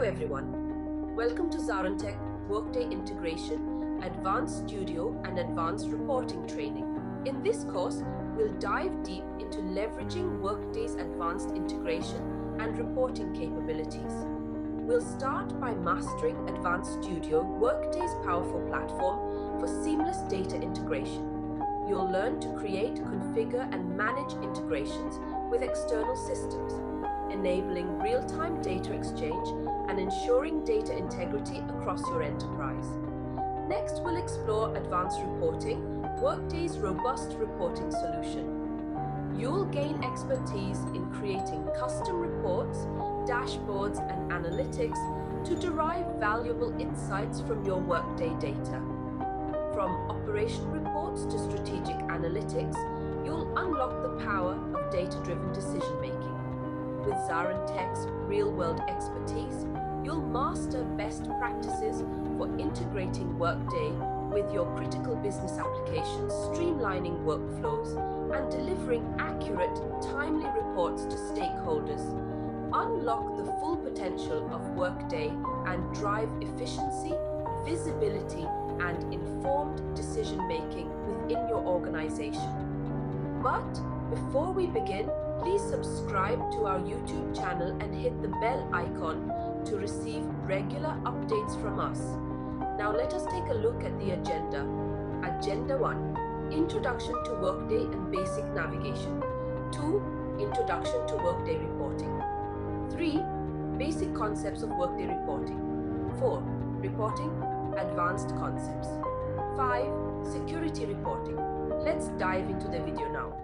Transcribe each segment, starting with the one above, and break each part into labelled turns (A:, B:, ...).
A: everyone. Welcome to ZaranTech Workday Integration, Advanced Studio and Advanced Reporting Training. In this course, we'll dive deep into leveraging Workday's advanced integration and reporting capabilities. We'll start by mastering Advanced Studio, Workday's powerful platform for seamless data integration. You'll learn to create, configure and manage integrations with external systems, enabling real-time data exchange and ensuring data integrity across your enterprise. Next, we'll explore advanced reporting, Workday's robust reporting solution. You'll gain expertise in creating custom reports, dashboards, and analytics to derive valuable insights from your Workday data. From operational reports to strategic analytics, you'll unlock the power of data-driven decision-making. With ZaranTech's real-world expertise, you'll master best practices for integrating Workday with your critical business applications, streamlining workflows, and delivering accurate, timely reports to stakeholders. Unlock the full potential of Workday and drive efficiency, visibility, and informed decision-making within your organization. But before we begin, please subscribe to our YouTube channel and hit the bell icon to receive regular updates from us. Now let us take a look at the agenda. Agenda 1. Introduction to Workday and basic navigation. 2. Introduction to Workday reporting. 3. Basic concepts of Workday reporting. 4. Reporting, advanced concepts. 5. Security reporting. Let's dive into the video now.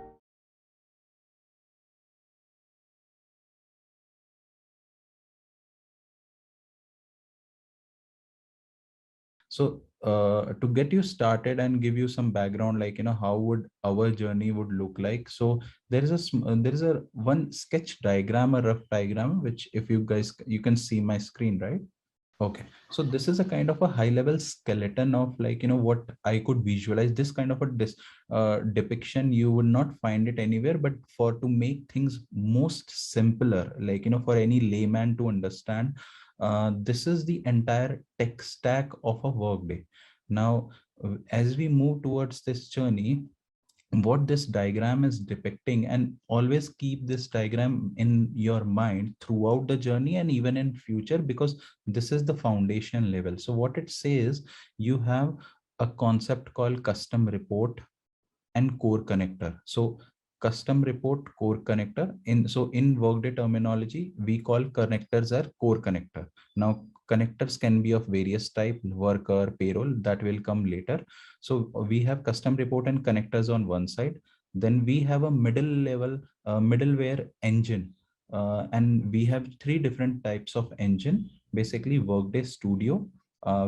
B: So to get you started and give you some background, like, how would our journey would look like. So there is a one sketch diagram, a rough diagram, which if you can see my screen, right? Okay, so this is a kind of a high level skeleton of, like, what I could visualize. This kind of a depiction, you would not find it anywhere, but to make things most simpler, like, for any layman to understand, this is the entire tech stack of a Workday. Now, as we move towards this journey, what this diagram is depicting, and always keep this diagram in your mind throughout the journey and even in future, because this is the foundation level. So what it says, you have a concept called custom report and core connector. So custom report, core connector, in Workday terminology, we call connectors are core connector. Now connectors can be of various type, worker, payroll, that will come later. So we have custom report and connectors on one side. Then we have a middle level middleware engine, and we have three different types of engine. Basically Workday Studio,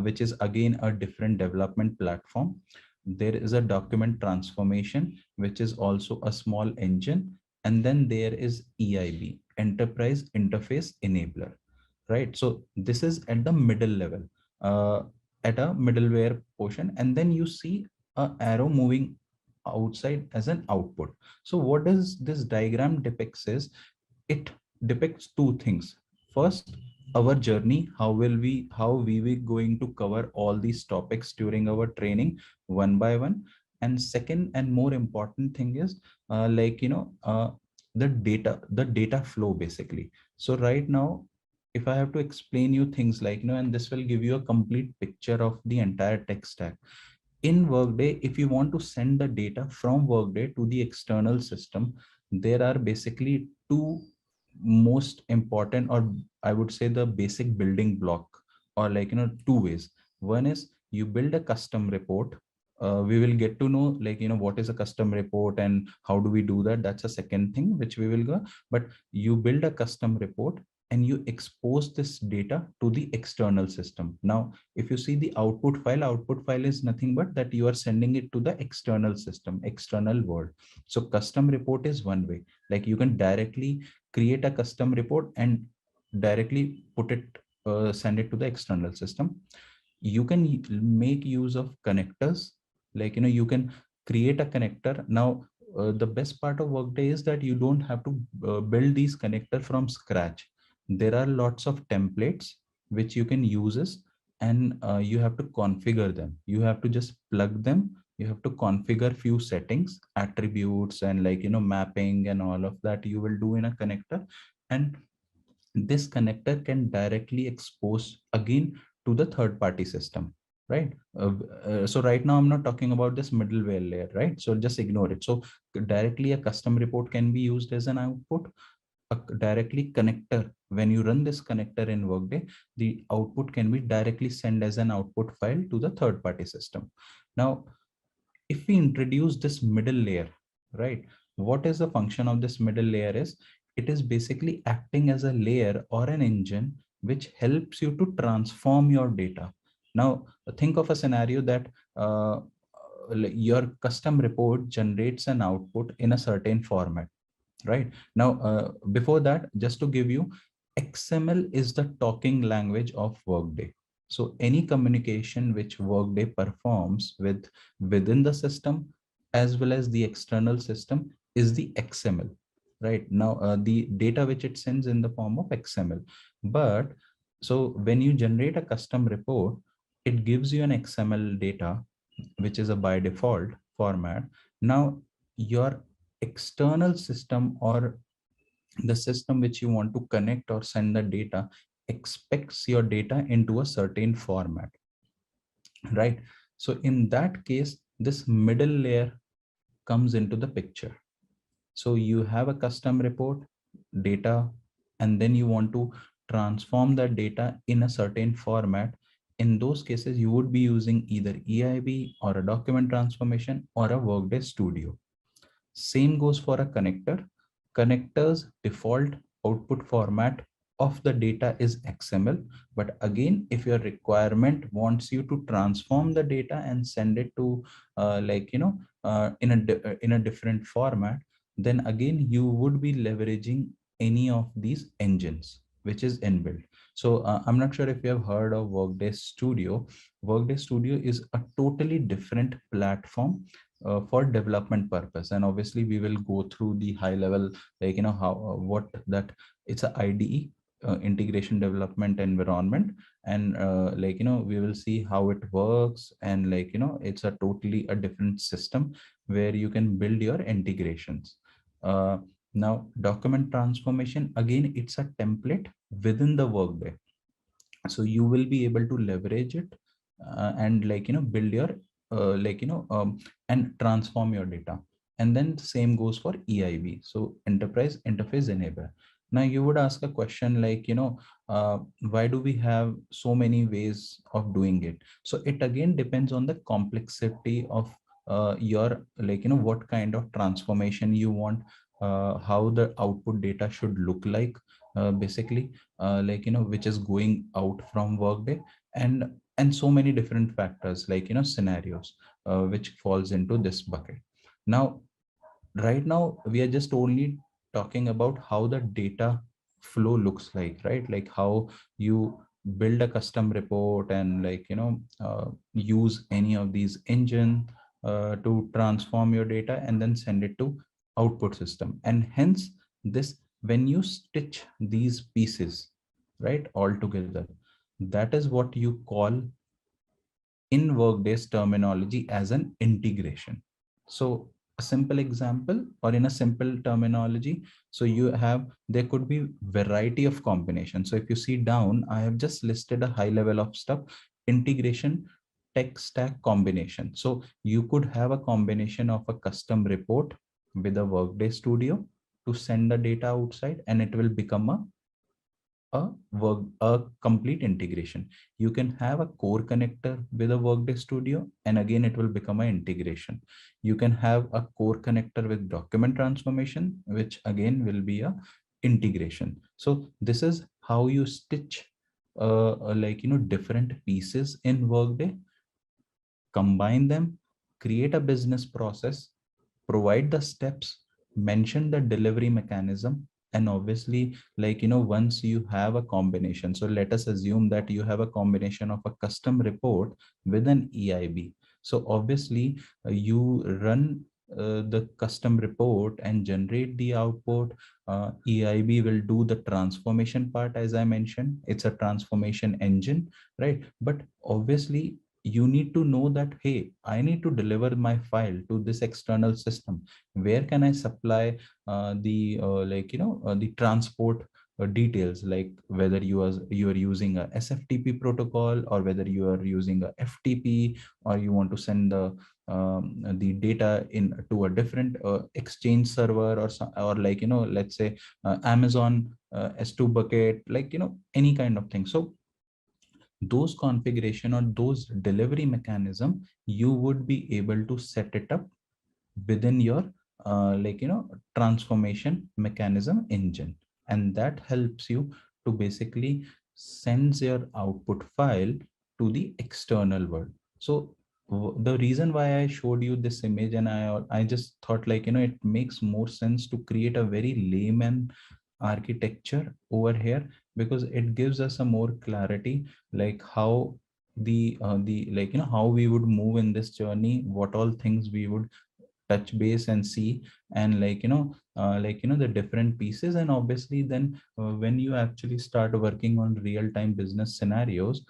B: which is again a different development platform. There is a document transformation, which is also a small engine. And then there is EIB, Enterprise Interface Enabler, right? So this is at the middle level, at a middleware portion. And then you see a arrow moving outside as an output. So what does this diagram depicts is, it depicts two things. First, our journey, how we be going to cover all these topics during our training one by one. And second and more important thing is, the data flow basically. So right now, if I have to explain you things, like, and this will give you a complete picture of the entire tech stack. In Workday, if you want to send the data from Workday to the external system, there are basically two most important, or I would say the basic building block, or, like, two ways. One is you build a custom report. We will get to know, like, what is a custom report and how do we do that. That's a second thing which we will go. But you build a custom report and you expose this data to the external system. Now, if you see the output file is nothing but that you are sending it to the external system, external world. So custom report is one way, like you can directly create a custom report and directly send it to the external system. You can make use of connectors, like, you can create a connector. Now, the best part of Workday is that you don't have to build these connector from scratch. There are lots of templates which you can use is, and you have to configure them. You have to just plug them. You have to configure few settings, attributes, and mapping and all of that you will do in a connector. And this connector can directly expose again to the third party system, right? So right now I'm not talking about this middleware layer, right? So just ignore it. So directly a custom report can be used as an output. A directly connector, when you run this connector in Workday, the output can be directly sent as an output file to the third party system. Now if we introduce this middle layer, right, what is the function of this middle layer is, it is basically acting as a layer or an engine which helps you to transform your data. Now think of a scenario that your custom report generates an output in a certain format, right? Now before that, just to give you, XML is the talking language of Workday. So any communication which Workday performs within the system as well as the external system is the XML. Right now the data which it sends in the form of XML. But so when you generate a custom report, it gives you an XML data, which is a by default format. Now your external system, or the system which you want to connect or send the data, expects your data into a certain format, right? So in that case, this middle layer comes into the picture. So you have a custom report data, and then you want to transform that data in a certain format. In those cases, you would be using either EIB or a document transformation or a Workday Studio. Same goes for a connector. Connector's default output format of the data is XML. But again, if your requirement wants you to transform the data and send it to in a different format, then again you would be leveraging any of these engines which is inbuilt. So I'm not sure if you have heard of Workday Studio. Workday Studio is a totally different platform for development purpose, and obviously we will go through the high level, how what that it's a IDE, integration development environment. And we will see how it works, and it's a totally a different system where you can build your integrations. Now document transformation, again it's a template within the Workday, so you will be able to leverage it and build your and transform your data. And then the same goes for EIB, so enterprise interface enabler. Now you would ask a question like, why do we have so many ways of doing it? So it again depends on the complexity of your what kind of transformation you want, how the output data should look like, basically which is going out from Workday, and so many different factors like scenarios which falls into this bucket. Now right now we are just only talking about how the data flow looks like, right? Like how you build a custom report and use any of these engine to transform your data and then send it to output system. And hence this, when you stitch these pieces right all together, that is what you call in Workday's terminology as an integration. So a simple example, or in a simple terminology, so you have, there could be variety of combinations. So if you see down, I have just listed a high level of stuff. Integration, tech stack combination. So you could have a combination of a custom report with a Workday Studio to send the data outside, and it will become a complete integration. You can have a core connector with a Workday Studio, and again it will become an integration. You can have a core connector with document transformation, which again will be a integration. So this is how you stitch different pieces in Workday, combine them, create a business process, provide the steps, mention the delivery mechanism, and obviously once you have a combination, so let us assume that you have a combination of a custom report with an EIB. So obviously you run the custom report and generate the output. EIB will do the transformation part. As I mentioned, it's a transformation engine, right? But obviously you need to know that, hey, I need to deliver my file to this external system. Where can I supply the transport details, like whether you are using a SFTP protocol, or whether you are using a FTP, or you want to send the data in to a different exchange server, or or like, let's say Amazon S2 bucket, like, any kind of thing. So those configuration or those delivery mechanism, you would be able to set it up within your transformation mechanism engine, and that helps you to basically sends your output file to the external world. So the reason why I showed you this image, and I just thought, like, it makes more sense to create a very layman architecture over here, because it gives us a more clarity, like how the like, how we would move in this journey, what all things we would touch base and see, and the different pieces. And obviously then when you actually start working on real time business scenarios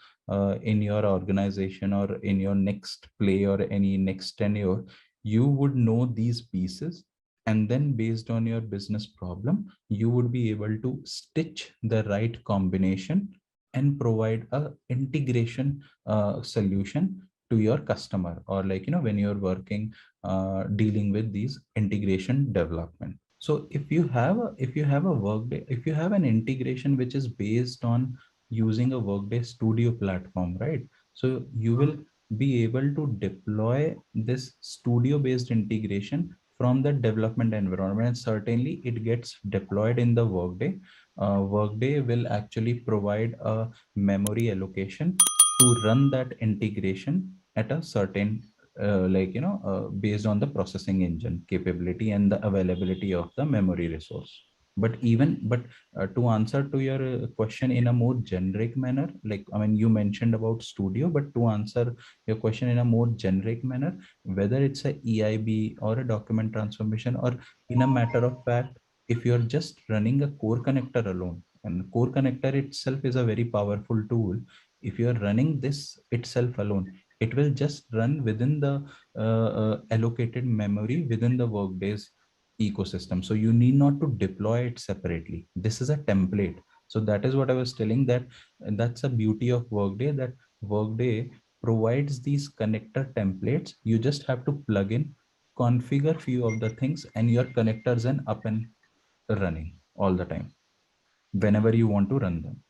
B: in your organization, or in your next play, or any next tenure, you would know these pieces, and then based on your business problem, you would be able to stitch the right combination and provide a integration solution to your customer, or like, when you're working dealing with these integration development. So if you have a Workday, if you have an integration which is based on using a Workday Studio platform, right? So you will be able to deploy this studio based integration from the development environment, and certainly it gets deployed in the Workday. Workday will actually provide a memory allocation to run that integration at a certain based on the processing engine capability and the availability of the memory resource. But to answer to your question in a more generic manner, like, I mean, you mentioned about Studio, but to answer your question in a more generic manner, whether it's a EIB or a document transformation, or in a matter of fact, if you're just running a core connector alone, and core connector itself is a very powerful tool. If you're running this itself alone, it will just run within the allocated memory within the Workday's ecosystem. So you need not to deploy it separately. This is a template. So that is what I was telling, that that's a beauty of Workday, that Workday provides these connector templates. You just have to plug in, configure few of the things, and your connectors and up and running all the time whenever you want to run them.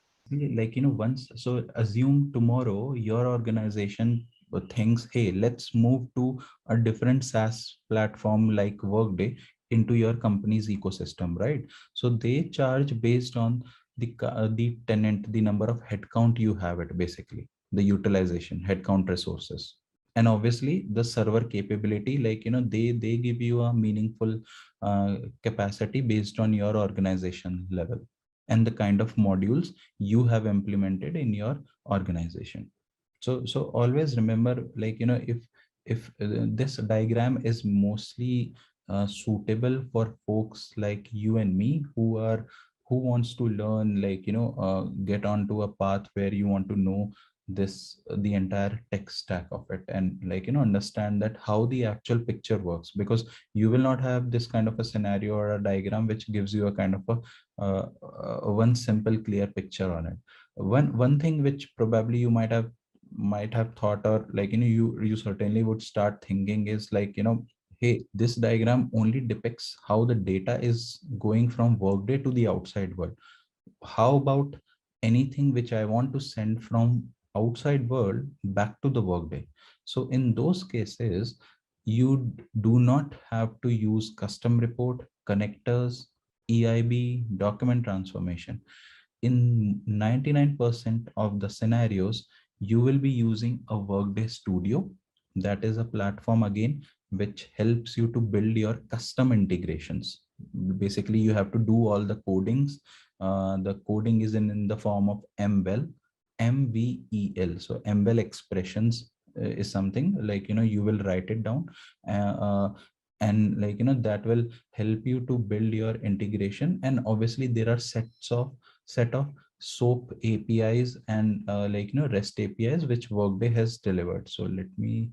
B: Like, once, so assume tomorrow your organization thinks, hey, let's move to a different SaaS platform like Workday into your company's ecosystem, right? So they charge based on the tenant, the number of headcount you have, it basically the utilization headcount resources, and obviously the server capability, like, they give you a meaningful capacity based on your organization level and the kind of modules you have implemented in your organization. So always remember, like, if this diagram is mostly suitable for folks like you and me, who wants to learn, like, get onto a path where you want to know this the entire tech stack of it, and like, understand that how the actual picture works, because you will not have this kind of a scenario or a diagram which gives you a kind of a one simple clear picture on it. One thing which probably you might have thought, or like, you certainly would start thinking, is like, hey, this diagram only depicts how the data is going from Workday to the outside world. How about anything which I want to send from outside world back to the Workday? So in those cases, you do not have to use custom report, connectors, EIB, document transformation. In 99% of the scenarios, you will be using a Workday Studio. That is a platform, again, which helps you to build your custom integrations. Basically, you have to do all the codings. The coding is in the form of MVEL, MVEL. So MVEL expressions is something like, you will write it down. Uh, uh, and that will help you to build your integration. And obviously there are set of SOAP APIs and REST APIs which Workday has delivered. So let me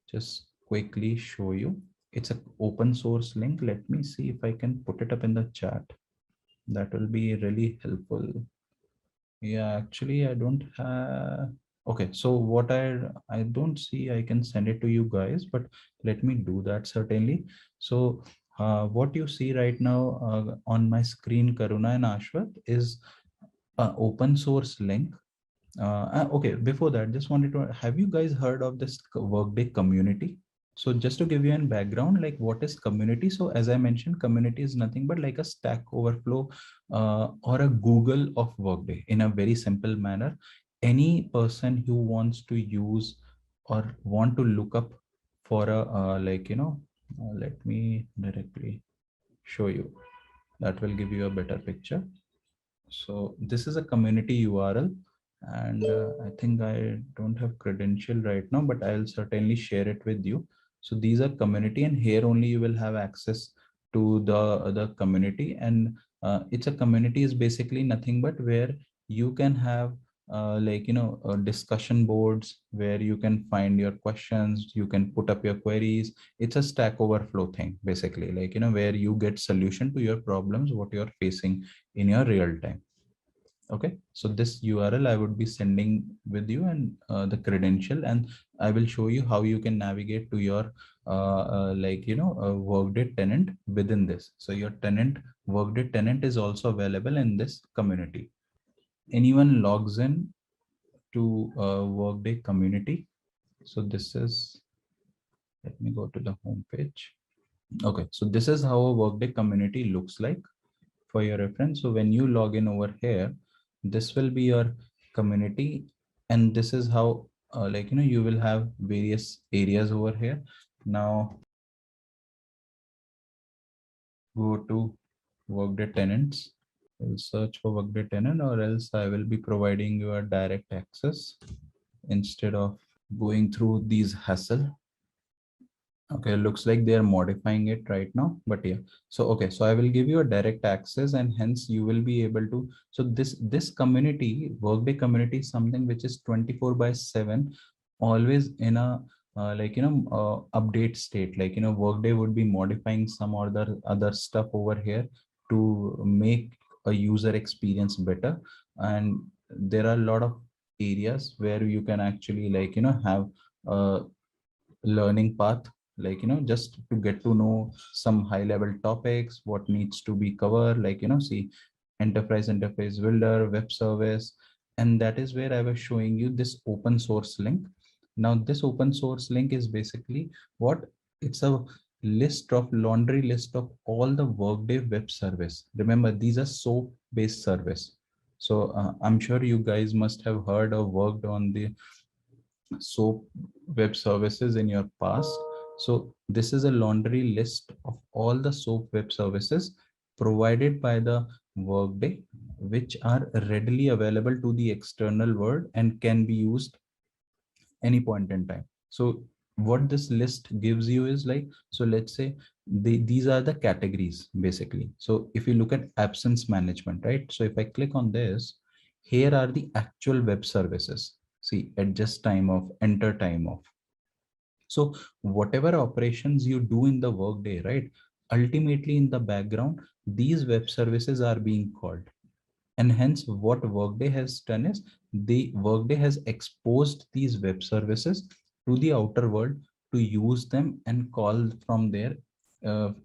B: just quickly show you. It's an open source link. Let me see if I can put it up in the chat. That will be really helpful. Yeah, actually I don't have. Okay, so what I don't see, I can send it to you guys, but let me do that certainly. So what you see right now on my screen, Karuna and Ashwath, is an open source link. Okay, before that, just wanted to, have you guys heard of this Workday community? So just to give you an background, like what is community? So as I mentioned, community is nothing but like a Stack Overflow or a Google of Workday in a very simple manner. Any person who wants to use or want to look up for a let me directly show you. That will give you a better picture. So this is a community URL, and I think I don't have credential right now, but I'll certainly share it with you. So these are community, and here only you will have access to the community. And it's a community is basically nothing but where you can have discussion boards where you can find your questions, you can put up your queries. It's a Stack Overflow thing, basically, where you get solution to your problems what you're facing in your real time. Okay, so this URL I would be sending with you, and the credential, and I will show you how you can navigate to your Workday tenant within this. So your Workday tenant is also available in this community. Anyone logs in to Workday community. So this is, let me go to the home page. Okay, so this is how a Workday community looks like for your reference. So when you log in over here, this will be your community, and this is how you will have various areas over here. Now go to Workday tenants. We'll search for Workday tenant, or else I will be providing you a direct access instead of going through these hassle. Okay, looks like they are modifying it right now, but yeah. So okay, so I will give you a direct access, and hence you will be able to. So this community, Workday community, is something which is 24/7, always in a update state. Workday would be modifying some other stuff over here to make a user experience better, and there are a lot of areas where you can actually have a learning path, just to get to know some high level topics what needs to be covered, see enterprise interface builder, web service. And that is where I was showing you this open source link. Now this open source link is basically what, it's a laundry list of all the Workday web service. Remember, these are SOAP based service. So I'm sure you guys must have heard or worked on the SOAP web services in your past. So this is a laundry list of all the SOAP web services provided by the Workday, which are readily available to the external world and can be used any point in time. So what this list gives you is so let's say these are the categories basically. So if you look at absence management, right? So if I click on this, here are the actual web services. See, adjust time off, enter time off. So whatever operations you do in the Workday, right? Ultimately in the background, these web services are being called. And hence what Workday has done is the Workday has exposed these web services to the outer world to use them and call from there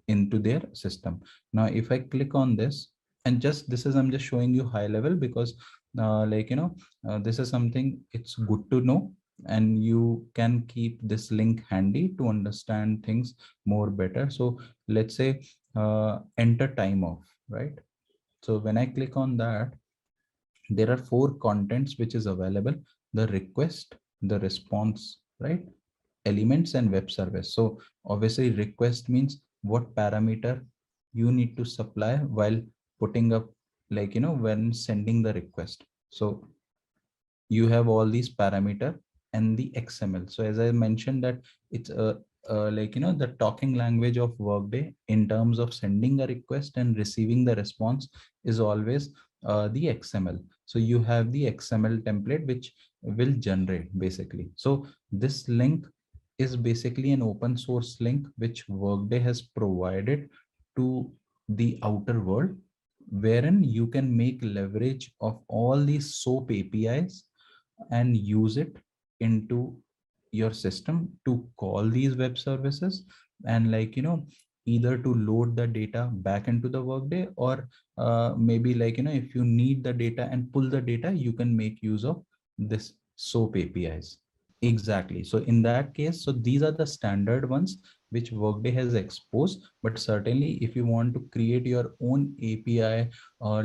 B: into their system. Now if I click on this, and just this is, I'm just showing you high level because this is something it's good to know, and you can keep this link handy to understand things more better. So let's say enter time off, right? So when I click on that, there are four contents which is available: the request, the response, right? Elements and web service. So obviously request means what parameter you need to supply while putting up, when sending the request. So you have all these parameter and the XML. So as I mentioned that it's the talking language of Workday in terms of sending a request and receiving the response is always the XML. So you have the XML template which will generate basically. So this link is basically an open source link which Workday has provided to the outer world, wherein you can make leverage of all these SOAP APIs and use it into your system to call these web services, and either to load the data back into the Workday, or maybe if you need the data and pull the data, you can make use of this SOAP APIs. Exactly. So in that case, so these are the standard ones which Workday has exposed. But certainly, if you want to create your own API, or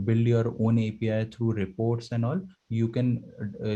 B: build your own API through reports and all, you can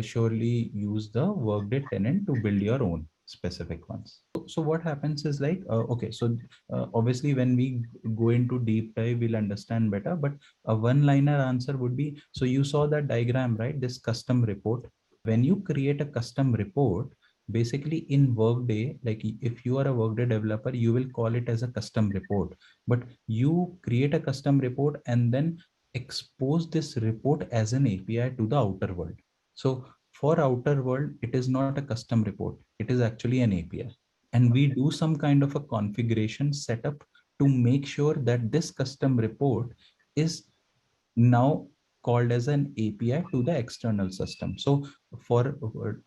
B: surely use the Workday tenant to build your own specific ones. So what happens is okay, so obviously when we go into deep dive, we'll understand better. But a one-liner answer would be: so you saw that diagram, right? This custom report. When you create a custom report, basically in Workday, like if you are a Workday developer, you will call it as a custom report. But you create a custom report and then expose this report as an API to the outer world. So for outer world, it is not a custom report, it is actually an API. And we do some kind of a configuration setup to make sure that this custom report is now called as an API to the external system. So for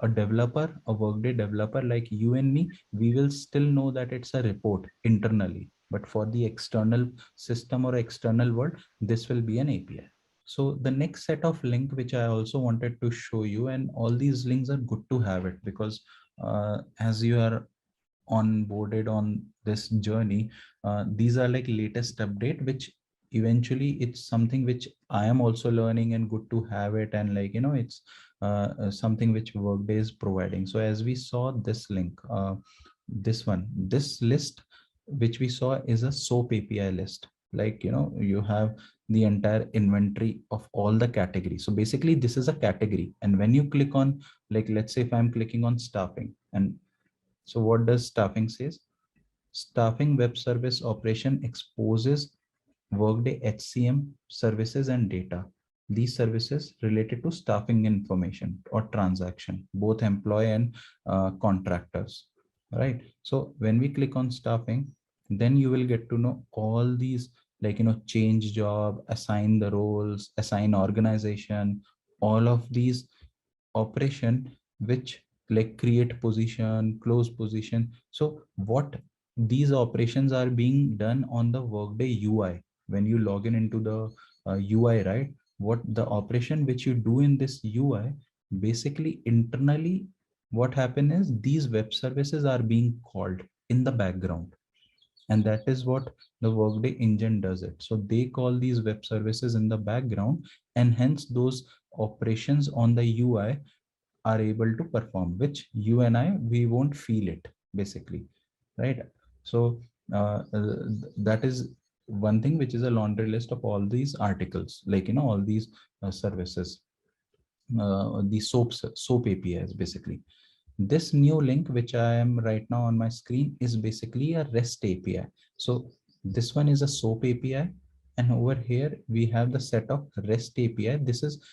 B: a developer, a Workday developer like you and me, we will still know that it's a report internally. But for the external system or external world, this will be an API. So the next set of link which I also wanted to show you, and all these links are good to have it, because as you are onboarded on this journey, these are like latest update, which eventually it's something which I am also learning, and good to have it. And it's something which Workday is providing. So as we saw this link, this list which we saw is a SOAP API list. You have the entire inventory of all the categories. So basically this is a category, and when you click on, like, let's say if I'm clicking on staffing, and so what does staffing says? Staffing web service operation exposes Workday HCM services and data. These services related to staffing information or transaction, both employee and contractors, right? So when we click on staffing, then you will get to know all these, change job, assign the roles, assign organization, all of these operation which create position, close position. So what these operations are being done on the Workday UI. When you log in into the UI, right? What the operation which you do in this UI, basically internally, what happen is these web services are being called in the background. And that is what the Workday engine does it. So they call these web services in the background, and hence those operations on the UI are able to perform, which you and I, we won't feel it basically, right? So that is one thing, which is a laundry list of all these articles, all these services, the soap APIs basically. This new link which I am right now on my screen is basically a REST API. So this one is a SOAP API, and over here we have the set of REST API. This is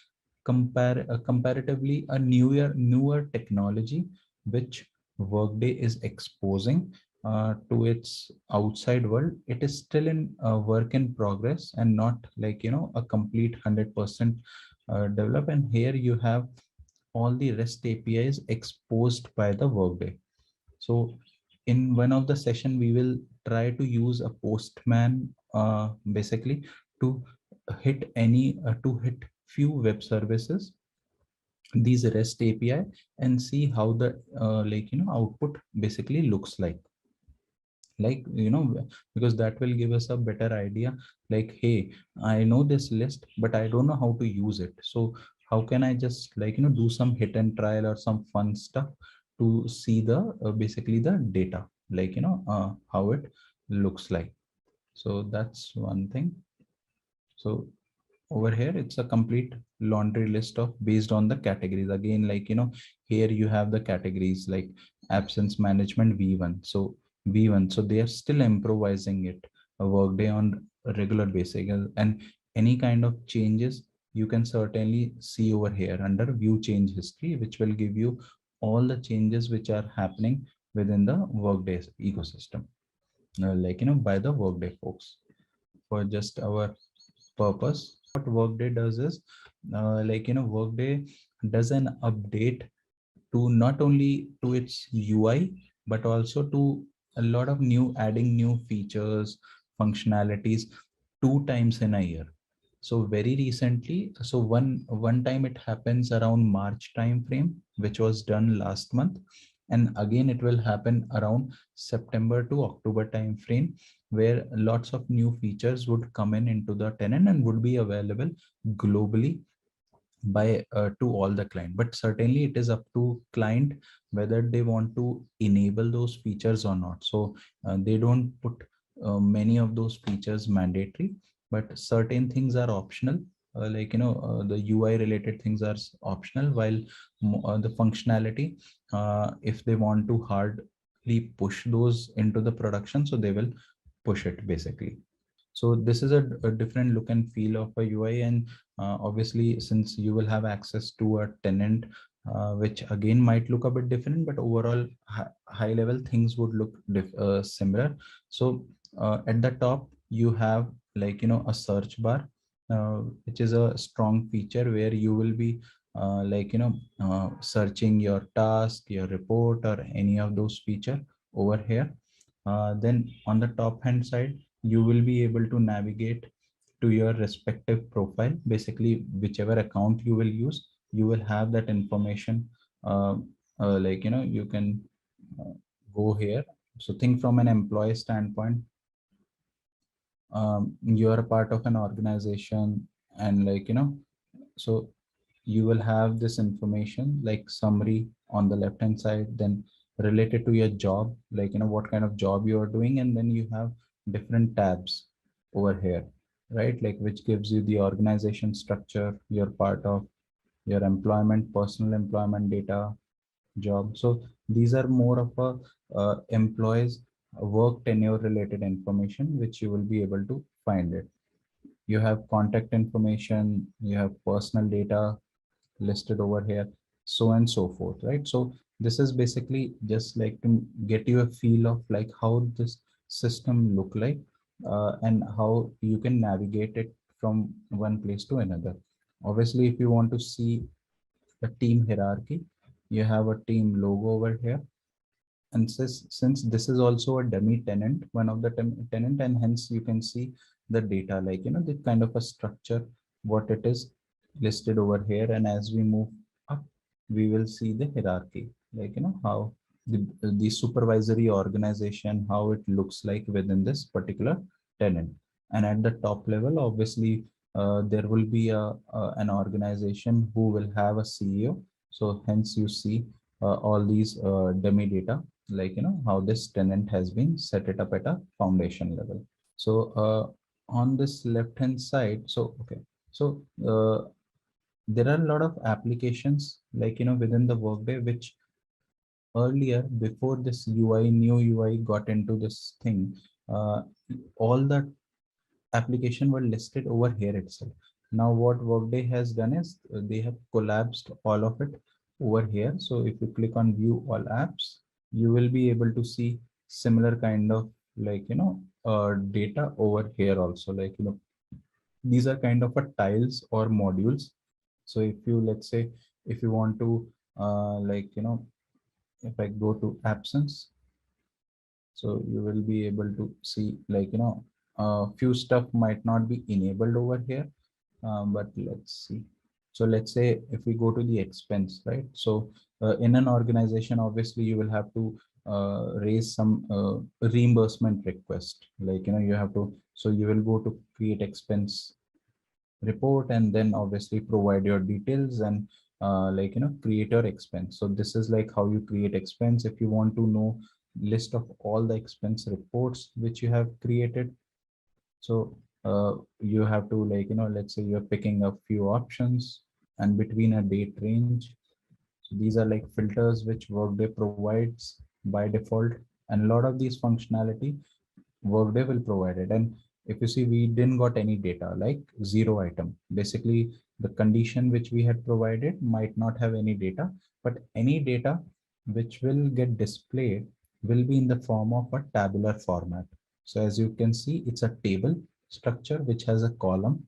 B: comparatively a newer technology which Workday is exposing to its outside world. It is still in work in progress, and not a complete 100% develop. And here you have all the REST APIs exposed by the Workday. So in one of the session, we will try to use a postman basically to hit few web services, these REST API, and see how the output basically looks like. Because that will give us a better idea, hey, I know this list, but I don't know how to use it. So how can I just do some hit and trial or some fun stuff to see the basically the data, how it looks like. So that's one thing. So over here it's a complete laundry list of based on the categories. Again, like here you have the categories like absence management v1. So v1, so they are still improvising it a workday on a regular basis, and any kind of changes you can certainly see over here under view change history, which will give you all the changes which are happening within the workday ecosystem, like by the workday folks. For just our purpose, what workday does is workday does an update to not only to its UI, but also to a lot of new adding new features, functionalities 2 times in a year. So very recently, so one time it happens around March time frame, which was done last month, and again it will happen around September to October time frame, where lots of new features would come in into the tenant and would be available globally by to all the client. But certainly it is up to client whether they want to enable those features or not. So they don't put many of those features mandatory, but certain things are optional. The UI related things are optional, while the functionality, if they want to hardly push those into the production, so they will push it basically. So this is a different look and feel of a UI, and obviously since you will have access to a tenant, which again might look a bit different, but overall high level things would look similar. So at the top you have a search bar, which is a strong feature where you will be searching your task, your report, or any of those feature over here. Then on the top hand side you will be able to navigate to your respective profile. Basically, whichever account you will use, you will have that information. uh, you can uh, go here. So think from an employee standpoint, you are a part of an organization, and so you will have this information like summary on the left hand side, then related to your job, what kind of job you are doing, and then you have different tabs over here, right? Like which gives you the organization structure you're part of, your employment, personal employment data, job. So these are more of a employees work tenure related information which you will be able to find it. You have contact information, you have personal data listed over here, so and so forth, right? So this is basically just like to get you a feel of like how this system look like, and how you can navigate it from one place to another. Obviously, if you want to see a team hierarchy, you have a team logo over here. And since this is also a dummy tenant, one of the tenant, and hence you can see the data, the kind of a structure, what it is listed over here. And as we move up, we will see the hierarchy, how the supervisory organization, how it looks like within this particular tenant. And at the top level, obviously, there will be an organization who will have a CEO. So hence you see all these dummy data, how this tenant has been set it up at a foundation level. So on this left hand side, so okay, so there are a lot of applications within the workday, which earlier, before this new UI got into this thing, uh, all the application were listed over here itself. Now what Workday has done is they have collapsed all of it over here. So if you click on view all apps, you will be able to see similar kind of data over here also. These are kind of a tiles or modules. So if you, let's say, if you want to if I go to absence, so you will be able to see a few stuff might not be enabled over here, but let's see. So let's say if we go to the expense, right? So in an organization, obviously you will have to raise some reimbursement request, you have to, so you will go to create expense report, and then obviously provide your details, and create your expense. So this is like how you create expense. If you want to know list of all the expense reports which you have created, so you have to, like, let's say you're picking a few options and between a date range. So these are like filters which Workday provides by default, and a lot of these functionality Workday will provide it. And if you see, we didn't got any data, like zero item. Basically, the condition which we had provided might not have any data, but any data which will get displayed will be in the form of a tabular format. So as you can see, it's a table structure which has a column,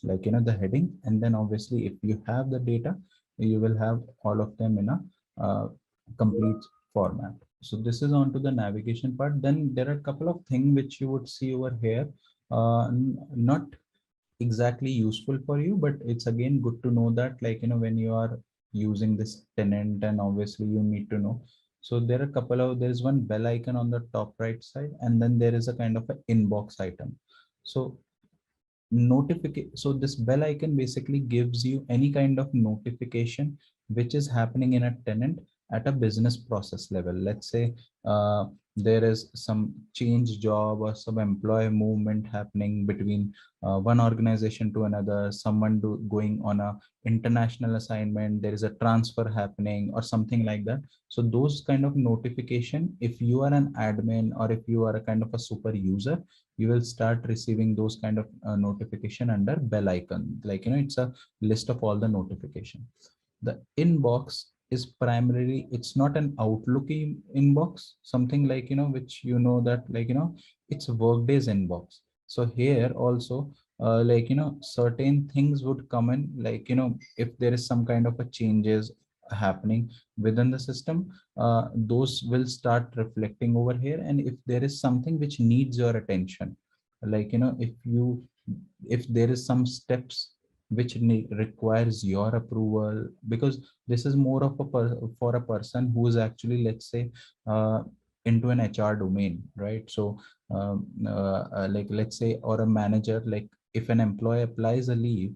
B: like, the heading, and then obviously if you have the data, you will have all of them in a complete format. So this is on to the navigation part. Then there are a couple of things which you would see over here, not exactly useful for you, but it's again good to know that, like, when you are using this tenant, and obviously you need to know. So there are a couple of, there's one bell icon on the top right side, and then there is a kind of an inbox item. So notification, so this bell icon basically gives you any kind of notification which is happening in a tenant at a business process level. Let's say there is some change job or some employee movement happening between one organization to another, someone going on a international assignment, there is a transfer happening or something like that. So those kind of notification, if you are an admin or if you are a kind of a super user, you will start receiving those kind of notification under bell icon. Like, it's a list of all the notification. The inbox is primarily, it's not an Outlook inbox, something like, which, that, like, it's Workday's inbox. So here also, like, certain things would come in, like, if there is some kind of a changes happening within the system, those will start reflecting over here. And if there is something which needs your attention, like, if there is some steps which requires your approval, because this is more of a for a person who is actually, let's say, into an HR domain, right? So like, let's say, or a manager, like if an employee applies a leave,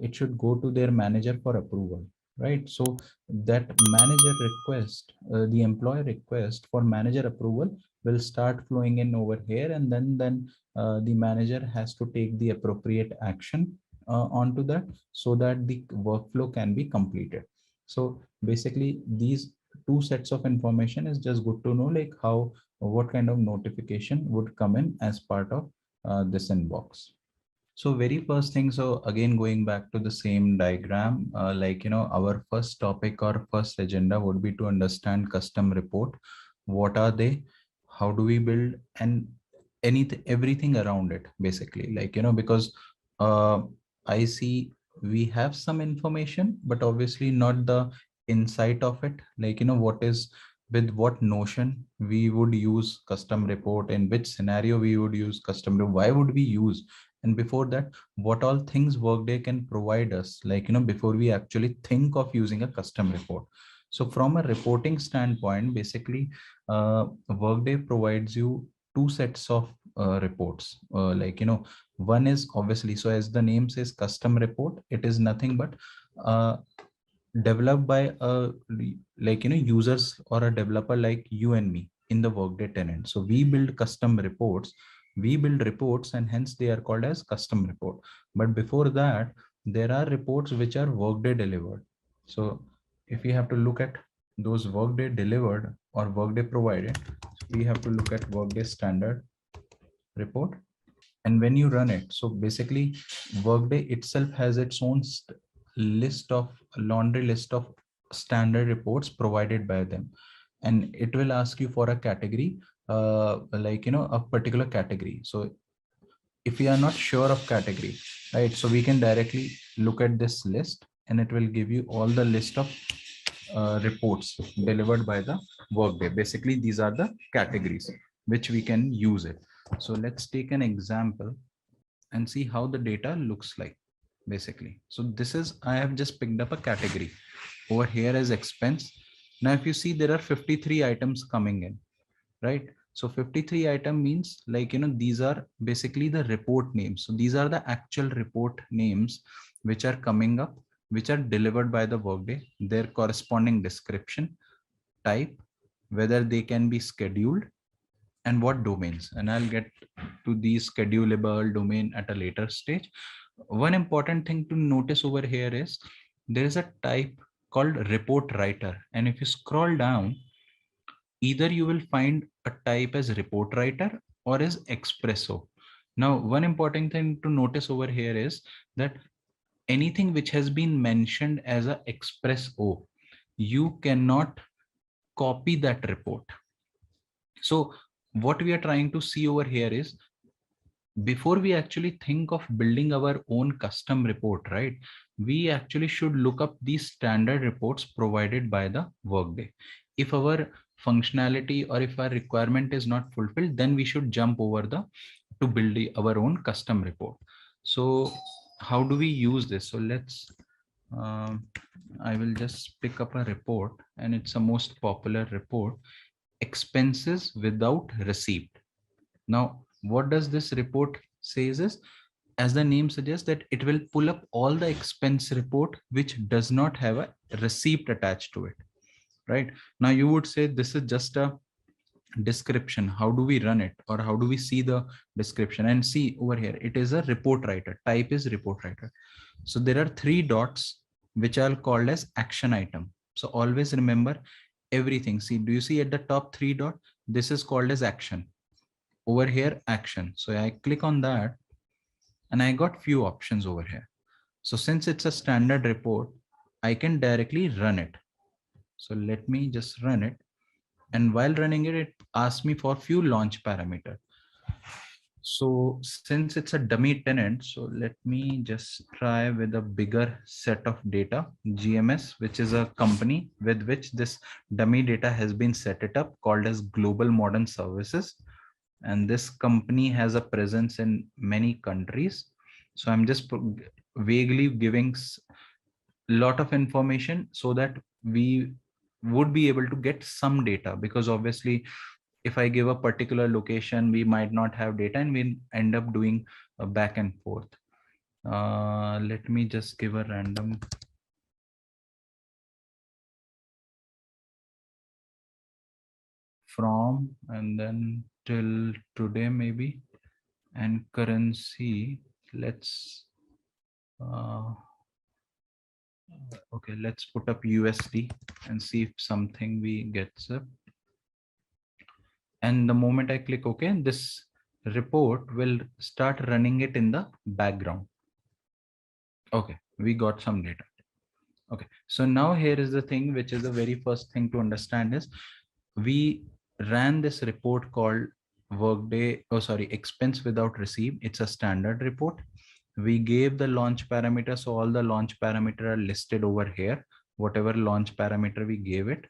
B: it should go to their manager for approval, right? So that manager request, the employee request for manager approval will start flowing in over here, and then the manager has to take the appropriate action onto that, so that the workflow can be completed. So basically, these two sets of information is just good to know, like how, what kind of notification would come in as part of this inbox. So very first thing, so again, going back to the same diagram, like, our first topic or first agenda would be to understand custom report. What are they? How do we build? And anything, everything around it, basically, like, because uh, I see we have some information, but obviously not the insight of it. Like, what is, with what notion we would use custom report, in which scenario we would use custom report, why would we use, and before that, what all things Workday can provide us, like, before we actually think of using a custom report. So from a reporting standpoint, basically, Workday provides you two sets of reports. Like, one is obviously, so as the name says, custom report, it is nothing but uh, developed by like, users or a developer like you and me in the Workday tenant. So we build custom reports, we build reports, and hence they are called as custom report. But before that, there are reports which are Workday delivered. So if we have to look at those Workday delivered or Workday provided, we have to look at Workday standard report. And when you run it, so basically Workday itself has its own list of, laundry list of standard reports provided by them, and it will ask you for a category, like, a particular category. So if we are not sure of category, right, so we can directly look at this list, and it will give you all the list of reports delivered by the Workday. Basically, these are the categories which we can use it. So let's take an example and see how the data looks like, basically. So this is, I have just picked up a category over here as expense. Now if you see, there are 53 items coming in, right? So 53 item means, like, these are basically the report names. So these are the actual report names which are coming up, which are delivered by the Workday, their corresponding description, type, whether they can be scheduled, and what domains, and I'll get to the schedulable domain at a later stage. One important thing to notice over here is there is a type called report writer, and if you scroll down, either you will find a type as report writer or as espresso. Now one important thing to notice over here is that anything which has been mentioned as a espresso, you cannot copy that report. So what we are trying to see over here is, before we actually think of building our own custom report, right, we actually should look up these standard reports provided by the Workday. If our functionality or if our requirement is not fulfilled, then we should jump over the to build our own custom report. So how do we use this? So let's I will just pick up a report, and it's a most popular report, expenses without receipt. Now, what does this report says is, as the name suggests, that it will pull up all the expense report which does not have a receipt attached to it, right? Now you would say this is just a description. How do we run it, or how do we see the description? And see over here, it is a report writer, type is report writer. So there are three dots which are called as action item. So always remember everything. See, do you see at the top three dot? This is called as action. Over here, action. So I click on that and I got few options over here. So since it's a standard report, I can directly run it. So let me just run it. And while running it, it asks me for few launch parameter. So since it's a dummy tenant, so let me just try with a bigger set of data, GMS, which is a company with which this dummy data has been set it up, called as Global Modern Services. And this company has a presence in many countries. So I'm just vaguely giving a lot of information so that we would be able to get some data, because obviously if I give a particular location, we might not have data and we end up doing a back and forth. Let me just give a random from, and then till today maybe, and currency, let's okay, let's put up USD and see if something we gets up. And the moment I click OK, this report will start running it in the background. Okay, we got some data. Okay, so now here is the thing, which is the very first thing to understand is, we ran this report called Workday, expense without receipt. It's a standard report. We gave the launch parameter, so all the launch parameter are listed over here, whatever launch parameter we gave it.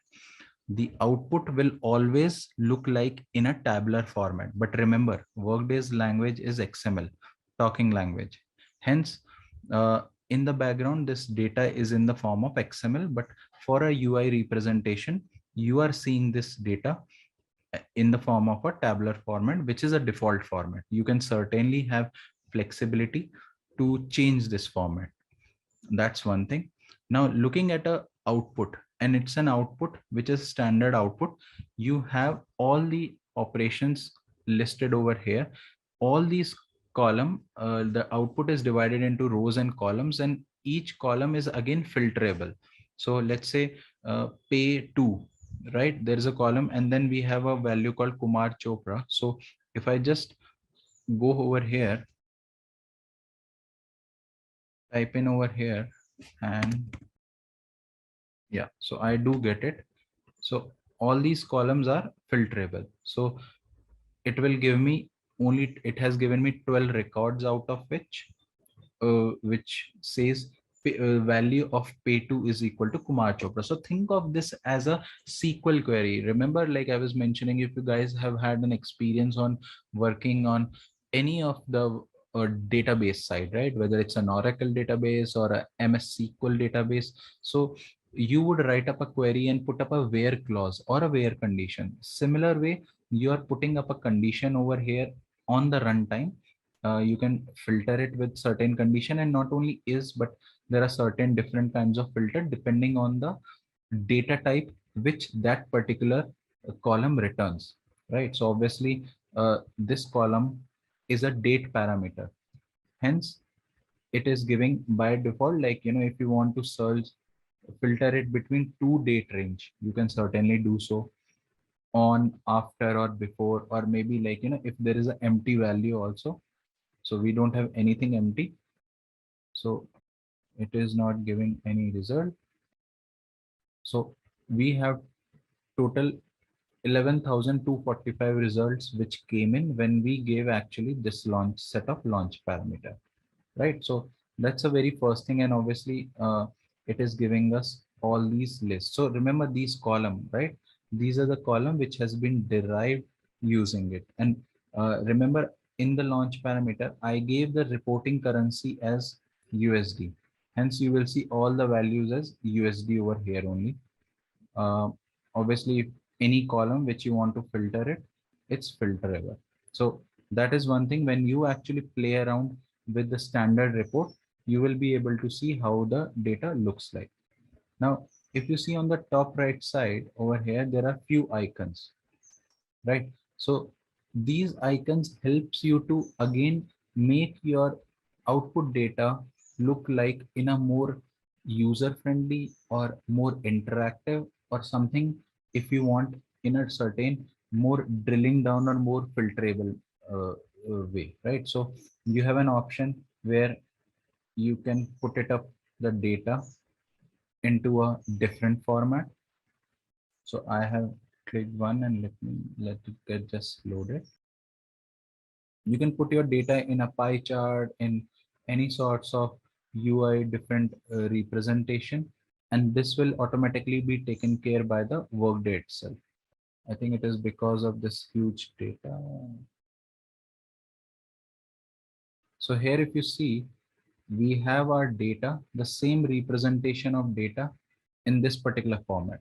B: The output will always look like in a tabular format, but remember, Workday's language is XML, talking language. Hence, in the background, this data is in the form of XML, but for a UI representation, you are seeing this data in the form of a tabular format, which is a default format. You can certainly have flexibility to change this format. That's one thing. Now looking at a output, and it's an output which is standard output. You have all the operations listed over here. All these column, the output is divided into rows and columns, and each column is again filterable. So let's say pay to, right? There is a column, and then we have a value called Kumar Chopra. So if I just go over here, type in over here, and yeah, so I do get it. So all these columns are filterable. So it will give me only, it has given me 12 records, out of which says value of pay to is equal to Kumar Chopra. So think of this as a SQL query. Remember, like I was mentioning, if you guys have had an experience on working on any of the database side, right? Whether it's an Oracle database or a MS SQL database. So you would write up a query and put up a where clause or a where condition. Similar way, you are putting up a condition over here on the runtime. You can filter it with certain condition, and not only is, but there are certain different kinds of filter depending on the data type which that particular column returns, right? So obviously this column is a date parameter, hence it is giving by default, like, if you want to search, filter it between two date range, you can certainly do so, on, after, or before, or maybe, like, if there is an empty value also. So we don't have anything empty, so it is not giving any result. So we have total 11,245 results which came in when we gave actually this launch set of launch parameter, right? So that's a very first thing, and obviously it is giving us all these lists. So remember these column, right? These are the column which has been derived using it. And remember, in the launch parameter, I gave the reporting currency as USD. Hence, you will see all the values as USD over here only. uh, Obviously, if any column which you want to filter it, it's filterable. So that is one thing. When you actually play around with the standard report, you will be able to see how the data looks like. Now, if you see on the top right side over here, there are few icons, right? So these icons helps you to again make your output data look like in a more user friendly or more interactive or something, if you want, in a certain more drilling down or more filterable way, right? So you have an option where you can put it up the data into a different format. So I have clicked one, and let it get just loaded. You can put your data in a pie chart, in any sorts of UI different representation, and this will automatically be taken care by the Workday itself. I think it is because of this huge data. So here, if you see, we have our data, the same representation of data in this particular format.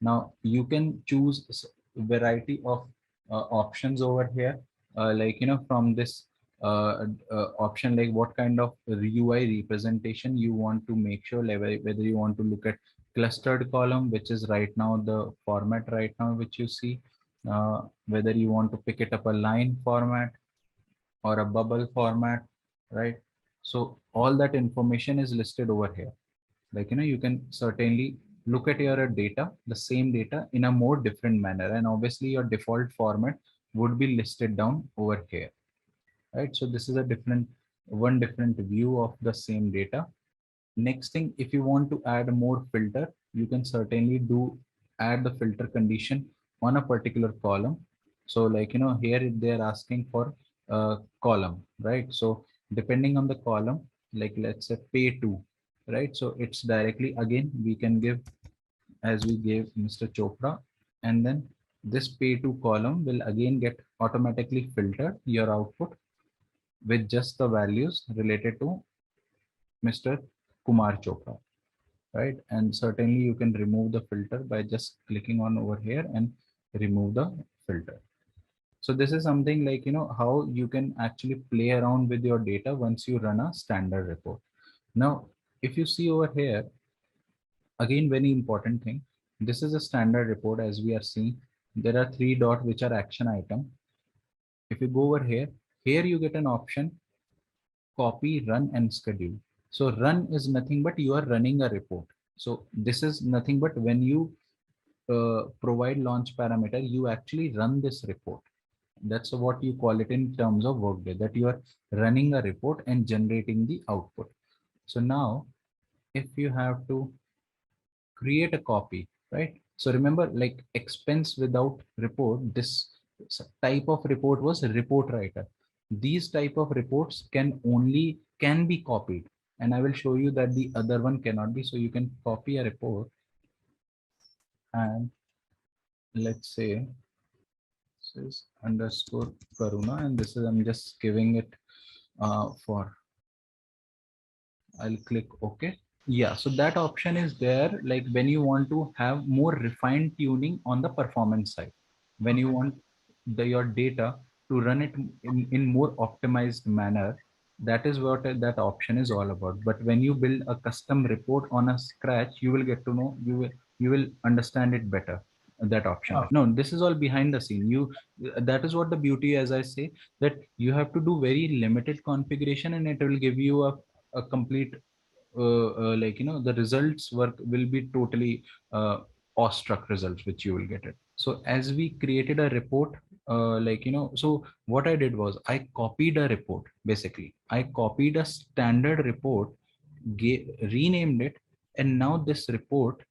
B: Now you can choose variety of options over here, like, from this option, like what kind of UI representation you want to make sure, like whether you want to look at clustered column, which is right now the format right now which you see, whether you want to pick it up a line format or a bubble format, right? So all that information is listed over here. Like, you can certainly look at your data, the same data, in a more different manner, and obviously your default format would be listed down over here, right? So this is a different view of the same data. Next thing, if you want to add more filter, you can certainly add the filter condition on a particular column. So, like, here they're asking for a column, right? So depending on the column, like, let's say pay to, right? So it's directly, again, we can give as we gave Mr. Chopra, and then this pay to column will again get automatically filtered your output with just the values related to Mr. Kumar Chopra, right? And certainly you can remove the filter by just clicking on over here and remove the filter. So this is something like, how you can actually play around with your data once you run a standard report. Now, if you see over here, again, very important thing, this is a standard report. As we are seeing, there are three dots which are action item. If you go over here, you get an option, copy, run, and schedule. So run is nothing but you are running a report. So this is nothing but when you provide launch parameter, you actually run this report. That's what you call it in terms of Workday, that you are running a report and generating the output. So now, if you have to create a copy, right? So remember, like, expense without report, this type of report was a report writer. These type of reports can be copied, and I will show you that the other one cannot be. So you can copy a report, and let's say this is underscore Karuna, and this is, I'm just giving it for, I'll click OK. Yeah, so that option is there, like when you want to have more refined tuning on the performance side, when you want your data to run it in more optimized manner. That is what that option is all about. But when you build a custom report on a scratch, you will get to know, you will understand it better. that option. No, this is all behind the scene. That is what the beauty, as I say, that you have to do very limited configuration and it will give you a complete the results work will be totally awestruck results which you will get it. So as we created a report, so what I did was I copied a report. Basically I copied a standard report, renamed it, and now this report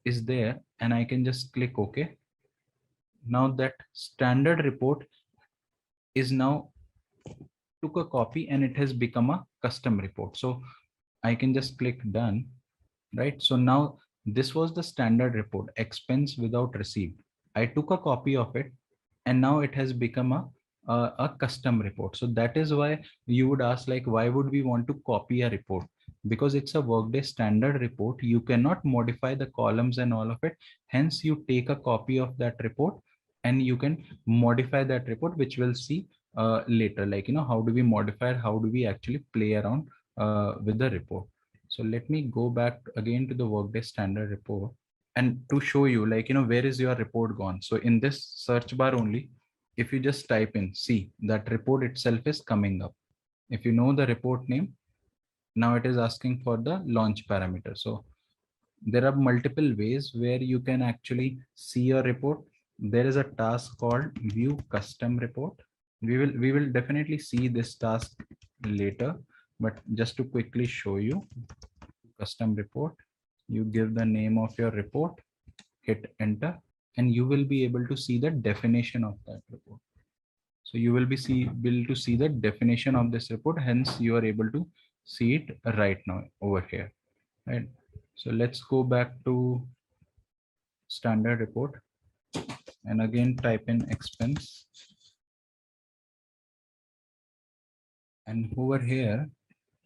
B: is there and I can just click OK. Now that standard report is now took a copy and it has become a custom report. So I can just click done, right? So now this was the standard report, expense without receipt. I took a copy of it and now it has become a custom report. So that is why you would ask, like, why would we want to copy a report? Because it's a Workday standard report. You cannot modify the columns and all of it. Hence you take a copy of that report and you can modify that report, which we'll see later, like, how do we modify it? How do we actually play around with the report? So let me go back again to the Workday standard report and to show you, like, where is your report gone? So in this search bar only, if you just type in, see that report itself is coming up. If you know the report name, now it is asking for the launch parameter. So there are multiple ways where you can actually see your report. There is a task called view custom report. We will definitely see this task later, but just to quickly show you, custom report, you give the name of your report, hit enter, and you will be able to see the definition of that report. So you will be able to see the definition of this report. Hence you are able to see it right now over here, right? So let's go back to standard report and again type in expense. And over here,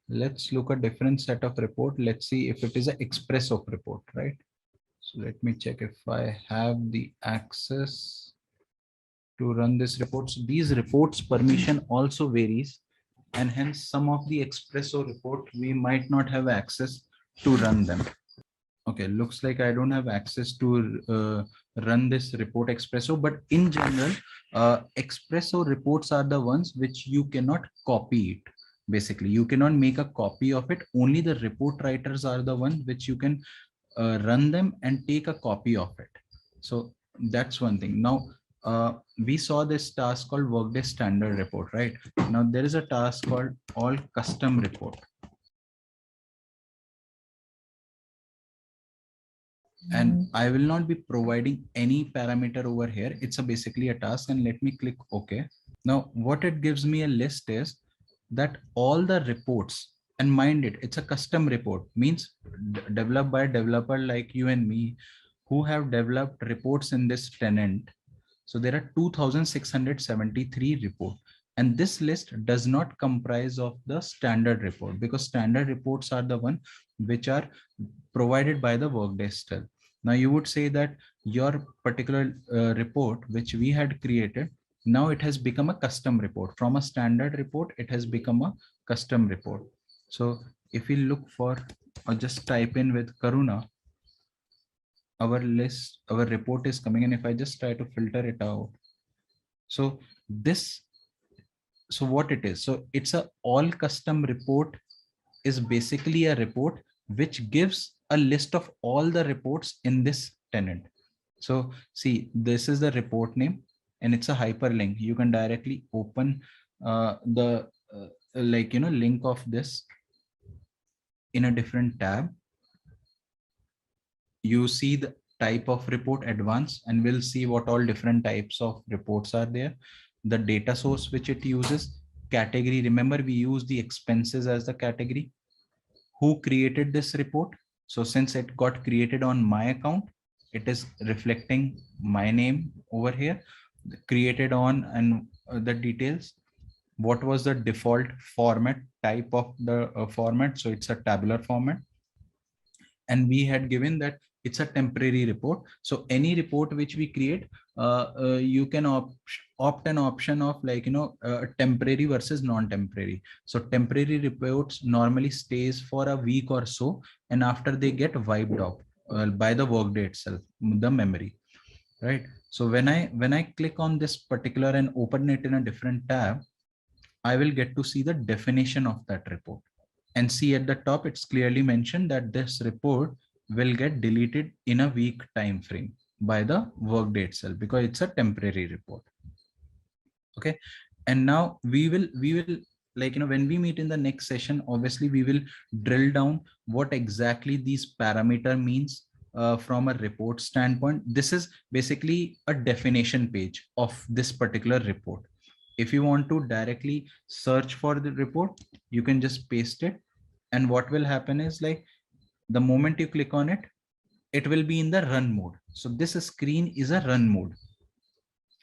B: let's look at different set of report. Let's see if it is an express of report, right? So let me check if I have the access to run this reports. These reports permission also varies, and hence some of the expresso report we might not have access to run them. Okay, looks like I don't have access to run this report expresso, but in general, expresso reports are the ones which you cannot copy it. Basically, you cannot make a copy of it. Only the report writers are the ones which you can run them and take a copy of it. So that's one thing. Now, we saw this task called Workday standard report, right? Now there is a task called all custom report. And I will not be providing any parameter over here. It's basically a task, and let me click OK. Now what it gives me a list is that all the reports, and mind it, it's a custom report, means developed by a developer like you and me who have developed reports in this tenant. So there are 2,673 reports, and this list does not comprise of the standard report, because standard reports are the one which are provided by the Workday still. Now you would say that your particular report which we had created, now it has become a custom report. From a standard report, it has become a custom report. So if we look for, or just type in with Karuna, our list, our report is coming. And if I just try to filter it out, so this, so what it is, so it's a all custom report is basically a report which gives a list of all the reports in this tenant. So see, this is the report name and it's a hyperlink. You can directly open the link of this in a different tab. You see the type of report advanced, and we'll see what all different types of reports are there. The data source which it uses, category. Remember, we use the expenses as the category. Who created this report? So since it got created on my account, it is reflecting my name over here, created on, and the details. What was the default format type of the format? So it's a tabular format. And we had given that it's a temporary report. So any report which we create, you can opt an option of temporary versus non-temporary. So temporary reports normally stays for a week or so, and after they get wiped off by the Workday itself, the memory. right? So when I click on this particular and open it in a different tab, I will get to see the definition of that report. And see at the top, it's clearly mentioned that this report will get deleted in a week time frame by the workday itself, because it's a temporary report. Okay. And now we will like, when we meet in the next session, obviously we will drill down what exactly these parameter means from a report standpoint. This is basically a definition page of this particular report. If you want to directly search for the report, you can just paste it. And what will happen is, like, the moment you click on it, it will be in the run mode. So this screen is a run mode,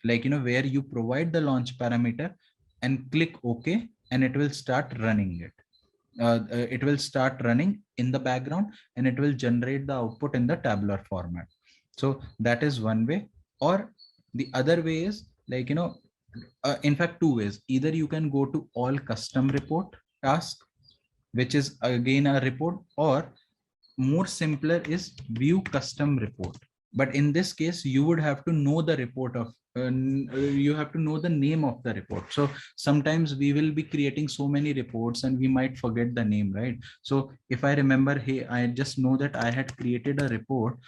B: like, where you provide the launch parameter and click OK, and it will start running it. It will start running in the background, and it will generate the output in the tabular format. So that is one way. Or the other way is, like, in fact, two ways. Either you can go to all custom report task, which is again a report, or more simpler is view custom report. But in this case, you would have to know the report of you have to know the name of the report. So sometimes we will be creating so many reports and we might forget the name, right? So if I remember, hey, I just know that I had created a report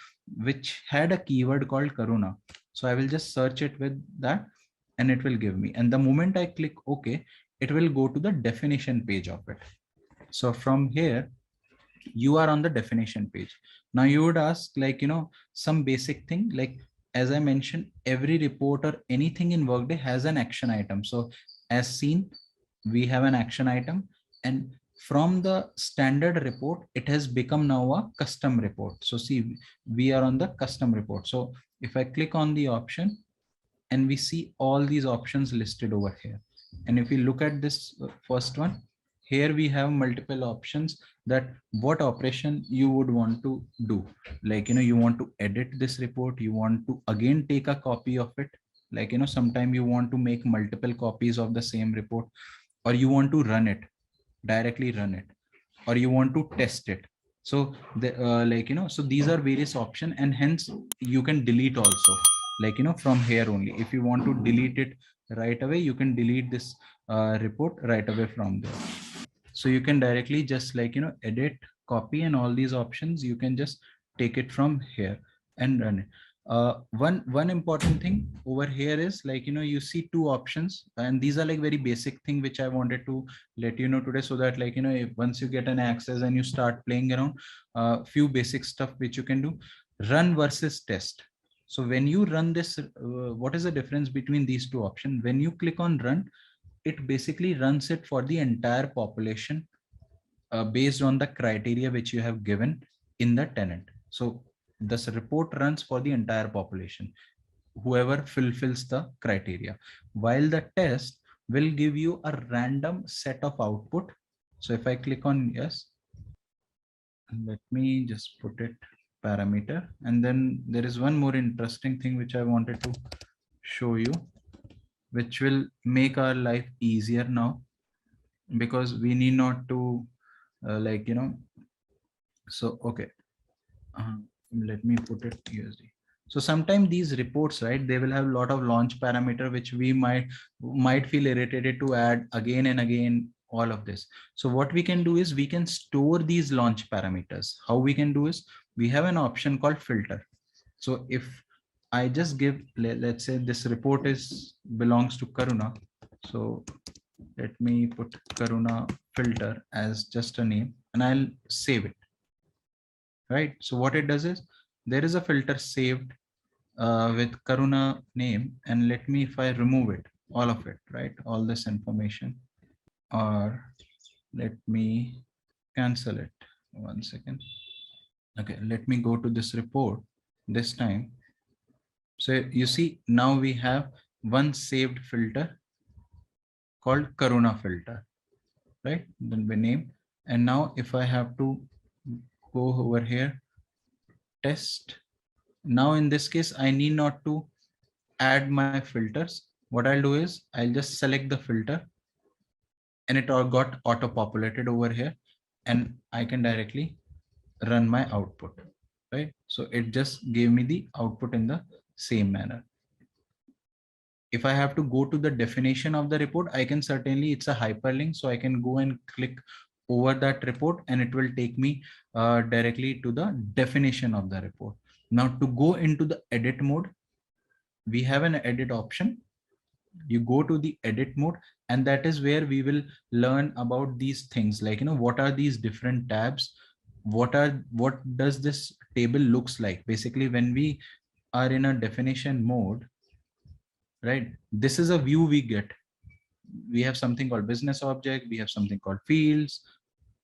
B: which had a keyword called Karuna. So I will just search it with that, and it will give me. And the moment I click OK, it will go to the definition page of it. So from here, you are on the definition page. Now you would ask, like, some basic thing, like, as I mentioned, every report or anything in Workday has an action item. So as seen, we have an action item, and from the standard report, it has become now a custom report. So see, we are on the custom report. So if I click on the option, and we see all these options listed over here. And if we look at this first one, here we have multiple options that what operation you would want to do. Like, you want to edit this report, you want to again take a copy of it. Like, sometime you want to make multiple copies of the same report, or you want to run it, directly run it, or you want to test it. So the so these are various options, and hence you can delete also, like, from here only. If you want to delete it right away, you can delete this report right away from there. So you can directly just, like, edit, copy, and all these options you can just take it from here and run it. One important thing over here is, like, you see two options, and these are like very basic thing which I wanted to let you know today, so that, like, if once you get an access and you start playing around, few basic stuff which you can do. Run versus test. So when you run this, what is the difference between these two options? When you click on run, it basically runs it for the entire population, based on the criteria which you have given in the tenant. So this report runs for the entire population, whoever fulfills the criteria, while the test will give you a random set of output. So if I click on yes, let me just put it parameter. And then there is one more interesting thing which I wanted to show you, which will make our life easier now, because we need not to like, so okay, uh, let me put it USD. So sometimes these reports, right, they will have a lot of launch parameter which we might feel irritated to add again and again, all of this. So what we can do is we can store these launch parameters. How we can do is, we have an option called filter. So if I just give, let's say this report is belongs to Karuna. So let me put Karuna filter as just a name, and I'll save it. Right. So what it does is, there is a filter saved with Karuna name, and let me, if I remove it, all of it, right, all this information, or let me cancel it. One second. Okay, let me go to this report this time. So you see, now we have one saved filter called Karuna filter, right? Then we name. And now if I have to go over here, test. Now in this case, I need not to add my filters. What I'll do is, I'll just select the filter, and it all got auto populated over here, and I can directly run my output, right? So it just gave me the output in the same manner. If I have to go to the definition of the report, I can certainly, it's a hyperlink, so I can go and click over that report and it will take me directly to the definition of the report. Now to go into the edit mode, we have an edit option. You go to the edit mode, and that is where we will learn about these things, like, what are these different tabs, what does this table looks like. Basically, when we are in a definition mode, right, this is a view we get. We have something called business object, we have something called fields,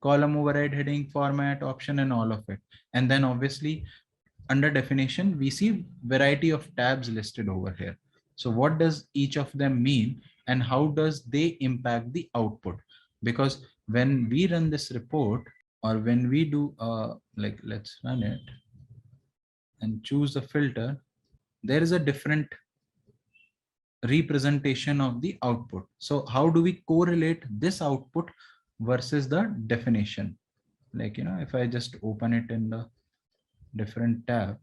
B: column override, heading, format, option, and all of it. And then obviously under definition, we see variety of tabs listed over here. So what does each of them mean, and how does they impact the output? Because when we run this report, or when we do like, let's run it and choose the filter, there is a different representation of the output. So how do we correlate this output versus the definition? Like, if I just open it in the different tab,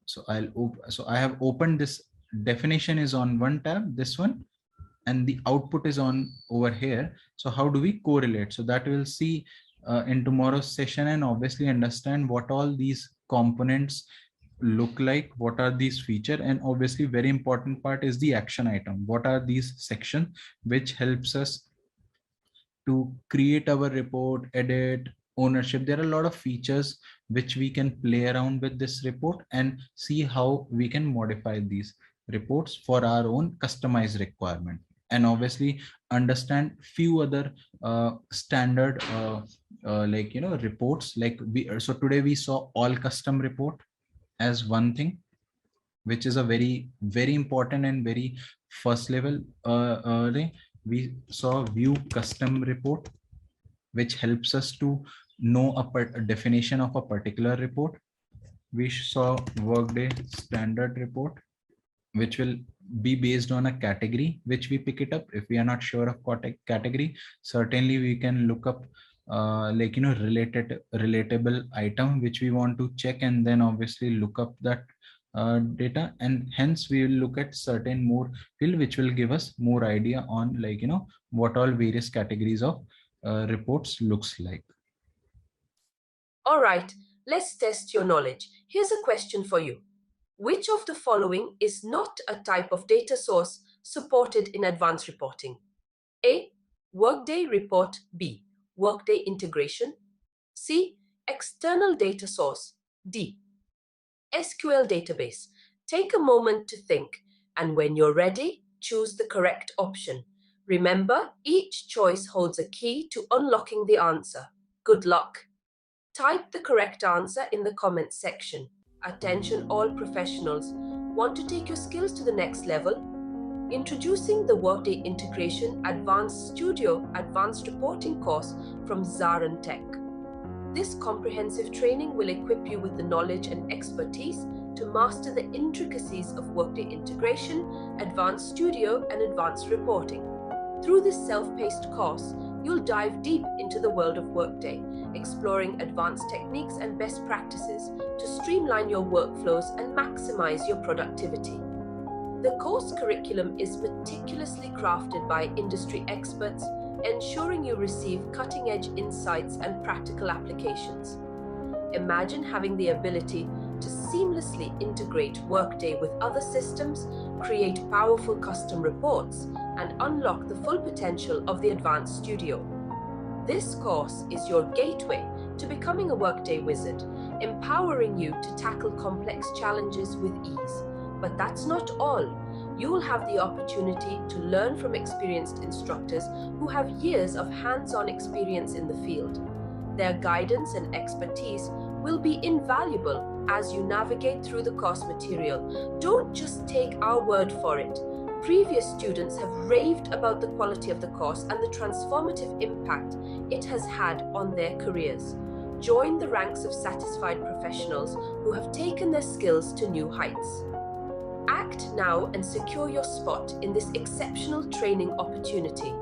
B: so I have opened this. Definition is on one tab, this one, and the output is on over here. So how do we correlate? So that we'll see in tomorrow's session, and obviously understand what all these components look like, what are these features, and obviously very important part is the action item. What are these sections which helps us to create our report, edit, ownership. There are a lot of features which we can play around with this report and see how we can modify these reports for our own customized requirement, and obviously understand few other standard like, reports. Like so today we saw all custom report as one thing, which is a very, very important and very first level. We saw view custom report, which helps us to know a definition of a particular report. We saw Workday standard report, which will be based on a category, which we pick it up. If we are not sure of category, certainly we can look up like, relatable item, which we want to check, and then obviously look up that data, and hence we will look at certain more field, which will give us more idea on, like, what all various categories of reports looks like.
A: All right, let's test your knowledge. Here's a question for you. Which of the following is not a type of data source supported in advanced reporting? A. Workday report. B. Workday integration. C. External data source. D. SQL database. Take a moment to think, and when you're ready, choose the correct option. Remember, each choice holds a key to unlocking the answer. Good luck. Type the correct answer in the comments section. Attention all professionals. Want to take your skills to the next level? Introducing the Workday Integration Advanced Studio Advanced Reporting course from ZaranTech. This comprehensive training will equip you with the knowledge and expertise to master the intricacies of Workday Integration, Advanced Studio, and Advanced Reporting. Through this self-paced course, you'll dive deep into the world of Workday, exploring advanced techniques and best practices to streamline your workflows and maximize your productivity. The course curriculum is meticulously crafted by industry experts, ensuring you receive cutting-edge insights and practical applications. Imagine having the ability to seamlessly integrate Workday with other systems, create powerful custom reports, and unlock the full potential of the Advanced Studio. This course is your gateway to becoming a Workday wizard, empowering you to tackle complex challenges with ease. But that's not all. You will have the opportunity to learn from experienced instructors who have years of hands-on experience in the field. Their guidance and expertise will be invaluable as you navigate through the course material. Don't just take our word for it. Previous students have raved about the quality of the course and the transformative impact it has had on their careers. Join the ranks of satisfied professionals who have taken their skills to new heights. Act now and secure your spot in this exceptional training opportunity.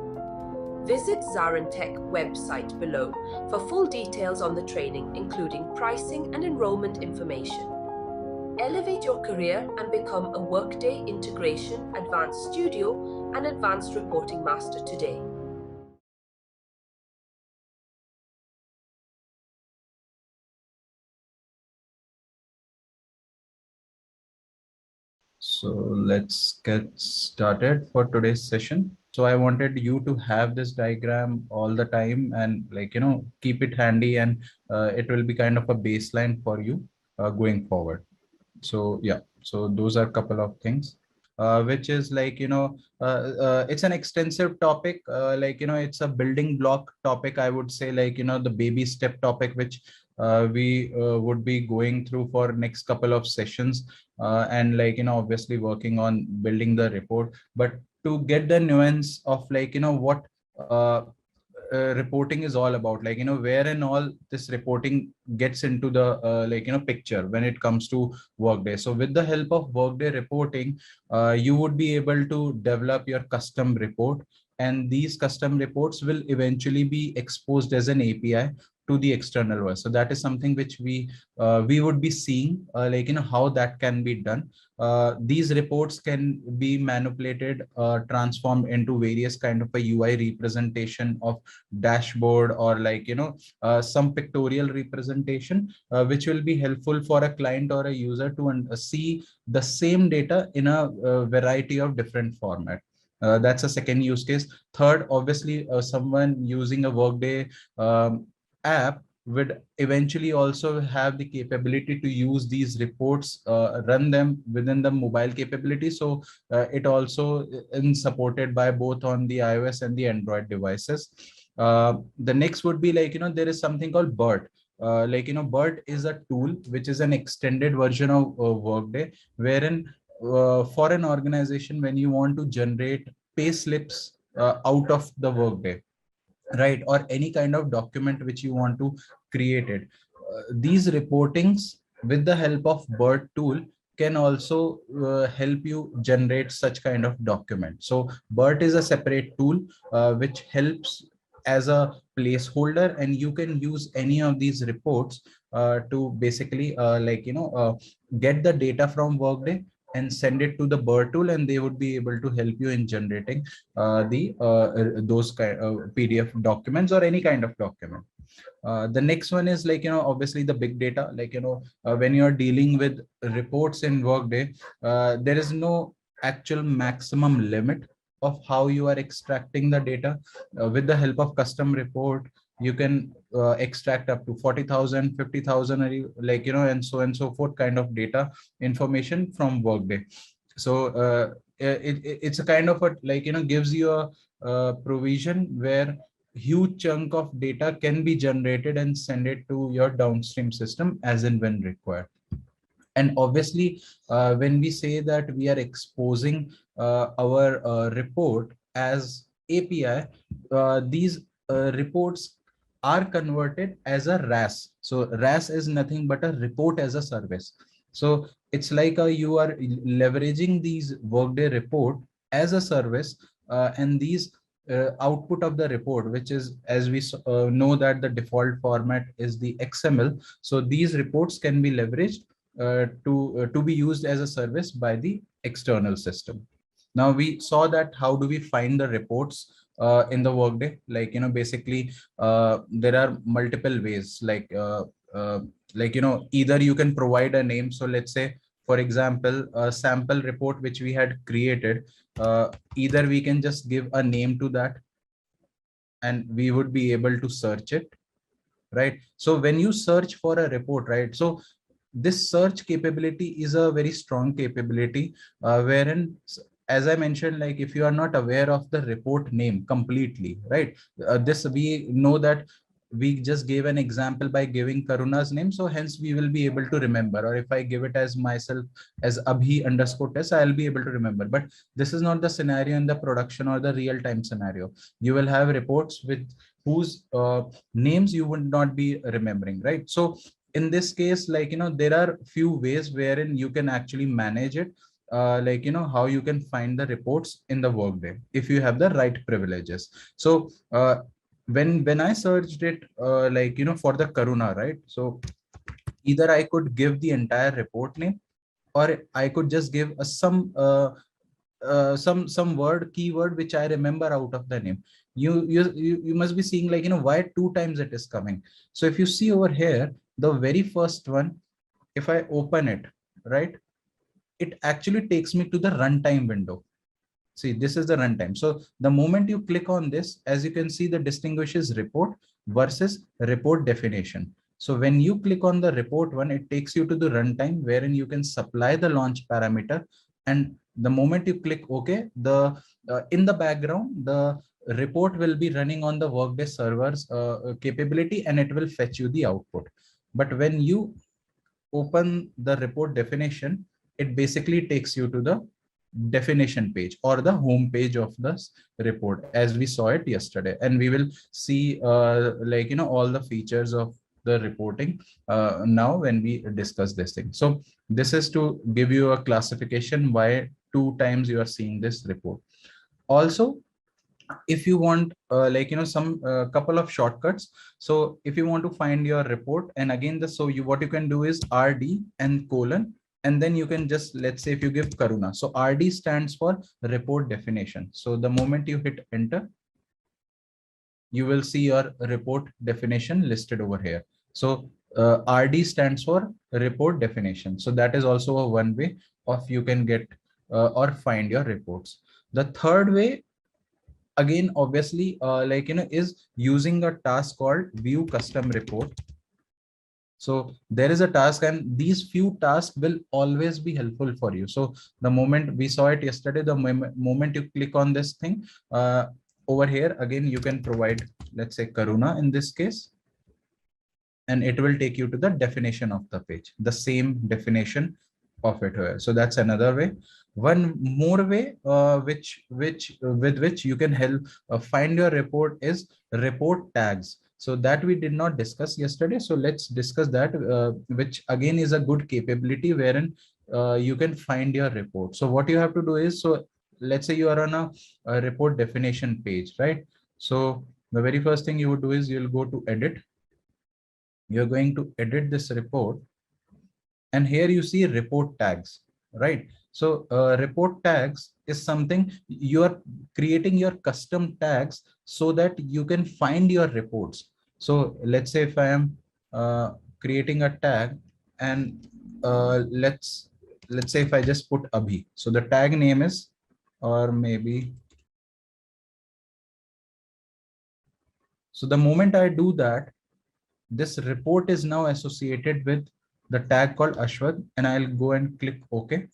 A: Visit ZaranTech website below for full details on the training, including pricing and enrollment information. Elevate your career and become a Workday Integration, Advanced Studio, and Advanced Reporting Master today.
B: So let's get started for today's session. So I wanted you to have this diagram all the time and keep it handy, and it will be kind of a baseline for you going forward. So yeah, so those are a couple of things, which is it's an extensive topic, it's a building block topic, I would say, the baby step topic, which we would be going through for next couple of sessions, and obviously working on building the report. But to get the nuance of what reporting is all about, where and all this reporting gets into the picture when it comes to Workday. So with the help of Workday reporting, you would be able to develop your custom report, and these custom reports will eventually be exposed as an API to the external world. So that is something which we would be seeing, how that can be done. These reports can be manipulated, transformed into various kind of a UI representation of dashboard, or some pictorial representation, which will be helpful for a client or a user to see the same data in a variety of different format. That's a second use case. Third, obviously, someone using a Workday app would eventually also have the capability to use these reports, run them within the mobile capability. So it also is supported by both on the iOS and the Android devices. The next would be there is something called BERT. BERT is a tool which is an extended version of Workday, wherein for an organization, when you want to generate pay slips out of the Workday, right, or any kind of document which you want to create it, these reportings with the help of BERT tool can also help you generate such kind of document. So BERT is a separate tool which helps as a placeholder, and you can use any of these reports to basically get the data from Workday and send it to the BERT tool, and they would be able to help you in generating the those kind of PDF documents or any kind of document. The next one is obviously the big data. When you're dealing with reports in Workday, there is no actual maximum limit of how you are extracting the data. With the help of custom report, you can extract up to 40,000, 50,000, and so forth kind of data information from Workday. So it's a kind of a gives you a provision where huge chunk of data can be generated and send it to your downstream system as and when required. And obviously, when we say that we are exposing our report as API, these reports are converted as a RAS. So RAS is nothing but a report as a service. So it's like you are leveraging these Workday report as a service, and these output of the report, which is, as we know, that the default format is the XML. So these reports can be leveraged to be used as a service by the external system. Now we saw that how do we find the reports in the Workday. Basically, there are multiple ways. Either you can provide a name. So let's say, for example, a sample report which we had created, either we can just give a name to that and we would be able to search it, right? So when you search for a report, right, so this search capability is a very strong capability, wherein, as I mentioned, if you are not aware of the report name completely, right, this we know that we just gave an example by giving Karuna's name, so hence we will be able to remember. Or if I give it as myself as Abhi underscore test, I'll be able to remember. But this is not the scenario in the production or the real time scenario. You will have reports with whose names you would not be remembering, right? So in this case, there are few ways wherein you can actually manage it. how you can find the reports in the Workday if you have the right privileges. So when I searched it, for the Karuna, right? So either I could give the entire report name, or I could just give some word keyword which I remember out of the name. You must be seeing, why two times it is coming. So if you see over here, the very first one, if I open it, right, it actually takes me to the runtime window. See, this is the runtime. So the moment you click on this, as you can see, the distinguishes report versus report definition. So when you click on the report one, it takes you to the runtime wherein you can supply the launch parameter. And the moment you click OK, the in the background, the report will be running on the Workday server's capability, and it will fetch you the output. But when you open the report definition, it basically takes you to the definition page or the home page of this report, as we saw it yesterday. And we will see all the features of the reporting now when we discuss this thing. So this is to give you a classification why two times you are seeing this report. Also, if you want some couple of shortcuts. So if you want to find your report, and again what you can do is rd and colon, and then you can just, let's say if you give Karuna, so rd stands for report definition. So the moment you hit enter, you will see your report definition listed over here. So rd stands for report definition. So that is also a one way of you can get or find your reports. The third way, again obviously is using a task called view custom report. So there is a task, and these few tasks will always be helpful for you. So the moment we saw it yesterday, the moment you click on this thing over here, again you can provide, let's say Karuna in this case, and it will take you to the definition of the page, the same definition of it here. So that's another way. One more way with which you can help find your report is report tags. So that we did not discuss yesterday. So let's discuss that, which again is a good capability wherein you can find your report. So what you have to do is, so let's say you are on a report definition page, right? So the very first thing you would do is you'll go to edit. You're going to edit this report, and here you see report tags, right? So report tags is something you are creating your custom tags so that you can find your reports. So let's say if I am creating a tag, and let's say if I just put Abhi, so the tag name is, or maybe, so the moment I do that, this report is now associated with the tag called Ashwad, and I'll go and click OK.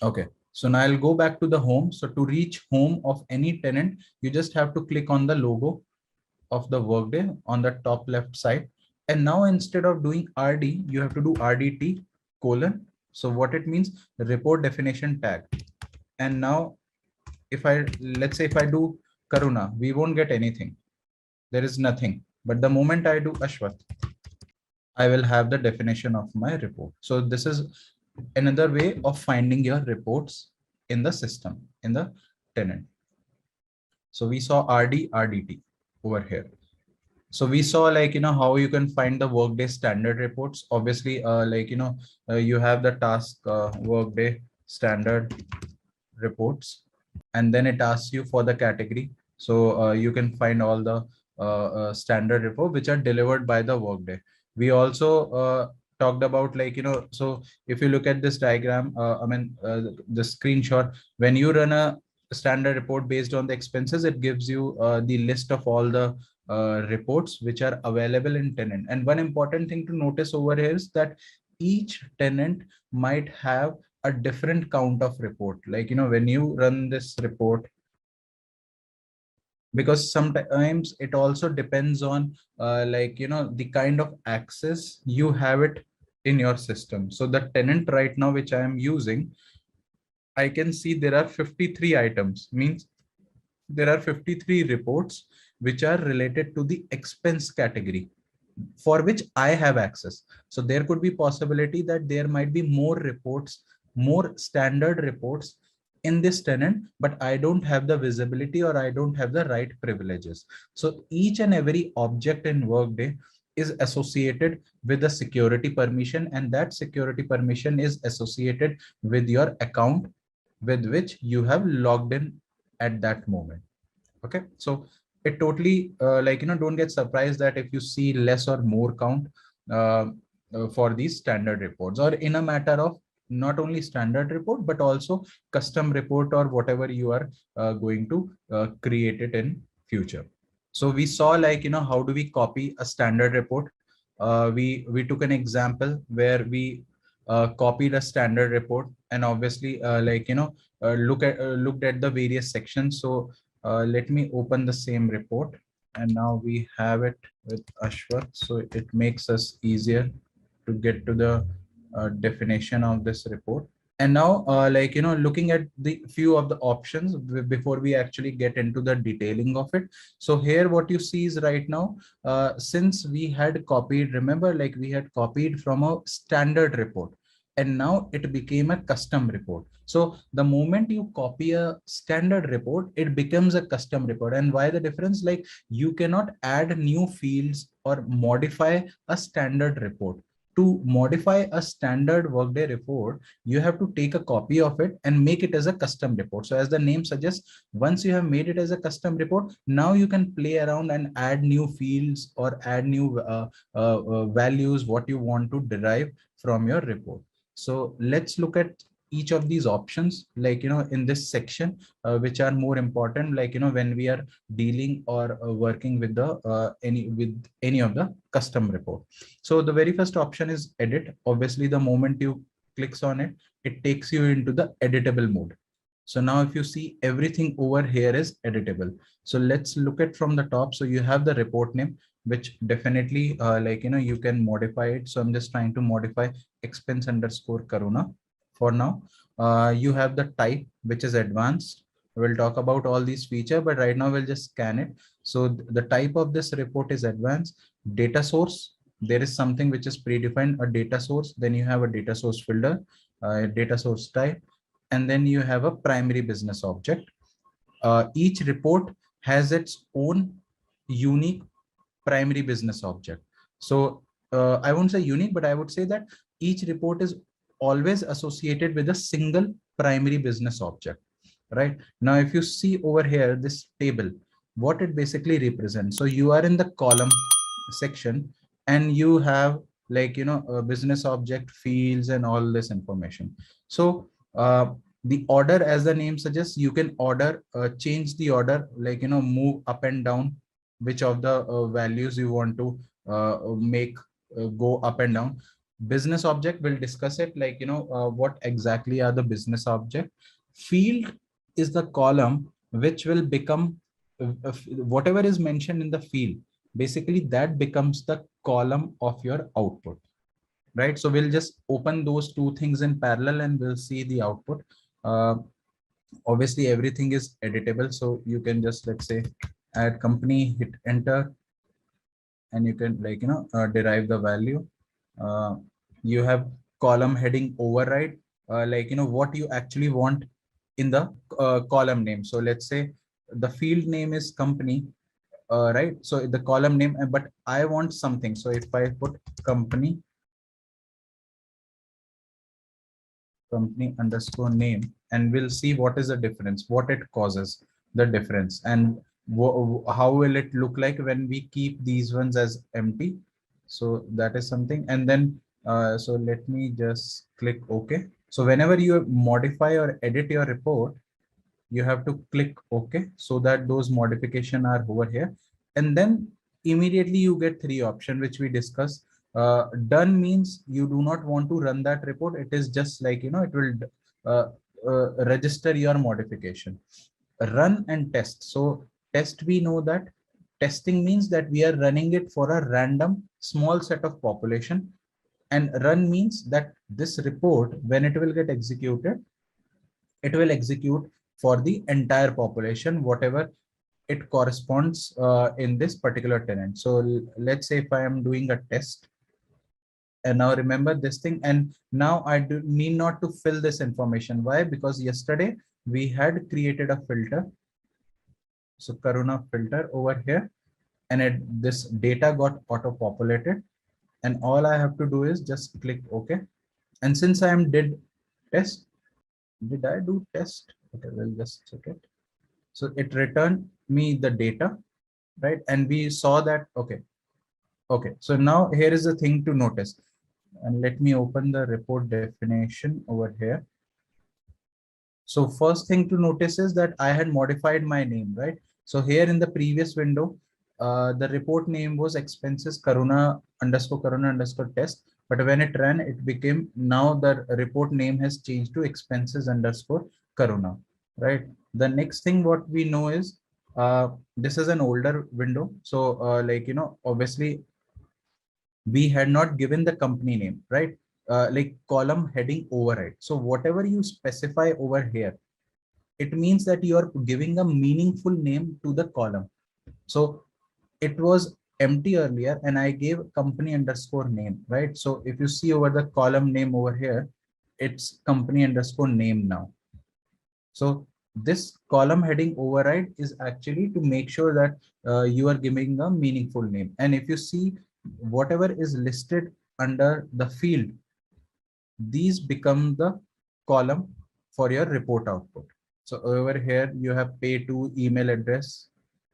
B: Okay, so now I'll go back to the home. So to reach home of any tenant, you just have to click on the logo of the Workday on the top left side. And now instead of doing RD, you have to do RDT colon. So what it means, report definition tag. And now if let's say if I do Karuna, we won't get anything. There is nothing. But the moment I do Ashwath, I will have the definition of my report. So this is another way of finding your reports in the system, in the tenant. So we saw RD, RDT over here. So we saw how you can find the Workday standard reports. Obviously, you have the task Workday standard reports, and then it asks you for the category. So you can find all the standard report which are delivered by the Workday. We also talked about so if you look at this diagram, the screenshot, when you run a standard report based on the expenses, it gives you the list of all the reports which are available in tenant. And one important thing to notice over here is that each tenant might have a different count of report. When you run this report, because sometimes it also depends on the kind of access you have it in your system. So the tenant right now which I am using, I can see there are 53 items, means there are 53 reports which are related to the expense category for which I have access. So there could be possibility that there might be more reports, more standard reports in this tenant, but I don't have the visibility or I don't have the right privileges. So each and every object in Workday is associated with a security permission, and that security permission is associated with your account with which you have logged in at that moment. Okay, so it totally don't get surprised that if you see less or more count uh, for these standard reports, or in a matter of not only standard report but also custom report or whatever you are going to create it in future. So we saw how do we copy a standard report. We took an example where we copied a standard report, and obviously looked at the various sections. So let me open the same report, and now we have it with Ashwath, so it makes us easier to get to the definition of this report. And now looking at the few of the options before we actually get into the detailing of it. So here what you see is right now, since we had copied, remember, like we had copied from a standard report, and now it became a custom report. So the moment you copy a standard report, it becomes a custom report. And why the difference? Like, you cannot add new fields or modify a standard report. To modify a standard Workday report, you have to take a copy of it and make it as a custom report. So as the name suggests, once you have made it as a custom report, now you can play around and add new fields or add new values, what you want to derive from your report. So let's look at each of these options, in this section, which are more important, when we are dealing or working with the any of the custom report. So the very first option is edit. Obviously, the moment you clicks on it, it takes you into the editable mode. So now if you see, everything over here is editable. So let's look at from the top. So you have the report name, which definitely you can modify it. So I'm just trying to modify expense underscore Karuna for now. You have the type, which is advanced. We'll talk about all these features, but right now we'll just scan it. So the type of this report is advanced. Data source, there is something which is predefined, a data source. Then you have a data source filter, data source type, and then you have a primary business object. Each report has its own unique primary business object. So I won't say unique, but I would say that each report is always associated with a single primary business object. Right now, if you see over here, this table, what it basically represents. So you are in the column section, and you have a business object, fields, and all this information. So the order, as the name suggests, you can order, change the order, move up and down, which of the values you want to make go up and down. Business object, we'll discuss it, what exactly are the business object. Field is the column which will become whatever is mentioned in the field, basically that becomes the column of your output, right? So we'll just open those two things in parallel and we'll see the output. uh, Obviously everything is editable, so you can just, let's say, add company, hit enter, and you can derive the value. uh, you have column heading override, what you actually want in the column name. So let's say the field name is company, right? So the column name, but I want something. So if I put company underscore name, and we'll see what is the difference, what it causes the difference, and how will it look like when we keep these ones as empty. So that is something. And then so let me just click OK. So whenever you modify or edit your report, you have to click OK, so that those modification are over here. And then immediately you get three options which we discussed. Done means you do not want to run that report. It is just it will register your modification. Run and test. So test, we know that testing means that we are running it for a random small set of population, and run means that this report, when it will get executed, it will execute for the entire population, whatever it corresponds in this particular tenant. So let's say if I am doing a test, And now remember this thing. And now I do need not to fill this information. Why? Because yesterday we had created a filter. So Karuna filter over here, and this data got auto populated. And all I have to do is just click OK. And since I am did test, did I do test? Okay, we'll just check it. So it returned me the data, right? And we saw that, okay. Okay, so now here is the thing to notice. And let me open the report definition over here. So first thing to notice is that I had modified my name, right? So here in the previous window, the report name was expenses Karuna underscore test. But when it ran, it became, now the report name has changed to expenses underscore Karuna, right? The next thing what we know is this is an older window. So obviously we had not given the company name, right? Like column heading override. So whatever you specify over here, it means that you are giving a meaningful name to the column. So it was empty earlier and I gave company underscore name, right? So if you see over the column name over here, it's company underscore name now. So this column heading override is actually to make sure that you are giving a meaningful name. And if you see whatever is listed under the field, these become the column for your report output. So over here, you have pay to email address.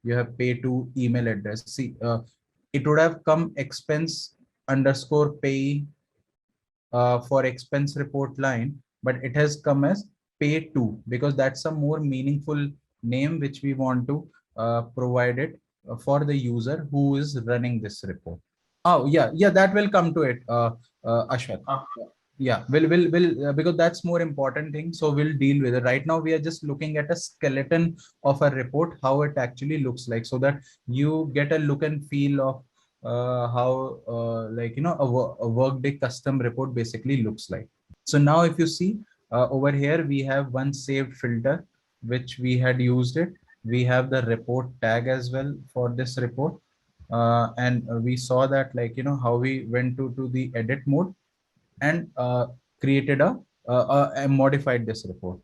B: You have pay to email address. See, it would have come expense underscore pay for expense report line, but it has come as pay to, because that's a more meaningful name which we want to provide it for the user who is running this report. Oh yeah, that will come to it, Ashwat. Yeah, we'll because that's more important thing. So we'll deal with it. Right now, we are just looking at a skeleton of a report, how it actually looks like, so that you get a look and feel of how a Workday custom report basically looks like. So now if you see over here, we have one saved filter, which we had used it. We have the report tag as well for this report. And we saw that, how we went to the edit mode and created and modified this report.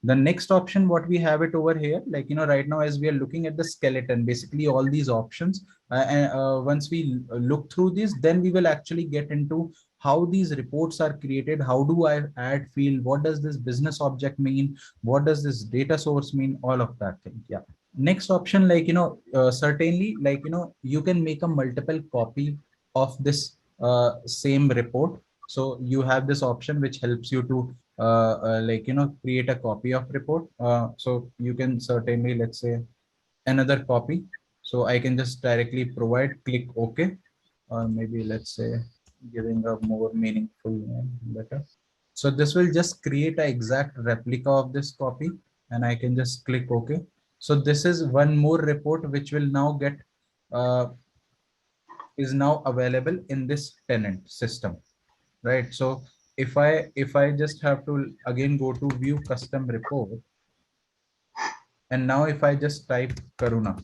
B: The next option, what we have it over here, right now, as we are looking at the skeleton, basically all these options, and once we look through this, then we will actually get into how these reports are created. How do I add field? What does this business object mean? What does this data source mean? All of that thing. Yeah. Next option, certainly, you can make a multiple copy of this same report. So you have this option which helps you to create a copy of report. So you can certainly, let's say, another copy. So I can just directly provide, click OK, or maybe let's say giving a more meaningful name better. So this will just create an exact replica of this copy, and I can just click OK. So this is one more report which will now get is now available in this tenant system, right? So if I just have to again go to view custom report, and now if I just type Karuna,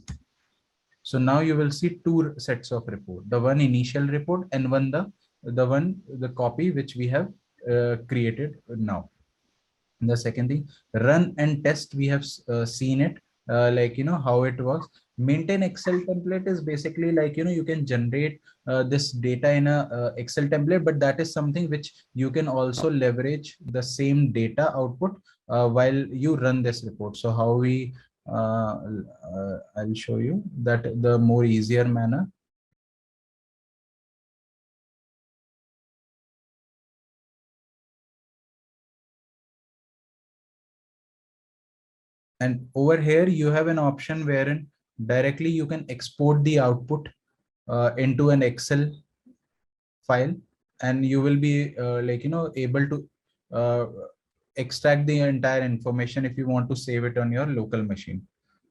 B: so now you will see two sets of report, the one initial report and the copy which we have created now. And the second thing, run and test, we have seen it, how it works. Maintain Excel template is basically you can generate this data in a Excel template, but that is something which you can also leverage the same data output while you run this report. So how we I'll show you that the more easier manner. And over here, you have an option wherein directly you can export the output into an Excel file, and you will be able to uh, extract the entire information if you want to save it on your local machine.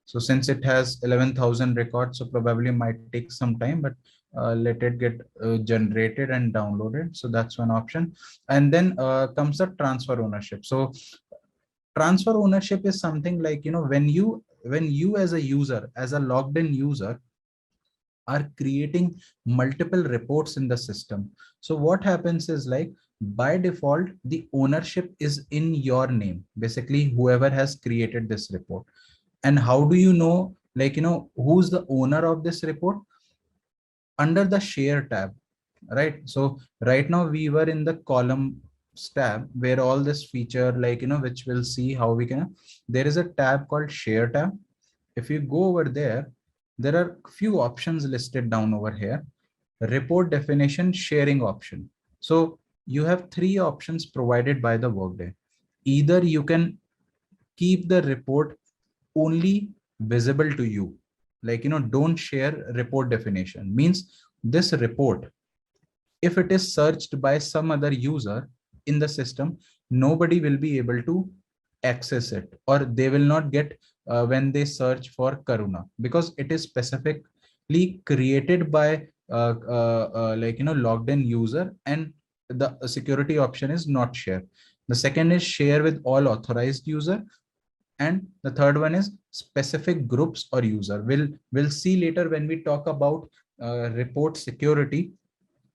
B: So since it has 11,000 records, so probably might take some time, but let it get generated and downloaded. So that's one option. And then comes the transfer ownership. So transfer ownership is something when you as a user, as a logged in user, are creating multiple reports in the system. So what happens is like by default, the ownership is in your name, basically whoever has created this report. And how do you know, like, who's the owner of this report? Under the share tab, right? So right now we were in the column tab where all this feature, like, which we'll see how we can, there is a tab called share tab. If you go over there, there are few options listed down over here. Report definition, sharing option. So you have three options provided by the Workday. Either you can keep the report only visible to you, like, don't share report definition, means this report, if it is searched by some other user in the system, nobody will be able to access it, or they will not get when they search for Karuna, because it is specifically created by like, logged in user, and the security option is not share. The second is share with all authorized user, and the third one is specific groups or user. We'll see later when we talk about report security,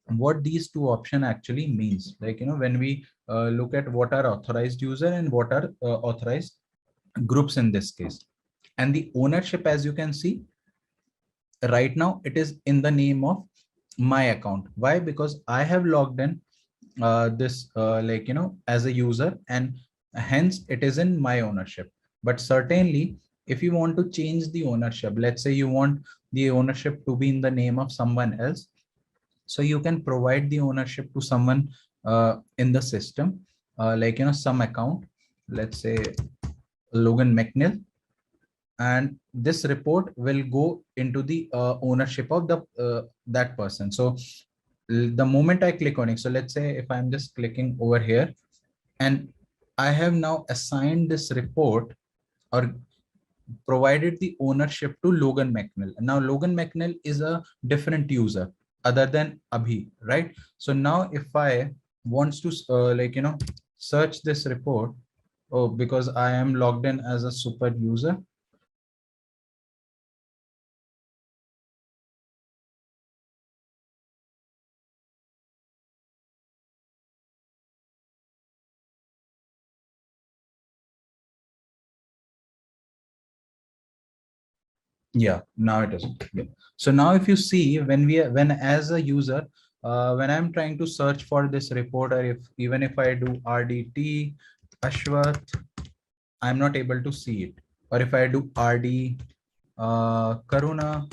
B: what these two option actually means, like, when we look at what are authorized user and what are authorized groups in this case. And the ownership, as you can see right now, it is in the name of my account. Why? Because I have logged in this like, as a user, and hence it is in my ownership. But certainly if you want to change the ownership, let's say you want the ownership to be in the name of someone else, so you can provide the ownership to someone in the system, like, some account, let's say Logan McNeil, and this report will go into the ownership of the that person. So the moment I click on it, so let's say if I'm just clicking over here, and I have now assigned this report or provided the ownership to Logan McNeil. Now Logan McNeil is a different user other than Abhi, right? So now if I wants to like, search this report, oh, because I am logged in as a super user. Yeah, now it is. Yeah. So now if you see, when as a user, when I'm trying to search for this report, or if even if I do RDT Ashwath, I'm not able to see it. Or if I do RD Karuna,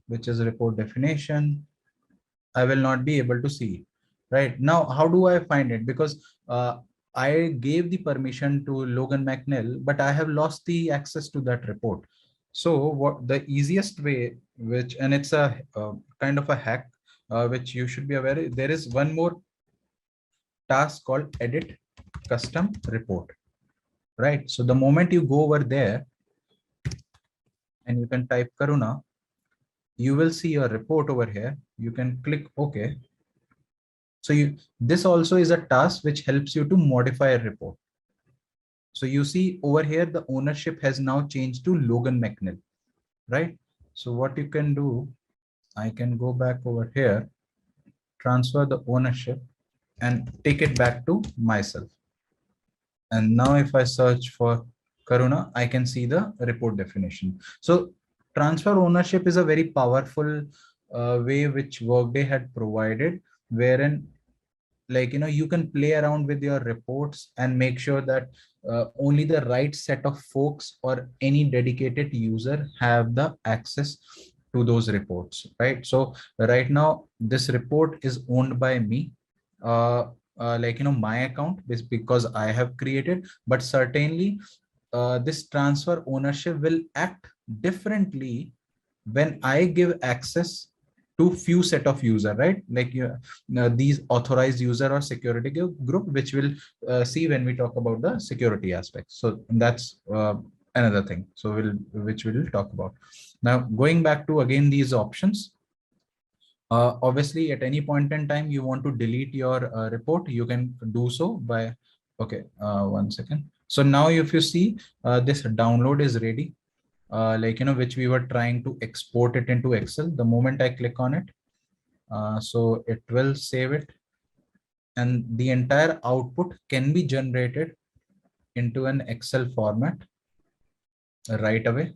B: which is report definition, I will not be able to see it. Right now, how do I find it? Because I gave the permission to Logan McNeil, but I have lost the access to that report. So what the easiest way, which, and it's a kind of a hack, which you should be aware, there is one more task called edit custom report, right? So the moment you go over there and you can type Karuna, you will see your report over here. You can click OK. So this also is a task which helps you to modify a report. So you see over here, the ownership has now changed to Logan McNeil, right? So what you can do, I can go back over here, transfer the ownership and take it back to myself. And now if I search for Karuna, I can see the report definition. So transfer ownership is a very powerful way which Workday had provided, wherein, like, you can play around with your reports and make sure that only the right set of folks or any dedicated user have the access to those reports, right? So right now this report is owned by me, uh, like, my account is because I have created, but certainly this transfer ownership will act differently when I give access to few set of user, right? Like, these authorized user or security group, which we'll see when we talk about the security aspect. So that's another thing. So which we'll talk about. Now, going back to again these options. Obviously, at any point in time, you want to delete your report, you can do so by, okay, 1 second. So now if you see, this download is ready. which we were trying to export it into Excel. The moment I click on it, so it will save it, and the entire output can be generated into an Excel format right away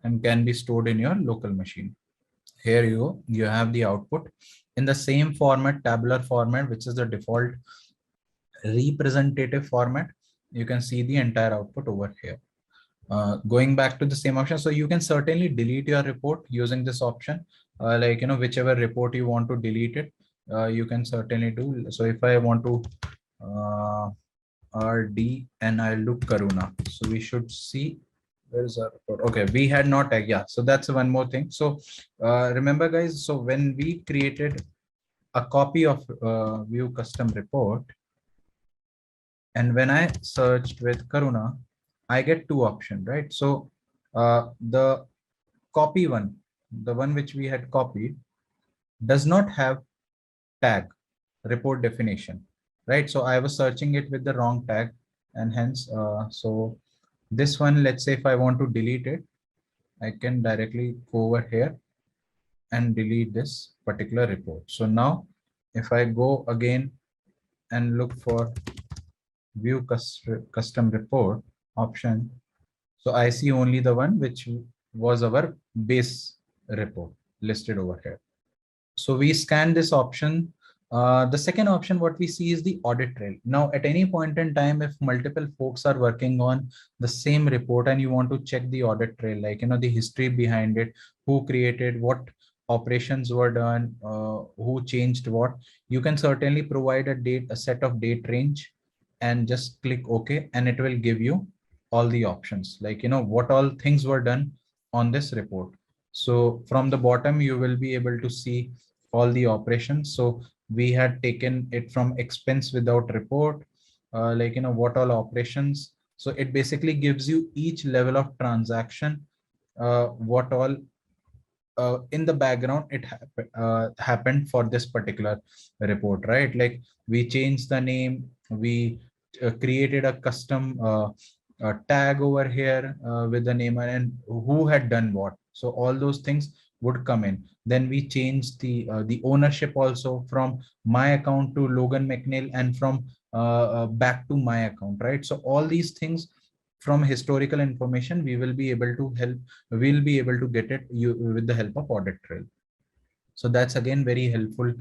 B: and can be stored in your local machine. Here you go. You have the output in the same format, tabular format, which is the default representative format. You can see the entire output over here. Going back to the same option, so you can certainly delete your report using this option. Whichever report you want to delete it, you can certainly do. So if I want to RD and I'll do Karuna, so we should see where is our report. Okay, we had not yeah, so that's one more thing. So remember guys, so when we created a copy of view custom report, and when I searched with Karuna, I get two options, right? So the copy one, the one which we had copied, does not have tag report definition, right? So I was searching it with the wrong tag, and hence, so this one, let's say if I want to delete it, I can directly go over here and delete this particular report. So now if I go again and look for view custom report option, so I see only the one which was our base report listed over here. So we scan this option. The second option, what we see is the audit trail. Now, at any point in time, if multiple folks are working on the same report and you want to check the audit trail, like, the history behind it, who created, what operations were done, who changed what, you can certainly provide a set of date range and just click OK, and it will give you all the options, like, what all things were done on this report. So from the bottom, you will be able to see all the operations. So we had taken it from expense without report, what all operations. So it basically gives you each level of transaction, what all in the background it happened for this particular report, right? Like we changed the name, we created a custom tag over here with the name and who had done what. So all those things would come in. Then we changed the ownership also from my account to Logan McNeil and from back to my account, right? So all these things from historical information we will be able to help, we'll be able to get it with the help of audit trail. So that's again very helpful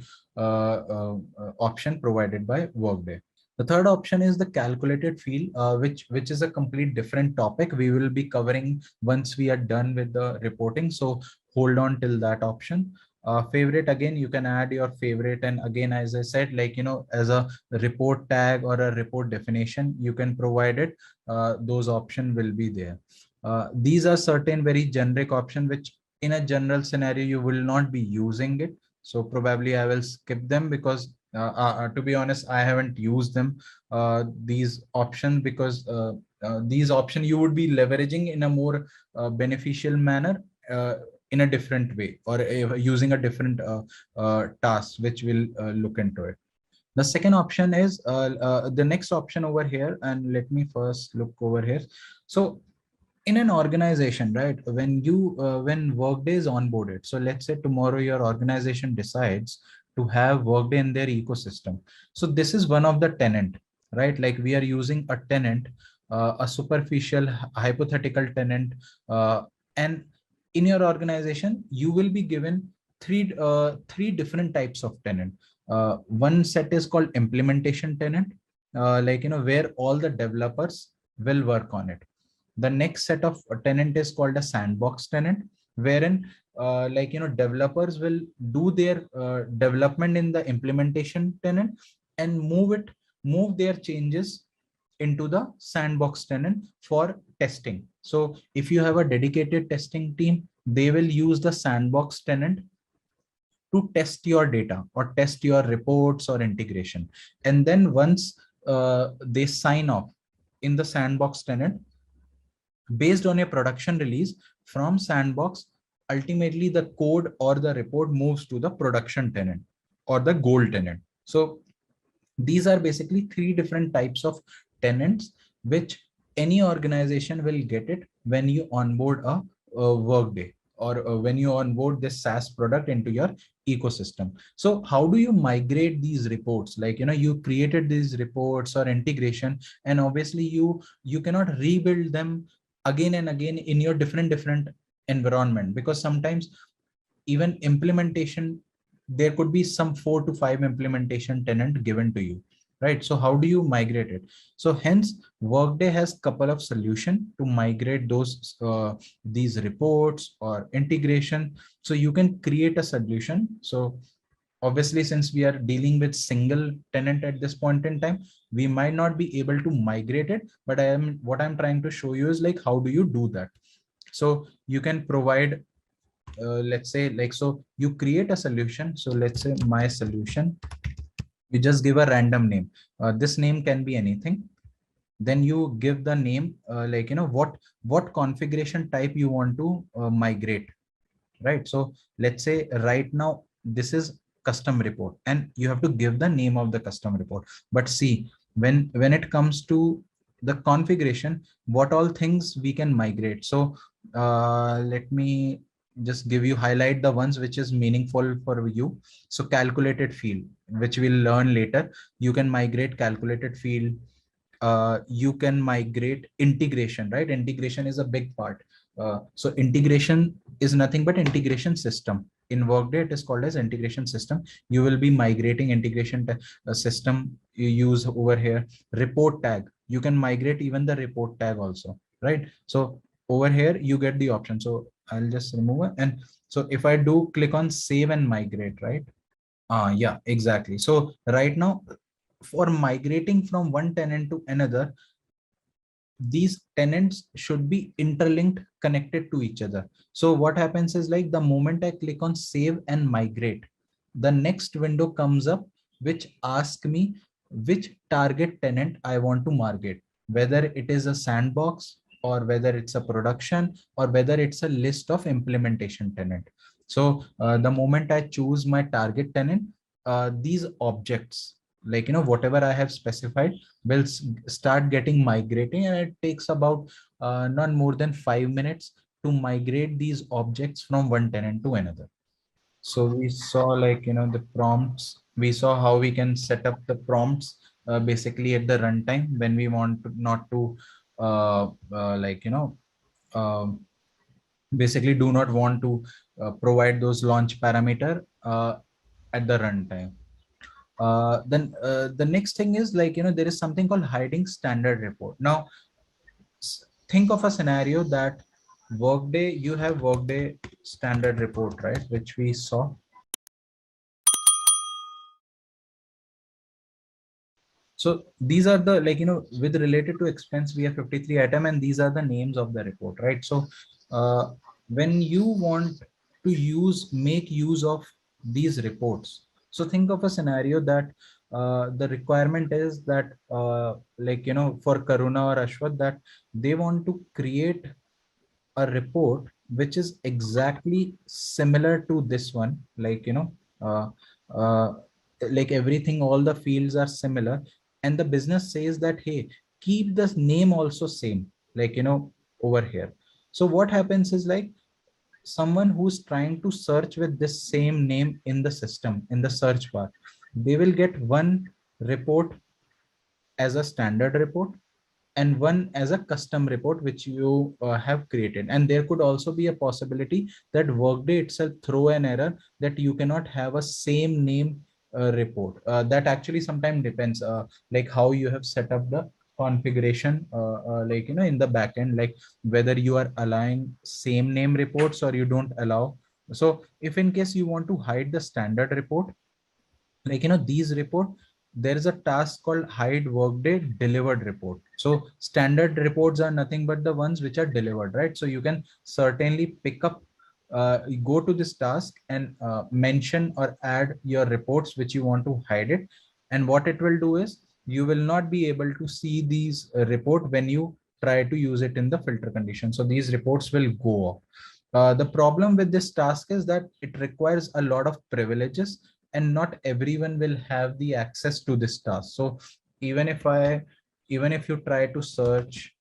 B: option provided by Workday. The third option is the calculated field, which is a complete different topic we will be covering once we are done with the reporting. So hold on till that option. Favorite, again, you can add your favorite. And again, as I said, like, as a report tag or a report definition, you can provide it. Those options will be there. These are certain very generic option, which in a general scenario, you will not be using it. So probably I will skip them because to be honest, I haven't used them, these options, because these options you would be leveraging in a more beneficial manner in a different way, or using a different task, which will look into it. The second option is the next option over here. And let me first look over here. So in an organization, right, when Workday is onboarded, so let's say tomorrow your organization decides to have Workday in their ecosystem. So this is one of the tenant, right? Like we are using a tenant, a superficial hypothetical tenant, and in your organization you will be given three different types of tenant. One set is called implementation tenant, where all the developers will work on it. The next set of tenant is called a sandbox tenant, wherein developers will do their development in the implementation tenant and move their changes into the sandbox tenant for testing. So if you have a dedicated testing team, they will use the sandbox tenant to test your data or test your reports or integration. And then once they sign off in the sandbox tenant, based on a production release from sandbox, ultimately the code or the report moves to the production tenant or the gold tenant. So these are basically three different types of tenants which any organization will get it when you onboard a Workday, or when you onboard this SaaS product into your ecosystem. So how do you migrate these reports? Like, you created these reports or integration, and obviously you cannot rebuild them again and again in your different environment, because sometimes even implementation, there could be some 4 to 5 implementation tenant given to you, right? So how do you migrate it? So hence Workday has couple of solution to migrate these reports or integration. So you can create a solution. So obviously, since we are dealing with single tenant at this point in time, we might not be able to migrate it, but what I'm trying to show you is like, how do you do that? So you can provide, let's say, like, so you create a solution. So let's say my solution, you just give a random name. This name can be anything. Then you give the name, like, what configuration type you want to migrate, right? So let's say right now this is custom report, and you have to give the name of the custom report. But see, when it comes to the configuration, what all things we can migrate. So let me just give you, highlight the ones which is meaningful for you. So calculated field, which we'll learn later, you can migrate calculated field. You can migrate integration, right? Integration is a big part. So integration is nothing but integration system. In Workday, it is called as integration system. You will be migrating integration system you use over here. Report tag, you can migrate even the report tag also, right? So over here you get the option. So I'll just remove it. And so if I do click on save and migrate, right? Yeah, exactly. So right now, for migrating from one tenant to another, these tenants should be interlinked, connected to each other. So what happens is, like, the moment I click on save and migrate, the next window comes up which asks me which target tenant I want to migrate, whether it is a sandbox, or whether it's a production, or whether it's a list of implementation tenant. So the moment I choose my target tenant, these objects, like, whatever I have specified, will start getting migrating, and it takes about not more than 5 minutes to migrate these objects from one tenant to another. So we saw, like, the prompts. We saw how we can set up the prompts basically at the runtime when we want to not to like, um, basically do not want to provide those launch parameter at the runtime. Then the next thing is, like, there is something called hiding standard report. Now think of a scenario that Workday, you have Workday standard report, right, which we saw. So these are the, like, with related to expense, we have 53 item, and these are the names of the report, right? So when you want to make use of these reports, so think of a scenario that the requirement is that, like, for Karuna or Ashwath, that they want to create a report which is exactly similar to this one, like, uh, uh, like everything, all the fields are similar, and the business says that, hey, keep this name also same, like, over here. So what happens is, like, someone who's trying to search with this same name in the system, in the search bar, they will get one report as a standard report, and one as a custom report which you have created. And there could also be a possibility that Workday itself throw an error that you cannot have a same name report. That actually sometimes depends, like, how you have set up the configuration, like, in the backend, like whether you are allowing same name reports or you don't allow. So if in case you want to hide the standard report, like, these report, there is a task called hide Workday delivered report. So standard reports are nothing but the ones which are delivered, right? So you can certainly pick up, go to this task and mention or add your reports which you want to hide it. And what it will do is, you will not be able to see these report when you try to use it in the filter condition. So these reports will go off. The problem with this task is that it requires a lot of privileges, and not everyone will have the access to this task. So even if you try to search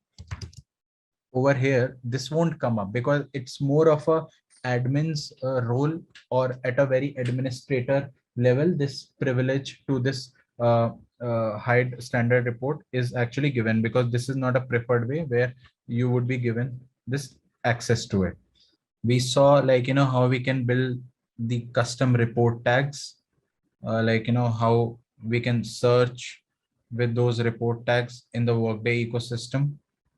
B: over here, this won't come up because it's more of a admin's role, or at a very administrator level, this privilege to this hide standard report is actually given, because this is not a preferred way where you would be given this access to it. We saw, like, how we can build the custom report tags, like, how we can search with those report tags in the Workday ecosystem.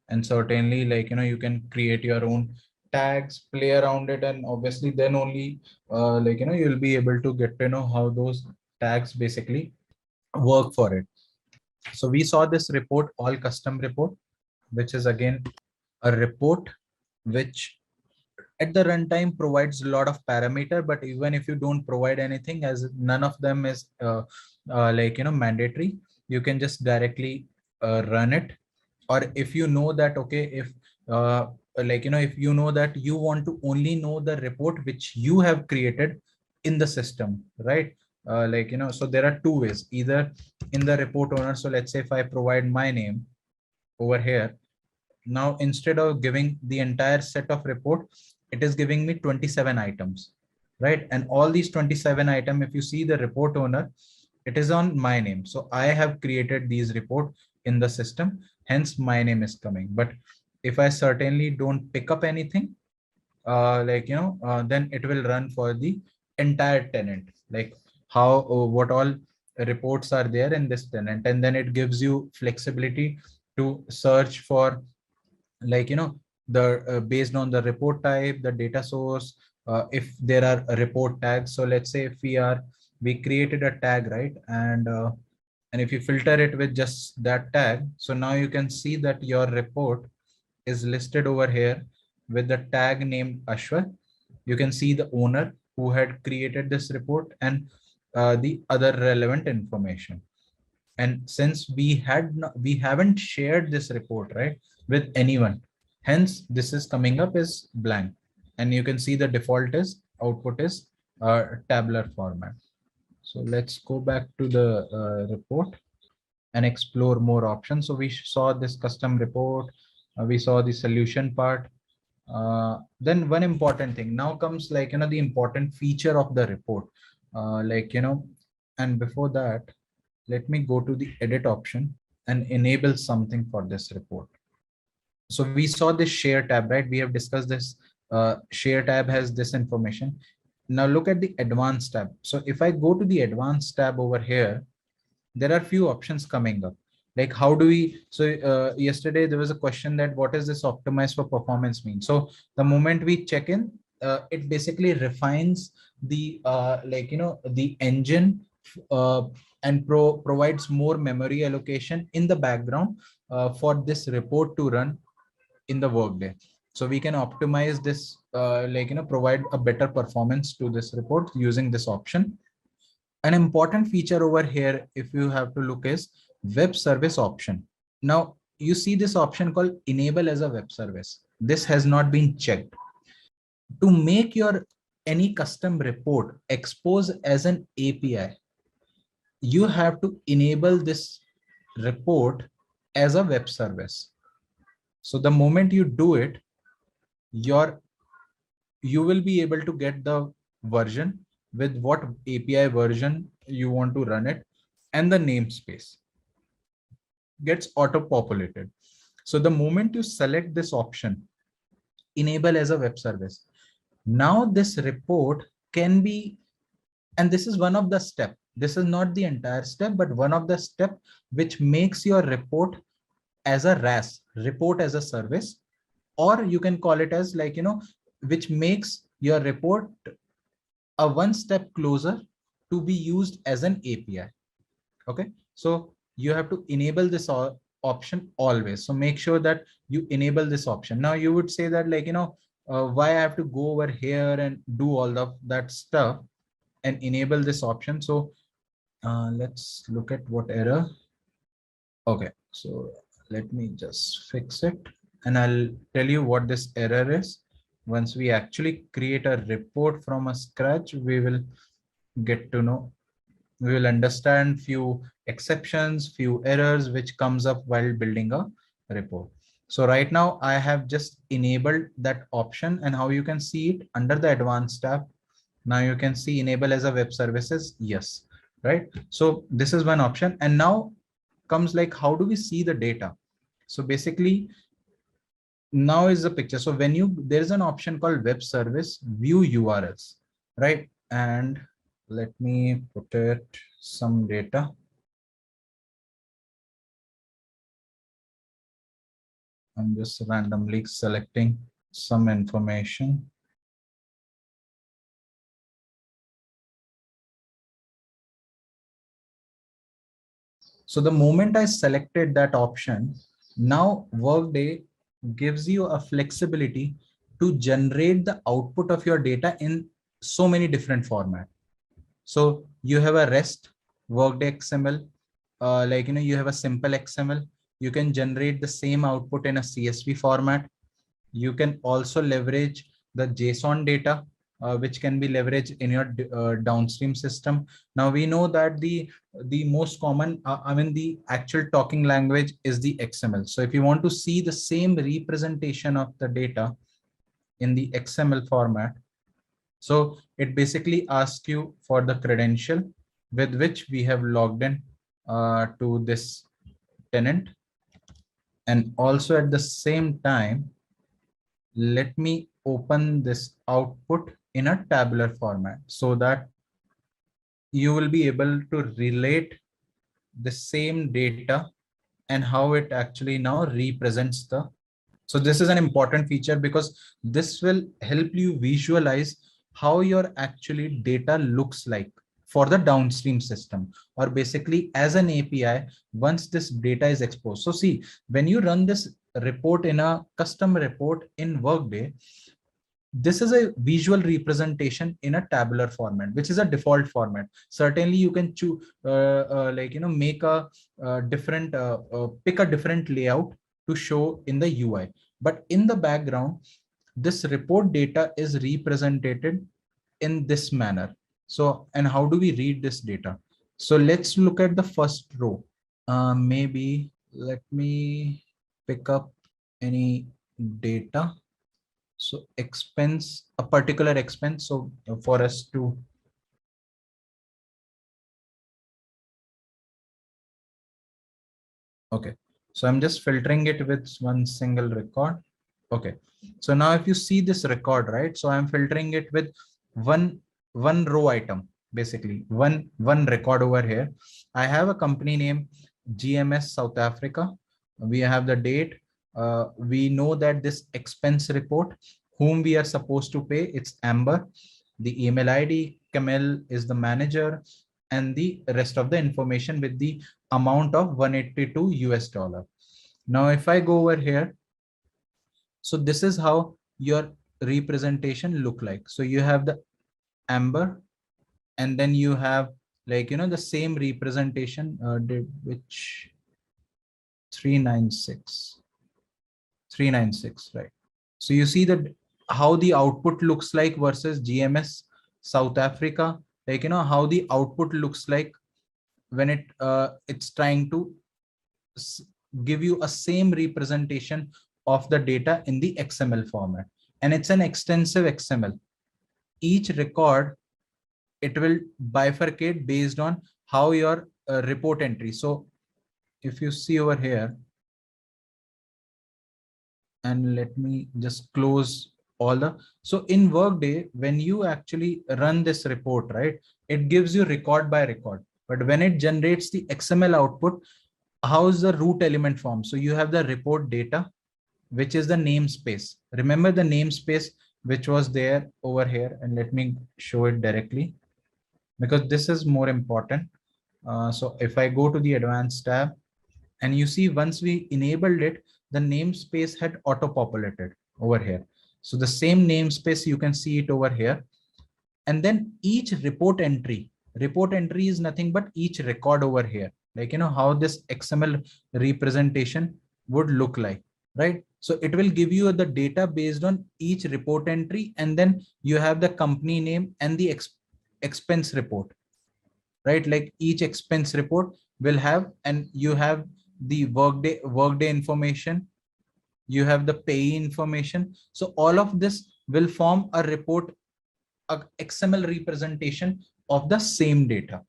B: And certainly, like, you can create your own tags, play around it, and obviously then only, like, you'll be able to get to know how those tags basically work for it. So we saw this report, all custom report, which is again a report which at the runtime provides a lot of parameter, but even if you don't provide anything, as none of them is like, mandatory, you can just directly run it. Or if you know that, okay, if like, if you know that you want to only know the report which you have created in the system, right? Like, so there are two ways: either in the report owner. So let's say if I provide my name over here, now instead of giving the entire set of report, it is giving me 27 items, right? And all these 27 items, if you see the report owner, it is on my name. So I have created these report in the system, hence my name is coming. But if I certainly don't pick up anything, like, then it will run for the entire tenant, like how, what all reports are there in this tenant. And then it gives you flexibility to search for, like, the based on the report type, the data source, if there are report tags. So let's say if we created a tag, right? And if you filter it with just that tag, so now you can see that your report is listed over here with the tag named Ashwat. You can see the owner who had created this report, and the other relevant information. And since we haven't shared this report, right, with anyone, hence this is coming up as blank. And you can see the default is output is tabular format. So let's go back to the report and explore more options. So we saw this custom report, we saw the solution part. Then one important thing now comes, like, the important feature of the report, like, and before that, let me go to the edit option and enable something for this report. So we saw this share tab, right? We have discussed this. Share tab has this information. Now look at the advanced tab. So if I go to the advanced tab over here, there are few options coming up. Like, how do we, so yesterday there was a question that what is this optimize for performance mean? So the moment we check in, it basically refines the like, the engine, uh, and provides more memory allocation in the background for this report to run in the Workday. So we can optimize this, like, provide a better performance to this report using this option. An important feature over here, if you have to look, is web service option. Now you see this option called enable as a web service. This has not been checked. To make your any custom report expose as an API, you have to enable this report as a web service. So the moment you do it, you will be able to get the version with what API version you want to run it, and the namespace gets auto populated. So the moment you select this option, enable as a web service, now this report can be, and this is one of the step. This is not the entire step, but one of the step which makes your report as a RAS, report as a service, or you can call it as, like, which makes your report a one step closer to be used as an API. Okay, so you have to enable this option always. So make sure that you enable this option. Now you would say that, like, why I have to go over here and do all of that stuff and enable this option. So let's look at what error. Okay, so let me just fix it, and I'll tell you what this error is. Once we actually create a report from a scratch, we will get to know, we will understand few exceptions, few errors which comes up while building a report. So right now I have just enabled that option, and how you can see it under the advanced tab. Now you can see enable as a web services. Yes, right. So this is one option. And now comes like, how do we see the data? So basically now is the picture. So when there is an option called web service view URLs, right? And let me put it some data. I'm just randomly selecting some information. So the moment I selected that option, now Workday gives you a flexibility to generate the output of your data in so many different formats. So you have a REST, Workday XML, you have a simple XML. You can generate the same output in a CSV format. You can also leverage the JSON data, which can be leveraged in your downstream system. Now we know that the most common, the actual talking language is the XML. So if you want to see the same representation of the data in the XML format, so it basically asks you for the credential with which we have logged in to this tenant. And also at the same time, let me open this output in a tabular format so that you will be able to relate the same data and how it actually now represents the. So this is an important feature because this will help you visualize how your actually data looks like for the downstream system, or basically as an API once this data is exposed. So see, when you run this report in a custom report in Workday, this is a visual representation in a tabular format, which is a default format. Certainly you can choose make a different pick a different layout to show in the UI, but in the background this report data is represented in this manner. So, and how do we read this data? So let's look at the first row. Maybe let me pick up any data. So expense, a particular expense. So for us to, okay. So I'm just filtering it with one single record. Okay. So now if you see this record, right? So I'm filtering it with one row item, basically one record over here. I have a company name, GMS South Africa. We have the date. We know that this expense report, whom we are supposed to pay, it's Amber. The email ID, Kamel is the manager, and the rest of the information with the amount of 182 US dollar. Now, if I go over here, so this is how your representation look like. So you have the Amber, and then you have the same representation, which 396, 396, right? So you see that how the output looks like versus GMS South Africa, how the output looks like when it's trying to give you a same representation of the data in the XML format. And it's an extensive XML. Each record, it will bifurcate based on how your report entry. So if you see over here, and let me just close all the, so in Workday, when you actually run this report, right, it gives you record by record, but when it generates the XML output, how is the root element form? So you have the report data, which is the namespace. Remember the namespace which was there over here, and let me show it directly because this is more important. So if I go to the advanced tab, and you see once we enabled it, the namespace had auto populated over here. So the same namespace, you can see it over here. And then each report entry is nothing but each record over here, how this XML representation would look like, right? So it will give you the data based on each report entry, and then you have the company name and the expense report, right? Like each expense report will have, and you have the workday information, you have the payee information. So all of this will form a report, a XML representation of the same data.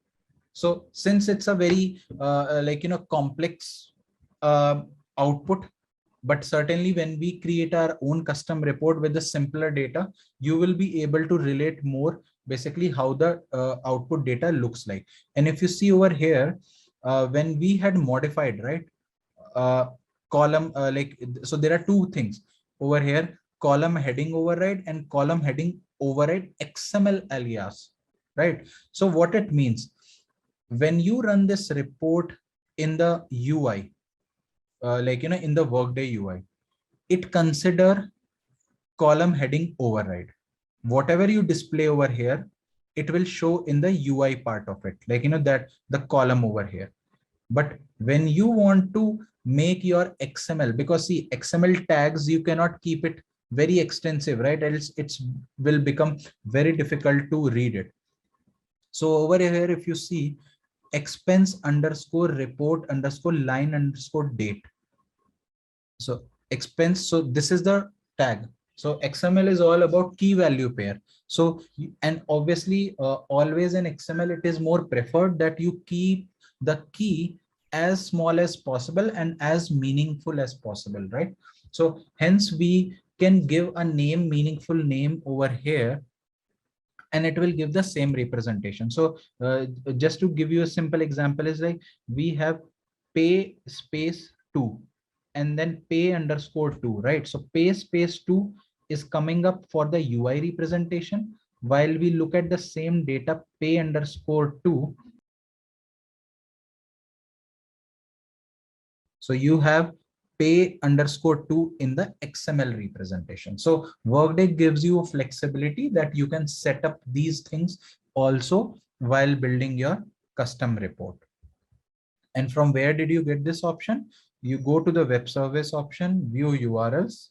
B: So since it's a very complex uh, output, but certainly when we create our own custom report with the simpler data, you will be able to relate more basically how the output data looks like. And if you see over here, when we had modified, right, uh, column, so there are two things over here: column heading override and column heading override XML alias, right? So what it means, when you run this report in the UI, in the Workday UI, it consider column heading override. Whatever you display over here, it will show in the UI part of it, that the column over here. But when you want to make your XML, because see, XML tags, you cannot keep it very extensive, right? Else it's will become very difficult to read it. So over here, if you see expense underscore report underscore line underscore date. So expense, so this is the tag. So XML is all about key value pair. So, and obviously always in XML, it is more preferred that you keep the key as small as possible and as meaningful as possible, right? So hence we can give a name, meaningful name over here, and it will give the same representation. So just to give you a simple example is like we have pay space 2 and then pay underscore 2, right? So pay space 2 is coming up for the UI representation, while we look at the same data pay underscore 2. So you have pay underscore 2 in the XML representation. So Workday gives you a flexibility that you can set up these things also while building your custom report. And from where did you get this option? You go to the web service option, view URLs.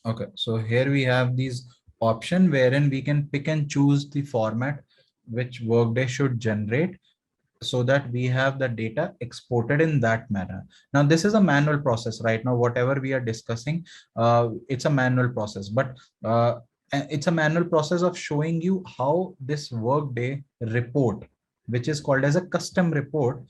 B: Okay, so here we have these option wherein we can pick and choose the format which Workday should generate, so that we have the data exported in that manner. Now, this is a manual process right now. Whatever we are discussing, it's a manual process, but it's a manual process of showing you how this Workday report, which is called as a custom report,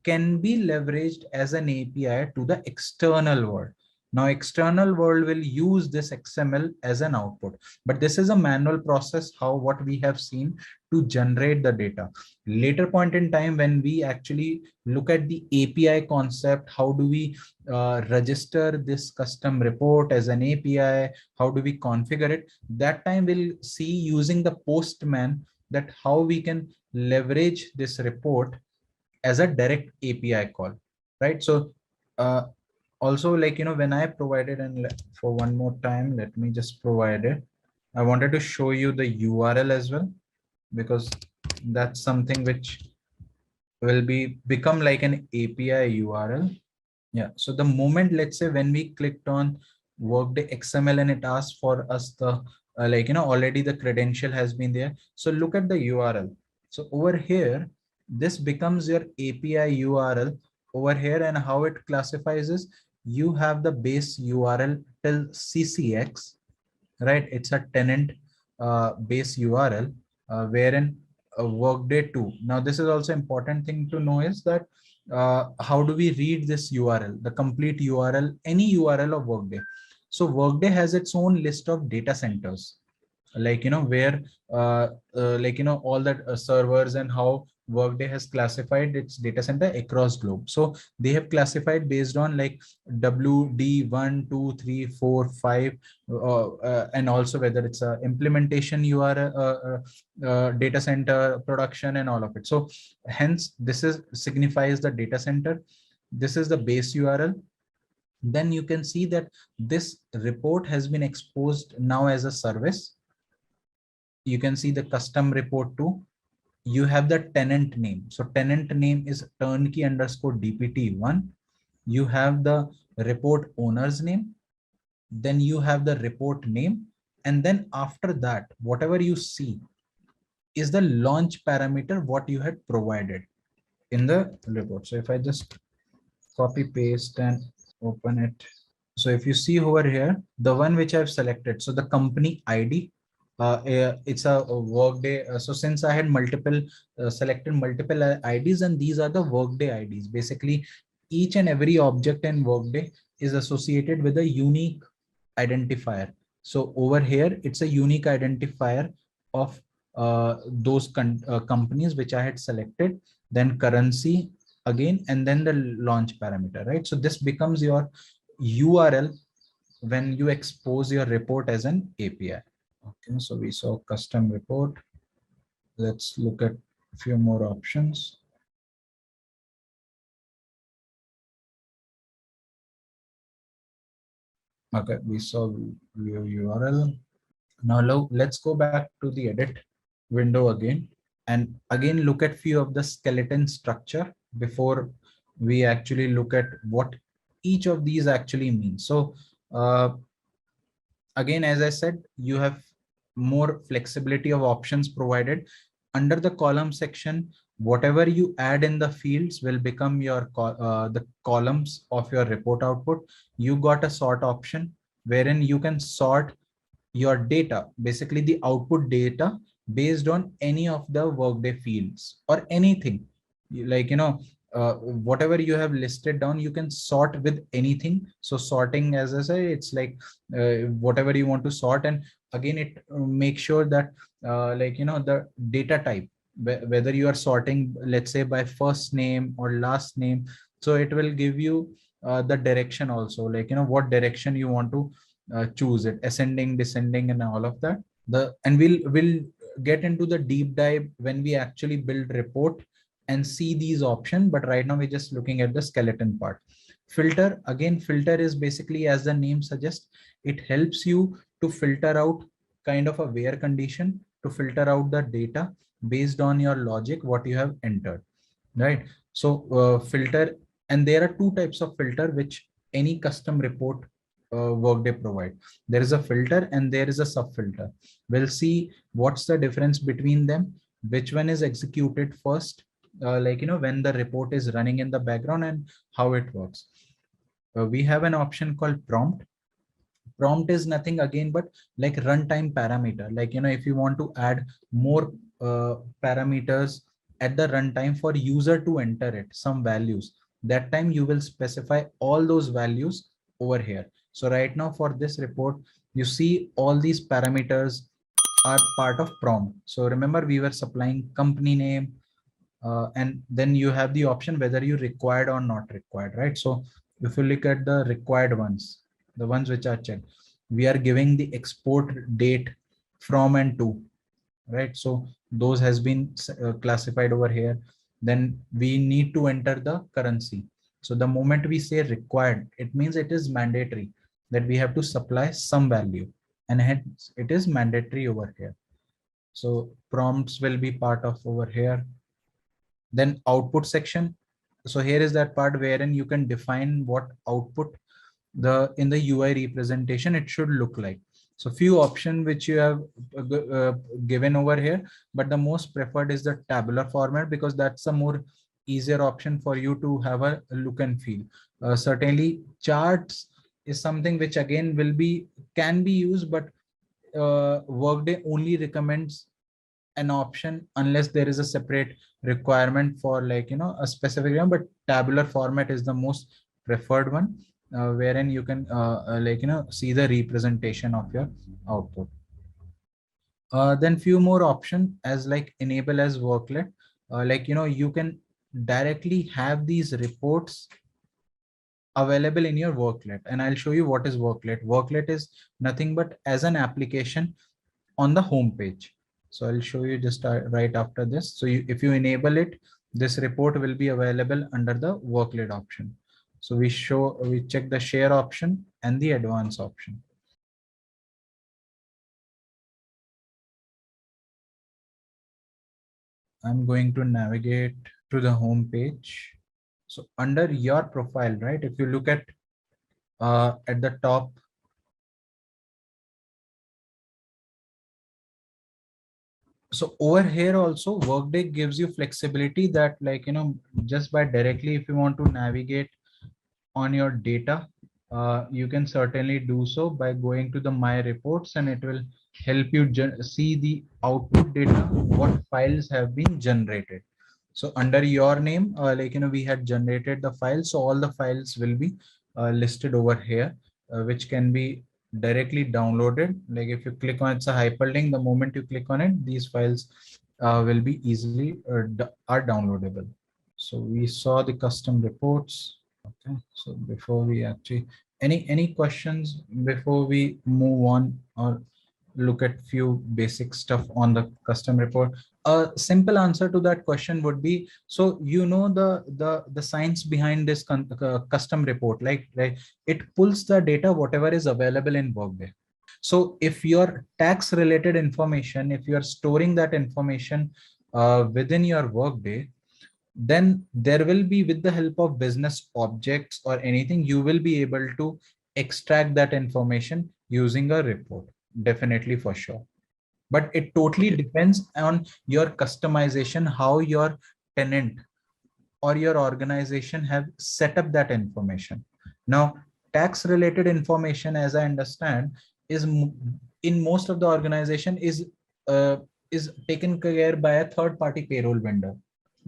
B: can be leveraged as an API to the external world. Now, external world will use this XML as an output, but this is a manual process, how what we have seen to generate the data. Later point in time, when we actually look at the API concept, how do we register this custom report as an API? How do we configure it? That time we'll see using the Postman that how we can leverage this report as a direct API call, right? So also, when I provided, and for one more time, let me just provide it. I wanted to show you the URL as well, because that's something which will become like an API URL. Yeah. So the moment, let's say when we clicked on Workday XML and it asks for us the, already the credential has been there. So look at the URL. So over here, this becomes your API URL over here, and how it classifies is you have the base URL till CCX, right? It's a tenant base URL wherein Workday 2. Now, this is also important thing to know is that how do we read this URL, the complete URL, any URL of Workday. So Workday has its own list of data centers, where all that servers, and how Workday has classified its data center across globe. So they have classified based on like WD1 2 3 4 5, and also whether it's a implementation URL, data center, production, and all of it. So hence this is signifies the data center. This is the base URL. Then you can see that this report has been exposed now as a service. You can see the custom report too. you have the tenant name. So tenant name is turnkey underscore DPT1. You have the report owner's name. Then you have the report name. And then after that, whatever you see is the launch parameter, what you had provided in the report. So if I just copy paste and open it. So if you see over here, the one which I've selected, so the company ID, it's a Workday. So since I had multiple selected multiple IDs, and these are the Workday IDs. Basically, each and every object in Workday is associated with a unique identifier. So over here, it's a unique identifier of those companies which I had selected, then currency again, and then the launch parameter, right? So this becomes your URL when you expose your report as an API. Okay, so we saw custom report. Let's look at a few more options. Okay, we saw view URL. Now let's go back to the edit window again, and again look at few of the skeleton structure before we actually look at what each of these actually means. So again, as I said, you have more flexibility of options provided. Under the column section, whatever you add in the fields will become your the columns of your report output. You got a sort option wherein you can sort your data, basically the output data, based on any of the Workday fields or anything. Like, whatever you have listed down, you can sort with anything. So sorting, as I say, it's like whatever you want to sort. And again, it makes sure that the data type, whether you are sorting, let's say, by first name or last name. So it will give you the direction also, like, what direction you want to choose it, ascending, descending, and all of that. And we'll get into the deep dive when we actually build report and see these options. But right now we're just looking at the skeleton part. Filter, again, filter is basically, as the name suggests, it helps you to filter out kind of a where condition, to filter out the data based on your logic, what you have entered, right? So filter, and there are two types of filter which any custom report Workday provide. There is a filter and there is a sub filter. We'll see what's the difference between them, which one is executed first, when the report is running in the background, and how it works. We have an option called prompt. Prompt is nothing again but like runtime parameter. Like, if you want to add more parameters at the runtime for user to enter it, some values, that time you will specify all those values over here. So right now for this report, you see all these parameters are part of prompt. So remember, we were supplying company name, and then you have the option whether you required or not required, right? So if you look at the required ones, the ones which are checked, we are giving the export date from and to, right? So those has been classified over here. Then we need to enter the currency. So the moment we say required, it means it is mandatory that we have to supply some value, and hence it is mandatory over here. So prompts will be part of over here. Then output section. So here is that part wherein you can define what output in the UI representation it should look like. So few options which you have given over here, but the most preferred is the tabular format, because that's a more easier option for you to have a look and feel. Certainly charts is something which again can be used, but Workday only recommends an option unless there is a separate requirement for, like, a specific one. But tabular format is the most preferred one, wherein you can see the representation of your output. Then few more option as like enable as worklet. You can directly have these reports available in your worklet, and I'll show you what is worklet. Worklet is nothing but as an application on the home page. So I'll show you just right after this. So if you enable it, this report will be available under the workload option. So we check the share option and the advanced option. I'm going to navigate to the home page. So under your profile, right? If you look at the top, so over here also Workday gives you flexibility that, like, just by directly, if you want to navigate on your data, you can certainly do so by going to the my reports, and it will help you see the output data, what files have been generated. So under your name, we had generated the files, so all the files will be listed over here, which can be directly downloaded. Like if you click on, it's a hyperlink, the moment you click on it, these files will be easily are downloadable. So we saw the custom reports. Okay, so before we actually, any questions before we move on or look at few basic stuff on the custom report? A simple answer to that question would be, so the science behind this custom report, like it pulls the data whatever is available in Workday. So if your tax related information, if you are storing that information within your Workday, then there will be, with the help of business objects or anything, you will be able to extract that information using a report, definitely, for sure. But it totally depends on your customization, how your tenant or your organization have set up that information. Now, tax related information, as I understand, is in most of the organization uh, is taken care by a third party payroll vendor.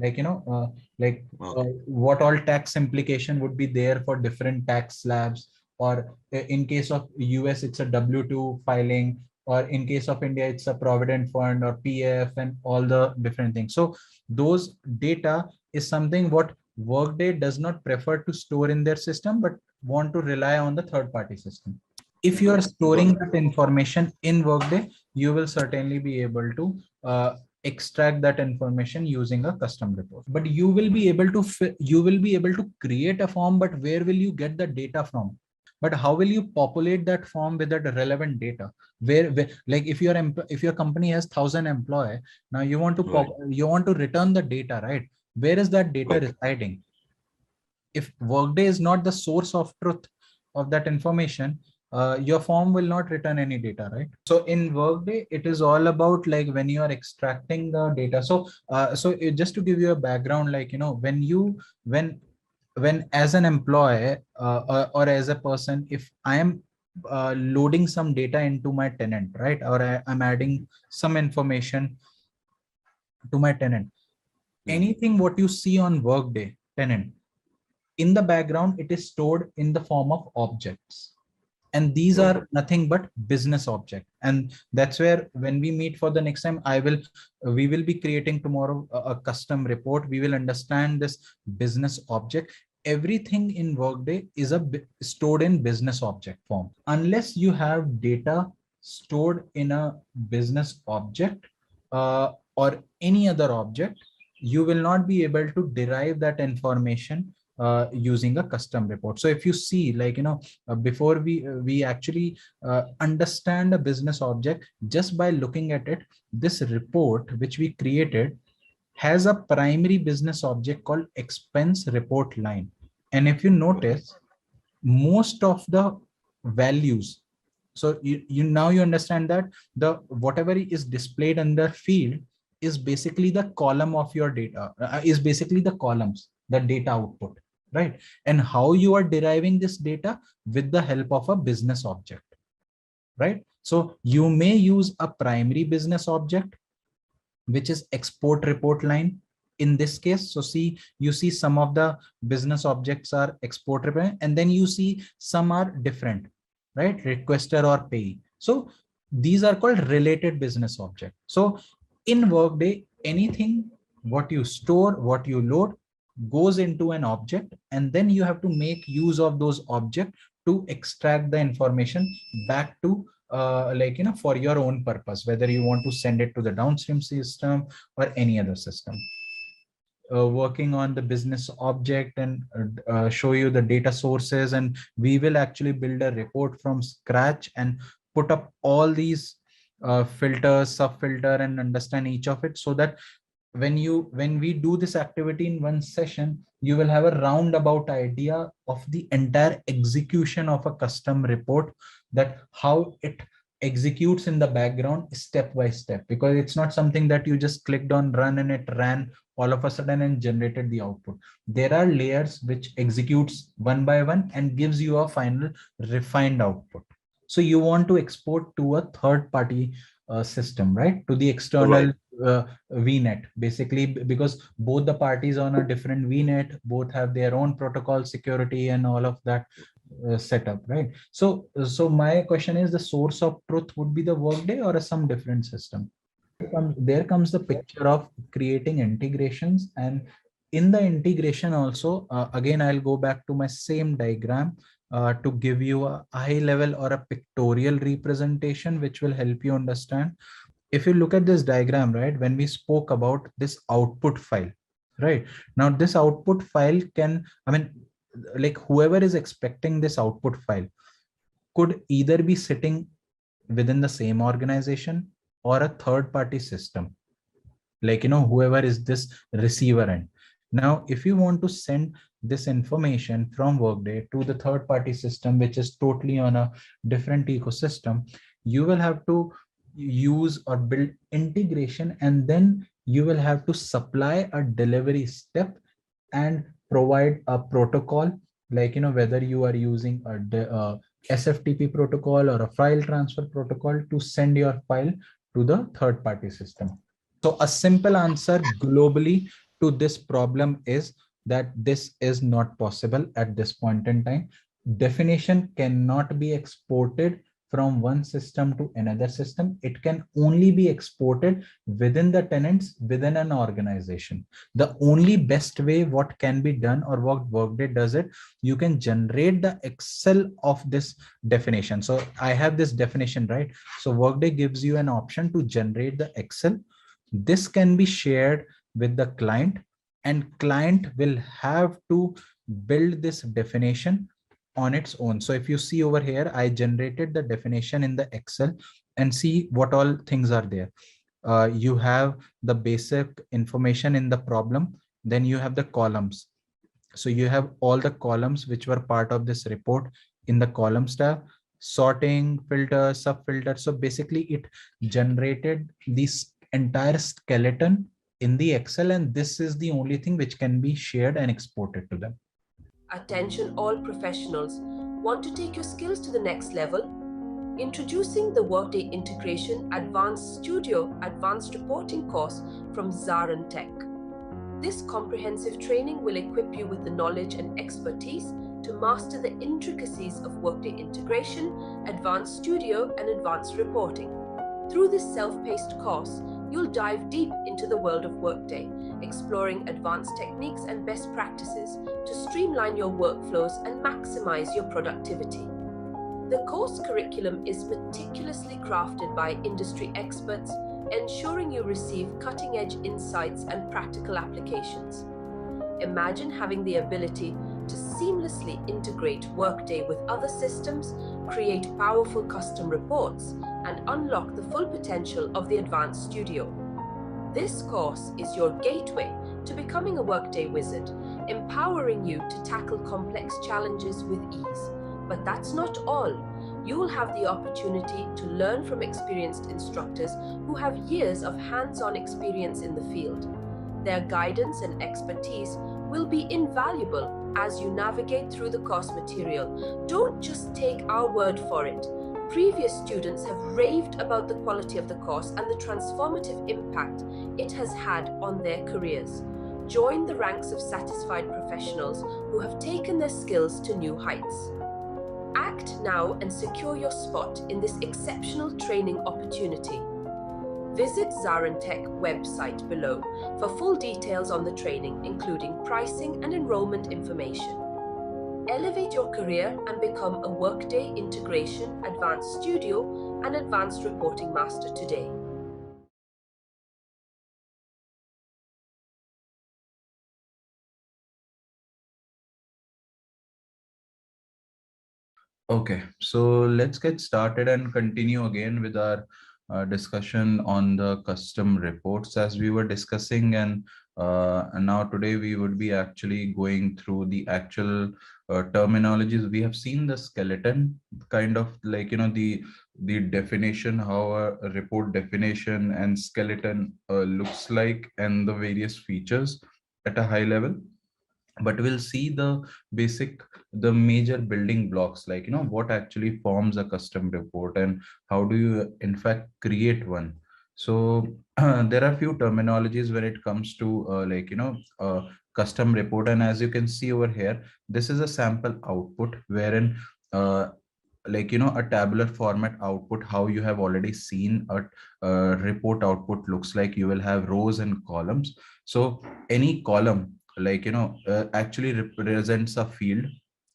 B: Like, what all tax implication would be there for different tax slabs, or in case of US, it's a W2 filing, or in case of India, it's a provident fund or PF and all the different things. So those data is something what Workday does not prefer to store in their system, but want to rely on the third party system. If you are storing that information in Workday, you will certainly be able to extract that information using a custom report. But you will be able to create a form, but where will you get the data from? But how will you populate that form with that relevant data? Where like if your company has 1,000 employee, now you want to you want to return the data, right? Where is that data residing? If Workday is not the source of truth of that information, your form will not return any data, right? So in Workday, it is all about, like, when you are extracting the data. Just to give you a background, like, when as an employee, or as a person, if I am loading some data into my tenant, right, or I'm adding some information to my tenant, anything what you see on Workday tenant, in the background, it is stored in the form of objects, and these are nothing but business object. And that's where, when we meet for the next time, we will be creating tomorrow a custom report. We will understand this business object. Everything in Workday is stored in business object form. Unless you have data stored in a business object, or any other object, you will not be able to derive that information using a custom report. So if you see, like, before we actually understand a business object, just by looking at it, this report which we created has a primary business object called expense report line. And if you notice, most of the values, so you now you understand that the whatever is displayed under field is basically the column of your data, is basically the columns, the data output, right? And how you are deriving this data, with the help of a business object, right? So you may use a primary business object, which is export report line in this case. So you see some of the business objects are export report, and then you see some are different, right? Requester or payee. So these are called related business object. So in Workday, anything what you store, what you load, goes into an object, and then you have to make use of those objects to extract the information back to for your own purpose, whether you want to send it to the downstream system or any other system. Working on the business object and show you the data sources, and we will actually build a report from scratch and put up all these filters, sub filter, and understand each of it, so that when we do this activity in one session, you will have a roundabout idea of the entire execution of a custom report, that how it executes in the background step by step, because it's not something that you just clicked on run and it ran all of a sudden and generated the output. There are layers which executes one by one and gives you a final refined output. So you want to export to a third party system, right? To the external VNet, basically, because both the parties on a different VNet, both have their own protocol security and all of that setup, right? So my question is, the source of truth would be the Workday or some different system? There comes the picture of creating integrations, and in the integration also, again I'll go back to my same diagram to give you a high level or a pictorial representation which will help you understand. If you look at this diagram, right, when we spoke about this output file, right, now this output file can, I mean, like whoever is expecting this output file could either be sitting within the same organization or a third party system, like, whoever is this receiver end. Now if you want to send this information from Workday to the third party system, which is totally on a different ecosystem, you will have to use or build integration, and then you will have to supply a delivery step and provide a protocol, like, whether you are using a SFTP protocol or a file transfer protocol to send your file to the third party system. So a simple answer globally to this problem is that this is not possible at this point in time. Definition cannot be exported from one system to another system. It can only be exported within the tenants within an organization. The only best way what can be done, or what Workday does it, you can generate the Excel of this definition. So I have this definition, right? So Workday gives you an option to generate the Excel. This can be shared with the client, and client will have to build this definition on its own. So if you see over here, I generated the definition in the Excel, and see what all things are there. You have the basic information in the problem, then you have the columns. So you have all the columns which were part of this report in the columns tab, sorting, filter, sub filter. So basically it generated this entire skeleton in the Excel, and this is the only thing which can be shared and exported to them.
A: Attention all professionals. Want to take your skills to the next level? Introducing the Workday Integration Advanced Studio Advanced Reporting course from ZaranTech. This comprehensive training will equip you with the knowledge and expertise to master the intricacies of Workday Integration, Advanced Studio, and Advanced Reporting. Through this self-paced course, you'll dive deep into the world of Workday, exploring advanced techniques and best practices to streamline your workflows and maximize your productivity. The course curriculum is meticulously crafted by industry experts, ensuring you receive cutting-edge insights and practical applications. Imagine having the ability to seamlessly integrate Workday with other systems, create powerful custom reports, and unlock the full potential of the Advanced Studio. This course is your gateway to becoming a Workday wizard, empowering you to tackle complex challenges with ease. But that's not all. You will have the opportunity to learn from experienced instructors who have years of hands-on experience in the field. Their guidance and expertise will be invaluable as you navigate through the course material. Don't just take our word for it. Previous students have raved about the quality of the course and the transformative impact it has had on their careers. Join the ranks of satisfied professionals who have taken their skills to new heights. Act now and secure your spot in this exceptional training opportunity. Visit ZaranTech website below for full details on the training, including pricing and enrollment information. Elevate your career and become a Workday Integration, Advanced Studio, and Advanced Reporting Master today.
B: Okay, so let's get started and continue again with our discussion on the custom reports as we were discussing, and now today we would be actually going through the actual terminologies. We have seen the skeleton, kind of like, the definition, how a report definition and skeleton looks like, and the various features at a high level. But we'll see the major building blocks, like, what actually forms a custom report and how do you in fact create one. So there are few terminologies when it comes to custom report. And as you can see over here, this is a sample output wherein uh, a tabular format output, how you have already seen a report output looks like. You will have rows and columns. So any column, actually represents a field.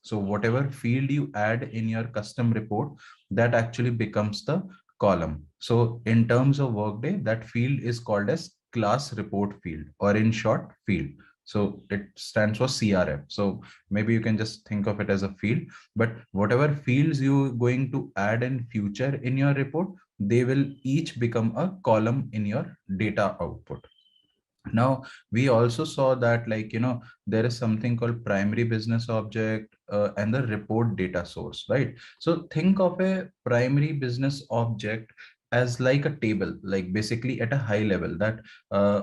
B: So whatever field you add in your custom report, that actually becomes the column. So in terms of Workday, that field is called as class report field, or in short, field. So it stands for CRF. So maybe you can just think of it as a field. But whatever fields you going to add in future in your report, they will each become a column in your data output. Now we also saw that, there is something called primary business object and the report data source, right? So think of a primary business object as like a table, like basically at a high level, that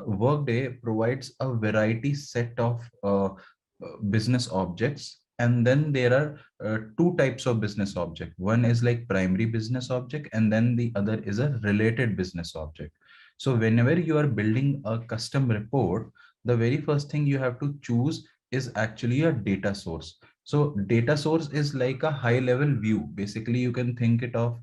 B: Workday provides a variety set of business objects. And then there are two types of business object. One is like primary business object, and then the other is a related business object. So whenever you are building a custom report, the very first thing you have to choose is actually a data source. So data source is like a high level view. Basically, you can think it of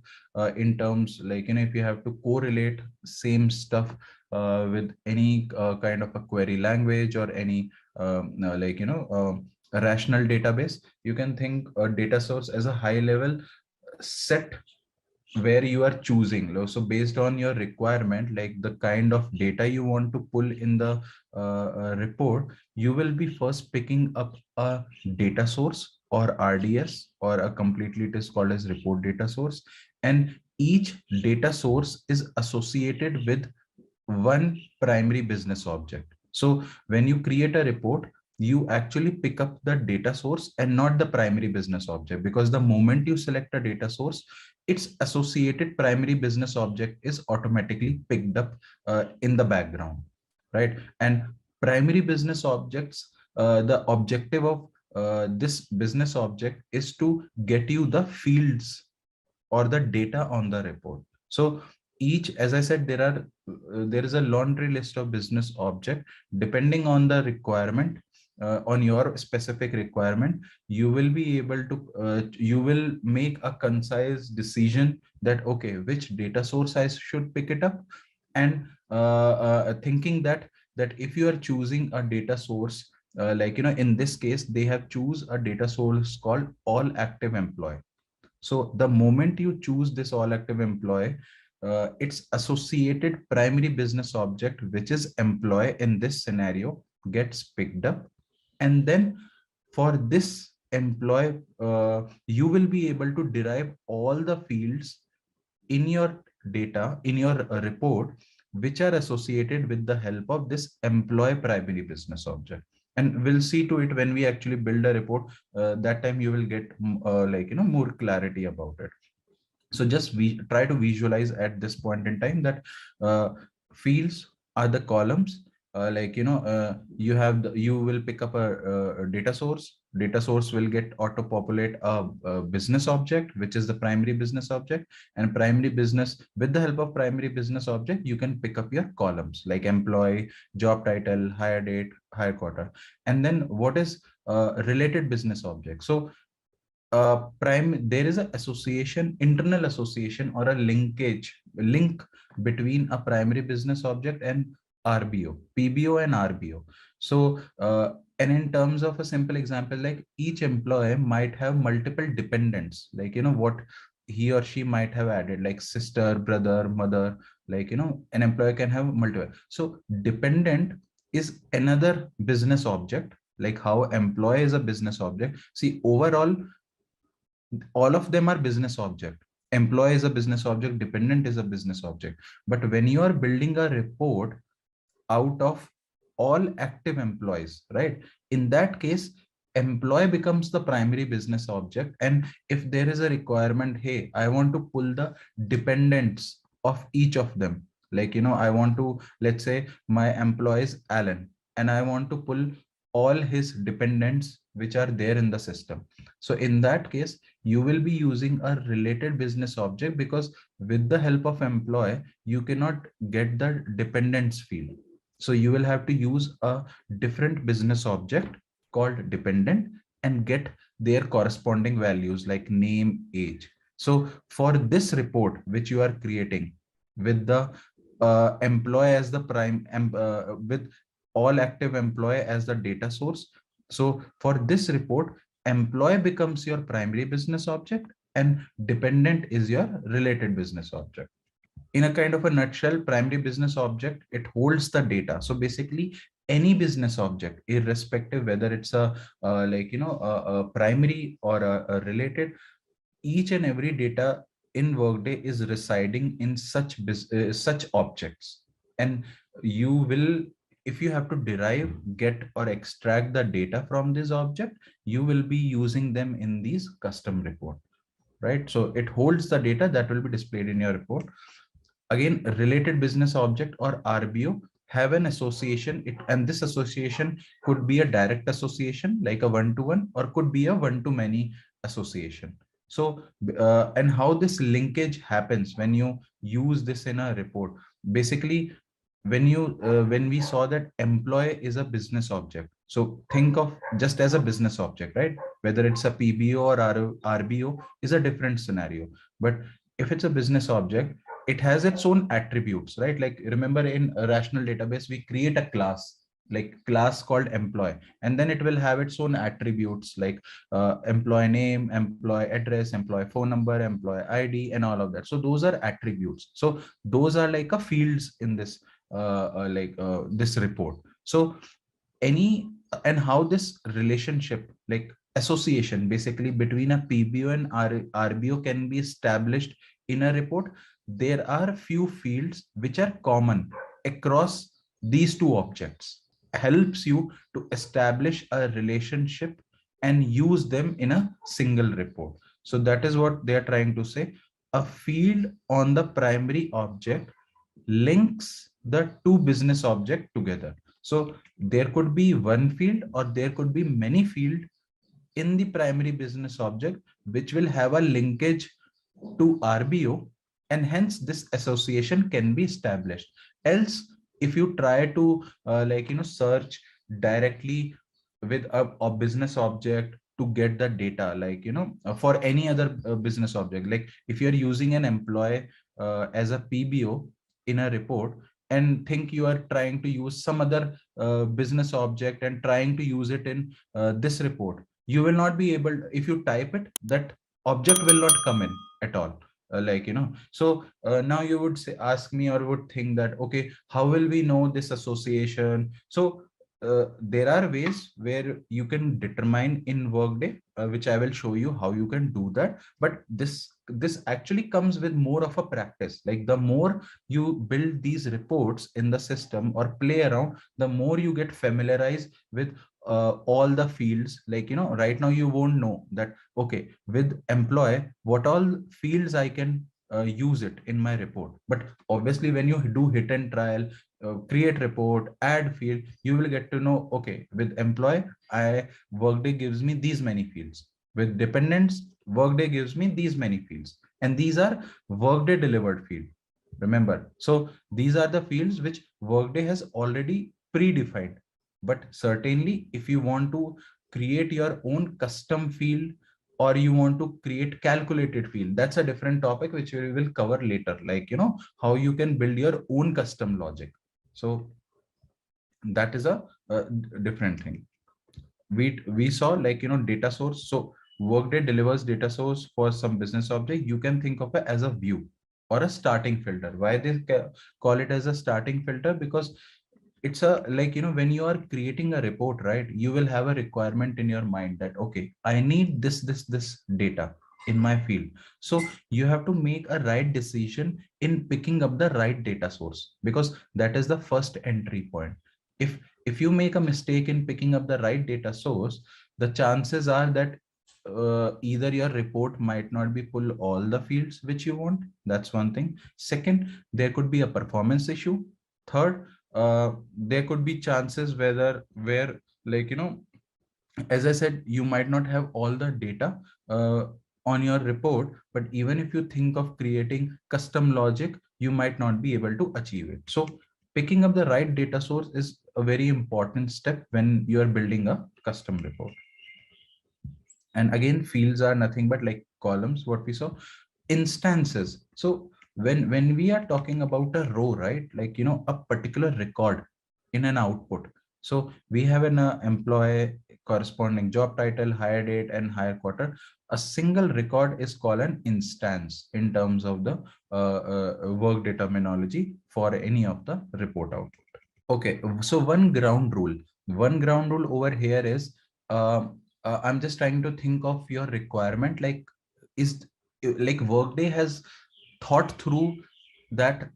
B: in terms like, if you have to correlate same stuff with any kind of a query language or any a rational database, you can think a data source as a high level set where you are choosing. So based on your requirement, like the kind of data you want to pull in the report, you will be first picking up a data source or RDS, or a completely it is called as report data source. And each data source is associated with one primary business object. So when you create a report, you actually pick up the data source and not the primary business object, because the moment you select a data source, its associated primary business object is automatically picked up in the background, right? And primary business objects, the objective of this business object is to get you the fields or the data on the report. So each, as I said, there is a laundry list of business object. Depending on the requirement, on your specific requirement, you will be able to you will make a concise decision that, okay, which data source I should pick it up. And thinking that if you are choosing a data source, in this case they have choose a data source called all active employee. So the moment you choose this all active employee, its associated primary business object, which is employee in this scenario, gets picked up. And then for this employee, you will be able to derive all the fields in your data, in your report, which are associated with the help of this employee primary business object. And we'll see to it when we actually build a report. That time you will get more clarity about it. So just we try to visualize at this point in time that fields are the columns. You will pick up a data source will get auto populate a business object, which is the primary business object. And primary business, with the help of primary business object, you can pick up your columns like employee, job title, hire date, hire quarter. And then what is related business object? So there is an association, internal association, or a link between a primary business object and PBO and RBO. So and in terms of a simple example, like each employee might have multiple dependents, like what he or she might have added, like sister, brother, mother, an employee can have multiple. So dependent is another business object, like how employee is a business object. See, overall all of them are business object, Employee is a business object, dependent is a business object. But when you are building a report out of all active employees, right? In that case, employee becomes the primary business object. And if there is a requirement, hey, I want to pull the dependents of each of them. Like, I want to, let's say my employee is Alan, and I want to pull all his dependents which are there in the system. So in that case, you will be using a related business object, because with the help of employee, you cannot get the dependents field. So you will have to use a different business object called dependent and get their corresponding values like name, age. So for this report, which you are creating with the employee as the with all active employee as the data source. So for this report, employee becomes your primary business object and dependent is your related business object. In a kind of a nutshell, primary business object, it holds the data. So basically any business object, irrespective whether it's a a primary or a related, each and every data in Workday is residing in such objects. And you will, if you have to derive, get or extract the data from this object, you will be using them in these custom report, right? So it holds the data that will be displayed in your report. Again, related business object or RBO have an association, and this association could be a direct association like a one-to-one, or could be a one-to-many association. So and how this linkage happens when you use this in a report. Basically, when we saw that employee is a business object, so think of just as a business object, right? Whether it's a PBO or RBO is a different scenario. But if it's a business object, it has its own attributes, right? Like, remember, in a rational database, we create a class, like class called employee, and then it will have its own attributes like employee name, employee address, employee phone number, employee ID, and all of that. So those are attributes. So those are like a fields in this this report. So any, and how this relationship, like association basically between a PBO and RBO, can be established in a report. There are few fields which are common across these two objects, helps you to establish a relationship and use them in a single report. So that is what they are trying to say. A field on the primary object links the two business object together. So there could be one field or there could be many field in the primary business object which will have a linkage to RBO, and hence this association can be established. Else, if you try to search directly with a business object to get the data, like for any other business object, like if you're using an employee as a PBO in a report, and think you are trying to use some other business object and trying to use it in this report, you will not be able, if you type it, that object will not come in at all. So now you would say, ask me, or would think that, okay, how will we know this association? So there are ways where you can determine in Workday, which I will show you how you can do that. But this actually comes with more of a practice. Like, the more you build these reports in the system or play around, the more you get familiarized with all the fields. Like, right now you won't know that, okay, with employee, what all fields I can use it in my report. But obviously, when you do hit and trial, create report, add field, you will get to know, okay, with employee, Workday gives me these many fields. With dependents, Workday gives me these many fields, and these are Workday delivered field. Remember, so these are the fields which Workday has already predefined. But certainly, if you want to create your own custom field, or you want to create calculated field, that's a different topic which we will cover later, like how you can build your own custom logic. So that is a different thing. We saw, like, data source. So Workday delivers data source for some business object. You can think of it as a view or a starting filter. Why they call it as a starting filter? Because it's a, like, when you are creating a report, right, you will have a requirement in your mind that, okay, I need this data in my field. So you have to make a right decision in picking up the right data source, because that is the first entry point. If you make a mistake in picking up the right data source, the chances are that either your report might not be pull all the fields which you want. That's one thing. Second, there could be a performance issue. Third, there could be chances where, like, as I said, you might not have all the data uh, on your report, but even if you think of creating custom logic, you might not be able to achieve it. So picking up the right data source is a very important step when you are building a custom report. And again, fields are nothing but like columns, what we saw. Instances. So when we are talking about a row, right, like, a particular record in an output. So we have an employee corresponding job title, hire date, and hire quarter. A single record is called an instance in terms of the Workday terminology for any of the report output. Okay, so one ground rule over here is, I'm just trying to think of your requirement. Like, is like Workday has thought through that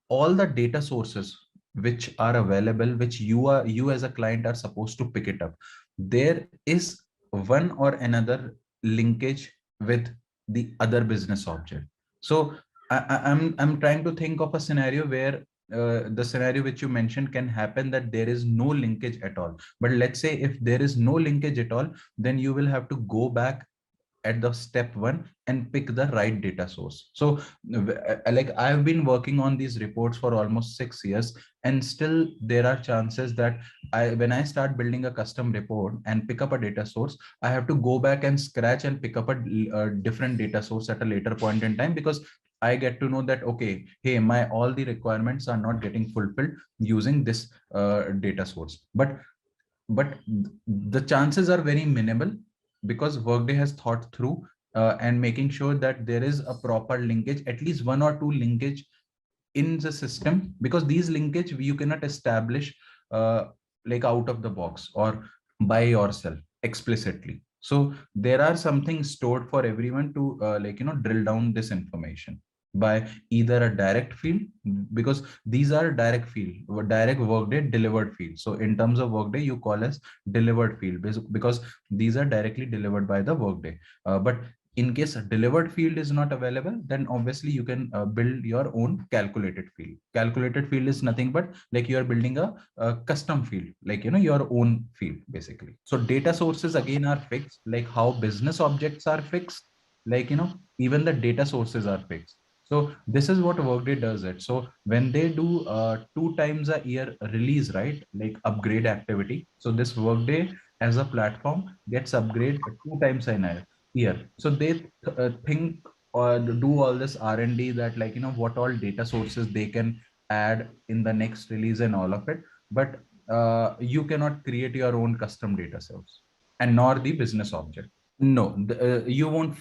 B: all the data sources which are available, which you as a client are supposed to pick it up. There is one or another linkage with the other business object. So I'm trying to think of a scenario where the scenario which you mentioned can happen, that there is no linkage at all. But let's say if there is no linkage at all, then you will have to go back at the step one and pick the right data source. So like, I've been working on these reports for almost 6 years, and still there are chances that when I start building a custom report and pick up a data source, I have to go back and scratch and pick up a different data source at a later point in time, because I get to know that, okay, hey, my all the requirements are not getting fulfilled using this data source. But the chances are very minimal, because Workday has thought through and making sure that there is a proper linkage, at least one or two linkage in the system, because these linkage you cannot establish like out of the box or by yourself explicitly. So there are something stored for everyone to drill down this information by either a direct field, because these are direct field, direct Workday delivered field. So in terms of Workday, you call as delivered field, because these are directly delivered by the Workday. But in case a delivered field is not available, then obviously you can build your own calculated field. Calculated field is nothing but like you are building a custom field, like, your own field basically. So data sources again are fixed, like how business objects are fixed, like, even the data sources are fixed. So this is what Workday does it. So when they do 2 times a year release, right, like upgrade activity. So this Workday as a platform gets upgrade 2 times a year. So they think or do all this R&D, that, like, what all data sources they can add in the next release and all of it. But you cannot create your own custom data source, and nor the business object. No, you won't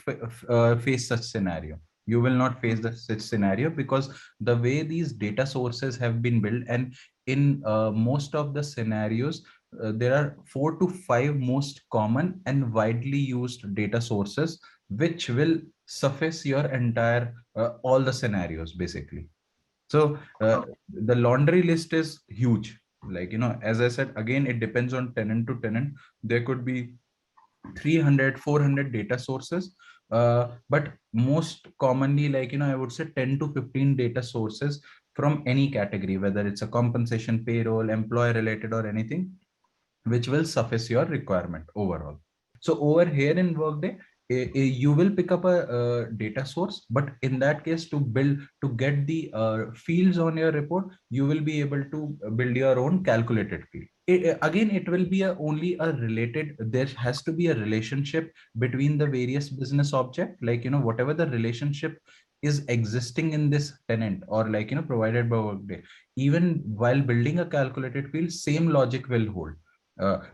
B: face such scenario. You will not face such scenario, because the way these data sources have been built, and in most of the scenarios, there are 4 to 5 most common and widely used data sources, which will suffice your entire all the scenarios basically. So the laundry list is huge. Like, as I said, again, it depends on tenant to tenant. There could be 300, 400 data sources, but most commonly, like, I would say 10 to 15 data sources from any category, whether it's a compensation, payroll, employee related, or anything, which will suffice your requirement overall. So over here in Workday, you will pick up a data source, but in that case, to get the fields on your report, you will be able to build your own calculated field. Again, it will be only a related, there has to be a relationship between the various business object, like, whatever the relationship is existing in this tenant, or, like, provided by Workday. Even while building a calculated field, same logic will hold.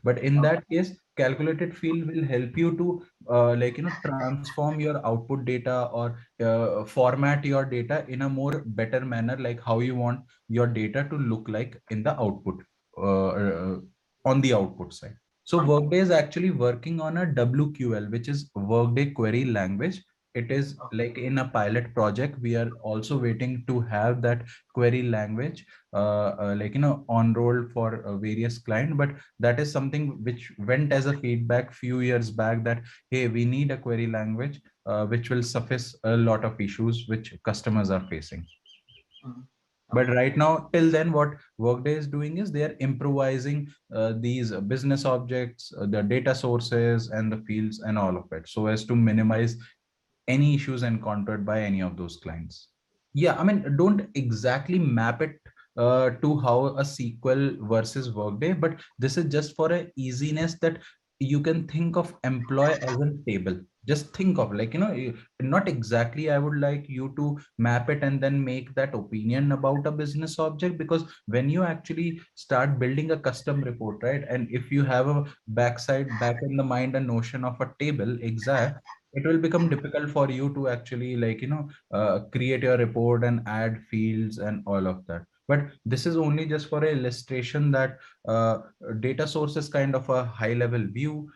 B: But in that case, calculated field will help you to transform your output data, or format your data in a more better manner, like how you want your data to look like in the output, on the output side. So Workday is actually working on a WQL, which is Workday Query Language, it is like in a pilot project, we are also waiting to have that query language like on roll for various client. But that is something which went as a feedback few years back, that hey, we need a query language which will suffice a lot of issues which customers are facing. But right now, till then, what Workday is doing is they are improvising these business objects, the data sources, and the fields, and all of it, so as to minimize any issues encountered by any of those clients. Yeah, I mean, don't exactly map it to how a SQL versus Workday, but this is just for a easiness, that you can think of employee as a table. Just think of, like, not exactly I would like you to map it and then make that opinion about a business object, because when you actually start building a custom report, right, and if you have a back in the mind a notion of a table exact, it will become difficult for you to actually, like, create your report and add fields and all of that. But this is only just for a illustration that uh, data source is kind of a high level view.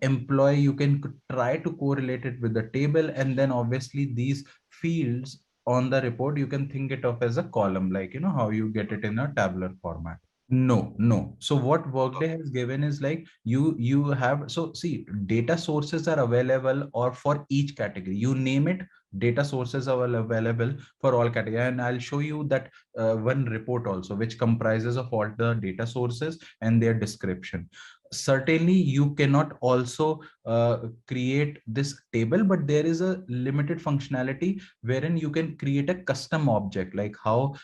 B: Employee, you can try to correlate it with the table, and then obviously these fields on the report, you can think it of as a column, like how you get it in a tabular format. No, no. So what Workday has given is, like, you have, so see, data sources are available or for each category. You name it, data sources are available for all category. And I'll show you that one report also, which comprises of all the data sources and their description. Certainly, you cannot also create this table, but there is a limited functionality wherein you can create a custom object, like how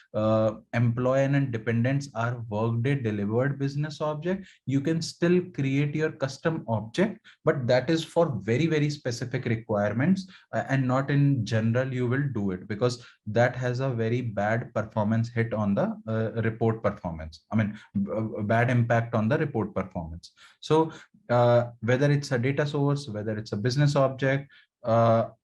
B: employee and dependents are Workday delivered business object. You can still create your custom object, but that is for very, very specific requirements, and not in general you will do it, because that has a very bad performance hit on the report performance. I mean, bad impact on the report performance. So whether it's a data source, whether it's a business object,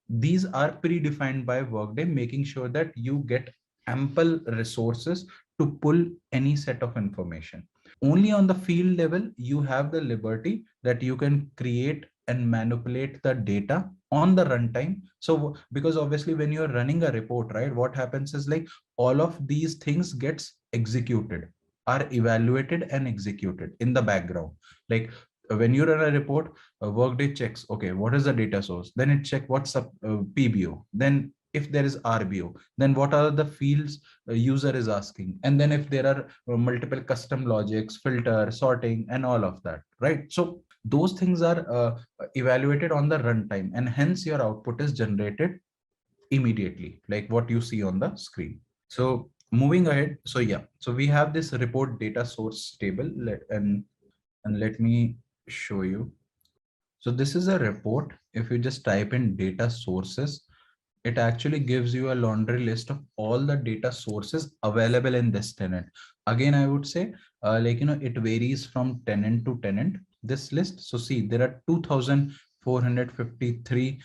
B: these are predefined by Workday, making sure that you get ample resources to pull any set of information. Only on the field level, you have the liberty that you can create and manipulate the data on the runtime. So, because obviously when you're running a report, right, what happens is, like, all of these things gets executed, are evaluated and executed in the background. Like, when you run a report, Workday checks, okay, what is the data source? Then it check what's up PBO. Then if there is RBO, then what are the fields user is asking? And then if there are multiple custom logics, filter, sorting, and all of that, right? So those things are evaluated on the runtime, and hence your output is generated immediately, like what you see on the screen. So moving ahead, so yeah, so we have this report data source table, and let me show you. So this is a report. If you just type in data sources, it actually gives you a laundry list of all the data sources available in this tenant. Again, I would say, like, it varies from tenant to tenant, this list. So see, there are 2,453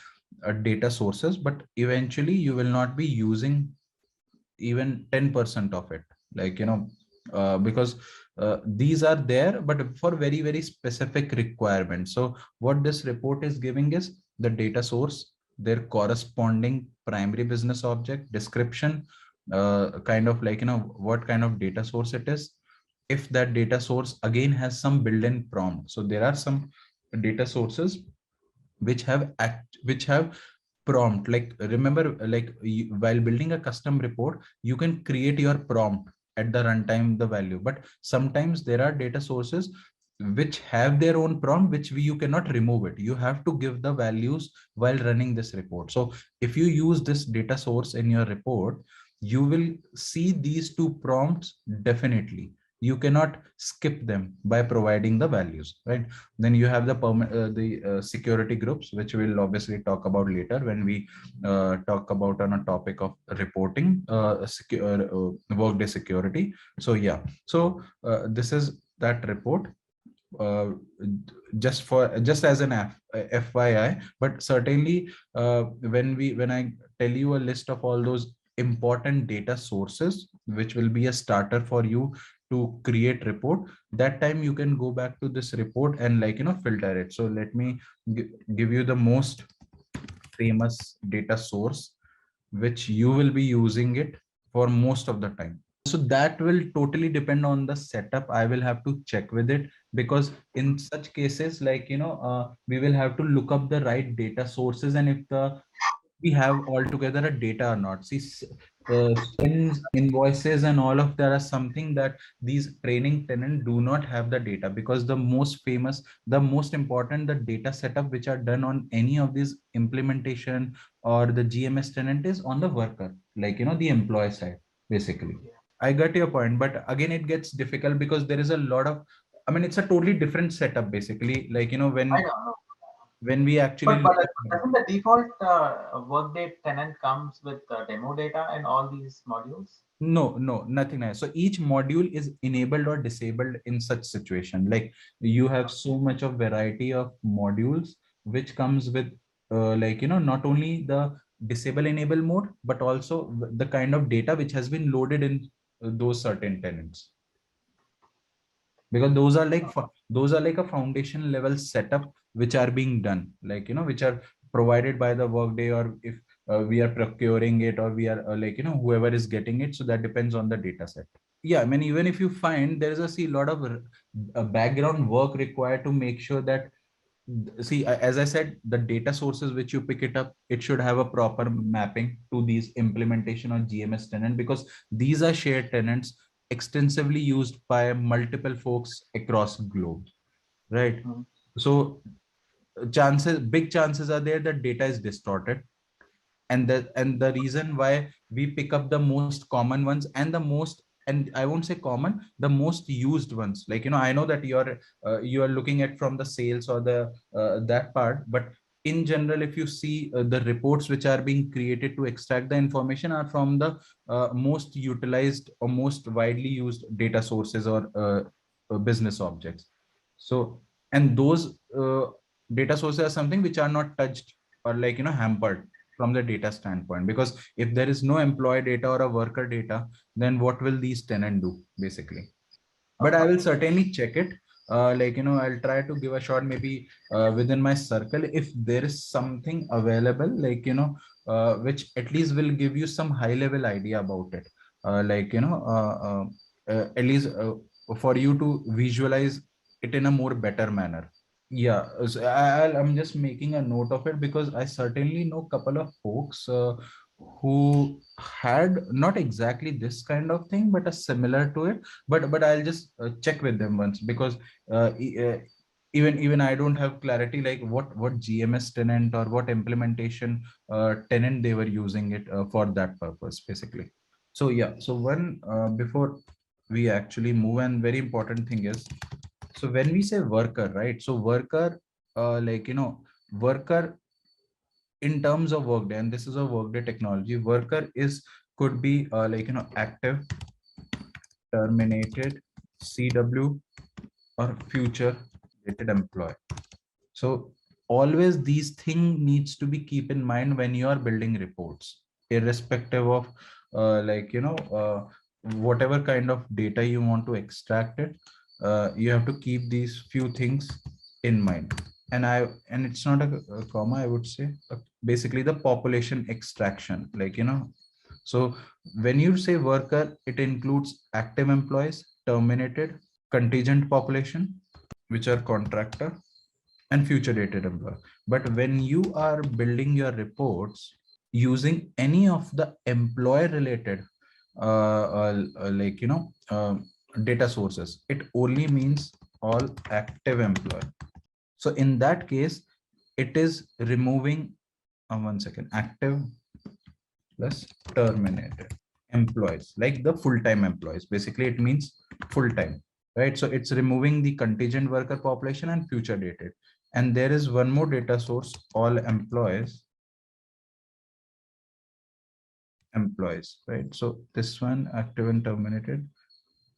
B: data sources, but eventually you will not be using even 10% of it, like, because these are there but for very, very specific requirements. So what this report is giving is the data source, their corresponding primary business object description, kind of like, what kind of data source it is. If that data source again has some built-in prompt, so there are some data sources which have prompt, like, remember, like, while building a custom report, you can create your prompt at the runtime, the value. But sometimes there are data sources which have their own prompt, which you cannot remove it, you have to give the values while running this report. So if you use this data source in your report, you will see these two prompts definitely. You cannot skip them by providing the values, right? Then you have the security groups, which we'll obviously talk about later when we talk about on a topic of reporting, Workday security. So yeah, so this is that report, uh, just as an FYI. But certainly, when I tell you a list of all those important data sources, which will be a starter for you to create report, that time you can go back to this report and, like, filter it. So let me give you the most famous data source, which you will be using it for most of the time. So that will totally depend on the setup. I will have to check with it, because in such cases, like, we will have to look up the right data sources, and if we have altogether a data or not. See, spins, invoices, and all of that are something that these training tenants do not have the data, because the most famous, the most important, the data setup which are done on any of these implementation or the GMS tenant is on the worker, like, the employee side, basically. I got your point, but again, it gets difficult because there is a lot of, I mean, it's a totally different setup, basically. Like,
C: I don't know.
B: when we actually
C: But
B: look at,
C: doesn't the default Workday tenant comes with demo data and all these modules?
B: no, nothing else. So each module is enabled or disabled in such situation. Like, you have so much of variety of modules which comes with, like, not only the disable enable mode, but also the kind of data which has been loaded in those certain tenants, because those are like a foundation level setup which are being done, like, which are provided by the Workday, or if we are procuring it, or we are, like, whoever is getting it. So that depends on the data set. Yeah, I mean, even if you find there is a lot of background work required to make sure that, see, as I said, the data sources which you pick it up, it should have a proper mapping to these implementation on GMS tenant, because these are shared tenants extensively used by multiple folks across globe, right?
C: Mhm.
B: So big chances are there that data is distorted, and the reason why we pick up the most common ones, and the most, and I won't say common, the most used ones, like, I know that you are looking at from the sales or the that part, but in general, if you see, the reports which are being created to extract the information are from the most utilized or most widely used data sources, or business objects. So, and those data sources are something which are not touched, or, like, hampered from the data standpoint, because if there is no employee data or a worker data, then what will these tenant do, basically? But I will certainly check it. Like, I'll try to give a shot, maybe within my circle, if there is something available, like, which at least will give you some high level idea about it, like, at least for you to visualize it in a more better manner. Yeah, so I'm just making a note of it, because I certainly know a couple of folks who had not exactly this kind of thing, but a similar to it. But I'll just check with them once, because even I don't have clarity, like what GMS tenant or what implementation tenant they were using it for that purpose, basically. So yeah, so one before we actually move, and very important thing is, so when we say worker, right? So worker, like, worker in terms of Workday, and this is a Workday technology, worker is could be, like, active, terminated, CW, or future dated employee. So always these thing needs to be keep in mind when you are building reports, irrespective of, like, whatever kind of data you want to extract it. You have to keep these few things in mind. And it's not a comma, I would say, basically the population extraction, like, so when you say worker, it includes active employees, terminated, contingent population, which are contractor, and future dated employee. But when you are building your reports using any of the employee related, like, data sources, it only means all active employee. So in that case, it is removing, one second, active plus terminated employees, like the full-time employees. Basically, it means full-time, right? So it's removing the contingent worker population and future dated. And there is one more data source, all employees, right? So this one, active and terminated.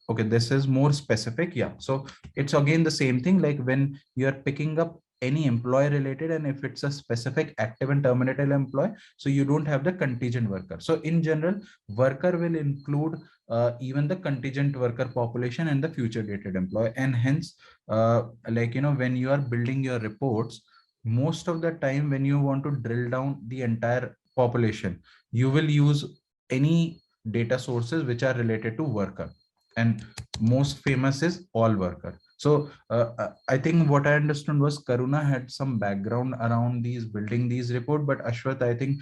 B: Okay, this is more specific. Yeah, so it's again the same thing, like when you are picking up any employee related, and if it's a specific active and terminated employee, so you don't have the contingent worker. So in general, worker will include even the contingent worker population and the future dated employee. And hence, like, when you are building your reports, most of the time when you want to drill down the entire population, you will use any data sources which are related to worker, and most famous is all worker. So I think what I understood was Karuna had some background around these building these report, but Ashwath, I think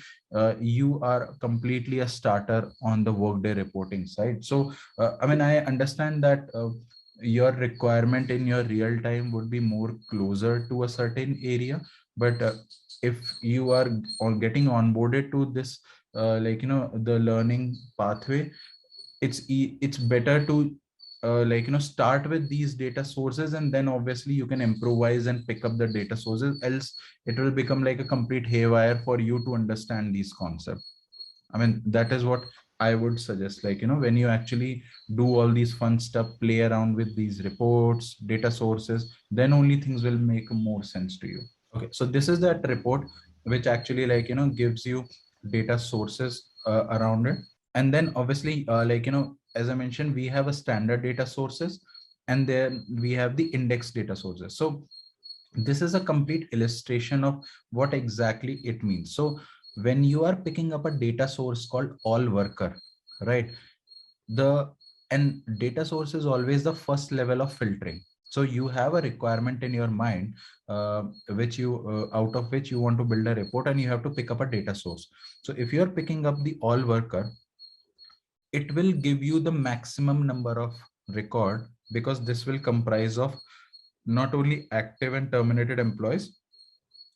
B: you are completely a starter on the Workday reporting side. So I mean, I understand that your requirement in your real time would be more closer to a certain area, but if you are getting onboarded to this the learning pathway, it's better to start with these data sources, and then obviously you can improvise and pick up the data sources, else it will become like a complete haywire for you to understand these concepts. I mean, that is what I would suggest. When you actually do all these fun stuff, play around with these reports, data sources, then only things will make more sense to you. Okay, so this is that report which actually gives you data sources around it. And then obviously as I mentioned, we have a standard data sources, and then we have the index data sources. So this is a complete illustration of what exactly it means. So when you are picking up a data source called all worker, right, the and data source is always the first level of filtering. So you have a requirement in your mind, which you out of which you want to build a report, and you have to pick up a data source. So if you are picking up the all worker, it will give you the maximum number of record, because this will comprise of not only active and terminated employees,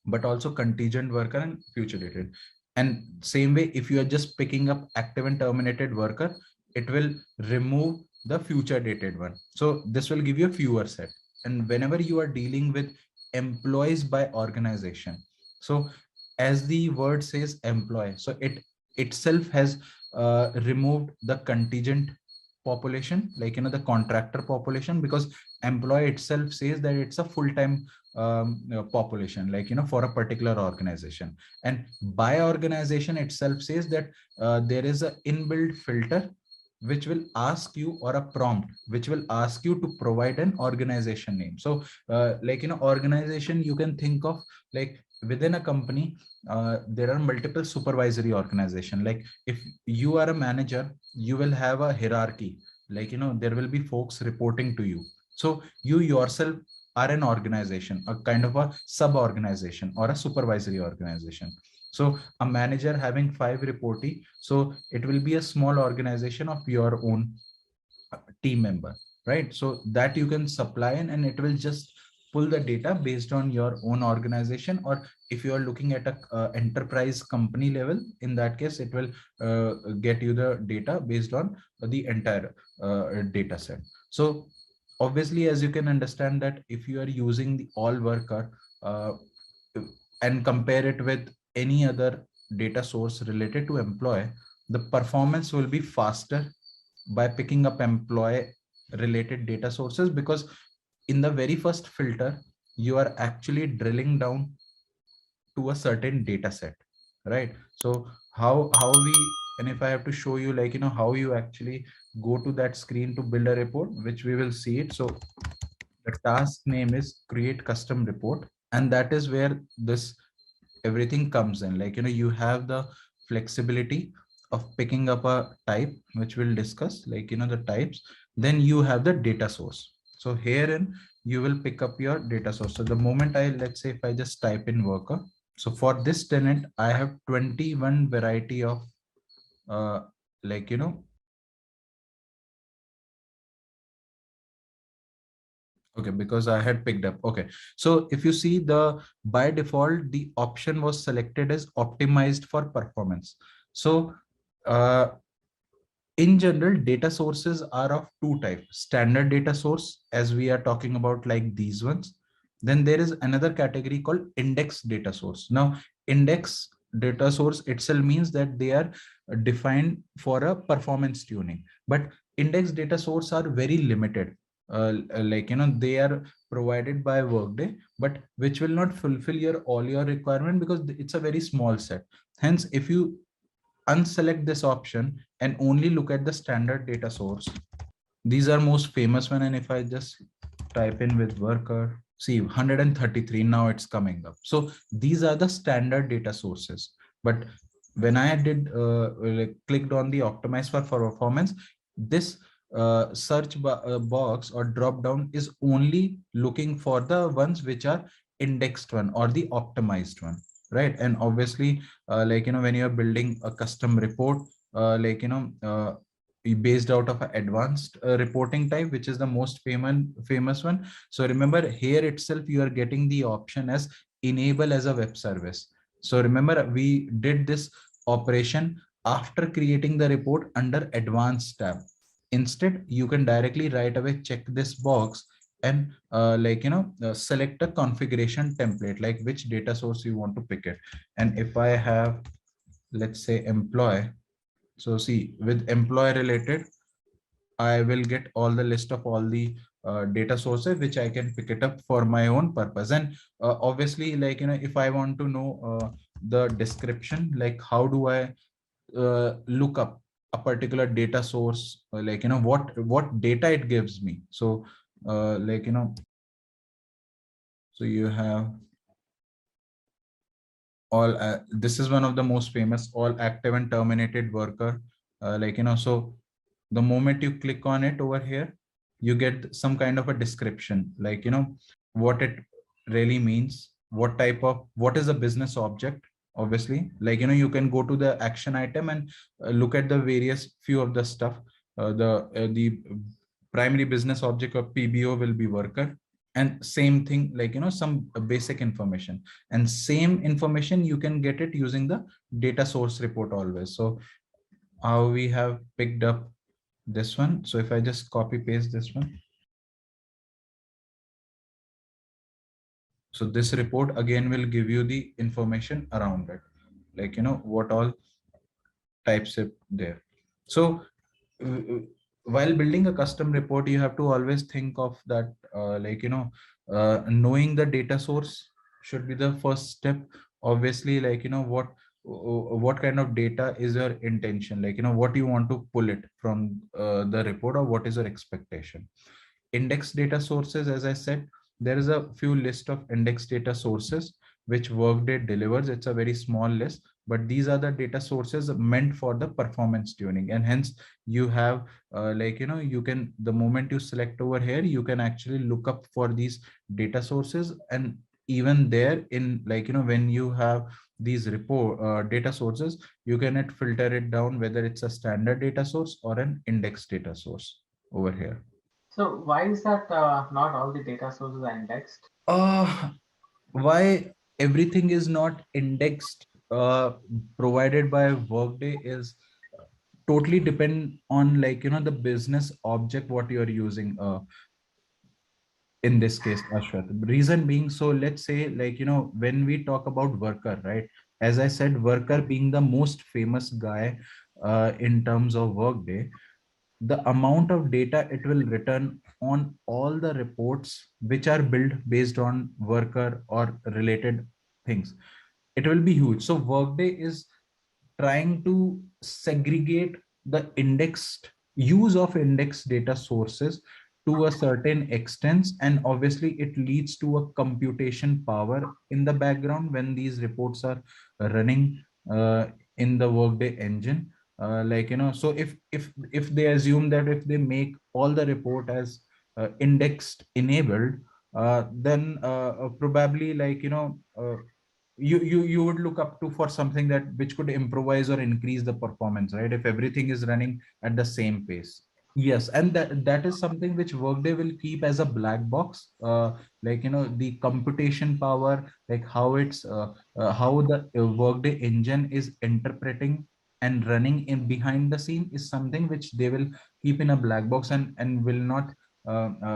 B: but also contingent worker and future dated. And same way, if you are just picking up active and terminated worker, it will remove the future dated one. So this will give you a fewer set. And whenever you are dealing with employees by organization, so as the word says employee, so it itself has removed the contingent population, the contractor population, because employee itself says that it's a full-time population, for a particular organization. And by organization itself says that there is a inbuilt filter which will ask you, or a prompt which will ask you to provide an organization name. So organization, you can think of like within a company, there are multiple supervisory organization. Like if you are a manager, you will have a hierarchy, there will be folks reporting to you. So you yourself are an organization, a kind of a sub organization or a supervisory organization. So a manager having 5 reportee, so it will be a small organization of your own team member, right? So that you can supply in, and it will just pull the data based on your own organization. Or if you are looking at a enterprise company level, in that case it will get you the data based on the entire data set. So obviously, as you can understand, that if you are using the all worker and compare it with any other data source related to employee, the performance will be faster by picking up employee related data sources, because in the very first filter, you are actually drilling down to a certain data set, right? So how we, and if I have to show you how you actually go to that screen to build a report, which we will see it. So the task name is create custom report, and that is where this everything comes in. You have the flexibility of picking up a type, which we'll discuss, the types. Then you have the data source. So herein you will pick up your data source. So the moment let's say if I just type in worker, so for this tenant I have 21 variety of uh like you know okay, because I had picked up. Okay, so if you see, the by default the option was selected as optimized for performance. So uh, in general, data sources are of two types: standard data source, as we are talking about like these ones. Then there is another category called index data source. Now index data source itself means that they are defined for a performance tuning, but index data source are very limited. They are provided by Workday, but which will not fulfill your all your requirement, because it's a very small set. Hence, if you unselect this option and only look at the standard data source, these are most famous one. And if I just type in with worker, See, 133 now it's coming up. So these are the standard data sources. But when I did like clicked on the optimize for performance, this search box or drop down is only looking for the ones which are indexed one or the optimized one, right? And obviously, like, you know, when you're building a custom report, like, you know, based out of an advanced reporting type, which is the most famous one. So remember, here itself you are getting the option as enable as a web service. So remember, we did this operation after creating the report under advanced tab. Instead, you can directly right away check this box and like, you know, select a configuration template, like which data source you want to pick it. And if I have, let's say, employee, so see, with employee related, I will get all the list of all the data sources which I can pick it up for my own purpose. And obviously, like, you know, if I want to know the description, like how do I look up a particular data source, like, you know, what data it gives me. So like, you know, so you have all this is one of the most famous, all active and terminated worker, like, you know. So the moment you click on it over here, you get some kind of a description, like, you know, what it really means, what type of, what is a business object. Obviously, like, you know, you can go to the action item and look at the various few of the stuff. The primary business object of PBO will be worker, and same thing, like, you know, some basic information, and same information you can get it using the data source report always. So how we have picked up this one. So if I just copy paste this one, so this report again will give you the information around it, like, you know, what all types it there. So uh, while building a custom report, you have to always think of that, like, you know, knowing the data source should be the first step. Obviously, like, you know, what kind of data is your intention, like, you know, what you want to pull it from the report, or what is your expectation. Index data sources, as I said, there is a few list of index data sources which Workday delivers. It's a very small list, but these are the data sources meant for the performance tuning. And hence you have like, you know, you can, the moment you select over here, you can actually look up for these data sources. And even there in, like, you know, when you have these report data sources, you can filter it down whether it's a standard data source or an index data source over here.
C: So why is that not all the data sources are indexed?
B: uh why everything is not indexed provided by Workday is totally depend on, like, you know, the business object what you're using in this case, Ashwath. Reason being, so let's say, like, you know, when we talk about worker, right, as I said, worker being the most famous guy in terms of Workday, the amount of data it will return on all the reports which are built based on worker or related things, it will be huge. So Workday is trying to segregate the indexed use of index data sources to a certain extent, and obviously it leads to a computation power in the background when these reports are running in the Workday engine. Like, you know, so if they assume that if they make all the report as indexed enabled, then probably, like, you know, you would look up to for something that which could improvise or increase the performance, right, if everything is running at the same pace. Yes, and that is something which Workday will keep as a black box. Like, you know, the computation power, like how it's how the Workday engine is interpreting and running in behind the scene is something which they will keep in a black box, and will not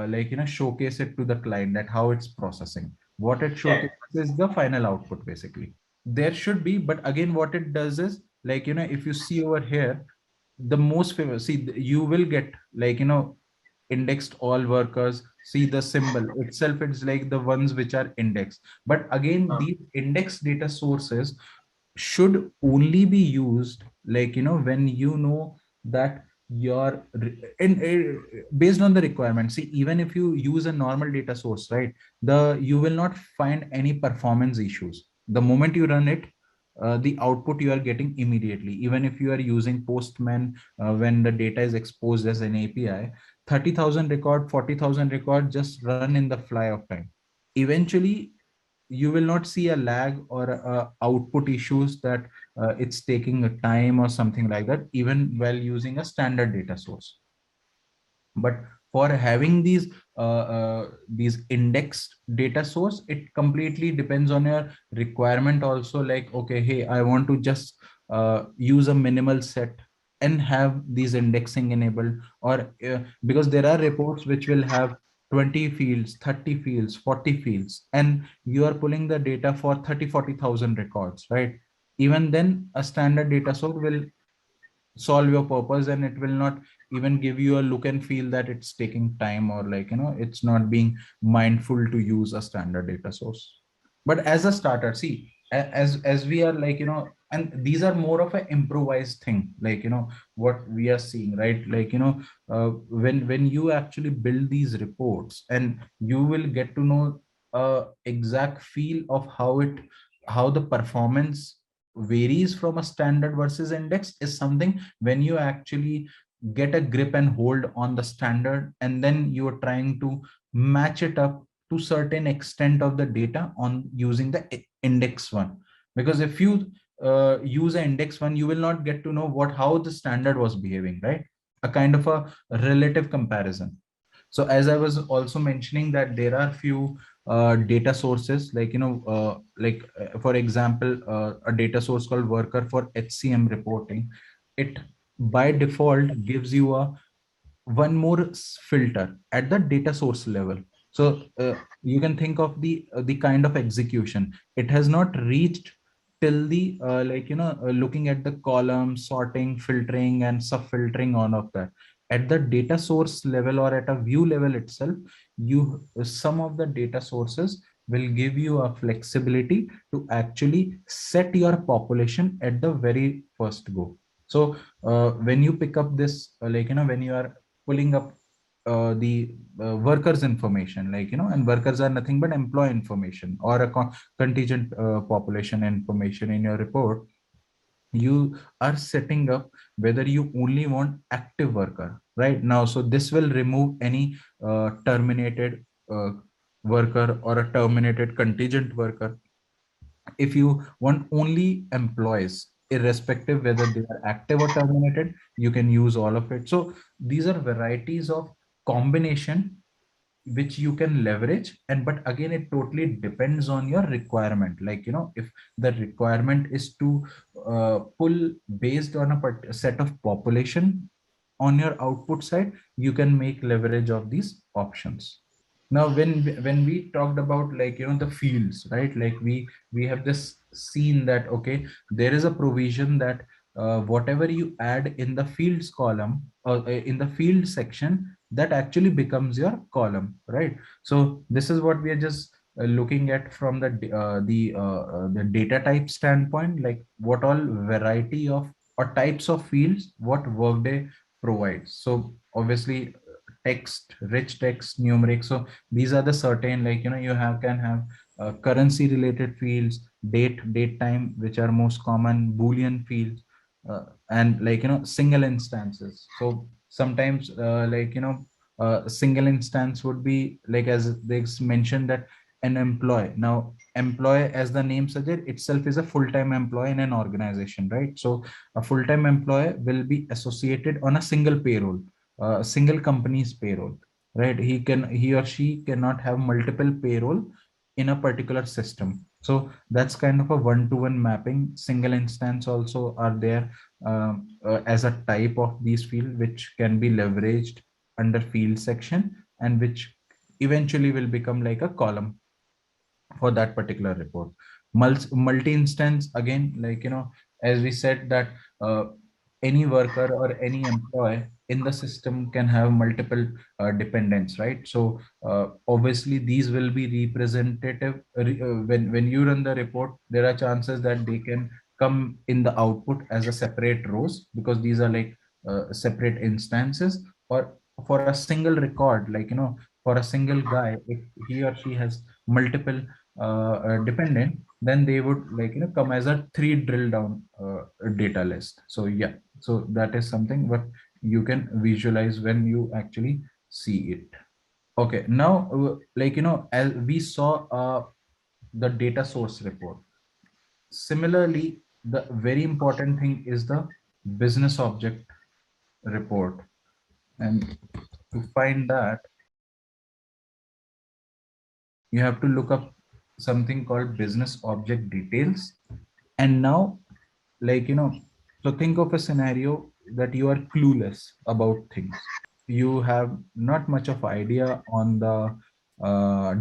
B: like, you know, showcase it to the client that how it's processing. What it
C: Yeah.
B: showcases is the final output basically. There should be, but again, what it does is, like, you know, if you see over here, the most famous, see, you will get, like, you know, indexed all workers, see the symbol itself, it's like the ones which are indexed. But again,
C: Uh,
B: these index data sources should only be used, like, you know, when you know that your based on the requirement. See, even if you use a normal data source, right, you will not find any performance issues the moment you run it. The output you are getting immediately, even if you are using Postman, when the data is exposed as an API, 30,000 record, 40,000 record just run in the fly of time. Eventually you will not see a lag or output issues that it's taking a time or something like that, even while using a standard data source. But for having these indexed data source, it completely depends on your requirement also. Like, okay, hey, I want to just use a minimal set and have these indexing enabled, or because there are reports which will have 20 fields, 30 fields, 40 fields, and you are pulling the data for 30-40,000 records, right? Even then a standard data source will solve your purpose, and it will not even give you a look and feel that it's taking time, or like, it's not being mindful to use a standard data source. But as a starter, see, as we are like, and these are more of an improvised thing, like, what we are seeing, right? Like, when you actually build these reports, and you will get to know exact feel of how the performance varies from a standard versus index is something when you actually get a grip and hold on the standard, and then you are trying to match it up to certain extent of the data on using the index one. Because if you use an index one, you will not get to know how the standard was behaving, right? A kind of a relative comparison. So as I was also mentioning, that there are few data sources, like, for example, a data source called worker for HCM reporting. It by default gives you a one more filter at the data source level. So you can think of the kind of execution. It has not reached till the looking at the column, sorting, filtering, and sub filtering, all of that. At the data source level or at a view level itself, you some of the data sources will give you a flexibility to actually set your population at the very first go. So when you pick up this, when you are pulling up the workers information, like, and workers are nothing but employee information or a contingent population information in your report, you are setting up whether you only want active worker right now. So this will remove any terminated worker or a terminated contingent worker. If you want only employees, irrespective whether they are active or terminated, you can use all of it. So these are varieties of combination which you can leverage. And but again, it totally depends on your requirement. Like, if the requirement is to pull based on a set of population on your output side, you can make leverage of these options. Now when we talked about, like, the fields, right? Like, we have this scene that, okay, there is a provision that whatever you add in the fields column, or in the field section, that actually becomes your column, right? So this is what we are just looking at from the data type standpoint, like what all variety of or types of fields what Workday provides. So obviously, text, rich text, numeric. So these are the certain, like, you can have currency related fields, date time, which are most common, Boolean fields, and, like, single instances. So sometimes, single instance would be like, as they mentioned, that an employee. Now, employee, as the name suggests, itself is a full-time employee in an organization, right? So a full-time employee will be associated on a single payroll, single company's payroll, right? He or she cannot have multiple payroll in a particular system. So that's kind of a one-to-one mapping. Single instance also are there as a type of these field, which can be leveraged under field section, and which eventually will become like a column for that particular report. Multi-instance, again, like, as we said, that any worker or any employee in the system can have multiple dependents, right? So obviously these will be representative. When you run the report, there are chances that they can come in the output as a separate rows, because these are like separate instances, or for a single record, like, for a single guy, if he or she has multiple dependent, then they would, like, come as a three drill down data list. So yeah, so that is something what you can visualize when you actually see it. Okay, now, like, as we saw the data source report, similarly, the very important thing is the business object report. And to find that, you have to look up something called business object details. And now, like, so think of a scenario that you are clueless about things. You have not much of idea on the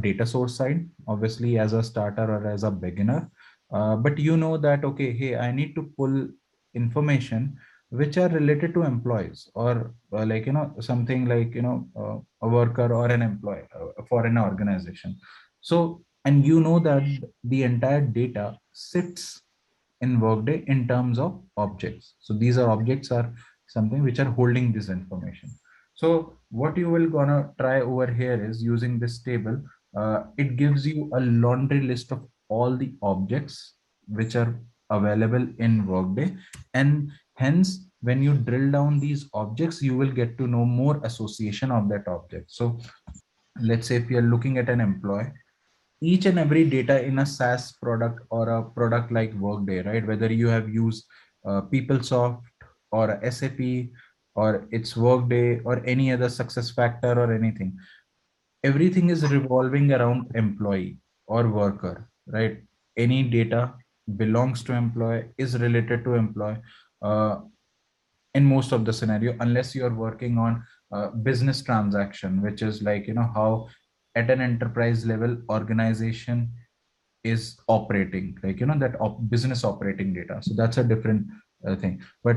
B: data source side, obviously, as a starter or as a beginner. But you know that, okay, hey, I need to pull information which are related to employees, or like, something like, a worker or an employee for an organization. So, and you know that the entire data sits in Workday in terms of objects. So these are objects are something which are holding this information. So what you will gonna try over here is using this table. It gives you a laundry list of all the objects which are available in Workday, and hence when you drill down these objects, you will get to know more association of that object. So let's say if you're looking at an employee, each and every data in a SaaS product or a product like Workday, right? Whether you have used PeopleSoft or SAP, or it's Workday or any other success factor or anything, everything is revolving around employee or worker, right? Any data belongs to employee, is related to employee. Uh, in most of the scenario, unless you're working on business transaction, which is like, how at an enterprise level organization is operating, like, that business operating data. So that's a different thing. But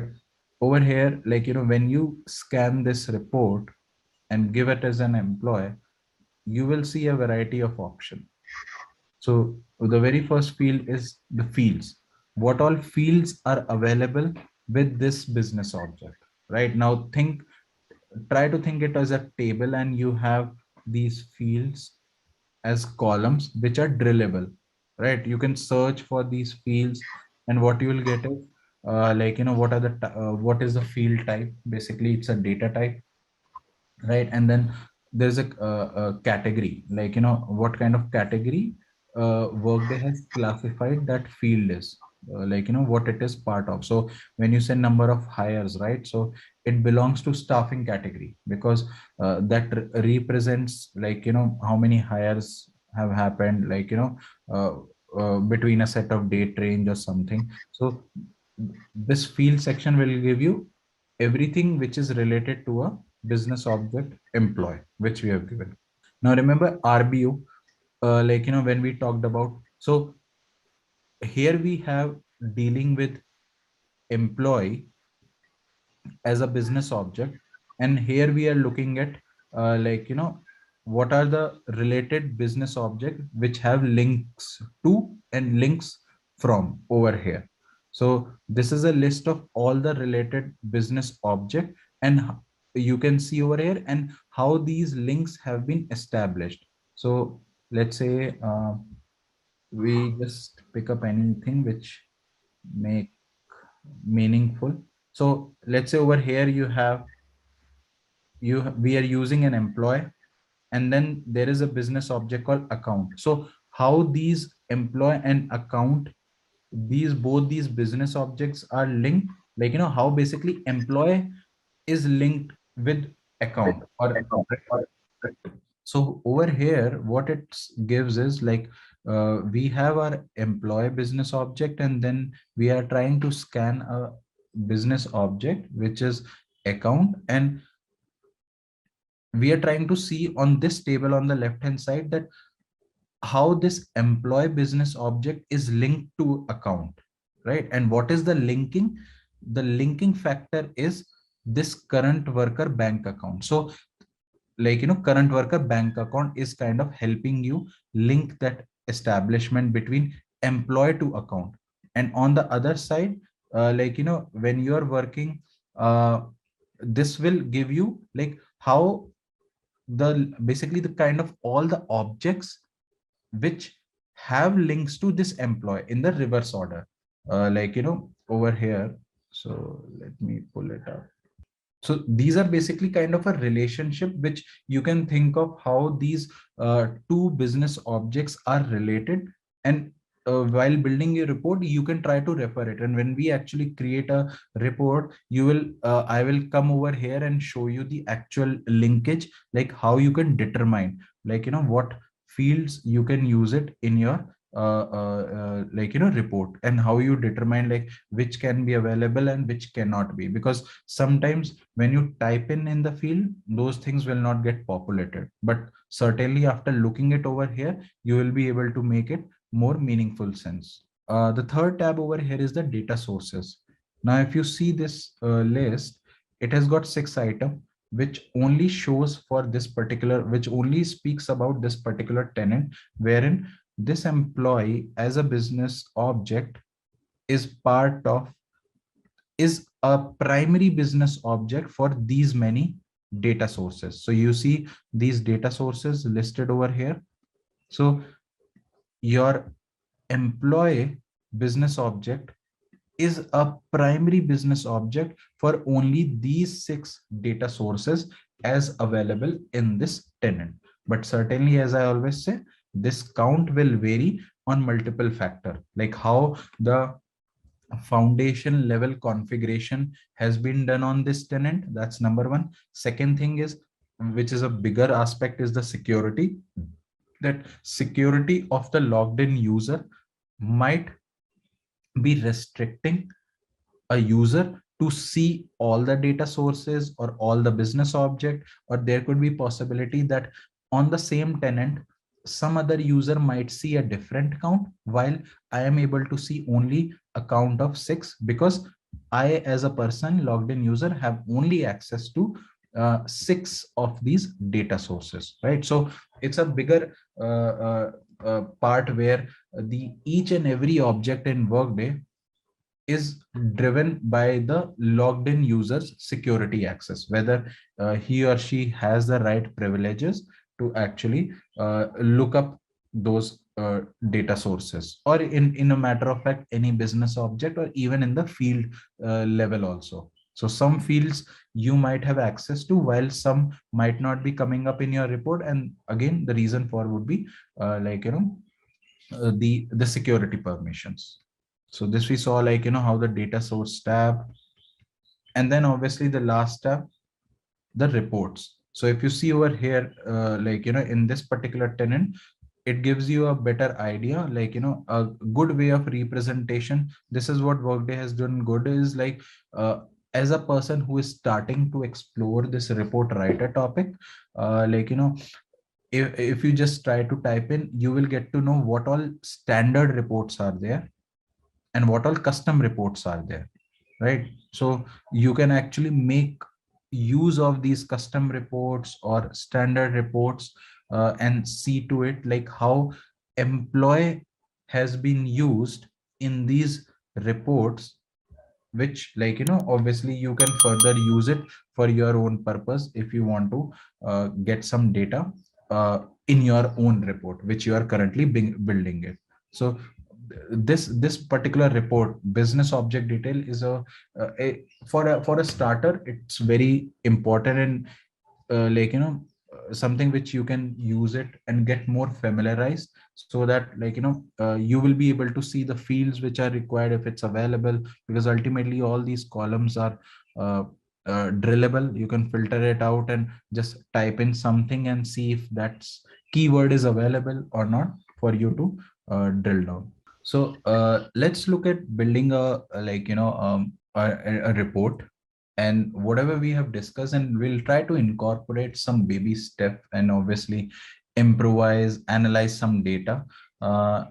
B: over here, like, when you scan this report and give it as an employee, you will see a variety of options. So the very first field is the fields. What all fields are available with this business object? Right now, try to think it as a table, and you have these fields as columns which are drillable, right? You can search for these fields, and what you will get is, like, what are what is the field type? Basically, it's a data type, right? And then there's a category, like, what kind of category Workday has classified that field is, like, what it is part of. So when you say number of hires, right, so it belongs to staffing category, because that represents, like, how many hires have happened, like, between a set of date range or something. So this field section will give you everything which is related to a business object employee, which we have given. Now remember RBU, like, when we talked about, so here we have dealing with employee as a business object, and here we are looking at, like, what are the related business object which have links to and links from over here. So this is a list of all the related business object, and you can see over here and how these links have been established. So let's say we just pick up anything which make meaningful. So let's say over here we are using an employee, and then there is a business object called account. So how these employee and account, both these business objects are linked, like, how basically employee is linked with account, or so over here what it gives is like, we have our employee business object, and then we are trying to scan a business object which is account, and we are trying to see on this table on the left hand side that how this employee business object is linked to account, right? And what is the linking? The linking factor is this current worker bank account. So, like, current worker bank account is kind of helping you link that establishment between employee to account. And on the other side, like, when you are working, this will give you like how the basically the kind of all the objects which have links to this employee in the reverse order, like over here. So let me pull it up. So these are basically kind of a relationship which you can think of how these two business objects are related. And while building a report, you can try to refer it. And when we actually create a report, I will come over here and show you the actual linkage, like how you can determine, like, what fields you can use it in your report, and how you determine like which can be available and which cannot be, because sometimes when you type in the field, those things will not get populated, but certainly after looking it over here, you will be able to make it more meaningful sense. The third tab over here is the data sources. Now if you see this list, it has got 6 items which only shows for this particular, which only speaks about this particular tenant, wherein this employee as a business object is part of, is a primary business object for these many data sources. So you see these data sources listed over here. So your employee business object is a primary business object for only these 6 data sources as available in this tenant. But certainly, as I always say, this count will vary on multiple factor, like how the foundation level configuration has been done on this tenant. That's number one. Second thing is, which is a bigger aspect, is the security. That security of the logged in user might be restricting a user to see all the data sources or all the business object, or there could be possibility that on the same tenant some other user might see a different count, while I am able to see only a count of 6, because I as a person logged in user have only access to 6 of these data sources, right? So it's a bigger part where the each and every object in Workday is driven by the logged in user's security access, whether he or she has the right privileges to actually look up those data sources, or in a matter of fact any business object, or even in the field level also. So some fields you might have access to, while some might not be coming up in your report, and again the reason for would be the security permissions. So this we saw, like, how the data source tab, and then obviously the last tab, the reports. So if you see over here, in this particular tenant, it gives you a better idea, like, a good way of representation. This is what Workday has done good, is like, as a person who is starting to explore this report writer topic, if you just try to type in, you will get to know what all standard reports are there and what all custom reports are there, right? So you can actually make use of these custom reports or standard reports, and see to it like how employee has been used in these reports, which, like, obviously you can further use it for your own purpose if you want to get some data in your own report which you are currently building it. So this particular report, business object detail, is for a starter, it's very important, and something which you can use it and get more familiarized, so that, like, you will be able to see the fields which are required if it's available, because ultimately all these columns are drillable. You can filter it out and just type in something and see if that's keyword is available or not for you to drill down. So let's look at building a report, and whatever we have discussed, and we'll try to incorporate some baby step and obviously improvise, analyze some data.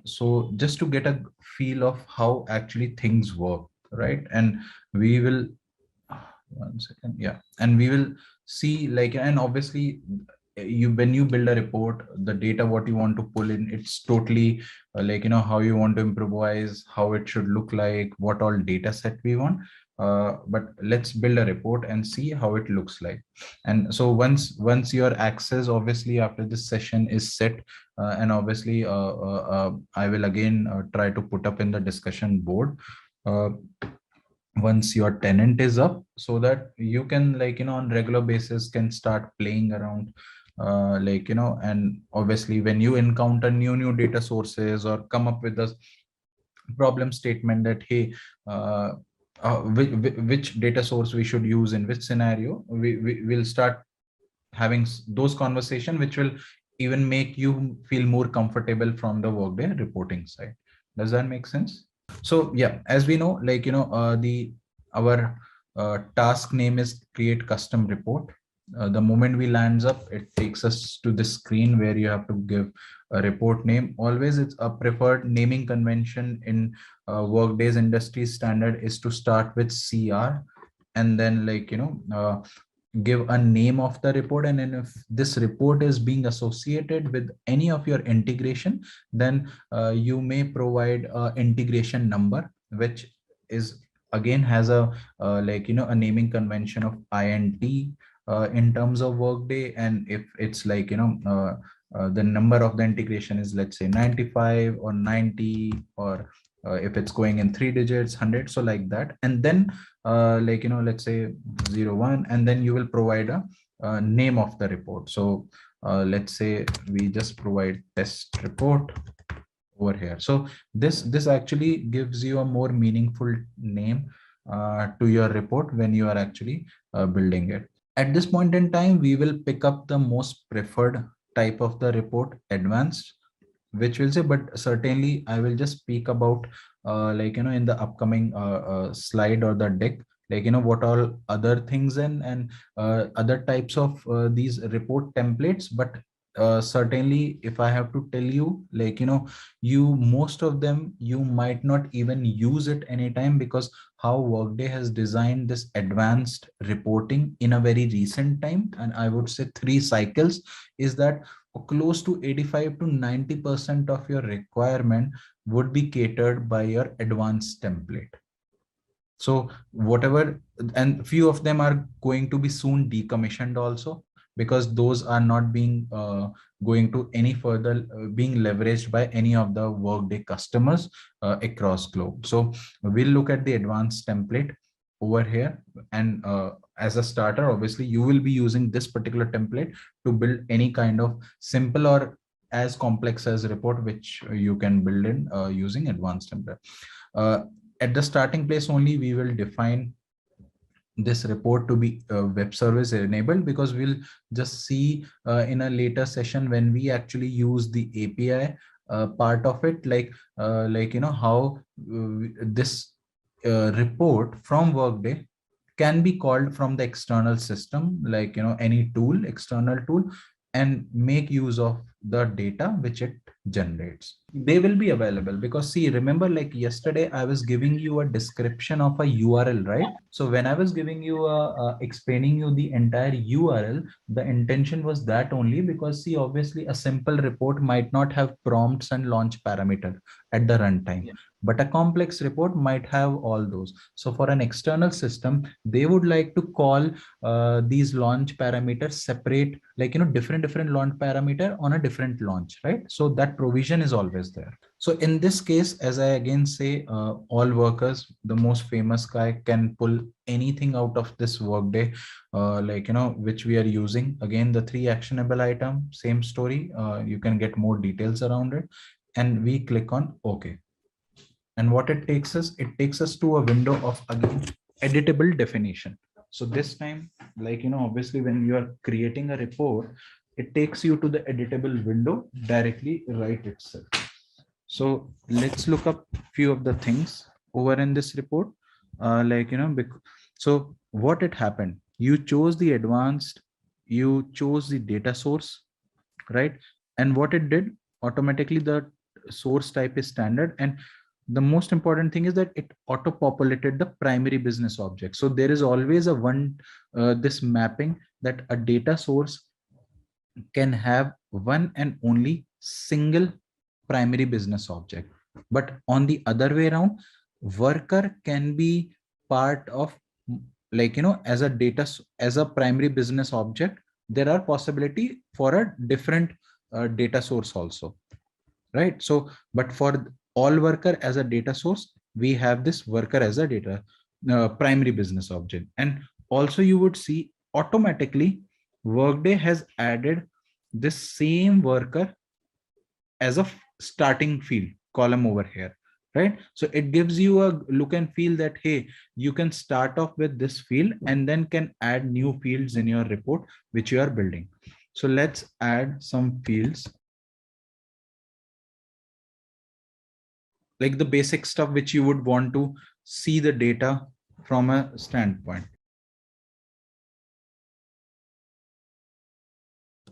B: So just to get a feel of how actually things work, right? And we will, one second, yeah, and we will see, like, and obviously you, when you build a report, the data what you want to pull in, it's totally how you want to improvise, how it should look like, what all data set we want. but let's build a report and see how it looks like. And so once your access, obviously after this session is set, and obviously I will again try to put up in the discussion board once your tenant is up, so that you can, like, on regular basis can start playing around, and obviously when you encounter new data sources or come up with a problem statement that, hey, which data source we should use in which scenario, we will start having those conversation, which will even make you feel more comfortable from the Workday reporting side. Does that make sense? So yeah, as we know, the our task name is create custom report. The moment we lands up, it takes us to the screen where you have to give a report name. Always, it's a preferred naming convention in Workday's industry standard is to start with CR, and then give a name of the report. And then if this report is being associated with any of your integration, then you may provide a integration number, which is again has a a naming convention of INT in terms of Workday. And if it's the number of the integration is, let's say, 95 or 90, or if it's going in 3 digits, 100, so like that. And then let's say 01, and then you will provide a name of the report. So let's say we just provide test report over here. So this actually gives you a more meaningful name to your report when you are actually building it. At this point in time, we will pick up the most preferred type of the report, advanced, which will say, but certainly I will just speak about in the upcoming slide or the deck, what all other things and other types of these report templates. But certainly if I have to tell you, you most of them you might not even use it anytime, because how Workday has designed this advanced reporting in a very recent time, and I would say 3 cycles, is that close to 85 to 90% of your requirement would be catered by your advanced template. So whatever, and few of them are going to be soon decommissioned also, because those are not being going to any further being leveraged by any of the Workday customers across globe. So we'll look at the advanced template over here. And as a starter, obviously you will be using this particular template to build any kind of simple or as complex as report, which you can build in using advanced template. At the starting place only, we will define this report to be web service enabled, because we'll just see in a later session when we actually use the API part of it, how this report from Workday can be called from the external system, any tool, external tool, and make use of the data which it generates. They will be available, because see, remember, like yesterday I was giving you a description of a URL, right? So when I was giving you explaining you the entire URL, the intention was that only because, see, obviously a simple report might not have prompts and launch parameter at the runtime. Yeah. But a complex report might have all those. So for an external system, they would like to call these launch parameters separate, different launch parameter on a different launch, right? So that provision is always there. So in this case, as I again say, all workers, the most famous guy, can pull anything out of this Workday, which we are using. Again, the 3 actionable item, same story. You can get more details around it, and we click on OK. And what it takes us to a window of, again, editable definition. So this time, obviously when you are creating a report, it takes you to the editable window directly right itself. So let's look up few of the things over in this report. So what it happened, you chose the advanced, you chose the data source, right? And what it did, automatically the source type is standard, and the most important thing is that it auto populated the primary business object. So there is always a this mapping that a data source can have one and only single primary business object. But on the other way around, worker can be part of, like, as a data, as a primary business object, there are possibility for a different data source also, right? So, but for all worker as a data source, we have this worker as a data primary business object. And also you would see automatically Workday has added this same worker as a starting field column over here, right? So it gives you a look and feel that, hey, you can start off with this field and then can add new fields in your report which you are building. So let's add some fields, like the basic stuff which you would want to see the data from a standpoint.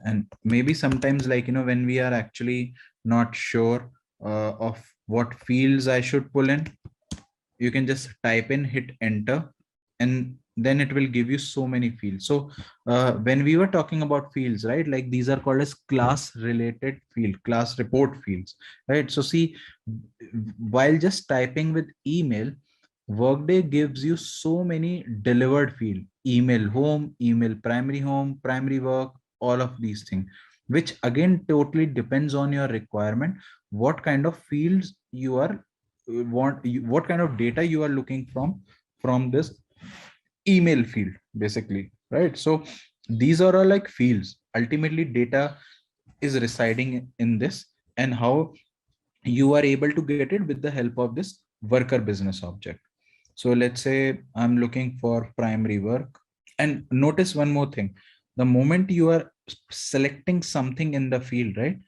B: And maybe sometimes, like, when we are actually not sure of what fields I should pull in, you can just type in, hit enter, and then it will give you so many fields. So when we were talking about fields, right, like these are called as class related field, class report fields, right? So see, while just typing with email, Workday gives you so many delivered field: email home, email primary home, primary work, all of these things, which again totally depends on your requirement, what kind of fields you are what kind of data you are looking from this email field, basically, right? So these are all like fields. Ultimately, data is residing in this, and how you are able to get it with the help of this worker business object. So let's say I'm looking for primary work. And notice one more thing. The moment you are selecting something in the field, right,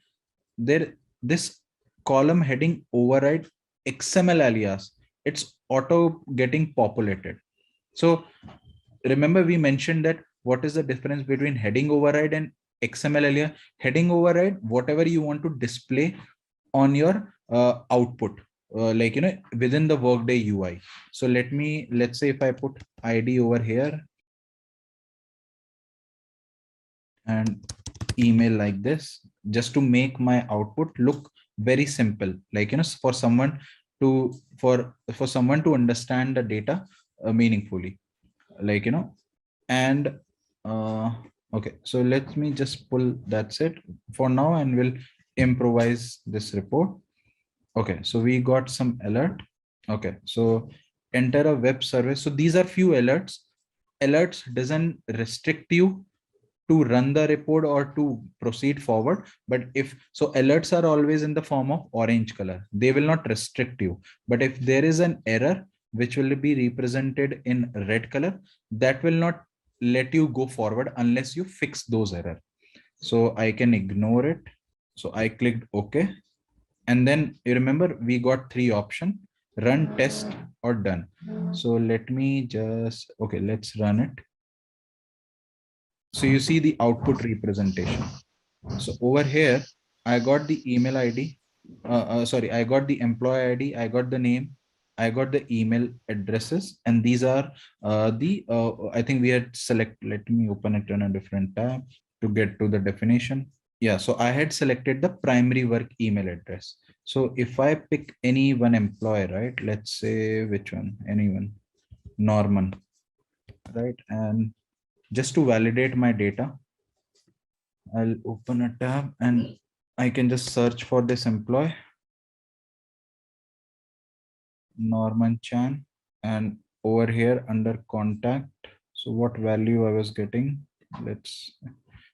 B: there, this column heading override XML alias, it's auto getting populated. So remember we mentioned that what is the difference between heading override and XML alias? Heading override, whatever you want to display on your output, like, within the Workday UI. So let's say if I put ID over here and email like this, just to make my output look very simple, like, for someone to for someone to understand the data meaningfully, like, and okay, so let me just pull, that's it for now, and we'll improvise this report. Okay, so we got some alert. Okay, so enter a web service. So these are few alerts. Alerts doesn't restrict you to run the report or to proceed forward. But if so, alerts are always in the form of orange color. They will not restrict you. But if there is an error which will be represented in red color, that will not let you go forward unless you fix those error. So I can ignore it. So I clicked OK. And then you remember we got three options: run, test, or done. So let me just, okay, let's run it. So you see the output representation. So over here, I got the email ID. Sorry, I got the employee ID. I got the name. I got the email addresses. And these are I think we had select, let me open it in a different tab to get to the definition. Yeah, so I had selected the primary work email address. So if I pick any one employee, right, let's say which one, anyone, Norman, right? And just to validate my data, I'll open a tab and I can just search for this employee, Norman Chan, and over here under contact. So what value I was getting,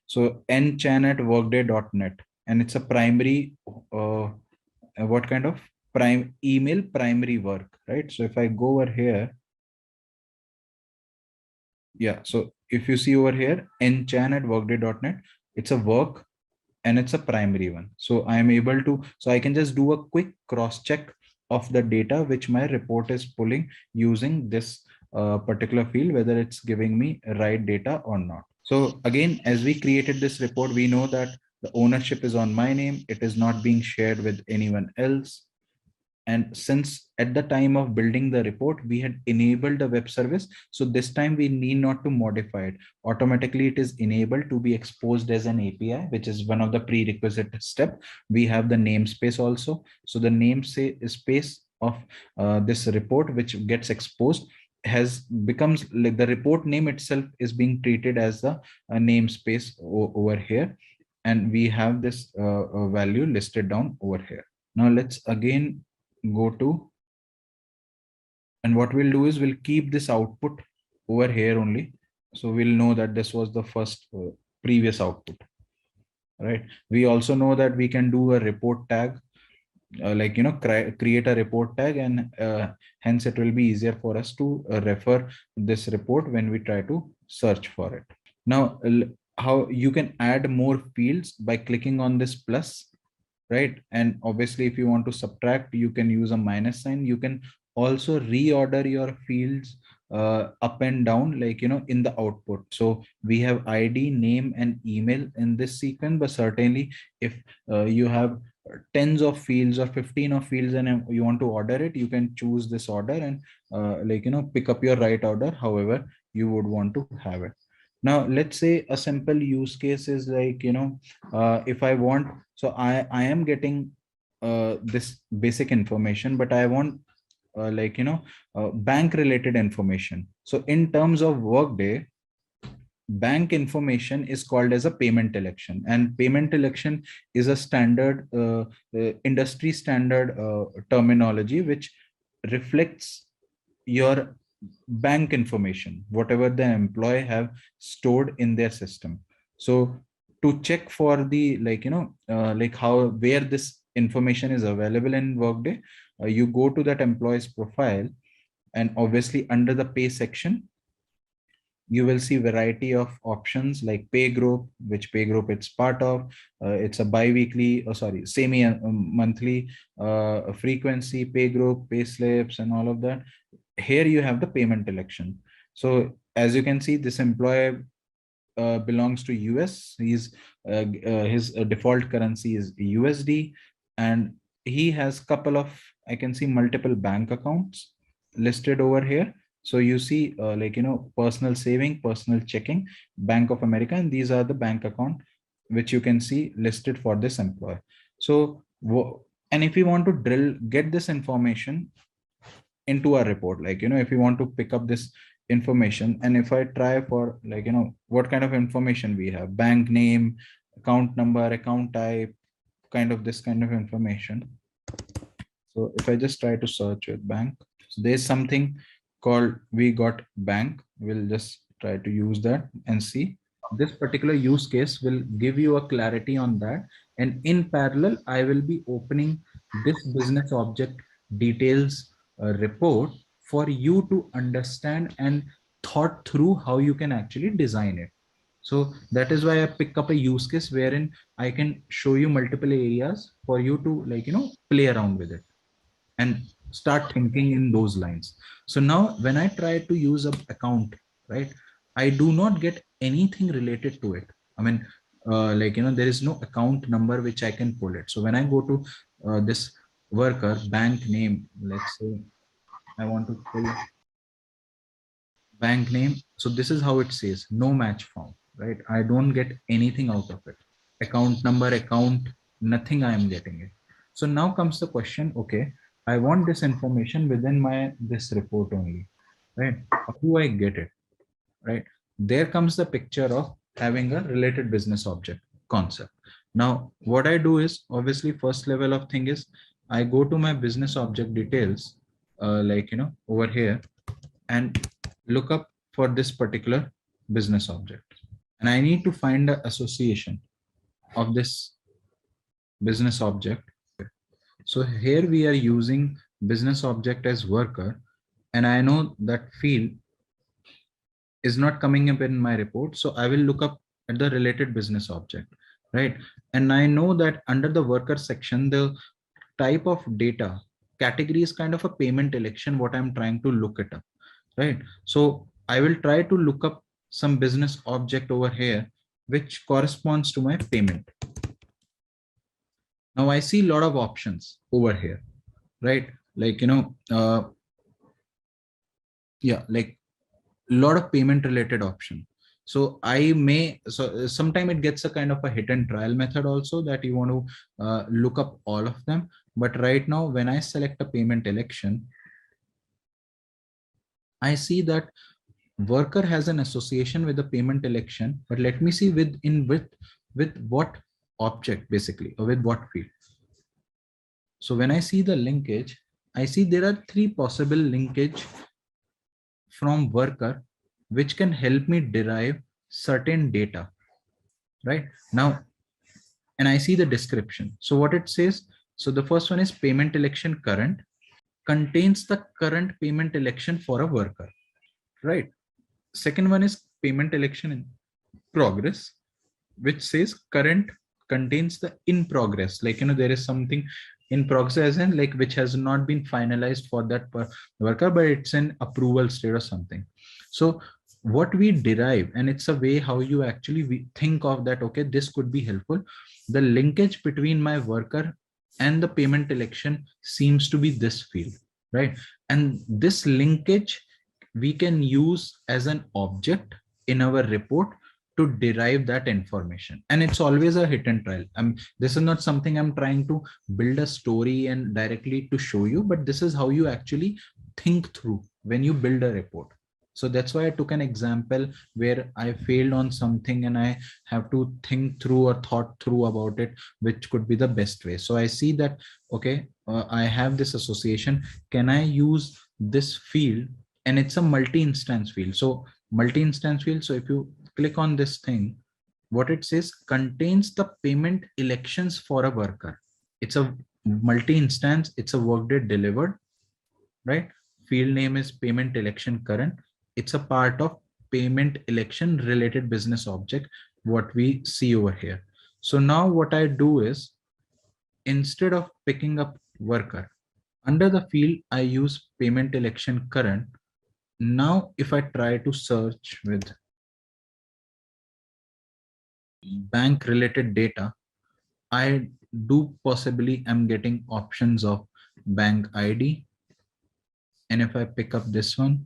B: so nchan at workday.net, and it's a primary, what kind of email primary work, right? So if I go over here, yeah, so if you see over here, nchan at workday.net, it's a work and it's a primary one. So I am able to, so I can just do a quick cross check of the data which my report is pulling using this particular field, whether it's giving me right data or not. So again, as we created this report, we know that the ownership is on my name. It is not being shared with anyone else. And since at the time of building the report, we had enabled the web service. So this time we need not to modify it. Automatically, it is enabled to be exposed as an API, which is one of the prerequisite step. We have the namespace also. So the namespace of this report, which gets exposed, has becomes like the report name itself is being treated as the namespace over here, and we have this value listed down over here. Now let's again go to, and what we'll do is we'll keep this output over here only, so we'll know that this was the first previous output, right? We also know that we can do a report tag, like create a report tag, and hence it will be easier for us to refer this report when we try to search for it. Now how you can add more fields by clicking on this plus, right? And obviously if you want to subtract, you can use a minus sign. You can also reorder your fields up and down, like in the output. So we have ID, name, and email in this sequence, but certainly if you have tens of fields or 15 of fields and you want to order it, you can choose this order and pick up your right order however you would want to have it. Now let's say a simple use case is like if I want, so I am getting this basic information, but I want bank related information. So in terms of Workday, bank information is called as a payment election, and payment election is a standard industry standard terminology which reflects your bank information, whatever the employee have stored in their system. So to check for the how where this information is available in Workday, you go to that employee's profile, and obviously under the pay section you will see variety of options like pay group, which pay group it's part of. It's a bi-weekly, semi monthly frequency pay group, pay slips, and all of that. Here you have the payment election. So as you can see, this employee belongs to US. His default currency is USD, and he has couple of, I can see multiple bank accounts listed over here. So you see personal saving, personal checking, Bank of America, and these are the bank account which you can see listed for this employee. So and if you want to get this information into our report, if you want to pick up this information, and if I try for what kind of information we have, bank name, account number, account type, this kind of information. So if I just try to search with bank, so there's something called we got bank. We'll just try to use that and see. This particular use case will give you a clarity on that, and in parallel I will be opening this business object details report for you to understand and thought through how you can actually design it. So that is why I pick up a use case wherein I can show you multiple areas for you to play around with it and start thinking in those lines. So now when I try to use an account, right, I do not get anything related to it. I mean, there is no account number which I can pull it. So when I go to this worker bank name, let's say I want to pull bank name. So this is how it says, no match found, right? I don't get anything out of it. Account number, account, nothing I am getting it. So now comes the question, okay, I want this information within this report only, right? How do I get it, right? There comes the picture of having a related business object concept. Now, what I do is, obviously, first level of thing is I go to my business object details, over here, and look up for this particular business object. And I need to find the association of this business object. So here we are using business object as worker, and I know that field is not coming up in my report. So I will look up at the related business object, right? And I know that under the worker section, the type of data category is kind of a payment election, what I'm trying to look it up, right? So I will try to look up some business object over here, which corresponds to my payment. Now I see a lot of options over here, right? Like lot of payment related option. So I may, so sometime it gets a kind of a hit and trial method also, that you want to look up all of them. But right now, when I select a payment election, I see that worker has an association with the payment election, but let me see with what object basically, or with what field. So when I see the linkage, I see there are three possible linkage from worker, which can help me derive certain data right now. And I see the description. So what it says, so the first one is payment election current, contains the current payment election for a worker, right? Second one is payment election in progress, which says current contains the in progress, like there is something in progress, as in like which has not been finalized for that worker, but it's in approval state or something. So what we derive, and it's a way how you actually think of that, okay, this could be helpful. The linkage between my worker and the payment election seems to be this field, right? And this linkage we can use as an object in our report to derive that information. And it's always a hit and trial. This is not something I'm trying to build a story and directly to show you, but this is how you actually think through when you build a report. So that's why I took an example where I failed on something and I have to think through or thought through about it, which could be the best way. So I see that, okay, I have this association. Can I use this field? And it's a multi-instance field. So multi-instance field. So if you click on this thing, what it says, contains the payment elections for a worker. It's a multi-instance. It's a Workday delivered, right? Field name is payment election current. It's a part of payment election related business object, what we see over here. So now what I do is, instead of picking up worker, under the field, I use payment election current. Now, if I try to search with bank related data, I do possibly am getting options of bank ID. And if I pick up this one,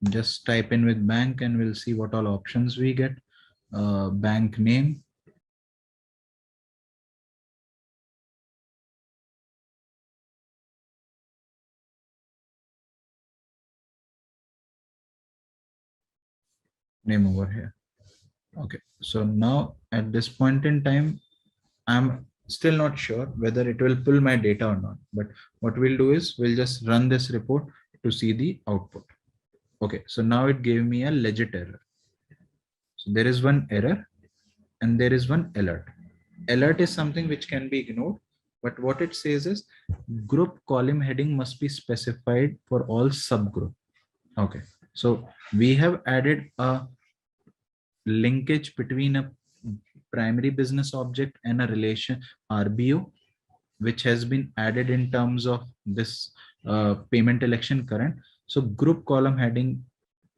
B: just type in with bank and we'll see what all options we get. Bank name. Name over here. Okay, so now at this point in time, I'm still not sure whether it will pull my data or not. But what we'll do is we'll just run this report to see the output. Okay, so now it gave me a legit error. So there is one error and there is one alert. Alert is something which can be ignored, but what it says is group column heading must be specified for all subgroup. Okay, so we have added a linkage between a primary business object and a relation RBO, which has been added in terms of this payment election current. So group column heading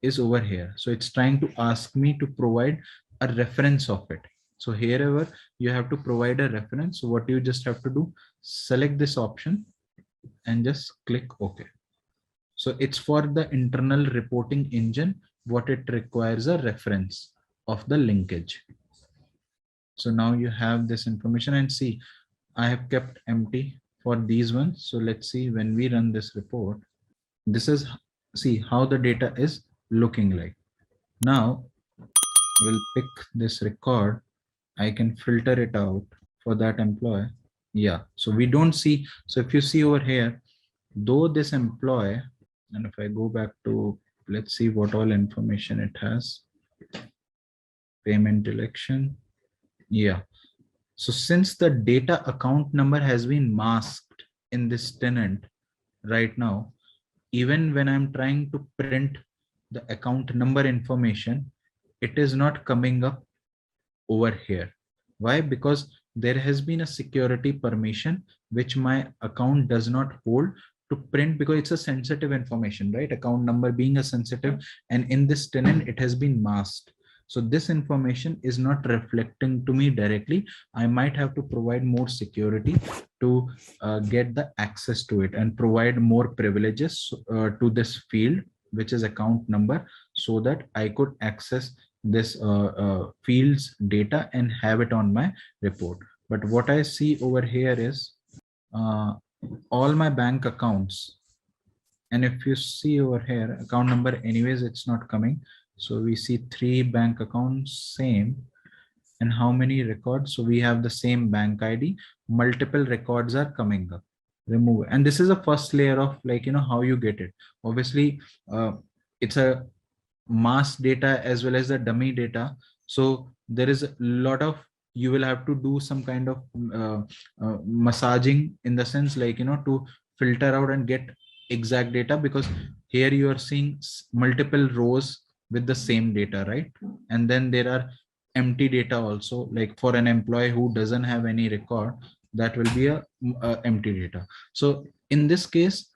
B: is over here. So it's trying to ask me to provide a reference of it. So herever you have to provide a reference. So what you just have to do, select this option and just click OK. So it's for the internal reporting engine, what it requires a reference of the linkage. So now you have this information, and see, I have kept empty for these ones. So let's see when we run this report, this is, see how the data is looking like. Now we'll pick this record. I can filter it out for that employee. Yeah, so we don't see. So if you see over here, though this employee, and if I go back to, let's see what all information it has. Payment election. Yeah. So since the data account number has been masked in this tenant right now, even when I'm trying to print the account number information, it is not coming up over here. Why? Because there has been a security permission which my account does not hold to print, because it's a sensitive information, right? Account number being a sensitive, and in this tenant it has been masked. So this information is not reflecting to me directly. I might have to provide more security to get the access to it and provide more privileges to this field, which is account number, so that I could access this fields data and have it on my report. But what I see over here is all my bank accounts And if you see over here, account number, anyways, it's not coming. So we see 3 bank accounts, same. And how many records? So we have the same bank ID, multiple records are coming up. Remove. And this is the first layer of how you get it. Obviously, it's a mass data as well as the dummy data. So there is a lot of, you will have to do some kind of massaging, in the sense to filter out and get exact data, because here you are seeing multiple rows with the same data, right? And then there are empty data also, like for an employee who doesn't have any record, that will be a empty data. So in this case,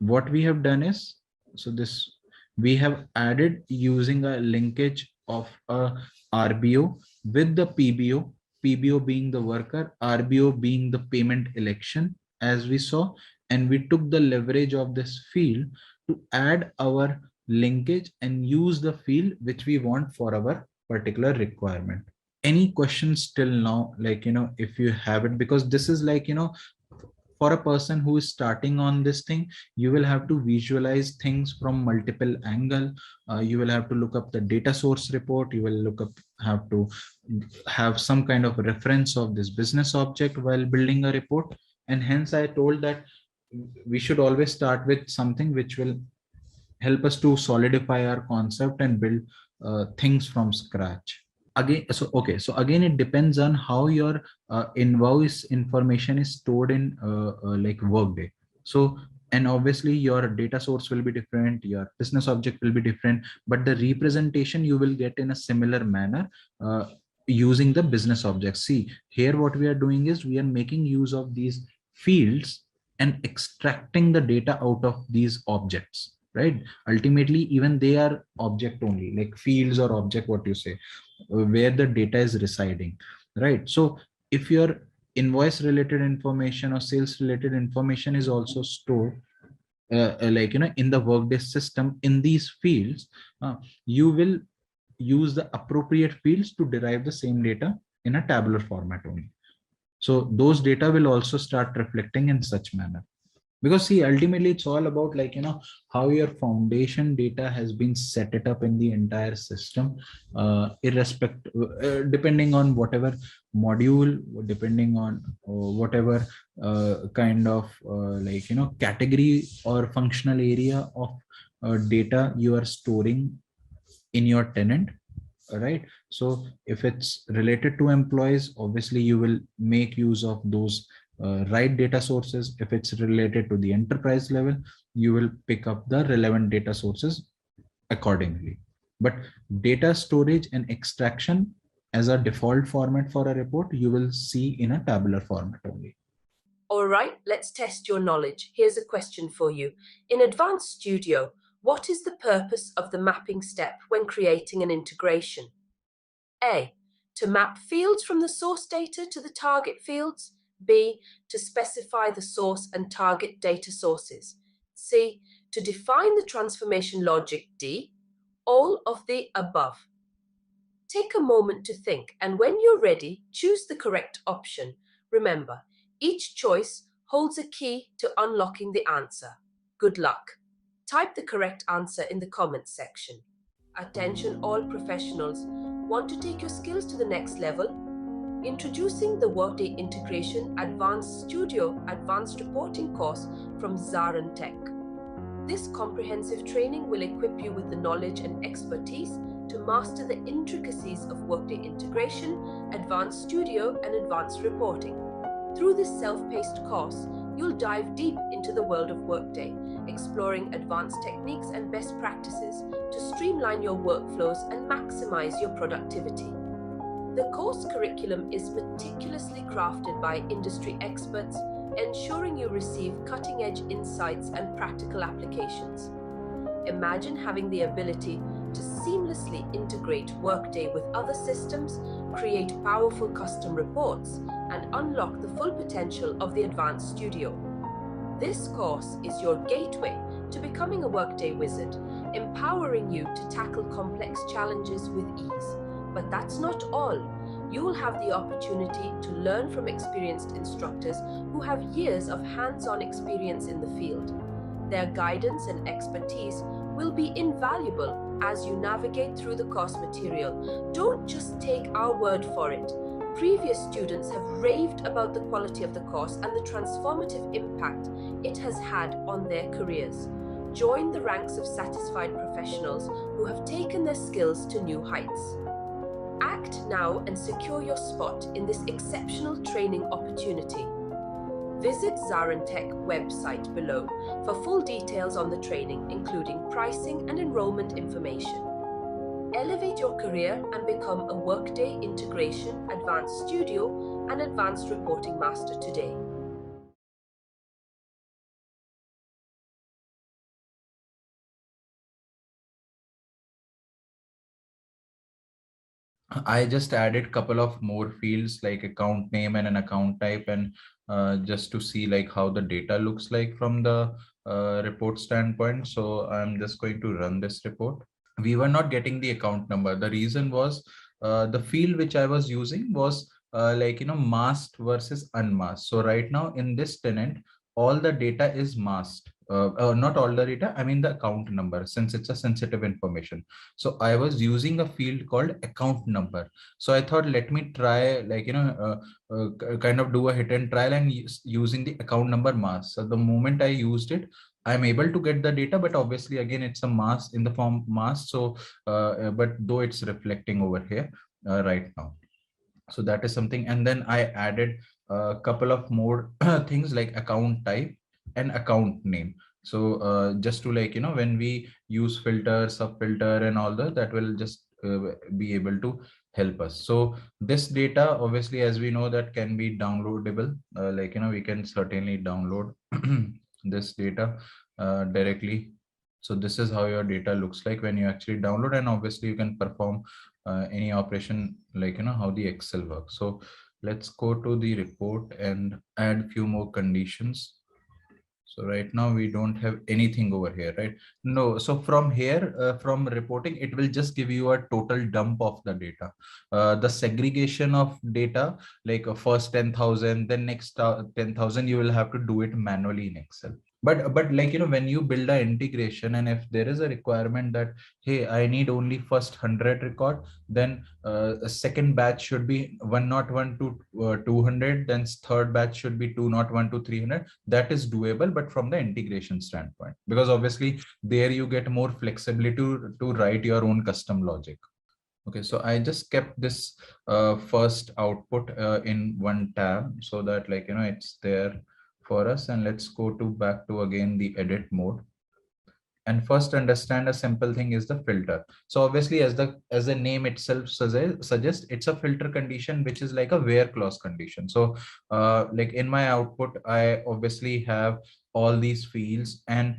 B: what we have done is, so this we have added using a linkage of a RBO with the PBO, PBO being the worker, RBO being the payment election, as we saw, and we took the leverage of this field to add our linkage and use the field which we want for our particular requirement. Any questions till now, if you have it, because this is for a person who is starting on this thing, you will have to visualize things from multiple angle. You will have to look up the data source report. You will have to have some kind of reference of this business object while building a report. And hence I told that we should always start with something which will help us to solidify our concept and build things from scratch. Again, so again, it depends on how your invoice information is stored in Workday. So, and obviously your data source will be different, your business object will be different, but the representation you will get in a similar manner using the business object. See here, what we are doing is we are making use of these fields and extracting the data out of these objects, right? Ultimately, even they are object only, like fields or object, what you say, where the data is residing, right? So if your invoice related information or sales related information is also stored in the Workday system in these fields, you will use the appropriate fields to derive the same data in a tabular format only. So those data will also start reflecting in such manner. Because see, ultimately it's all about how your foundation data has been set it up in the entire system, irrespective, depending on whatever module, depending on whatever kind of category or functional area of data you are storing in your tenant, right? So if it's related to employees, obviously you will make use of those right data sources. If it's related to the enterprise level, you will pick up the relevant data sources accordingly. But data storage and extraction as a default format for a report, you will see in a tabular format only.
A: All right, let's test your knowledge. Here's a question for you. In Advanced Studio, what is the purpose of the mapping step when creating an integration? A, to map fields from the source data to the target fields. B, to specify the source and target data sources. C, to define the transformation logic. D, all of the above. Take a moment to think, and when you're ready, choose the correct option. Remember, each choice holds a key to unlocking the answer. Good luck. Type the correct answer in the comments section. Attention all professionals. Want to take your skills to the next level? Introducing the Workday Integration Advanced Studio Advanced Reporting course from ZaranTech. This comprehensive training will equip you with the knowledge and expertise to master the intricacies of Workday Integration, Advanced Studio, and Advanced Reporting. Through this self-paced course, you'll dive deep into the world of Workday, exploring advanced techniques and best practices to streamline your workflows and maximize your productivity. The course curriculum is meticulously crafted by industry experts, ensuring you receive cutting-edge insights and practical applications. Imagine having the ability to seamlessly integrate Workday with other systems, create powerful custom reports, and unlock the full potential of the Advanced Studio. This course is your gateway to becoming a Workday wizard, empowering you to tackle complex challenges with ease. But that's not all. You will have the opportunity to learn from experienced instructors who have years of hands-on experience in the field. Their guidance and expertise will be invaluable as you navigate through the course material. Don't just take our word for it. Previous students have raved about the quality of the course and the transformative impact it has had on their careers. Join the ranks of satisfied professionals who have taken their skills to new heights. Act now and secure your spot in this exceptional training opportunity. Visit ZaranTech website below for full details on the training, including pricing and enrollment information. Elevate your career and become a Workday Integration, Advanced Studio, and Advanced Reporting Master today.
B: I just added couple of more fields like account name and an account type, and just to see like how the data looks like from the report standpoint. So I'm just going to run this report. We were not getting the account number. The reason was the field which I was using was masked versus unmasked. So right now in this tenant, all the data is masked. Not all the data, I mean the account number, since it's a sensitive information. So I was using a field called account number. So I thought, let me try kind of do a hit and trial and using the account number mask. So the moment I used it, I'm able to get the data, but obviously again it's a mask in the form mask. So but though it's reflecting over here right now. So that is something. And then I added a couple of more things like account type and account name. So just to when we use filter, sub filter and all that will just be able to help us. So this data, obviously, as we know, that can be downloadable. We can certainly download this data directly. So this is how your data looks like when you actually download, and obviously you can perform any operation how the Excel works. So let's go to the report and add few more conditions. So right now we don't have anything over here, right? No. So from here, from reporting, it will just give you a total dump of the data. The segregation of data, like first 10,000, then next 10,000, you will have to do it manually in Excel. But when you build an integration, and if there is a requirement that, hey, I need only first 100 record, then a second batch should be 101 to 200, then third batch should be 201 to 300. That is doable, but from the integration standpoint, because obviously there you get more flexibility to write your own custom logic. Okay, so I just kept this first output in one tab so that it's there for us. And let's go to back to again the edit mode. And first understand a simple thing is the filter. So obviously as the name itself suggests, it's a filter condition, which is like a where clause condition. So like in my output, I obviously have all these fields, and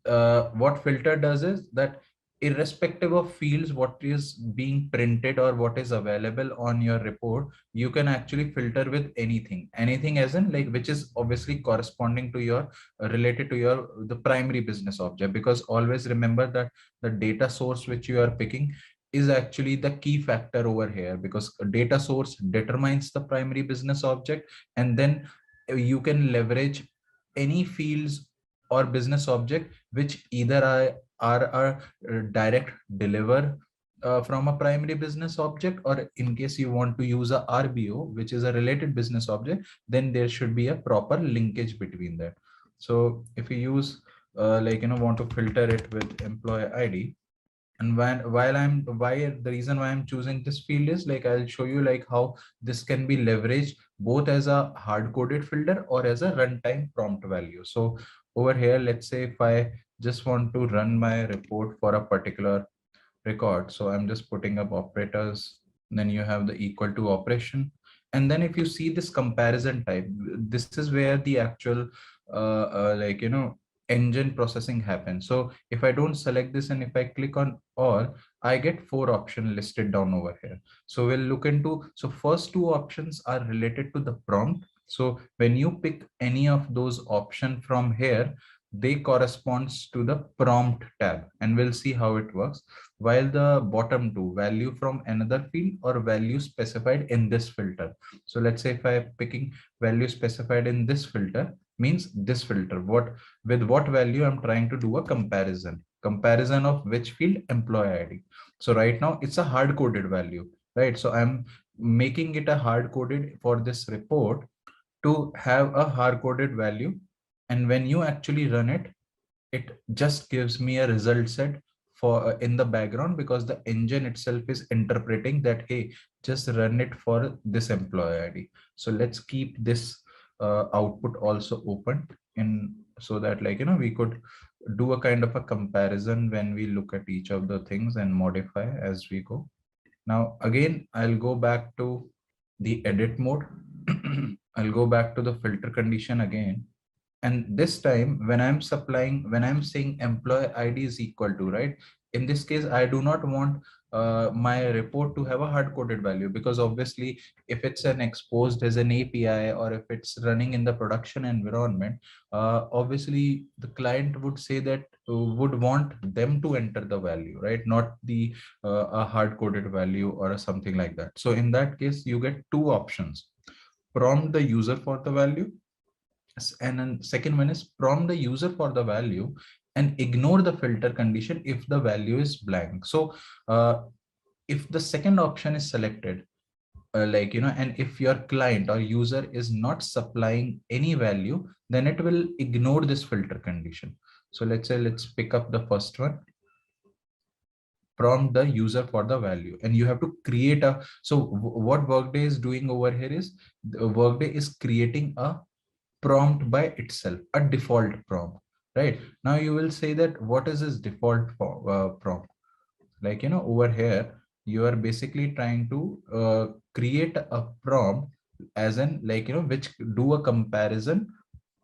B: what filter does is that irrespective of fields, what is being printed or what is available on your report, you can actually filter with anything as in like which is obviously corresponding to your related to your the primary business object. Because always remember that the data source which you are picking is actually the key factor over here, because data source determines the primary business object. And then you can leverage any fields or business object which either are a direct deliver from a primary business object, or in case you want to use a RBO, which is a related business object, then there should be a proper linkage between that. So if you use want to filter it with employee ID, and why the reason why I'm choosing this field is like I'll show you like how this can be leveraged both as a hard coded filter or as a runtime prompt value. So over here, let's say if I just want to run my report for a particular record. So I'm just putting up operators, then you have the equal to operation. And then if you see this comparison type, this is where the actual engine processing happens. So if I don't select this and if I click on all, I get 4 options listed down over here. So we'll look into, so first 2 options are related to the prompt. So when you pick any of those options from here, they corresponds to the prompt tab, and we'll see how it works. While the bottom 2, value from another field or value specified in this filter. So let's say if I'm picking value specified in this filter, means this filter, what with what value I'm trying to do a comparison of which field, employee ID. So right now it's a hard coded value, right? So I'm making it a hard coded for this report to have a hard coded value. And when you actually run it, it just gives me a result set for in the background, because the engine itself is interpreting that, hey, just run it for this employee ID. So let's keep this output also open in, so that, like, we could do a kind of a comparison when we look at each of the things and modify as we go. Now again, I'll go back to the edit mode. I'll go back to the filter condition again. And this time when I'm saying employee ID is equal to, right, in this case I do not want my report to have a hard coded value, because obviously if it's an exposed as an API, or if it's running in the production environment, obviously the client would say that would want them to enter the value, right, not the a hard coded value or something like that. So in that case you get two options: prompt the user for the value, and then second one is prompt the user for the value and ignore the filter condition if the value is blank. So if the second option is selected, and if your client or user is not supplying any value, then it will ignore this filter condition. So let's pick up the first one: prompt the user for the value. And you have to create a, so what Workday is doing over here is, Workday is creating a prompt by itself, a default prompt. Right now you will say that what is this default prompt? Over here you are basically trying to create a prompt as in, which do a comparison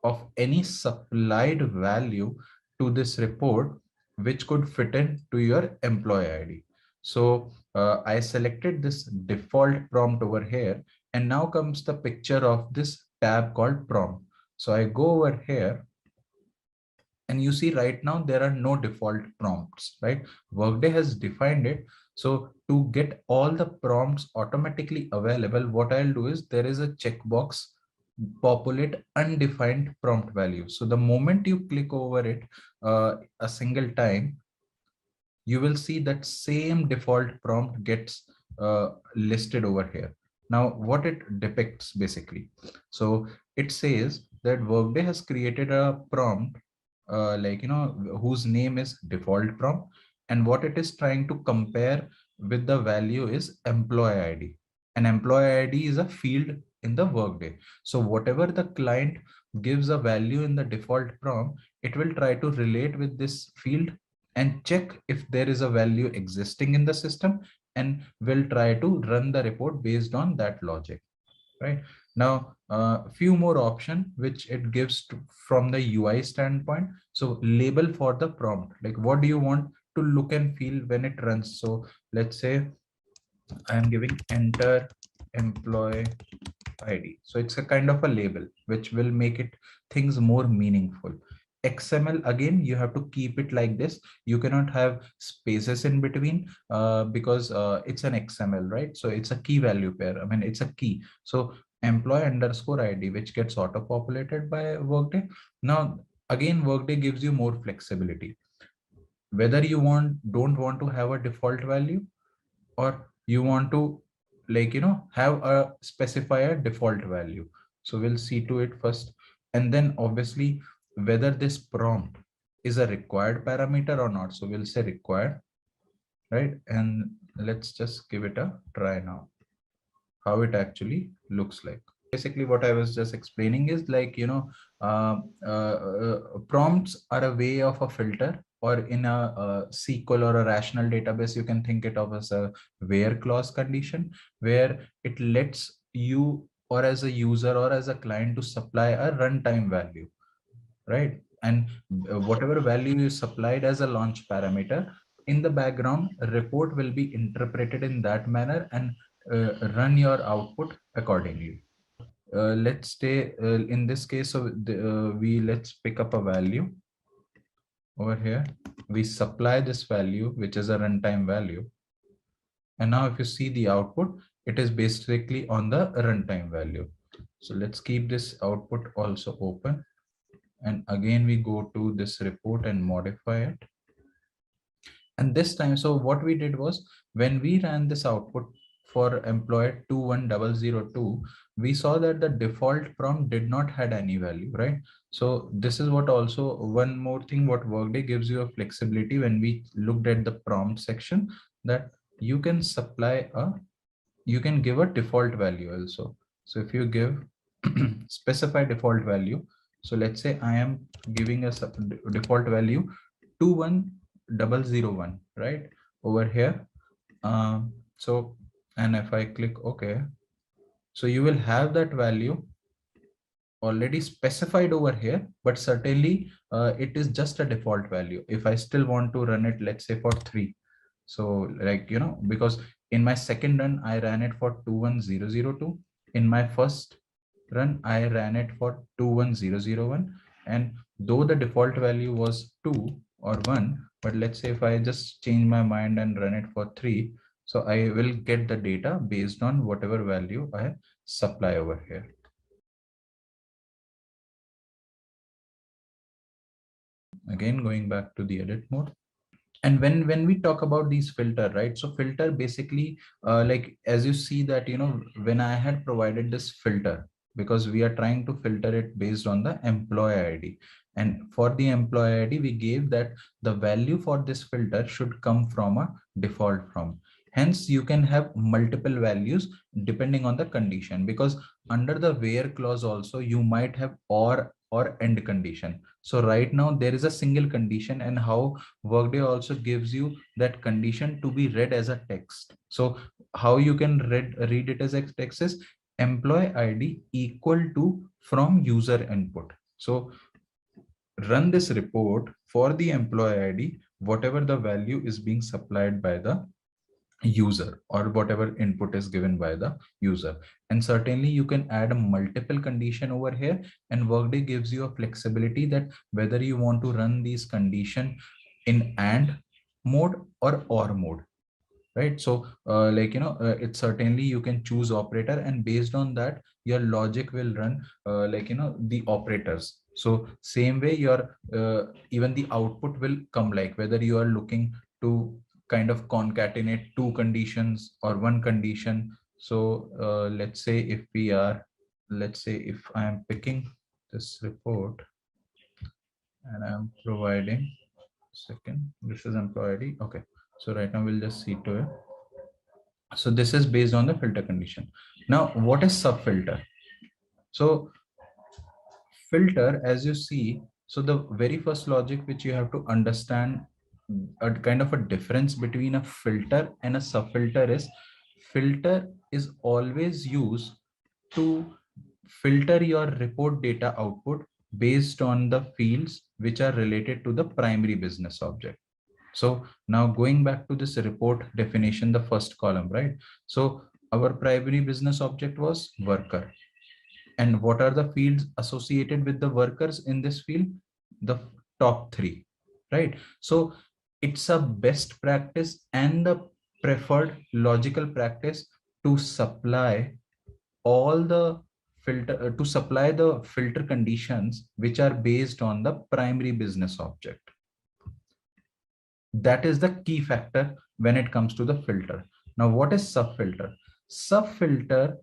B: of any supplied value to this report, which could fit into your employee ID. So I selected this default prompt over here, and now comes the picture of this tab called prompt. So I go over here, and you see right now there are no default prompts, right? Workday has defined it. So to get all the prompts automatically available, what I'll do is, there is a checkbox, populate undefined prompt value. So the moment you click over it a single time, you will see that same default prompt gets listed over here. Now what it depicts basically, so it says that Workday has created a prompt whose name is default prompt, and what it is trying to compare with the value is employee ID. And employee ID is a field in the Workday. So whatever the client gives a value in the default prompt, it will try to relate with this field and check if there is a value existing in the system, and will try to run the report based on that logic. Right now, a few more options which it gives from the UI standpoint. So label for the prompt, like what do you want to look and feel when it runs? So let's say I am giving enter employee ID. So it's a kind of a label which will make it things more meaningful. XML, again, you have to keep it like this. You cannot have spaces in between because it's an XML, right? So it's a key value pair. I mean, it's a key. So employee underscore ID, which gets auto populated by Workday. Now, again, Workday gives you more flexibility. Whether you don't want to have a default value, or you want to have a specifier default value. So we'll see to it first, and then obviously whether this prompt is a required parameter or not. So we'll say required, right? And let's just give it a try now, how it actually looks like. Basically what I was just explaining is prompts are a way of a filter, or in a SQL or a rational database, you can think it of as a where clause condition, where it lets you, or as a user or as a client, to supply a runtime value, right? And whatever value you supplied as a launch parameter, in the background, a report will be interpreted in that manner and run your output accordingly. Let's stay in this case. So let's pick up a value over here. We supply this value, which is a runtime value. And now if you see the output, it is basically on the runtime value. So let's keep this output also open. And again, we go to this report and modify it. And this time, so what we did was, when we ran this output for employee 21002, we saw that the default prompt did not had any value, right? So this is what also one more thing, what Workday gives you a flexibility when we looked at the prompt section, that you can supply a, you can give a default value also. So if you give specify default value, so let's say I am giving a default value 21001, right, over here. So, and if I click OK, so you will have that value already specified over here, but certainly it is just a default value. If I still want to run it, let's say for 3, so like, you know, because in my second run I ran it for 21002, in my first run I ran it for 21001, and though the default value was 2 or 1, but let's say if I just change my mind and run it for 3, so I will get the data based on whatever value I supply over here. Again, going back to the edit mode. And when we talk about these filter, right, so filter basically, like as you see that, you know, when I had provided this filter, because we are trying to filter it based on the employee ID, and for the employee ID we gave that the value for this filter should come from a default from. Hence you can have multiple values depending on the condition, because under the where clause also you might have or end condition. So right now there is a single condition, and how Workday also gives you that condition to be read as a text. So how you can read it as a text is employee ID equal to from user input. So run this report for the employee ID, whatever the value is being supplied by the user or whatever input is given by the user. And certainly you can add a multiple condition over here, and Workday gives you a flexibility that whether you want to run these condition in and mode or mode, right? So like, you know, it certainly you can choose operator, and based on that your logic will run like, you know, the operators. So same way your even the output will come, like whether you are looking to kind of concatenate two conditions or one condition. So let's say if we are, let's say if I am picking this report and I'm providing, second, this is employee ID. Okay, so right now we'll just see to it. So this is based on the filter condition. Now what is sub filter? So filter, as you see, so the very first logic which you have to understand, a kind of a difference between a filter and a sub filter is, filter is always used to filter your report data output based on the fields which are related to the primary business object. So now going back to this report definition, the first column, right? So our primary business object was worker. And what are the fields associated with the workers in this field? The top 3, right? So it's a best practice and the preferred logical practice to supply all the filter to supply the filter conditions which are based on the primary business object. That is the key factor when it comes to the filter. Now what is sub filter? Sub filter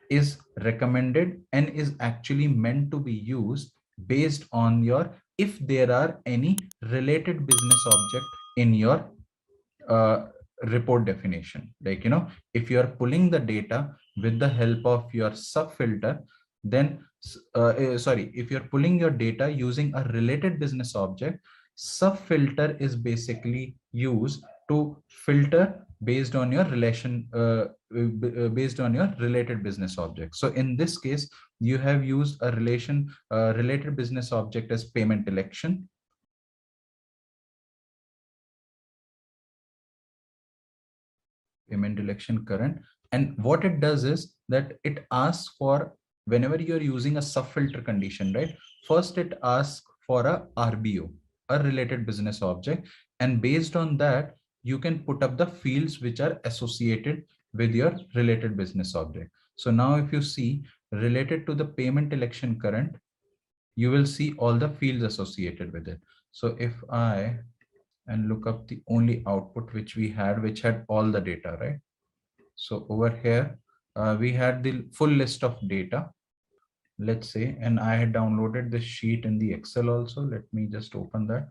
B: is recommended and is actually meant to be used based on your, if there are any related business object in your report definition. Like, you know, if you are pulling the data with the help of your sub filter, then sorry, if you're pulling your data using a related business object, sub filter is basically used to filter based on your relation based on your related business object. So in this case you have used a relation related business object as payment election, current. And what it does is that it asks for, whenever you're using a sub filter condition, right, first it asks for a RBO, a related business object, and based on that you can put up the fields which are associated with your related business object. So now if you see related to the payment election current, you will see all the fields associated with it. So if I and look up the only output which we had, which had all the data, right? So over here, we had the full list of data, let's say, and I had downloaded this sheet in the Excel also. Let me just open that.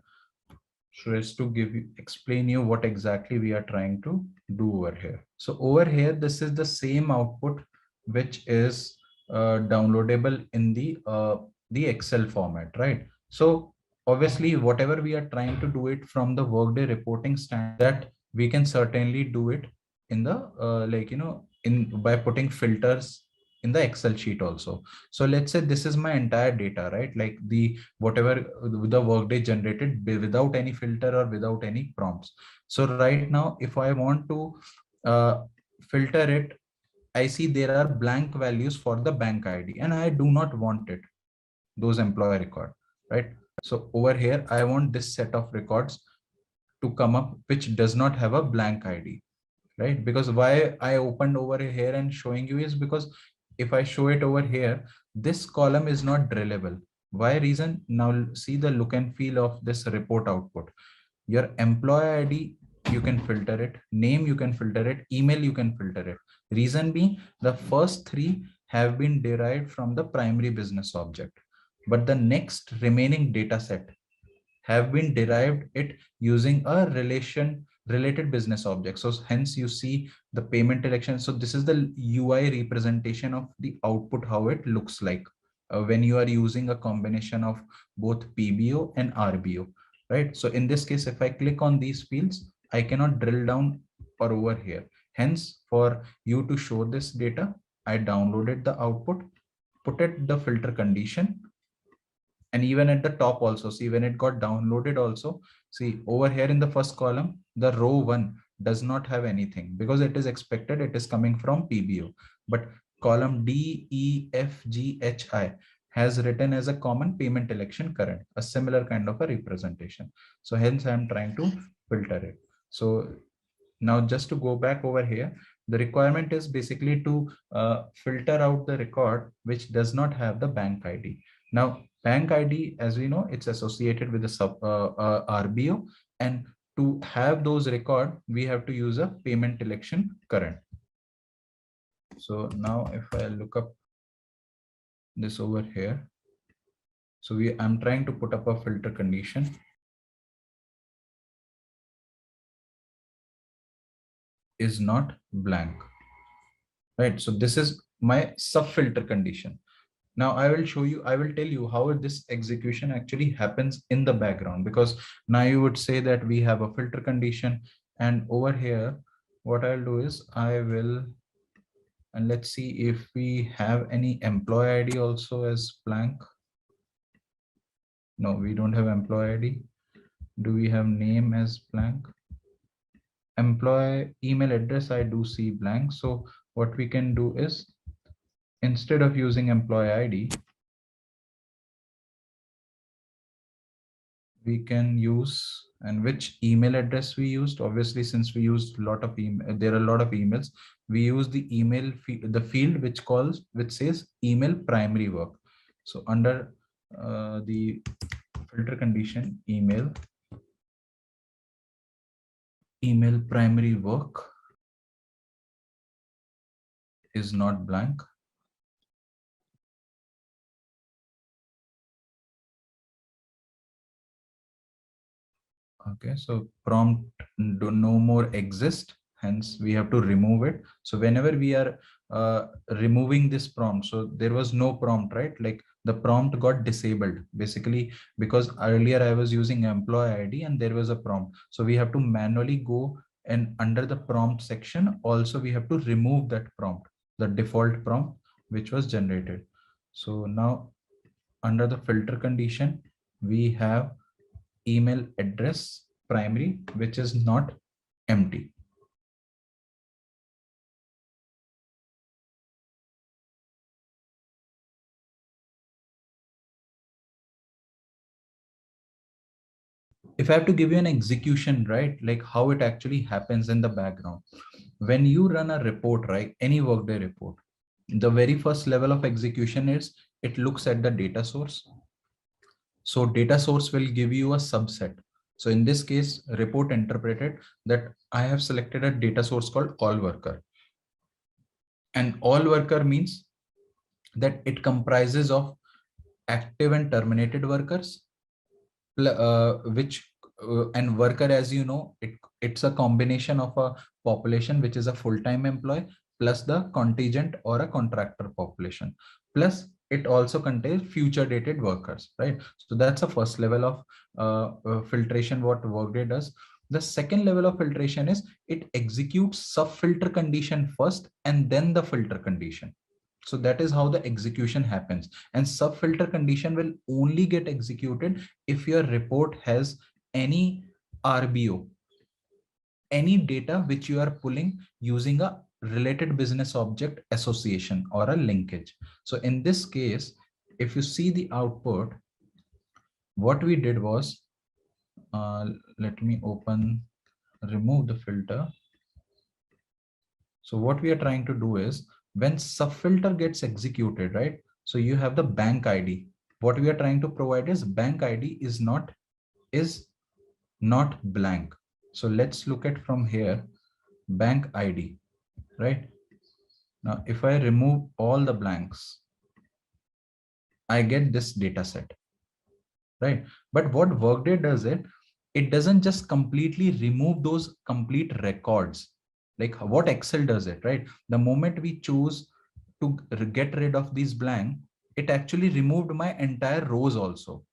B: So as to explain you what exactly we are trying to do over here. So over here, this is the same output which is downloadable in the Excel format, right? So obviously, whatever we are trying to do it from the Workday reporting standard, that we can certainly do it in the in by putting filters in the Excel sheet also. So let's say this is my entire data, right? Like the whatever the Workday generated without any filter or without any prompts. So right now, if I want to filter it, I see there are blank values for the bank ID, and I do not want it, those employee record, right? So over here, I want this set of records to come up, which does not have a blank ID, right? Because why I opened over here and showing you is because if I show it over here, this column is not drillable. Why reason? Now see the look and feel of this report output. Your employee ID, you can filter it, name, you can filter it, email, you can filter it. Reason being, the first three have been derived from the primary business object, but the next remaining data set have been derived it using a related business object. So hence you see the payment election. So this is the UI representation of the output, how it looks like when you are using a combination of both PBO and RBO, right? So in this case, if I click on these fields, I cannot drill down or over here. Hence, for you to show this data, I downloaded the output, put it the filter condition, and even at the top also, see when it got downloaded also, see over here in the first column, the row 1 does not have anything because it is expected it is coming from PBO, but column D, E, F, G, H, I has written as a common payment election current, a similar kind of a representation. So hence I am trying to filter it. So now just to go back over here, the requirement is basically to filter out the record which does not have the bank ID. Now bank ID, as we know, it's associated with the RBO, and to have those record, we have to use a payment election current. So now if I look up this over here, so I'm trying to put up a filter condition. Is not blank, right? So this is my sub filter condition. Now I will show you, I will tell you how this execution actually happens in the background, because now you would say that we have a filter condition, and over here, what I'll do is I will, and let's see if we have any employee ID also as blank. No, we don't have employee ID. Do we have name as blank? Employee email address, I do see blank. So what we can do is, instead of using employee ID, we can use, and which email address we used, obviously since we used a lot of email, there are a lot of emails, we use the email the field which says email primary work. So under the filter condition, email primary work is not blank. Okay, so prompt do no more exist, hence we have to remove it. So whenever we are removing this prompt, so there was no prompt, right? Like the prompt got disabled basically, because earlier I was using employee ID and there was a prompt. So we have to manually go, and under the prompt section also we have to remove that prompt, the default prompt which was generated. So now under the filter condition, we have email address primary, which is not empty. If I have to give you an execution, right, like how it actually happens in the background, when you run a report, right, any Workday report, the very first level of execution is it looks at the data source. So data source will give you a subset. So in this case, report interpreted that I have selected a data source called all worker. And all worker means that it comprises of active and terminated workers, which and worker, as you know, it's a combination of a population which is a full-time employee plus the contingent or a contractor population, plus it also contains future dated workers, right? So that's the first level of filtration what Workday does. The second level of filtration is it executes sub filter condition first and then the filter condition. So that is how the execution happens. And sub filter condition will only get executed if your report has any RBO, any data which you are pulling using a related business object association or a linkage. So in this case, if you see the output, what we did was, let me remove the filter. So what we are trying to do is when subfilter gets executed, right? So you have the bank ID. What we are trying to provide is bank ID is not blank. So let's look at from here, bank ID, right? Now, if I remove all the blanks, I get this data set, right? But what Workday does it doesn't just completely remove those complete records, like what Excel does it, right? The moment we choose to get rid of these blank, it actually removed my entire rows also,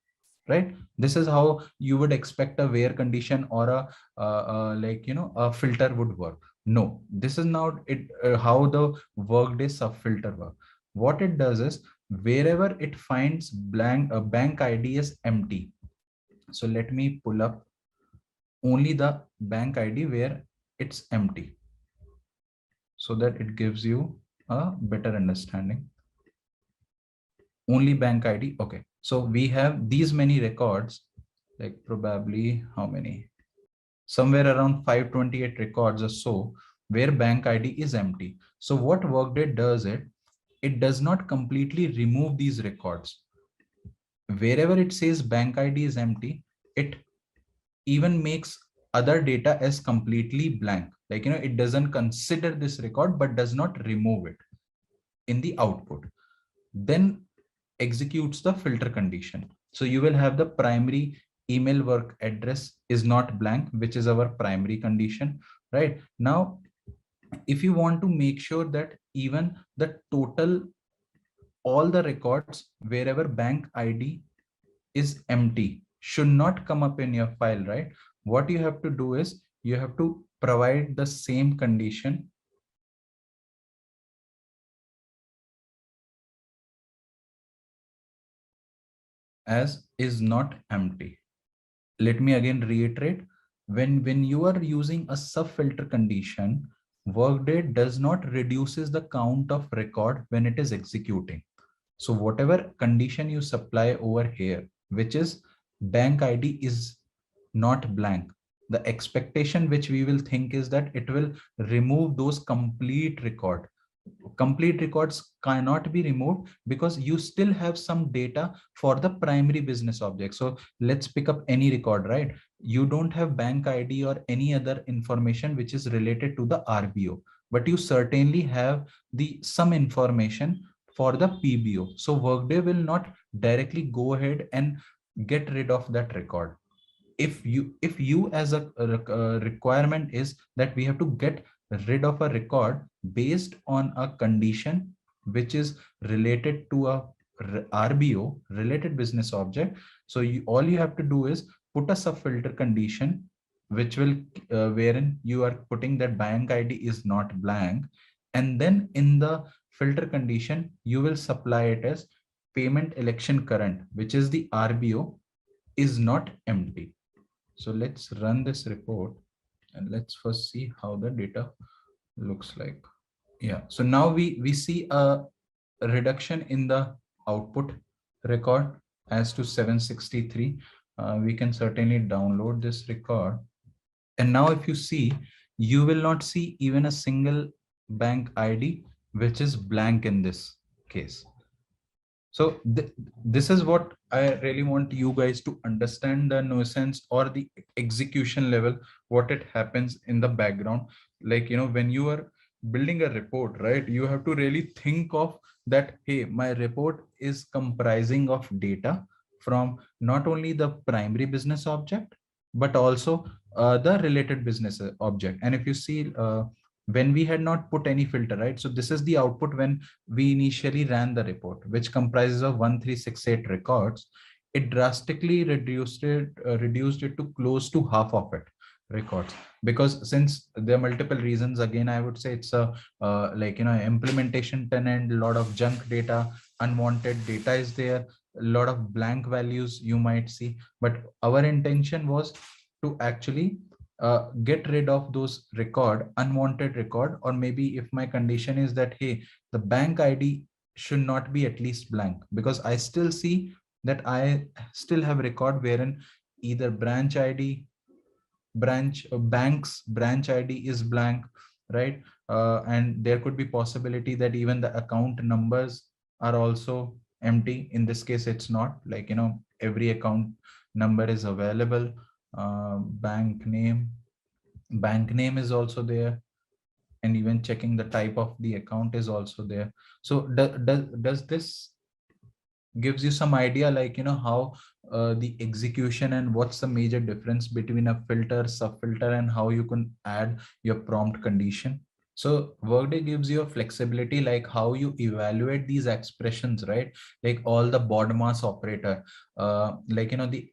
B: right? This is how you would expect a where condition or a a filter would work. No, this is not it. How the Workday sub filter work. What it does is wherever it finds blank, a bank ID is empty. So let me pull up only the bank ID where it's empty, so that it gives you a better understanding. Only bank ID. Okay. So we have these many records, like probably how many? Somewhere around 528 records or so, where bank ID is empty. So what Workday does it does not completely remove these records. Wherever it says bank ID is empty, it even makes other data as completely blank. Like, it doesn't consider this record, but does not remove it in the output. Then executes the filter condition. So you will have the primary email work address is not blank, which is our primary condition, right? Now, if you want to make sure that even the total, all the records wherever bank ID is empty should not come up in your file, right? What you have to do is you have to provide the same condition as is not empty. Let me again reiterate, when you are using a sub filter condition, Workday does not reduces the count of record when it is executing. So whatever condition you supply over here, which is bank ID is not blank, the expectation which we will think is that it will remove those complete records cannot be removed because you still have some data for the primary business object. So let's pick up any record, right? You don't have bank ID or any other information which is related to the RBO, but you certainly have the some information for the PBO. So Workday will not directly go ahead and get rid of that record. If you as a requirement is that we have to get rid of a record based on a condition which is related to a RBO, related business object. So all you have to do is put a sub filter condition which will wherein you are putting that bank ID is not blank, and then in the filter condition you will supply it as payment election current, which is the RBO, is not empty. So let's run this report and let's first see how the data looks like. Yeah, so now we see a reduction in the output record as to 763. We can certainly download this record. And now if you see, you will not see even a single bank ID, which is blank in this case. So this is what I really want you guys to understand, the nuisance or the execution level, what it happens in the background. Like, when you are building a report, right, you have to really think of that, hey, my report is comprising of data from not only the primary business object, but also the related business object. And if you see, when we had not put any filter, right, so this is the output when we initially ran the report, which comprises of 1368 records. It drastically reduced it to close to half of it records, because since there are multiple reasons, again I would say it's a implementation tenant, a lot of junk data, unwanted data is there, a lot of blank values you might see. But our intention was to actually get rid of those unwanted record, or maybe if my condition is that, hey, the bank ID should not be at least blank, because I still see that I still have record wherein either branch ID, bank's branch ID is blank, right? And there could be possibility that even the account numbers are also empty. In this case, it's not like, every account number is available. Bank name is also there, and even checking the type of the account is also there. So does this gives you some idea, like, how the execution and what's the major difference between a filter, sub filter, and how you can add your prompt condition? So Workday gives you a flexibility, like how you evaluate these expressions, right? Like all the BODMAS operator, like, the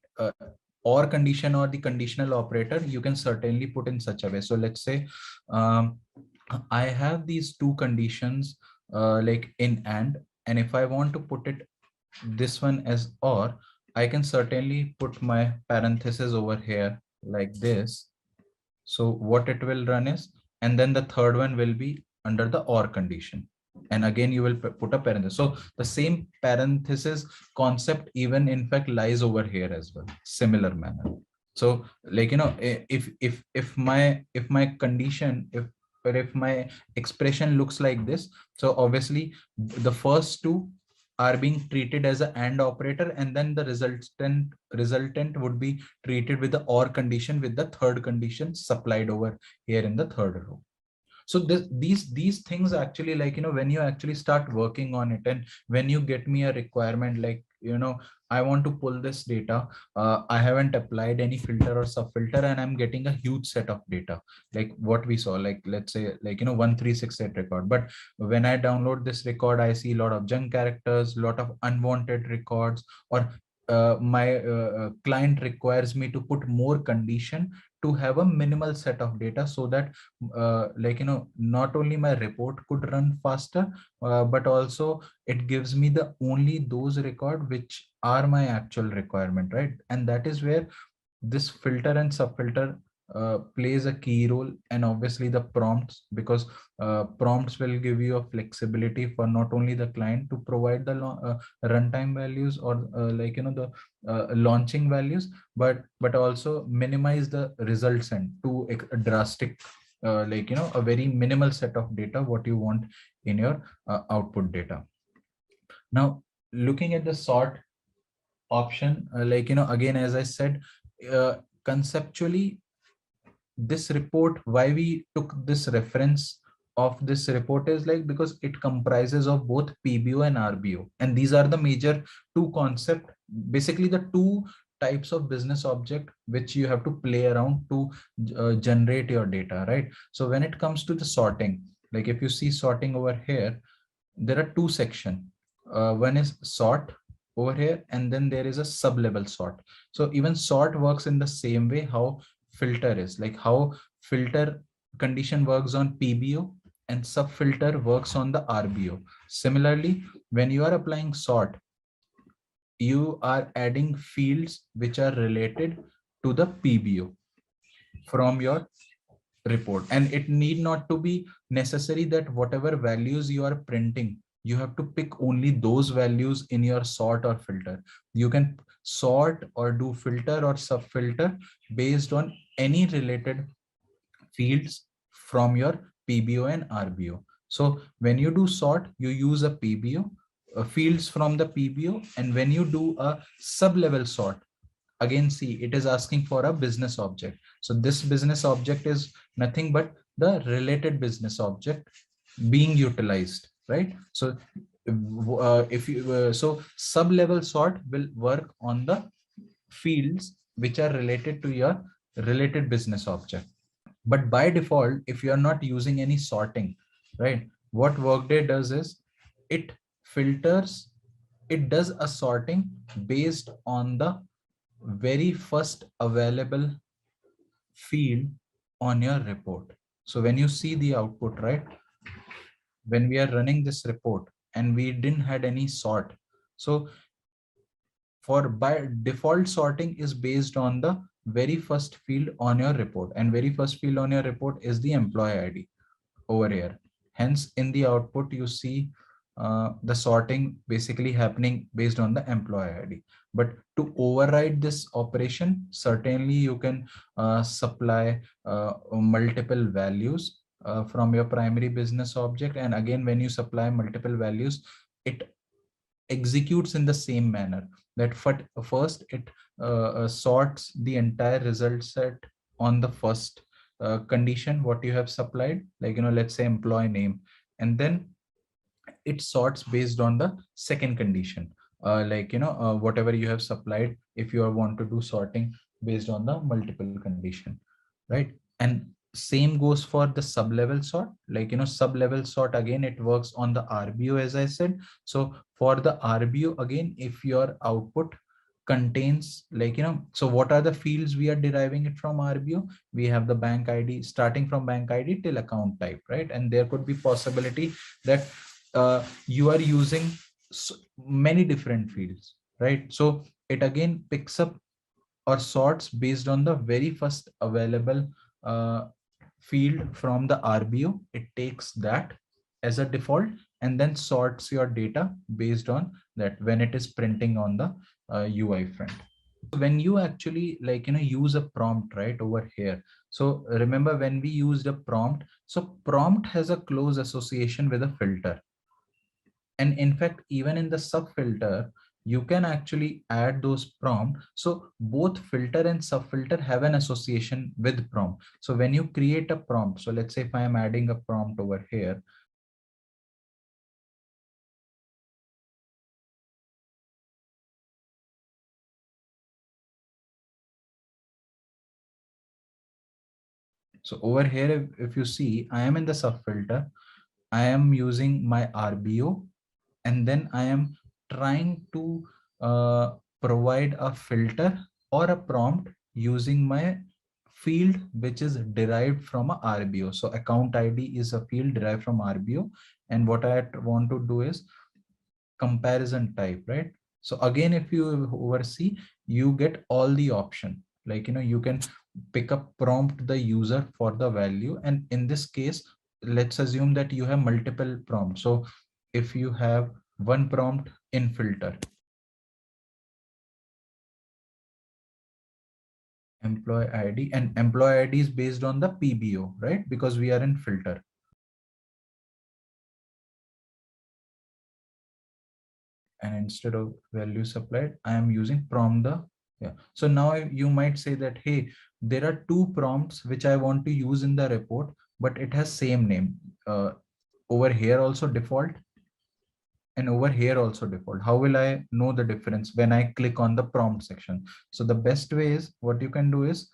B: or condition or the conditional operator, you can certainly put in such a way. So let's say, um, I have these two conditions, like in and if I want to put it this one as or, I can certainly put my parenthesis over here like this. So what it will run is, and then the third one will be under the or condition. And again, you will put a parenthesis. So the same parenthesis concept even in fact lies over here as well, similar manner. So like, if my condition, if my expression looks like this, so obviously the first two are being treated as an AND operator, and then the resultant would be treated with the OR condition, with the third condition supplied over here in the third row. So these things actually, like, when you actually start working on it, and when you get me a requirement, like, I want to pull this data, I haven't applied any filter or sub filter, and I'm getting a huge set of data, like what we saw, like let's say, like, 1368 record. But when I download this record, I see a lot of junk characters, a lot of unwanted records, or my client requires me to put more condition to have a minimal set of data, so that like, not only my report could run faster, but also it gives me the only those record which are my actual requirement, right? And that is where this filter and sub filter plays a key role. And obviously the prompts, because prompts will give you a flexibility for not only the client to provide the runtime values, or like, the launching values, but also minimize the results and to a drastic, like, a very minimal set of data what you want in your output data. Now looking at the sort option, like, again, as I said, conceptually, this report, why we took this reference of this report is like, because it comprises of both PBO and RBO, and these are the major two concept, basically the two types of business object which you have to play around to generate your data, right? So when it comes to the sorting, like if you see sorting over here, there are two section. One is sort over here, and then there is a sub level sort. So even sort works in the same way how filter is, like how filter condition works on PBO and sub filter works on the RBO. Similarly, when you are applying sort, you are adding fields which are related to the PBO from your report, and it need not to be necessary that whatever values you are printing, you have to pick only those values in your sort or filter. You can sort or do filter or sub filter based on any related fields from your PBO and RBO. So when you do sort, you use a PBO. fields from the PBO. And when you do a sub-level sort, again, see, it is asking for a business object. So this business object is nothing but the related business object being utilized, right? So if you so sub-level sort will work on the fields which are related to your related business object. But by default, if you are not using any sorting, right, what Workday does is it filters, it does a sorting based on the very first available field on your report. So when you see the output, right, when we are running this report and we didn't had any sort, so for by default, sorting is based on the very first field on your report, and very first field on your report is the employee ID over here. Hence, in the output, you see the sorting basically happening based on the employee ID. But to override this operation, certainly you can supply multiple values from your primary business object. And again, when you supply multiple values, it executes in the same manner. That first it sorts the entire result set on the first condition what you have supplied, like, let's say employee name, and then it sorts based on the second condition, like, whatever you have supplied, if you want to do sorting based on the multiple condition, right? And same goes for the sub level sort, like, sub level sort, again, it works on the RBO, as I said. So for the RBO, again, if your output contains, like, so what are the fields we are deriving it from RBO? We have the bank ID, starting from bank ID till account type, right? And there could be possibility that you are using many different fields, right? So it again picks up or sorts based on the very first available field from the RBO. It takes that as a default and then sorts your data based on that when it is printing on the UI front. When you actually, like, use a prompt right over here. So remember when we used a prompt, so prompt has a close association with a filter. And in fact, even in the sub filter, you can actually add those prompt. So both filter and sub filter have an association with prompt. So when you create a prompt, so let's say if I am adding a prompt over here, so over here, if you see, I am in the sub filter, I am using my RBO, and then I am trying to provide a filter or a prompt using my field which is derived from a RBO. So account ID is a field derived from RBO, and what I want to do is comparison type, right? So again, if you oversee, you get all the option, like, you can pick up prompt the user for the value. And in this case, let's assume that you have multiple prompts. So if you have one prompt in filter, employee ID, and employee ID is based on the PBO, right? Because we are in filter. And instead of value supplied, I am using prompt the, yeah. So now you might say that, hey, there are two prompts which I want to use in the report, but it has same name. Over here also default, and over here also default. How will I know the difference when I click on the prompt section? So the best way is, what you can do is,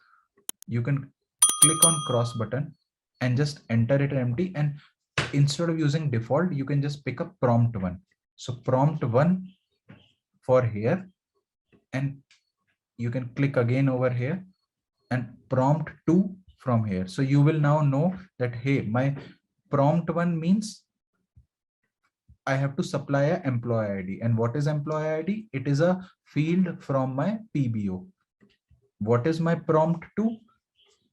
B: you can click on cross button and just enter it empty, and instead of using default, you can just pick up prompt one. So prompt one for here, and you can click again over here and prompt two from here. So you will now know that, hey, my prompt one means I have to supply an employee ID. And what is employee ID? It is a field from my PBO. What is my prompt two?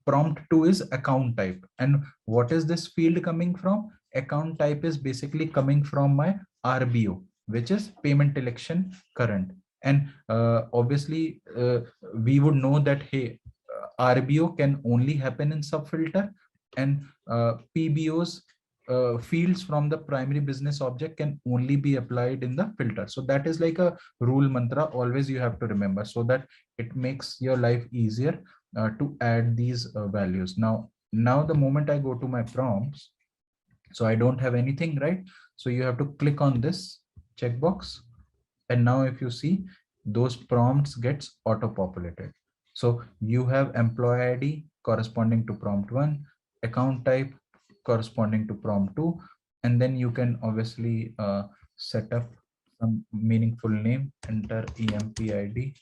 B: Prompt two is account type. And what is this field coming from? Account type is basically coming from my RBO, which is payment election current. And obviously, we would know that, hey, RBO can only happen in subfilter, and PBOs fields from the primary business object can only be applied in the filter. So that is like a rule mantra always you have to remember, so that it makes your life easier to add these values. Now the moment I go to my prompts, so I don't have anything, right? So you have to click on this checkbox, and now if you see, those prompts gets auto populated. So you have employee ID corresponding to prompt 1, account type corresponding to prompt 2, and then you can obviously set up some meaningful name, enter empid,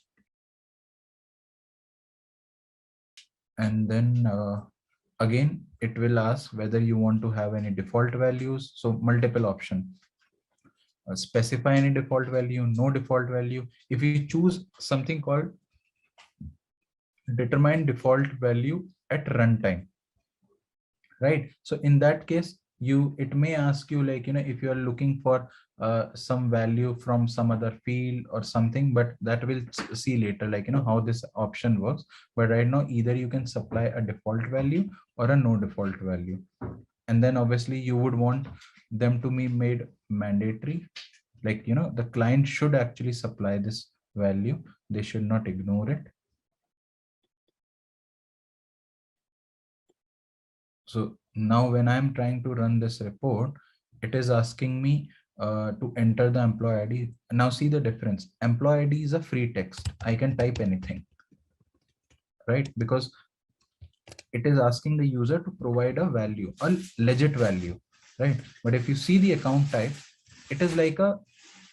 B: and then again it will ask whether you want to have any default values. So multiple option, specify any default value, no default value. If you choose something called determine default value at runtime, right? So in that case, it may ask you, like, if you are looking for some value from some other field or something, but that we'll see later, like, how this option works. But right now, either you can supply a default value or a no default value. And then obviously you would want them to be made mandatory. Like, the client should actually supply this value. They should not ignore it. So now when I'm trying to run this report, it is asking me to enter the employee ID. Now see the difference. Employee ID is a free text. I can type anything, right? Because it is asking the user to provide a value, a legit value, right? But if you see the account type, it is like a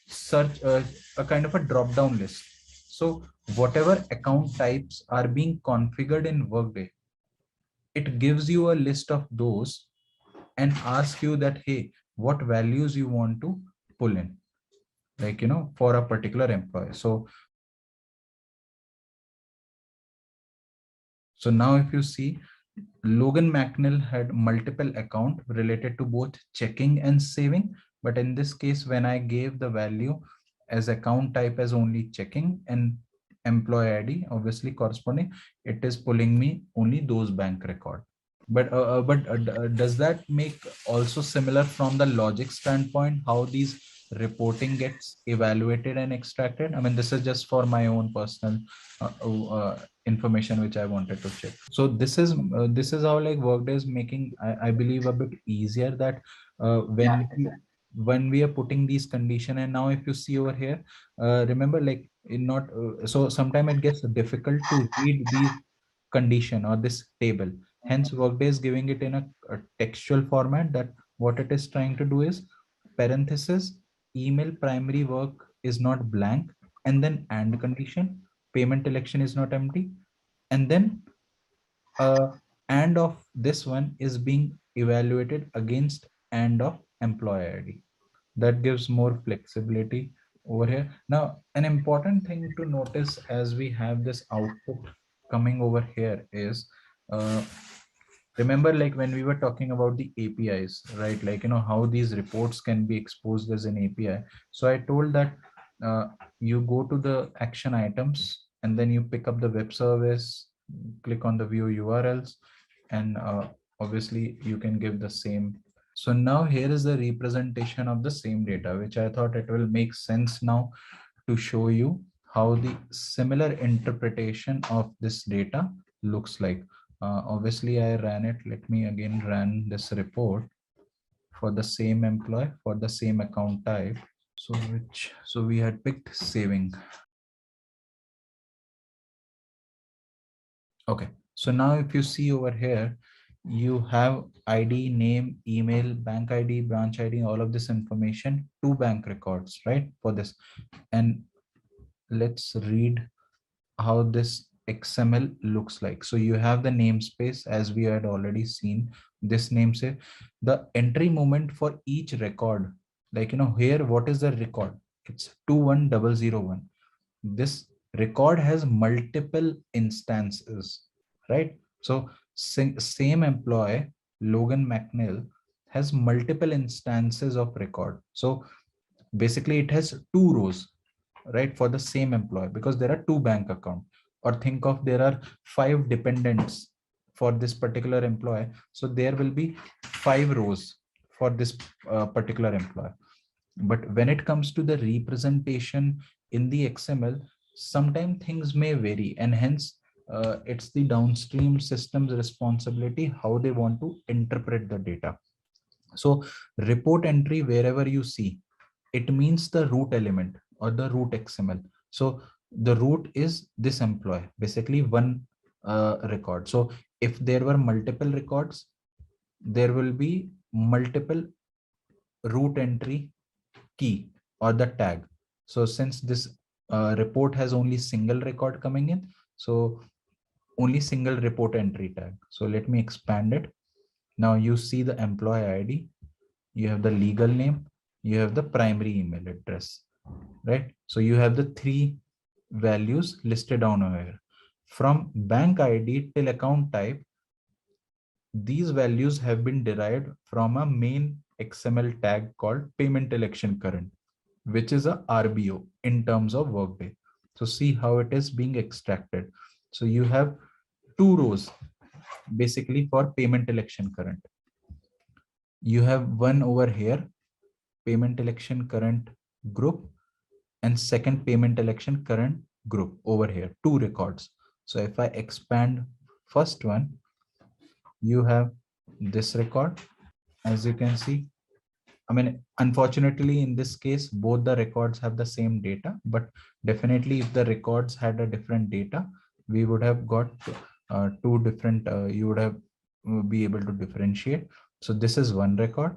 B: search, a kind of a drop down list. So whatever account types are being configured in Workday, it gives you a list of those and ask you that, hey, what values you want to pull in, like, for a particular employee. So now if you see, Logan McNeil had multiple account related to both checking and saving. But in this case, when I gave the value as account type as only checking and employee ID, obviously corresponding, it is pulling me only those bank record. But does that make also similar from the logic standpoint, how these reporting gets evaluated and extracted? I mean, this is just for my own personal information which I wanted to check. So this is how, like, Workday is making, I believe, a bit easier, that
C: Yeah, exactly.
B: when we are putting these condition. And now if you see over here, remember, like, in not so sometimes it gets difficult to read these condition or this table. Hence Workday is giving it in a textual format, that what it is trying to do is parenthesis, email primary work is not blank, and then and condition, payment election is not empty, and then and of this one is being evaluated against and of employee ID. That gives more flexibility over here. Now, an important thing to notice as we have this output coming over here is, uh, remember, like, when we were talking about the APIs, right? Like, how these reports can be exposed as an API. So I told that you go to the action items and then you pick up the web service, click on the view URLs, and obviously you can give the same. So now here is the representation of the same data, which I thought it will make sense now to show you how the similar interpretation of this data looks like. Obviously, I ran it. Let me again run this report for the same employee, for the same account type. So we had picked saving. Okay. So now if you see over here, you have ID, name, email, bank ID, branch ID, all of this information, 2 bank records, right? For this. And let's read how this XML looks like. So you have the namespace, as we had already seen. This namespace, the entry moment for each record, like, here, what is the record? It's 21001. This record has multiple instances, right? So same employee, Logan McNeil, has multiple instances of record. So basically it has 2 rows, right, for the same employee, because there are 2 bank accounts. Or think of, there are 5 dependents for this particular employee, so there will be 5 rows for this particular employer. But when it comes to the representation in the XML, sometimes things may vary, and hence it's the downstream system's responsibility how they want to interpret the data. So report entry, wherever you see, it means the root element or the root XML. So the root is this employee, basically one record. So if there were multiple records, there will be multiple root entry key or the tag. So since this report has only single record coming in, so only single report entry tag. So let me expand it. Now you see the employee ID, you have the legal name, you have the primary email address, right? So you have the three values listed down here. From bank ID till account type, these values have been derived from a main XML tag called payment election current, which is a RBO in terms of Workday. So see how it is being extracted. So you have two rows basically for payment election current. You have one over here, payment election current group, and second payment election current group over here, two records. So if I expand first one, you have this record. As you can see, I mean, unfortunately, in this case, both the records have the same data, but definitely if the records had a different data, we would have got two different, you would have be able to differentiate. So this is one record.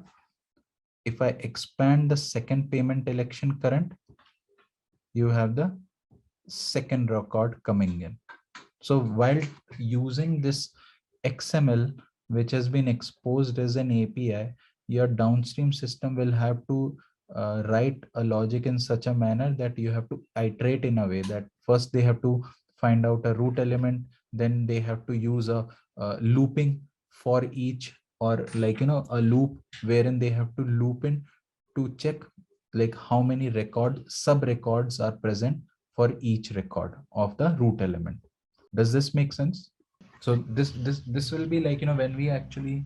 B: If I expand the second payment election current, you have the second record coming in. So while using this XML, which has been exposed as an API, your downstream system will have to write a logic in such a manner that you have to iterate in a way that first they have to find out a root element, then they have to use a looping for each, or like, you know, a loop wherein they have to loop in to check like how many sub records are present for each record of the root element. Does this make sense? So this will be like, you know, when we actually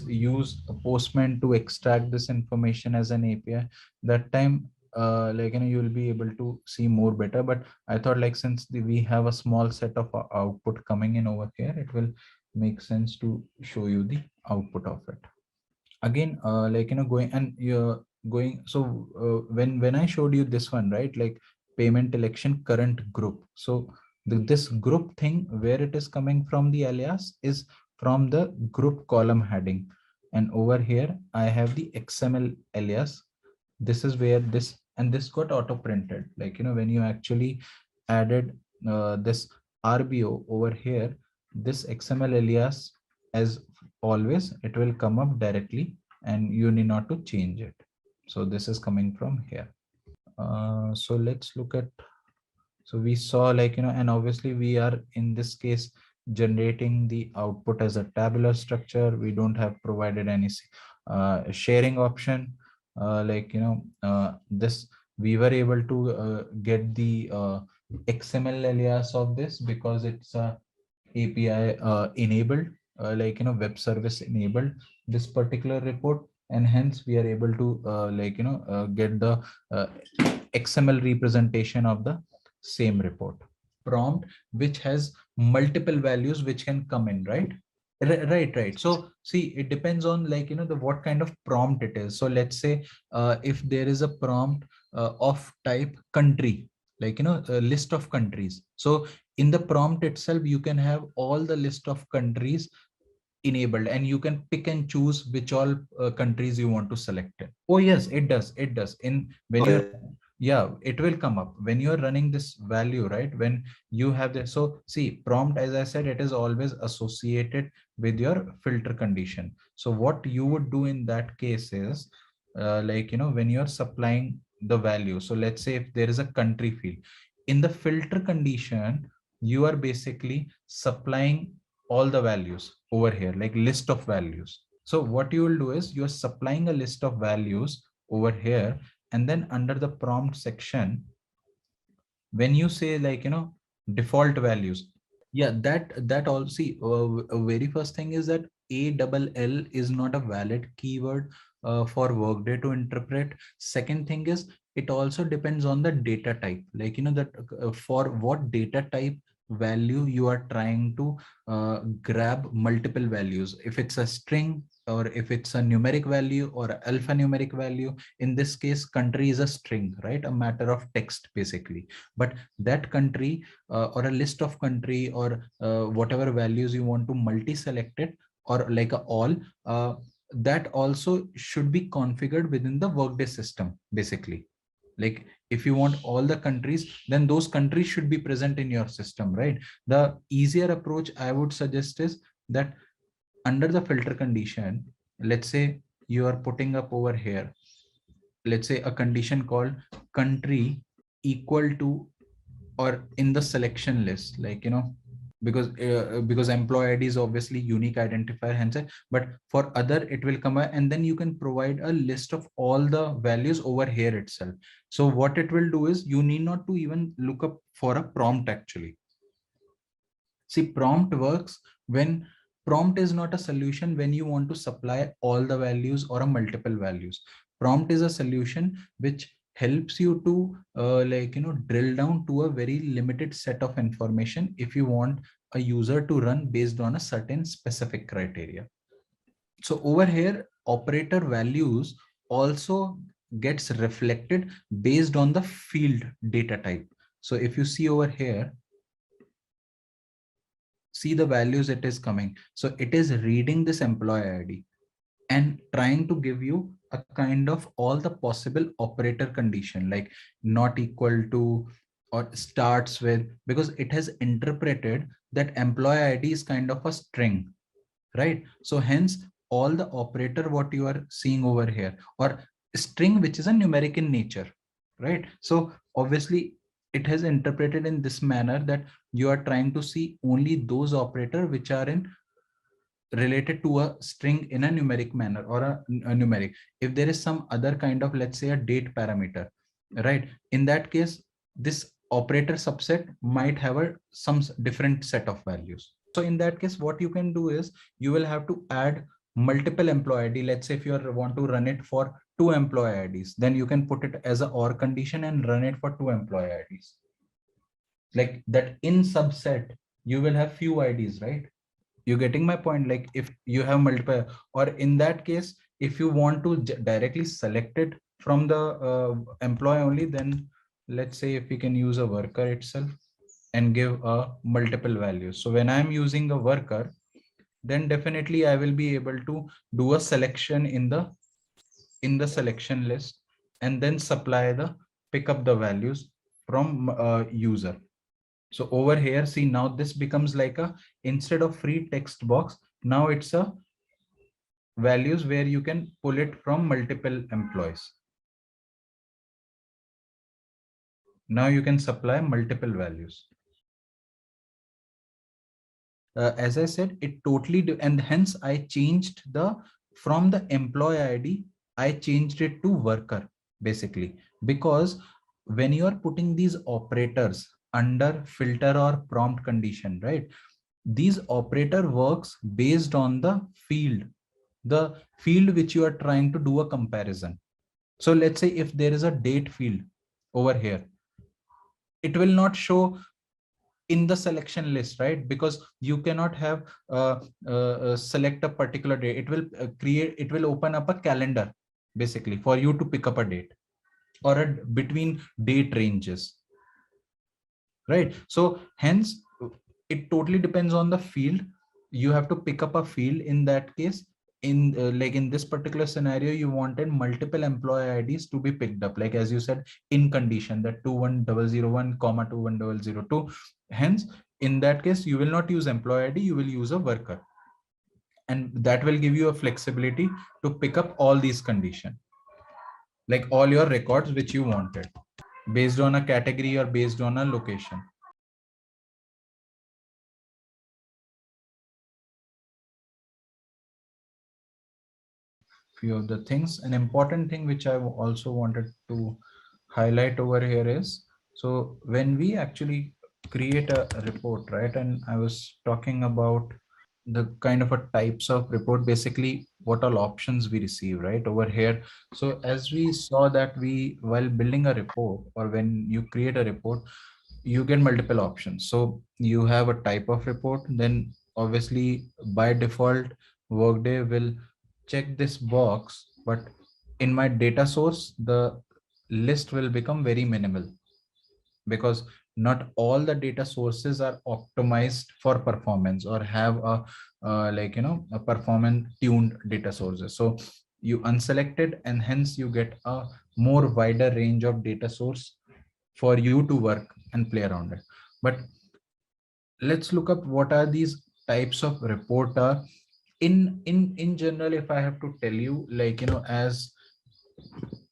B: use a Postman to extract this information as an API, that time like, you know, you will be able to see more better. But I thought like, since we have a small set of output coming in over here, it will make sense to show you the output of it. Again, like, you know, going and you're going, so when I showed you this one, right, like payment election current group, so this group thing, where it is coming from, the alias is from the group column heading, and over here I have the XML alias. This is where this, and this got auto printed, like, you know, when you actually added this RBO over here, this XML alias, as always, it will come up directly and you need not to change it. So this is coming from here. So let's look at, so we saw, like, you know, and obviously we are in this case generating the output as a tabular structure. We don't have provided any sharing option. Like, you know, this, we were able to get the XML alias of this because it's a API enabled, like, you know, web service enabled this particular report, and hence we are able to like, you know, get the XML representation of the same report. Prompt which has multiple values which can come in, right? Right. So see, it depends on, like, you know, the what kind of prompt it is. So let's say if there is a prompt of type country, like, you know, a list of countries. So in the prompt itself, you can have all the list of countries enabled, and you can pick and choose which all countries you want to select it. Oh yes, it does in when you're, yeah, it will come up when you're running this value, right? When you have this, so see, prompt, as I said, it is always associated with your filter condition. So what you would do in that case is like, you know, when you're supplying the value, so let's say if there is a country field in the filter condition, you are basically supplying all the values over here, like list of values. So what you will do is you're supplying a list of values over here, and then under the prompt section, when you say, like, you know, default values, yeah, that all, see, very first thing is that ALL is not a valid keyword for Workday to interpret. Second thing is, it also depends on the data type, like, that for what data type value you are trying to grab multiple values. If it's a string, or if it's a numeric value or alphanumeric value. In this case, country is a string, right? A matter of text basically. But that country or a list of country, or whatever values you want to multi-select it, or like a all, that also should be configured within the Workday system basically. Like if you want all the countries, then those countries should be present in your system, right? The easier approach I would suggest is that under the filter condition, let's say you are putting up over here, let's say a condition called country equal to, or in the selection list, like, because employee ID is obviously unique identifier, hence, but for other it will come out, and then you can provide a list of all the values over here itself. So what it will do is, you need not to even look up for a prompt actually. See, prompt works when prompt is not a solution when you want to supply all the values or a multiple values. Prompt is a solution which helps you to drill down to a very limited set of information if you want a user to run based on a certain specific criteria. So over here, operator values also gets reflected based on the field data type. So if you see over here, see the values it is coming. So it is reading this employee ID and trying to give you a kind of all the possible operator condition, like not equal to, or starts with, because it has interpreted that employee ID is kind of a string, right? So hence all the operator what you are seeing over here, or string which is a numeric in nature, right? So obviously it has interpreted in this manner that you are trying to see only those operator which are in related to a string in a numeric manner, or a numeric. If there is some other kind of, let's say, a date parameter, right? In that case, this operator subset might have some different set of values. So in that case, what you can do is, you will have to add multiple employee ID. Let's say if you want to run it for 2 employee IDs, then you can put it as a or condition and run it for 2 employee IDs. Like that in subset, you will have few IDs, right? You're getting my point? Like if you have multiple, or in that case, if you want to directly select it from the employee only, then let's say if we can use a worker itself and give a multiple values. So when I'm using a worker, then definitely I will be able to do a selection in the selection list, and then supply the pick up the values from user. So over here, see, now this becomes like a, instead of free text box, now it's a values where you can pull it from multiple employees. Now you can supply multiple values. As I said, it totally, and hence I changed from the employee ID, I changed it to worker basically, because when you are putting these operators under filter or prompt condition, right? These operator works based on the field which you are trying to do a comparison. So let's say if there is a date field over here, it will not show in the selection list, right? Because you cannot have select a particular date. It will it will open up a calendar basically for you to pick up a date, or between date ranges, right? So hence it totally depends on the field. You have to pick up a field in that case. In like in this particular scenario, you wanted multiple employee IDs to be picked up, like as you said, in condition that 21001 comma 21002. Hence in that case, you will not use employee ID, you will use a worker, and that will give you a flexibility to pick up all these conditions, like all your records which you wanted, based on a category or based on a location. Few of the things. An important thing which I also wanted to highlight over here is, so when we actually create a report, right? And I was talking about the kind of a types of report, basically what all options we receive right over here. So as we saw that we, while building a report or when you create a report, you get multiple options. So you have a type of report, then obviously by default Workday will check this box, but in my data source the list will become very minimal, because not all the data sources are optimized for performance or have a a performance tuned data sources. So you unselect it, and hence you get a more wider range of data source for you to work and play around it. But let's look up what are these types of report are. In general, if I have to tell you, as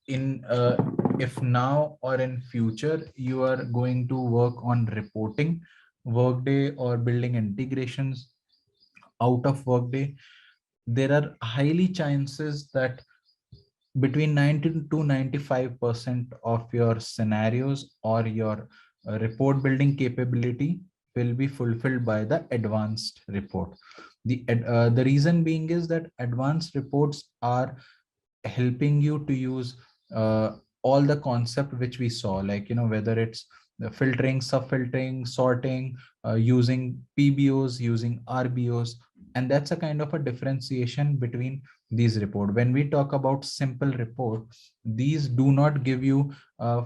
B: in if now or in future you are going to work on reporting Workday or building integrations out of Workday, there are highly chances that between 90 to 95% of your scenarios or your report building capability will be fulfilled by the advanced report. The reason being is that advanced reports are helping you to use uh, all the concept which we saw, whether it's the filtering, sub-filtering, sorting, using PBOs, using RBOs, and that's a kind of a differentiation between these report. When we talk about simple report, these do not give you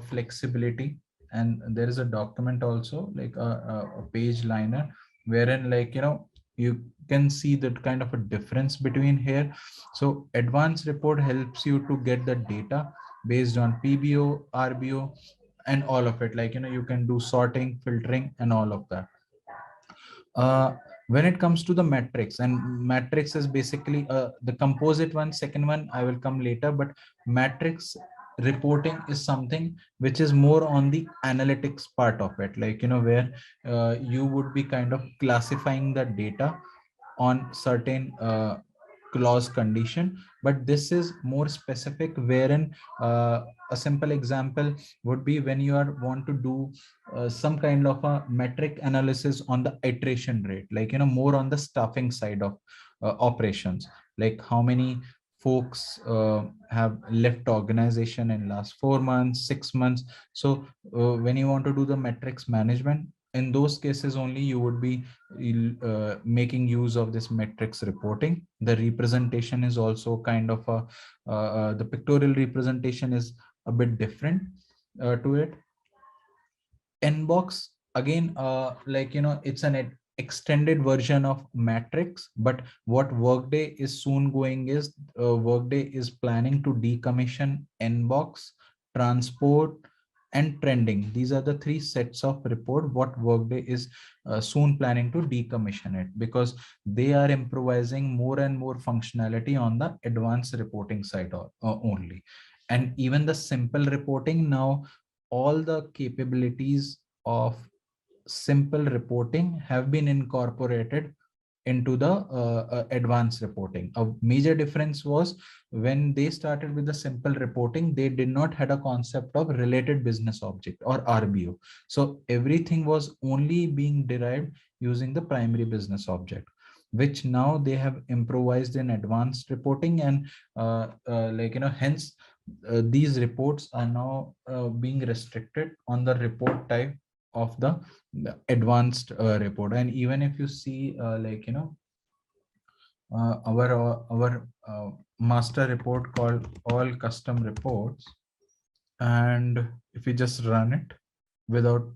B: flexibility, and there is a document also, like a page liner, wherein you can see that kind of a difference between here. So advanced report helps you to get the data based on PBO, RBO, and all of it. You can do sorting, filtering, and all of that. uh, when it comes to the metrics, and matrix is basically the composite one, second one I will come later, but matrix reporting is something which is more on the analytics part of it, where you would be kind of classifying the data on certain clause condition. But this is more specific, wherein a simple example would be when you are want to do some kind of a metric analysis on the iteration rate, more on the staffing side of operations, like how many folks have left organization in last 4 months, 6 months. So when you want to do the metrics management, in those cases only you would be making use of this metrics reporting. The representation is also kind of a the pictorial representation is a bit different to it. Nbox, again, it's an extended version of matrix, but what Workday is soon going is Workday is planning to decommission Nbox, transport, and trending. These are the three sets of report what Workday is soon planning to decommission it, because they are improvising more and more functionality on the advanced reporting side only. And even the simple reporting now, all the capabilities of simple reporting have been incorporated into the advanced reporting. A major difference was when they started with the simple reporting, they did not had a concept of related business object or RBO. So everything was only being derived using the primary business object, which now they have improvised in advanced reporting. And hence these reports are now being restricted on the report type of the advanced report. And even if you see our master report called all custom reports, and if you just run it without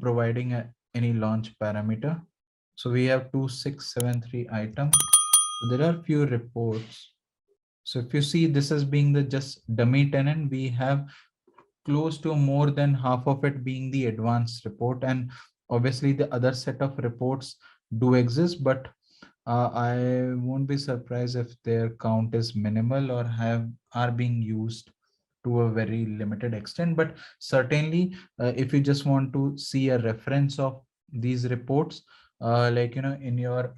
B: providing any launch parameter, so we have 2673 items. There are few reports. So if you see this as being the just dummy tenant, we have close to more than half of it being the advanced report. And obviously the other set of reports do exist, but I won't be surprised if their count is minimal or are being used to a very limited extent. But certainly if you just want to see a reference of these reports, in your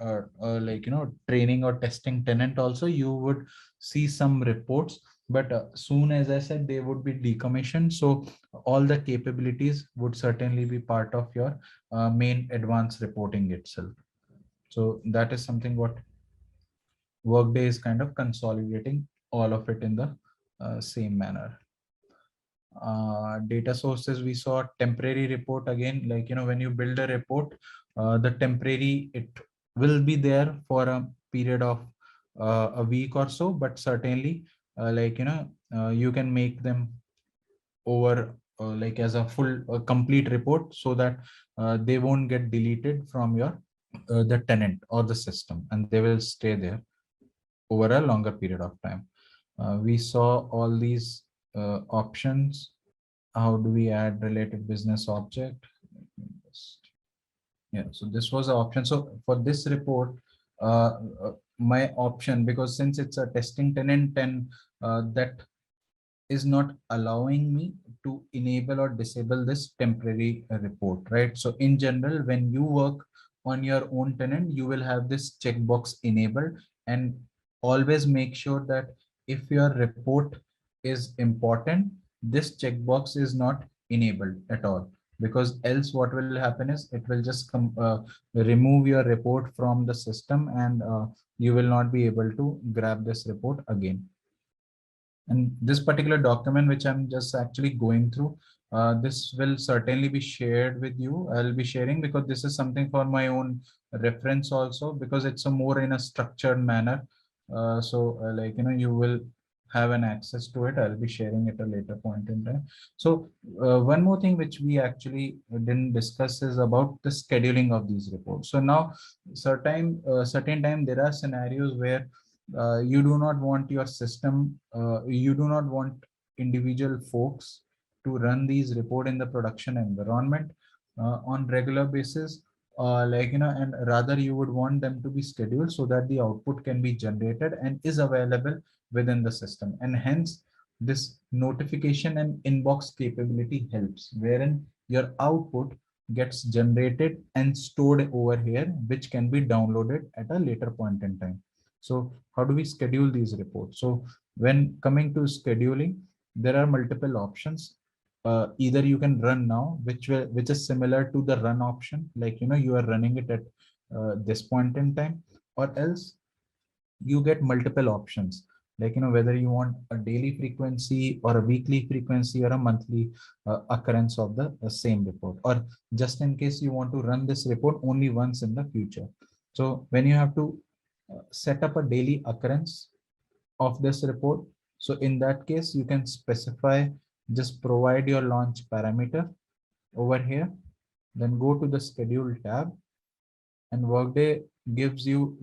B: training or testing tenant also, you would see some reports. But soon as I said, they would be decommissioned, so all the capabilities would certainly be part of your main advanced reporting itself. So that is something what Workday is kind of consolidating all of it in the same manner. Data sources, we saw temporary report again, like, when you build a report, the temporary, it will be there for a period of a week or so, but certainly you can make them over like as a full complete report, so that they won't get deleted from your the tenant or the system, and they will stay there over a longer period of time. We saw all these options. How do we add related business object? Yeah, so this was the option. So for this report, my option, because since it's a testing tenant, and that is not allowing me to enable or disable this temporary report, right? So in general, when you work on your own tenant, you will have this checkbox enabled, and always make sure that if your report is important, this checkbox is not enabled at all, because else what will happen is it will just remove your report from the system, and you will not be able to grab this report again. And this particular document, which I'm just actually going through, this will certainly be shared with you. I'll be sharing because this is something for my own reference also, because it's a more in a structured manner. You will have an access to it. I'll be sharing it a later point in time. So one more thing which we actually didn't discuss is about the scheduling of these reports. So now certain time there are scenarios where you do not want your system, you do not want individual folks to run these report in the production environment on regular basis, and rather you would want them to be scheduled so that the output can be generated and is available within the system. And hence this notification and inbox capability helps, wherein your output gets generated and stored over here, which can be downloaded at a later point in time. So how do we schedule these reports? So when coming to scheduling, there are multiple options. Either you can run now, which is similar to the run option, like you are running it at this point in time, or else you get multiple options, like whether you want a daily frequency or a weekly frequency or a monthly occurrence of the same report, or just in case you want to run this report only once in the future. So when you have to set up a daily occurrence of this report, so in that case you can specify, just provide your launch parameter over here, then go to the schedule tab, and Workday gives you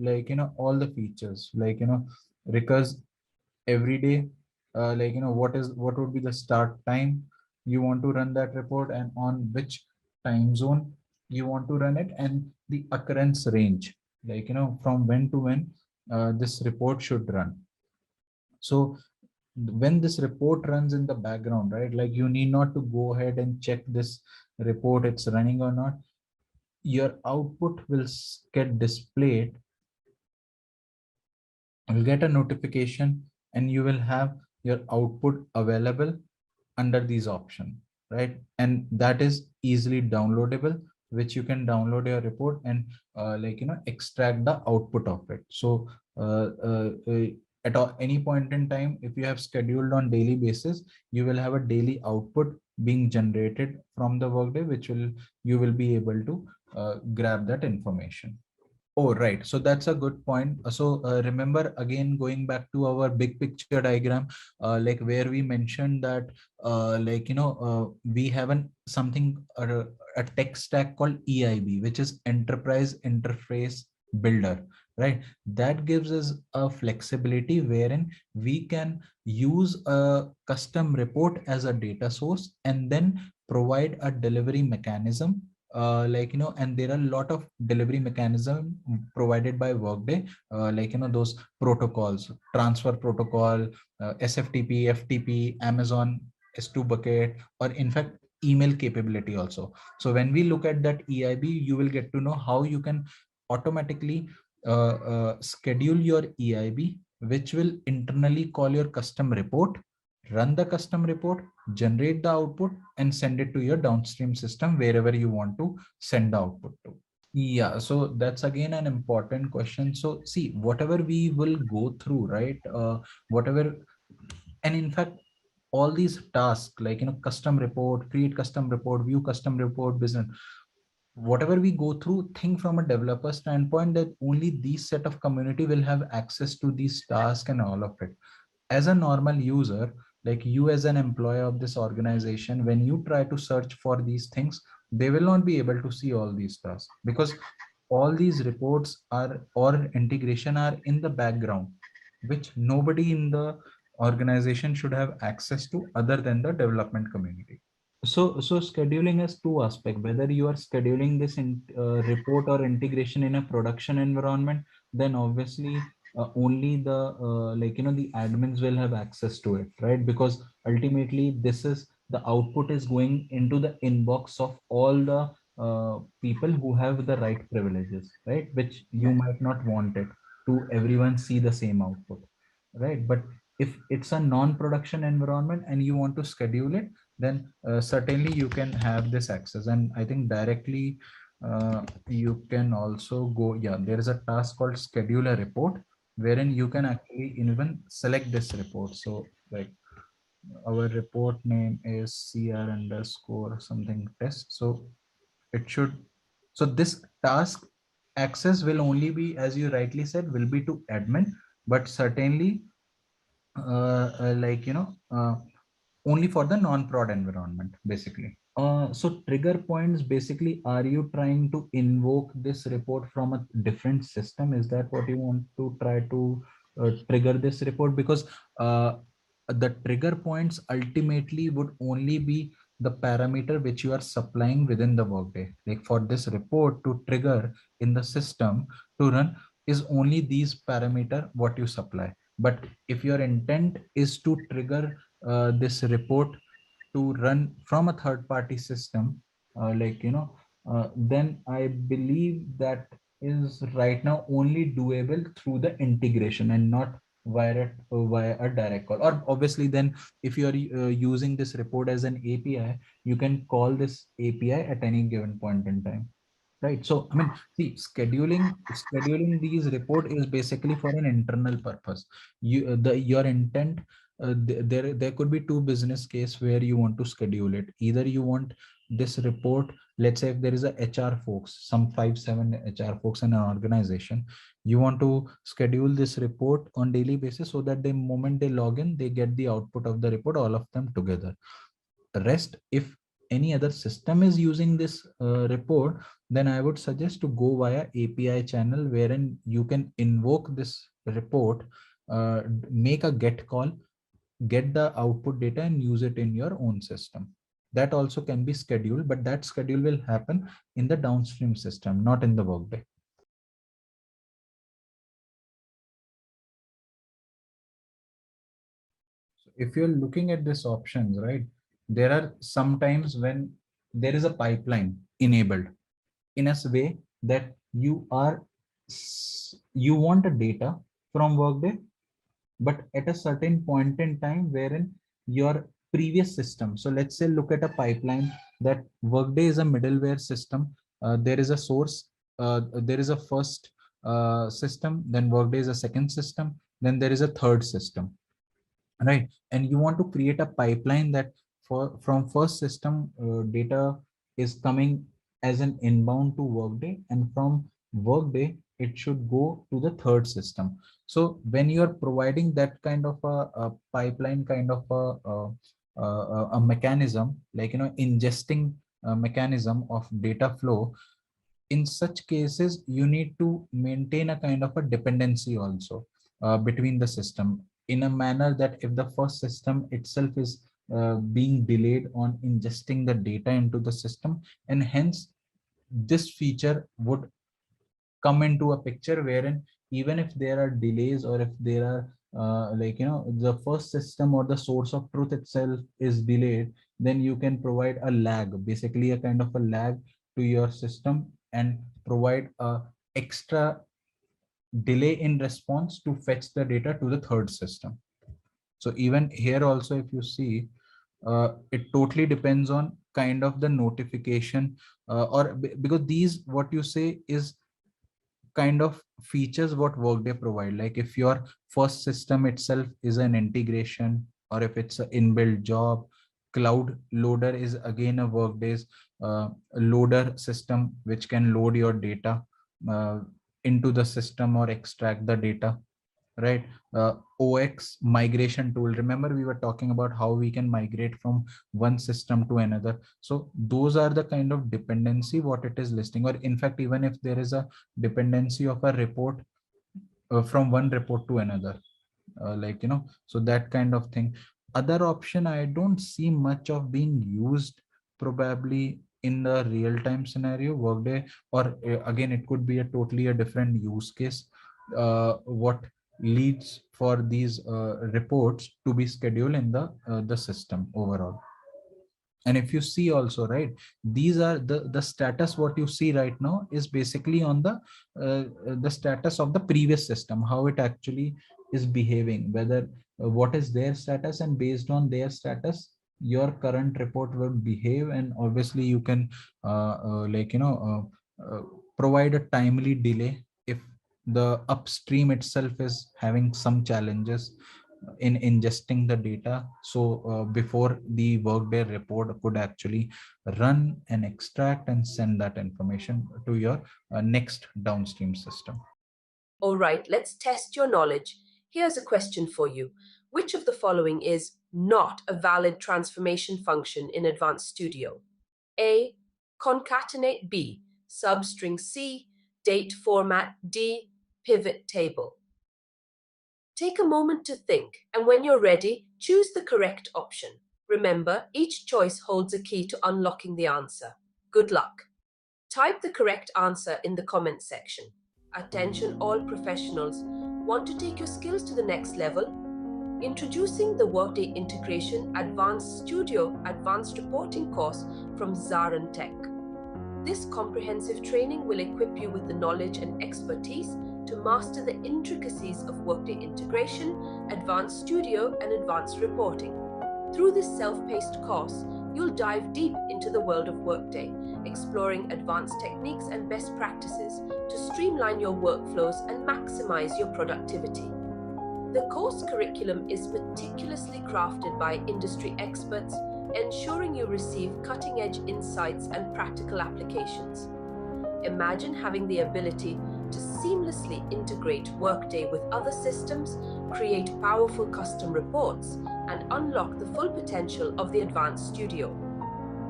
B: all the features, recurs every day, what would be the start time you want to run that report, and on which time zone you want to run it, and the occurrence range, from when to when this report should run. So when this report runs in the background, right, like you need not to go ahead and check this report it's running or not. Your output will get displayed, will get a notification, and you will have your output available under these options, right? And that is easily downloadable, which you can download your report and extract the output of it. So at any point in time, if you have scheduled on daily basis, you will have a daily output being generated from the Workday, which will you will be able to grab that information. Oh, right. So that's a good point. So remember, again, going back to our big picture diagram, like where we mentioned that, we have a tech stack called EIB, which is Enterprise Interface Builder, right? That gives us a flexibility wherein we can use a custom report as a data source and then provide a delivery mechanism, and there are a lot of delivery mechanism provided by Workday, those protocols, transfer protocol, SFTP, FTP, Amazon S2 bucket, or in fact email capability also. So when we look at that EIB, you will get to know how you can automatically schedule your EIB, which will internally call your custom report, run the custom report, generate the output, and send it to your downstream system wherever you want to send the output to. Yeah, so that's again an important question. So see, whatever we will go through, right? Whatever, and in fact, all these tasks like custom report, create custom report, view custom report, business, whatever we go through, think from a developer standpoint that only these set of community will have access to these tasks and all of it. As a normal user, like you as an employee of this organization, when you try to search for these things, they will not be able to see all these tasks because all these reports are or integration are in the background, which nobody in the organization should have access to other than the development community. So scheduling has two aspects. Whether you are scheduling this in report or integration in a production environment, then obviously only the the admins will have access to it, right? Because ultimately this is the output is going into the inbox of all the people who have the right privileges, right? Which you might not want it to everyone see the same output, right? But if it's a non-production environment and you want to schedule it, then certainly you can have this access. And I think directly you can also go, yeah, there is a task called schedule a report, wherein you can actually even select this report. So like our report name is cr underscore something test. So it should, so this task access will only be, as you rightly said, will be to admin, but certainly only for the non-prod environment, basically. So trigger points, basically, are you trying to invoke this report from a different system? Is that what you want to try to trigger this report? Because the trigger points ultimately would only be the parameter which you are supplying within the workday. Like for this report to trigger in the system to run is only these parameter what you supply. But if your intent is to trigger this report to run from a third party system, then I believe that is right now only doable through the integration and not via a direct call. Or obviously then if you are using this report as an API, you can call this API at any given point in time. Right. So, I mean, see, scheduling these report is basically for an internal purpose. Your intent, there could be two business case where you want to schedule it. Either you want this report, let's say if there is a HR folks, some 5-7 HR folks in an organization, you want to schedule this report on daily basis so that the moment they log in, they get the output of the report, all of them together. Rest, if any other system is using this report, then I would suggest to go via API channel, wherein you can invoke this report, make a get call, get the output data and use it in your own system. That also can be scheduled, but that schedule will happen in the downstream system, not in the workday. So if you're looking at these options, right, there are sometimes when there is a pipeline enabled in a way that you want a data from workday, but at a certain point in time wherein your previous system, so let's say look at a pipeline that workday is a middleware system. There is a source, there is a first system, then workday is a second system, then there is a third system, right? And you want to create a pipeline that for from first system data is coming as an inbound to workday, and from workday it should go to the third system. So when you are providing that kind of a pipeline kind of a mechanism, like ingesting a mechanism of data flow, in such cases you need to maintain a kind of a dependency also between the system, in a manner that if the first system itself is being delayed on ingesting the data into the system, and hence this feature would come into a picture wherein even if there are delays, or if there are the first system or the source of truth itself is delayed, then you can provide a lag, basically a kind of a lag to your system, and provide a extra delay in response to fetch the data to the third system. So even here also, if you see, it totally depends on kind of the notification because these, what you say, is kind of features what Workday provide. Like if your first system itself is an integration, or if it's an inbuilt job, cloud loader is again a Workday's loader system which can load your data uh, into the system or extract the data, right? Ox migration tool, remember we were talking about how we can migrate from one system to another. So those are the kind of dependency what it is listing. Or in fact, even if there is a dependency of a report from one report to another, so that kind of thing. Other option I don't see much of being used probably in the real-time scenario Workday, or again it could be a totally a different use case what leads for these reports to be scheduled in the system overall. And if you see also, right, these are the status what you see right now is basically on the status of the previous system, how it actually is behaving, whether what is their status, and based on their status your current report will behave. And obviously you can provide a timely delay if the upstream itself is having some challenges in ingesting the data. So before the Workday report could actually run and extract and send that information to your next downstream system.
A: All right, let's test your knowledge. Here's a question for you. Which of the following is not a valid transformation function in Advanced Studio? A. Concatenate B, substring C, date format D, pivot table. Take a moment to think, and when you're ready, choose the correct option. Remember, each choice holds a key to unlocking the answer. Good luck. Type the correct answer in the comment section. Attention all professionals. Want to take your skills to the next level? Introducing the Workday Integration Advanced Studio Advanced Reporting course from ZaranTech. This comprehensive training will equip you with the knowledge and expertise to master the intricacies of Workday Integration, Advanced Studio, and Advanced Reporting. Through this self-paced course, you'll dive deep into the world of Workday, exploring advanced techniques and best practices to streamline your workflows and maximize your productivity. The course curriculum is meticulously crafted by industry experts, ensuring you receive cutting-edge insights and practical applications. Imagine having the ability to seamlessly integrate Workday with other systems, create powerful custom reports, and unlock the full potential of the Advanced Studio.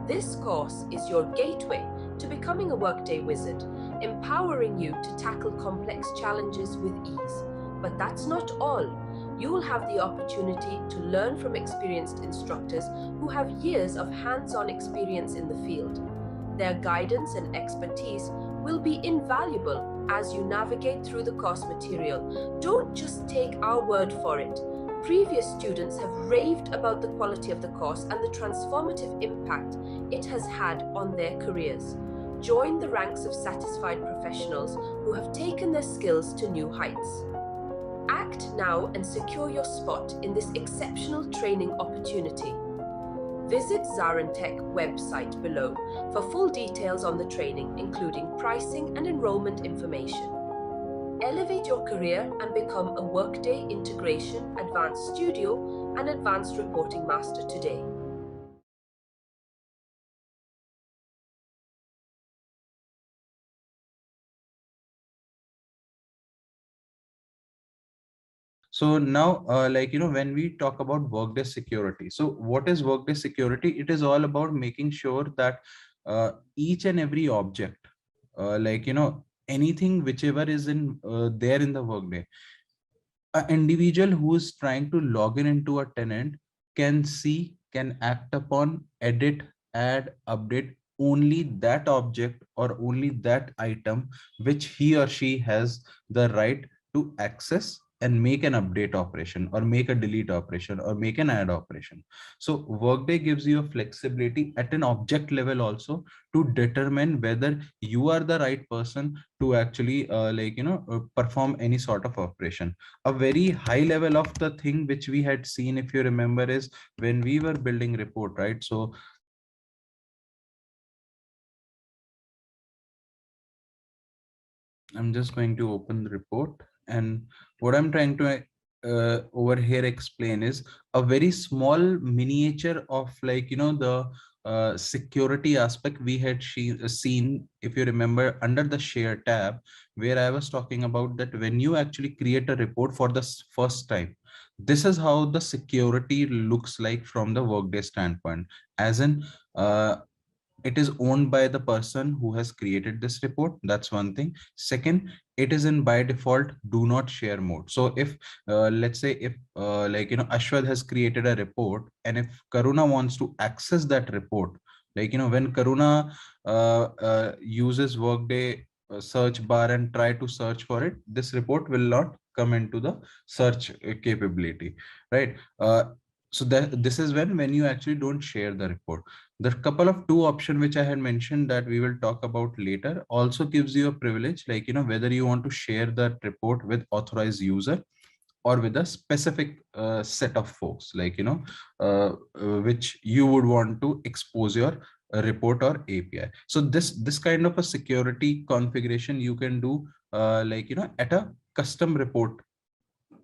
A: This course is your gateway to becoming a Workday wizard, empowering you to tackle complex challenges with ease. But that's not all. You will have the opportunity to learn from experienced instructors who have years of hands-on experience in the field. Their guidance and expertise will be invaluable as you navigate through the course material. Don't just take our word for it. Previous students have raved about the quality of the course and the transformative impact it has had on their careers. Join the ranks of satisfied professionals who have taken their skills to new heights. Act now and secure your spot in this exceptional training opportunity. Visit ZaranTech website below for full details on the training, including pricing and enrollment information. Elevate your career and become a Workday Integration, Advanced Studio, and Advanced Reporting Master today.
B: So now, when we talk about Workday security, so what is Workday security? It is all about making sure that each and every object, anything whichever is in there in the Workday, an individual who is trying to log in into a tenant can see, can act upon, edit, add, update only that object or only that item which he or she has the right to access, and make an update operation or make a delete operation or make an add operation. So Workday gives you a flexibility at an object level also to determine whether you are the right person to actually perform any sort of operation. A very high level of the thing which we had seen, if you remember, is when we were building report, right? So I'm just going to open the report, and what I'm trying to over here explain is a very small miniature of, like, the security aspect we had seen, if you remember, under the share tab, where I was talking about that when you actually create a report for the first time, this is how the security looks like from the Workday standpoint. As in, it is owned by the person who has created this report. That's one thing. Second, it is in by default do not share mode. So if let's say if Ashwad has created a report, and if Karuna wants to access that report, like, when Karuna uses Workday search bar and try to search for it, this report will not come into the search capability, right? So that this is when you actually don't share the report. The couple of two option which I had mentioned that we will talk about later also gives you a privilege, like, whether you want to share that report with authorized user or with a specific set of folks, like, which you would want to expose your report or API. So this kind of a security configuration you can do, at a custom report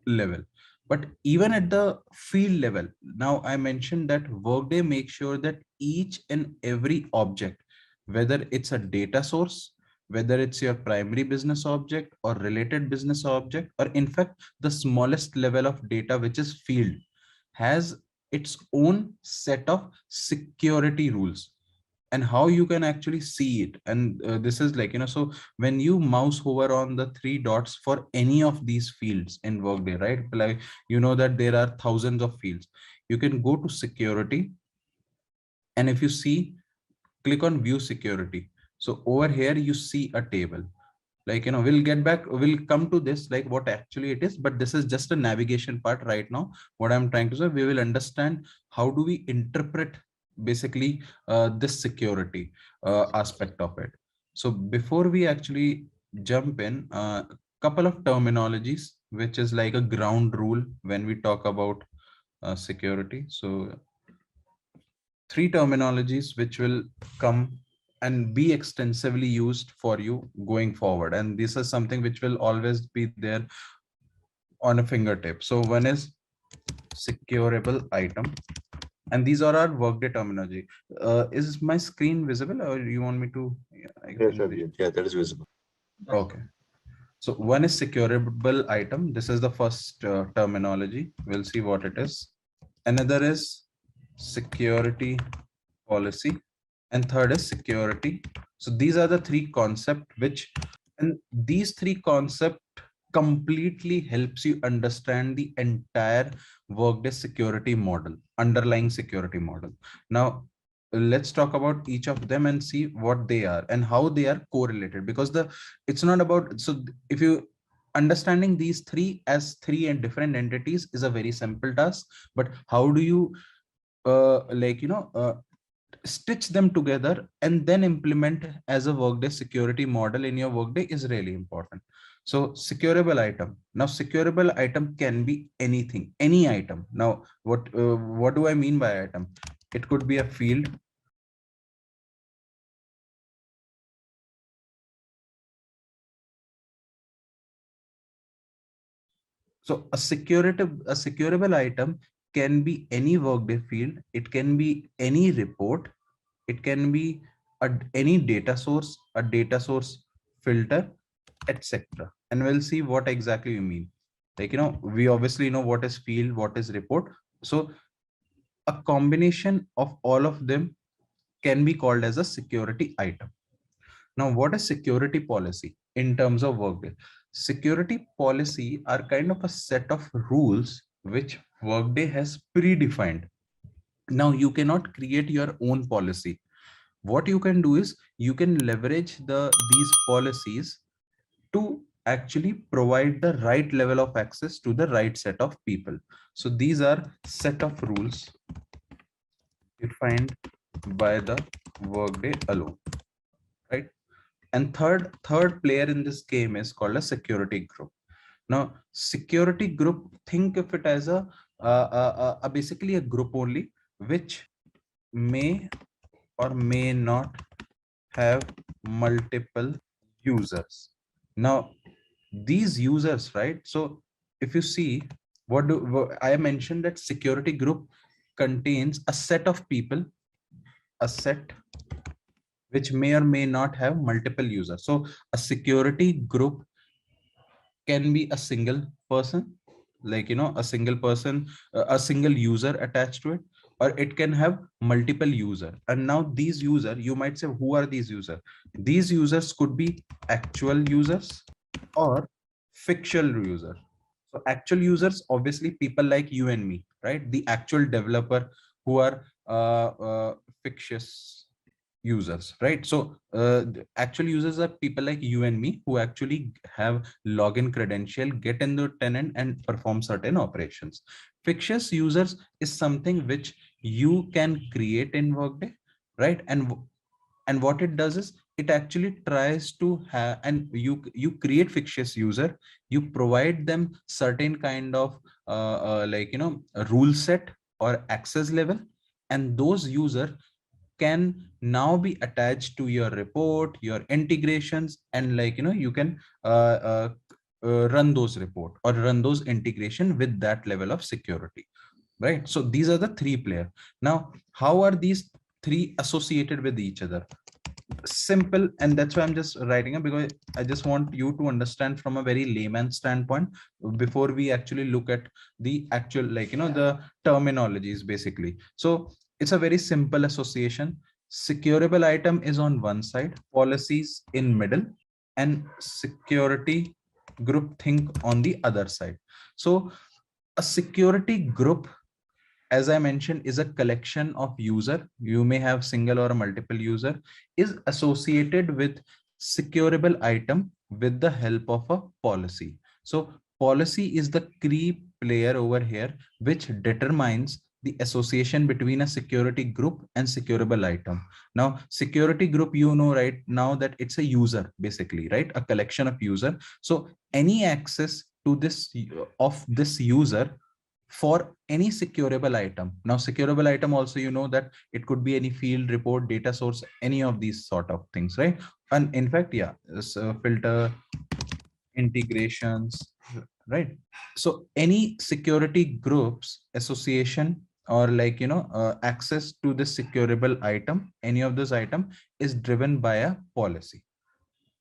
B: level. But even at the field level, now I mentioned that Workday makes sure that each and every object, whether it's a data source, whether it's your primary business object or related business object, or in fact the smallest level of data, which is field, has its own set of security rules, and how you can actually see it. And this is like, so when you mouse hover on the three dots for any of these fields in Workday, right, like, that there are thousands of fields, you can go to security, and if you see, click on view security. So over here you see a table, like, we'll come to this, like what actually it is, but this is just a navigation part right now. What I'm trying to say, we will understand how do we interpret basically this security aspect of it. So before we actually jump in, a couple of terminologies which is like a ground rule when we talk about security. So three terminologies which will come and be extensively used for you going forward, and this is something which will always be there on a fingertip. So one is securable item, and these are our Workday terminology. Is my screen visible, or you want me to? Yeah,
D: Yes, sir. Yeah, that is visible.
B: okay. So one is securable item. This is the first terminology. We'll see what it is. Another is security policy, and third is security. So these are the three concepts which, and these three concept completely helps you understand the entire Workday security model, underlying security model. Now let's talk about each of them and see what they are and how they are correlated, because it's not about, so if you understanding these three as three and different entities is a very simple task, but how do you stitch them together and then implement as a Workday security model in your Workday is really important. So securable item. Now securable item can be anything, any item. Now what do I mean by item? It could be a field. So a securable item can be any Workday field. It can be any report. It can be any data source, a data source filter, etc. And we'll see what exactly you mean. Like, we obviously know what is field, what is report. So a combination of all of them can be called as a security item. Now, what is security policy in terms of Workday? Security policy are kind of a set of rules which Workday has predefined. Now, you cannot create your own policy. What you can do is you can leverage these policies to actually provide the right level of access to the right set of people. So these are set of rules defined by the Workday alone, right? And third player in this game is called a security group. Now security group, think of it as a basically a group only, which may or may not have multiple users. Now, these users, right? So if you see, I mentioned that security group contains a set of people, a set which may or may not have multiple users. So a security group can be a single person, like, a single person, a single user attached to it, or it can have multiple user. And now these user, you might say, who are these users? These users could be actual users or fictional user. So actual users, obviously people like you and me, right? The actual developer who are fictitious users, right? So the actual users are people like you and me who actually have login credential, get in the tenant and perform certain operations. Fictitious users is something which you can create in Workday, right? And what it does is it actually tries to have, and you create fictitious user, you provide them certain kind of a rule set or access level, and those user can now be attached to your report, your integrations, and you can run those report or run those integration with that level of security, right? So these are the three player. Now, how are these three associated with each other? Simple, and that's why I'm just writing it, because I just want you to understand from a very layman standpoint before we actually look at the actual, the terminologies basically. So it's a very simple association. Securable item is on one side, policies in middle, and security group think on the other side. So a security group, as I mentioned, is a collection of user. You may have single or multiple user, is associated with securable item with the help of a policy. So policy is the key player over here, which determines the association between a security group and securable item. Now, security group, right now that it's a user, basically, right? A collection of user. So any access to this of this user for any securable item. Now, securable item also, that it could be any field, report, data source, any of these sort of things, right? And in fact, yeah, filter, integrations, right? So any security groups association or access to the securable item, any of those item is driven by a policy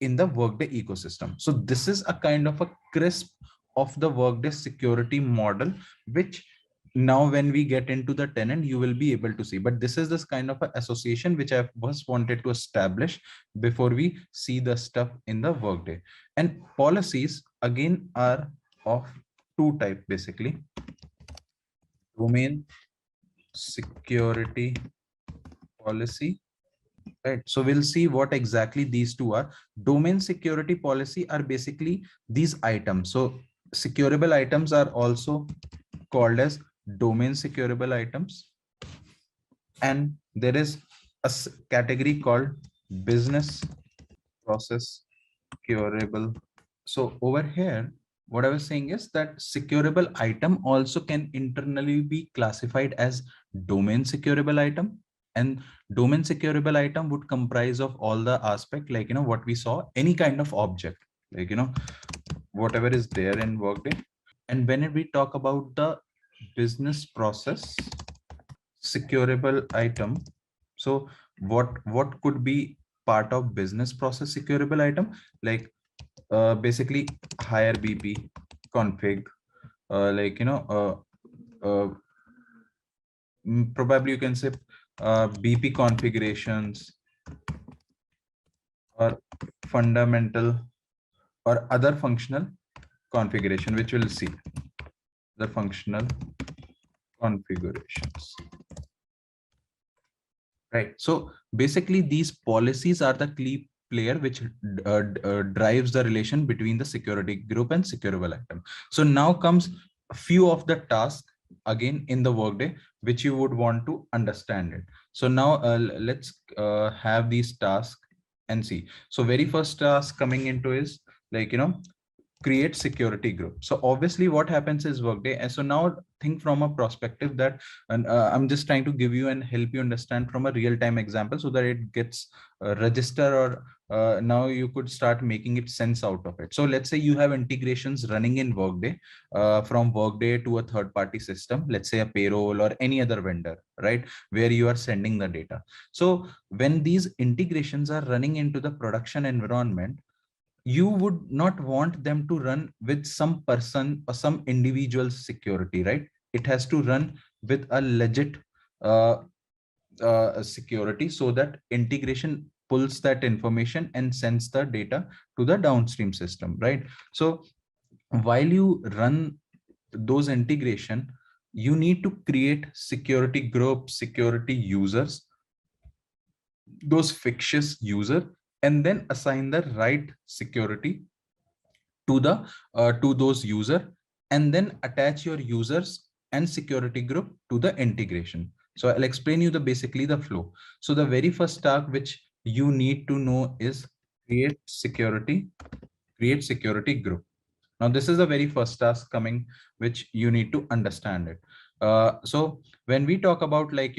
B: in the Workday ecosystem. So this is a kind of a crisp of the Workday security model, which now when we get into the tenant, you will be able to see. But this is this kind of a association which I was wanted to establish before we see the stuff in the Workday. And policies again are of two type, basically: domain security policy. Right. So we'll see what exactly these two are. Domain security policy are basically these items. So securable items are also called as domain securable items. And there is a category called business process securable. So over here, what I was saying is that securable item also can internally be classified as domain securable item. And domain securable item would comprise of all the aspect, what we saw, any kind of object, whatever is there in Workday. And when we talk about the business process securable item, so what could be part of business process securable item? Basically higher BP config, probably you can say BP configurations or fundamental or other functional configuration, which we'll see the functional configurations. Right. So basically these policies are the key player which drives the relation between the security group and securable item. So now comes a few of the tasks again in the Workday which you would want to understand it. So now let's have these tasks and see. So very first task coming into is create security group. So obviously what happens is Workday. And so now think from a perspective that, and I'm just trying to give you and help you understand from a real-time example so that it gets register, or now you could start making it sense out of it. So let's say you have integrations running in Workday from Workday to a third-party system, let's say a payroll or any other vendor, right? Where you are sending the data. So when these integrations are running into the production environment, you would not want them to run with some person or some individual security, right? It has to run with a legit uh, security, so that integration pulls that information and sends the data to the downstream system, right? So while you run those integration, you need to create security groups, security users, those fictitious user, and then assign the right security to the to those user, and then attach your users and security group to the integration. So I'll explain you the basically the flow. So the very first task which you need to know is create security group. Now this is the very first task coming, which you need to understand it. So when we talk about, like,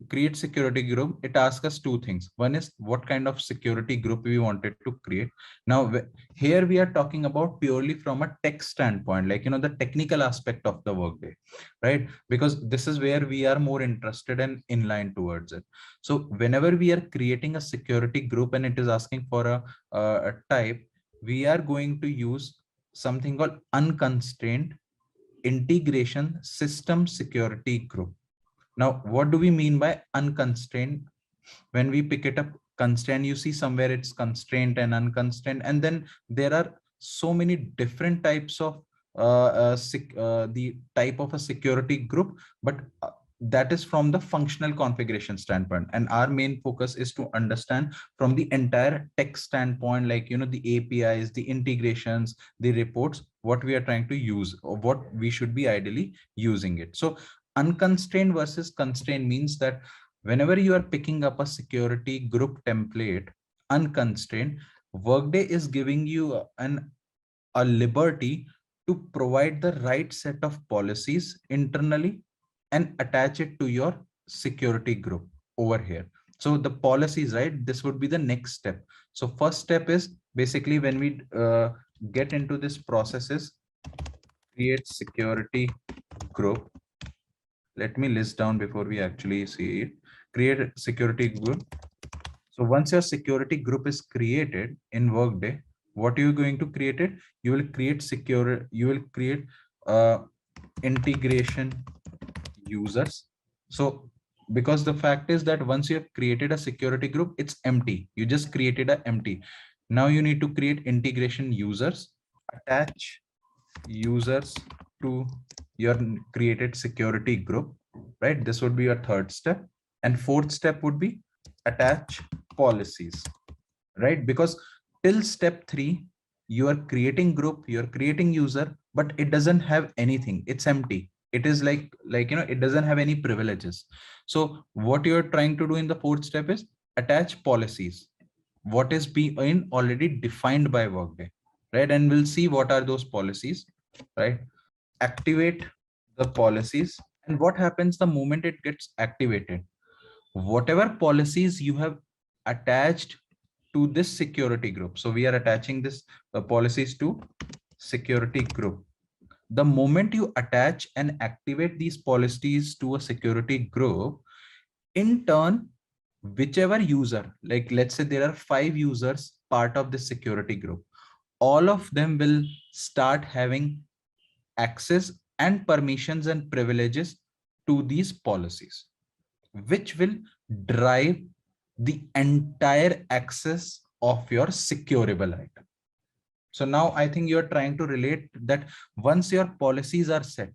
B: create security group, it asks us two things. One is what kind of security group we wanted to create. Now here we are talking about purely from a tech standpoint, like, the technical aspect of the Workday, right? Because this is where we are more interested and in line towards it. So whenever we are creating a security group and it is asking for a type, we are going to use something called unconstrained integration system security group. Now, what do we mean by unconstrained? When we pick it up, constraint, you see somewhere it's constraint and unconstrained, and then there are so many different types of the type of a security group, but that is from the functional configuration standpoint, and our main focus is to understand from the entire tech standpoint, like, the APIs, the integrations, the reports, what we are trying to use or what we should be ideally using it. So unconstrained versus constrained means that whenever you are picking up a security group template, unconstrained, Workday is giving you a liberty to provide the right set of policies internally and attach it to your security group over here. So the policies, right? This would be the next step. So first step is basically when we get into this process is create security group. Let me list down before we actually see it. Create a security group. So once your security group is created in Workday, what you're going to create it, you will create integration users. So because the fact is that once you have created a security group, it's empty. You just created a empty. Now you need to create integration users, attach users to your created security group, right? This would be your third step. And fourth step would be attach policies, right? Because till step 3, you are creating group, you're creating user, but it doesn't have anything. It's empty. It is like, it doesn't have any privileges. So what you're trying to do in the fourth step is attach policies, what is being already defined by Workday, right? And we'll see what are those policies, right? Activate the policies. And what happens the moment it gets activated? Whatever policies you have attached to this security group. So we are attaching this policies to security group. The moment you attach and activate these policies to a security group, in turn, whichever user, like let's say there are 5 users part of the security group, all of them will start having access and permissions and privileges to these policies, which will drive the entire access of your securable item. So now I think you're trying to relate that once your policies are set,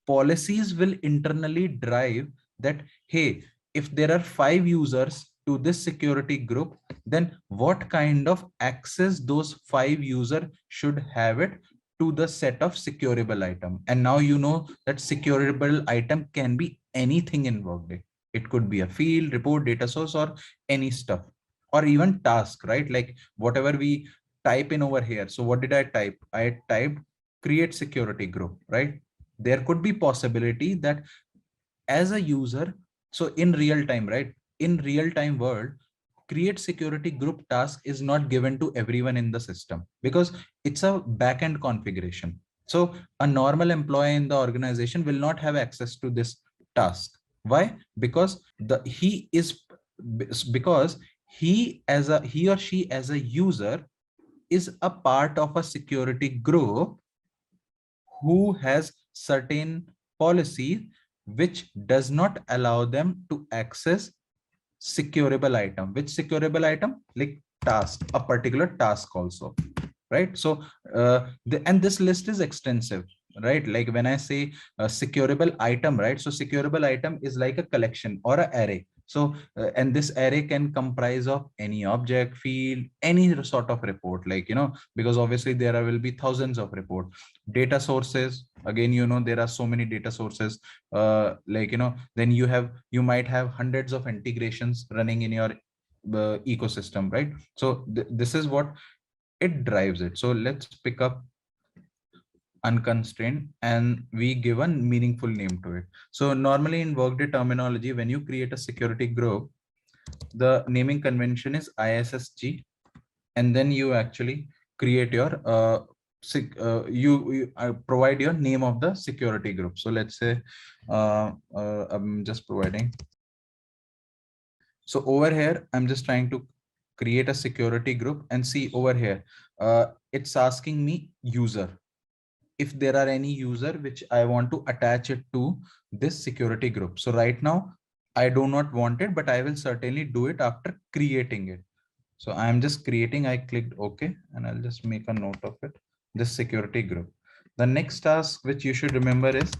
B: policies will internally drive that, hey, if there are 5 users to this security group, then what kind of access those 5 users should have it to the set of securable item. And now you know that securable item can be anything in Workday. It could be a field, report, data source, or any stuff, or even task, right? Like whatever we type in over here. So what did I type? I typed create security group, right? There could be possibility that as a user, so in real time, right? In real time world, create security group task is not given to everyone in the system because it's a backend configuration. So a normal employee in the organization will not have access to this task. Why? Because because he or she as a user is a part of a security group who has certain policy which does not allow them to access securable item. Which securable item? Like task, a particular task also, right? So and this list is extensive, right? Like when I say a securable item, right? So securable item is like a collection or an array. So and this array can comprise of any object, field, any sort of report, like, because obviously will be thousands of report. Data sources, again, there are so many data sources, like, then you might have hundreds of integrations running in your ecosystem, right? So this is what it drives it. So let's pick up unconstrained and we give a meaningful name to it. So normally in Workday terminology, when you create a security group, the naming convention is ISSG, and then you actually create your you provide your name of the security group. So let's say I'm just providing. So over here, I'm just trying to create a security group and see over here, it's asking me user. If there are any user which I want to attach it to this security group. So right now, I do not want it, but I will certainly do it after creating it. So I'm just creating, I clicked OK, and I'll just make a note of it, this security group. The next task which you should remember is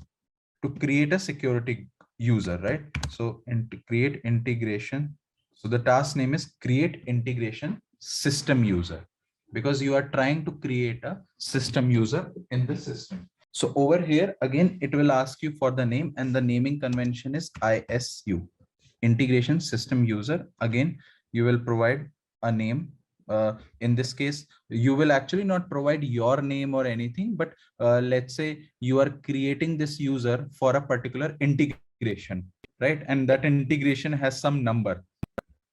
B: to create a security user, right? So create integration. So the task name is create integration system user, because you are trying to create a system user in the system. So over here, again, it will ask you for the name, and the naming convention is ISU, integration system user. Again, you will provide a name. In this case, you will actually not provide your name or anything, but let's say you are creating this user for a particular integration, right? And that integration has some number.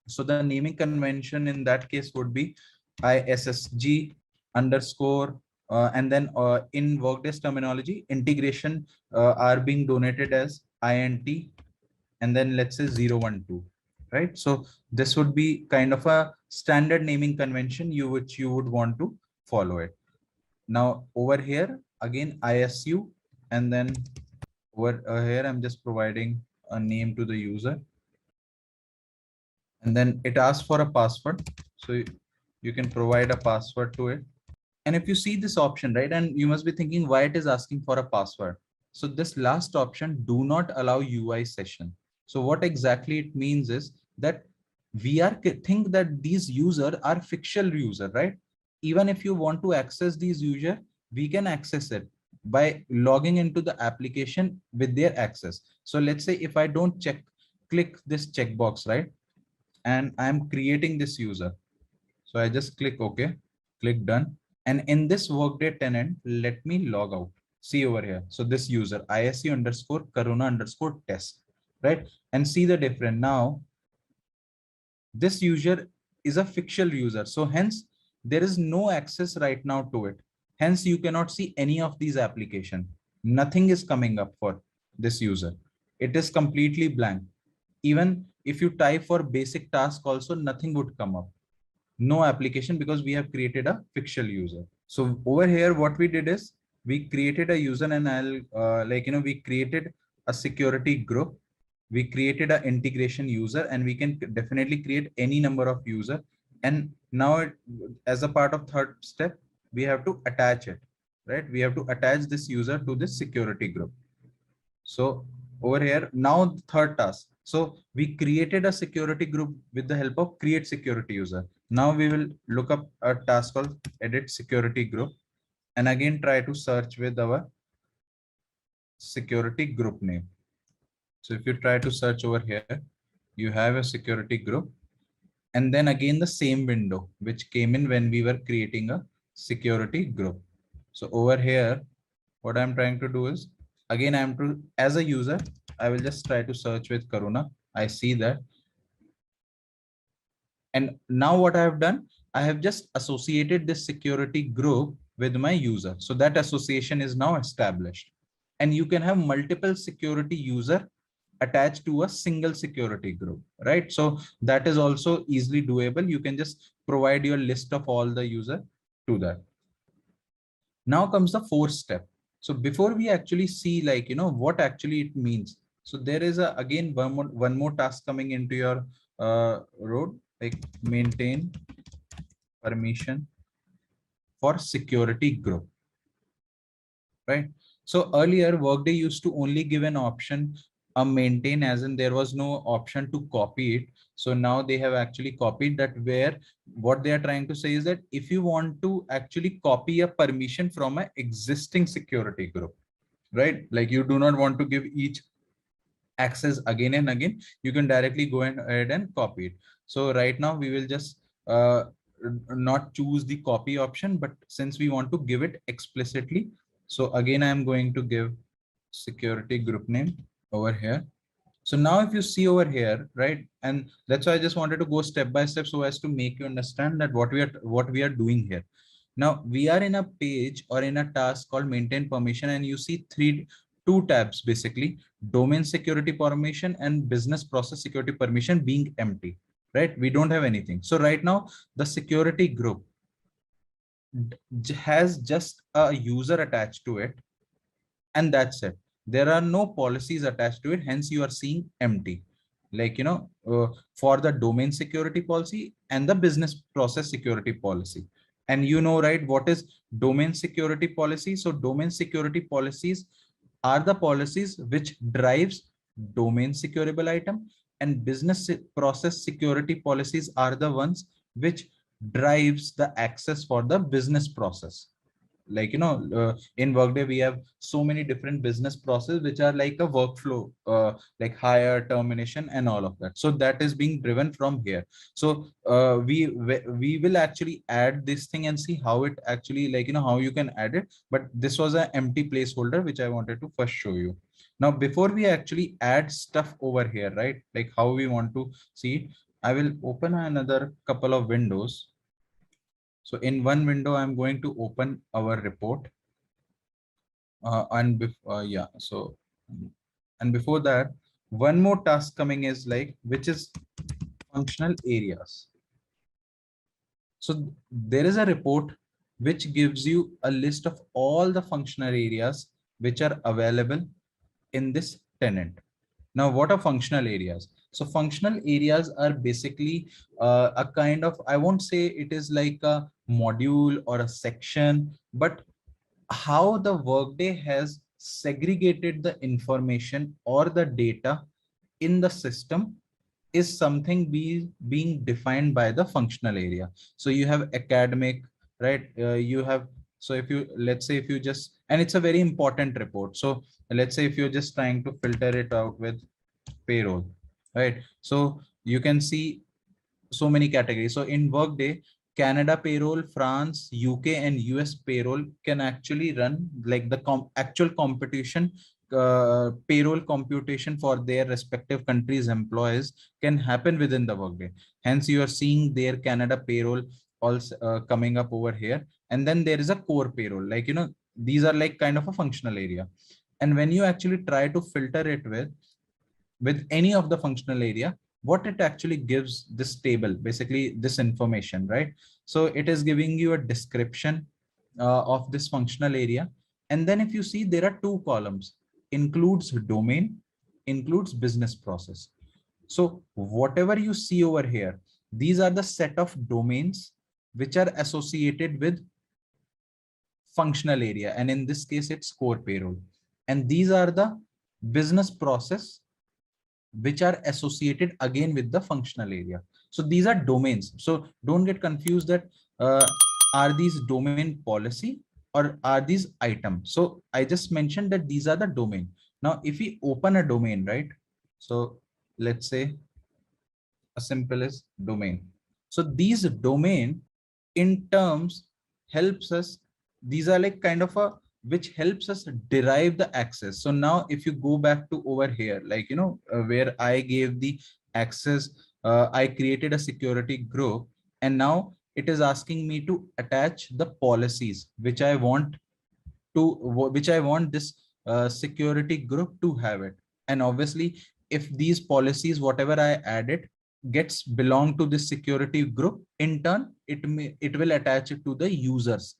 B: So the naming convention in that case would be ISSG underscore, and then in Workday's terminology, integration are being donated as INT, and then let's say 012, right? So this would be kind of a standard naming convention which you would want to follow it. Now over here, again, ISU, and then over here, I'm just providing a name to the user. And then it asks for a password. So you can provide a password to it. And if you see this option, right, and you must be thinking why it is asking for a password. So this last option, do not allow UI session. So what exactly it means is that we think that these users are fictional user, right? Even if you want to access these user, we can access it by logging into the application with their access. So let's say if I don't click this checkbox, right? And I'm creating this user. So I just click OK, click done. And in this Workday tenant, let me log out. See over here. So this user, ISU underscore Karuna underscore test, right? And see the difference. Now, this user is a fictional user. So hence, there is no access right now to it. Hence, you cannot see any of these applications. Nothing is coming up for this user. It is completely blank. Even if you type for basic task also, nothing would come up. No application, because we have created a fictional user. So over here, what we did is we created a user, and we created a security group. We created an integration user, and we can definitely create any number of user. And now as a part of third step, we have to attach it, right? We have to attach this user to this security group. So over here, now the third task. So we created a security group with the help of create security user. Now we will look up a task called edit security group, and again try to search with our security group name. So if you try to search over here, you have a security group. And then again, the same window, which came in when we were creating a security group. So over here, what I'm trying to do is, again, as a user, I will just try to search with Karuna. I see that. And now what I have done, I have just associated this security group with my user. So that association is now established. And you can have multiple security user attached to a single security group, right? So that is also easily doable. You can just provide your list of all the user to that. Now comes the fourth step. So before we actually see what actually it means. So there is again one more task coming into your road, like maintain permission for security group, right? So earlier Workday used to only give an option maintain, as in there was no option to copy it. So now they have actually copied that, where what they are trying to say is that if you want to actually copy a permission from an existing security group, right? Like you do not want to give each access again and again, you can directly go ahead and copy it. So right now we will just not choose the copy option, but since we want to give it explicitly, so again I am going to give security group name over here. So now if you see over here, right, and that's why I just wanted to go step by step so as to make you understand that what we are doing here. Now we are in a page or in a task called maintain permission, and you see two tabs basically: domain security permission and business process security permission being empty, right? We don't have anything. So right now the security group has just a user attached to it, and that's it. There are no policies attached to it, hence you are seeing empty. Like for the domain security policy and the business process security policy. And right, what is domain security policy? So domain security policies are the policies which drives domain securable item, and business process security policies are the ones which drives the access for the business process. Like in Workday we have so many different business processes which are like a workflow, like hire, termination, and all of that. So that is being driven from here. So we will actually add this thing and see how it actually, how you can add it. But this was an empty placeholder which I wanted to first show you. Now before we actually add stuff over here, right, like how we want to see it, I will open another couple of windows. So in one window, I'm going to open our report. And before that, one more task coming is which is functional areas. So there is a report which gives you a list of all the functional areas which are available in this tenant. Now, what are functional areas? So functional areas are basically a kind of, I won't say it is like a module or a section, but how the Workday has segregated the information or the data in the system is something being defined by the functional area. So you have academic, right? You have, so if you, let's say if you just, and it's a very important report. So let's say if you're just trying to filter it out with payroll, right? So you can see so many categories. So in Workday, Canada payroll, France, UK, and US payroll can actually run like the actual competition. Payroll computation for their respective countries' employees can happen within the Workday. Hence, you are seeing their Canada payroll also coming up over here. And then there is a core payroll. These are like kind of a functional area. And when you actually try to filter it with any of the functional area, what it actually gives this table, basically this information, right? So it is giving you a description of this functional area. And then if you see, there are two columns: includes domain, includes business process. So whatever you see over here, these are the set of domains which are associated with functional area. And in this case, it's core payroll. And these are the business process which are associated again with the functional area. So these are domains. So don't get confused that are these domain policy or are these items. So I just mentioned that these are the domain. Now, if we open a domain, right? So let's say a simple is domain. So these domain in terms helps us, these are like kind of a, which helps us derive the access. So now if you go back to over here, like, where I gave the access, I created a security group, and now it is asking me to attach the policies which I want this security group to have it. And obviously, if these policies, whatever I added, gets belong to this security group, in turn, it will attach it to the users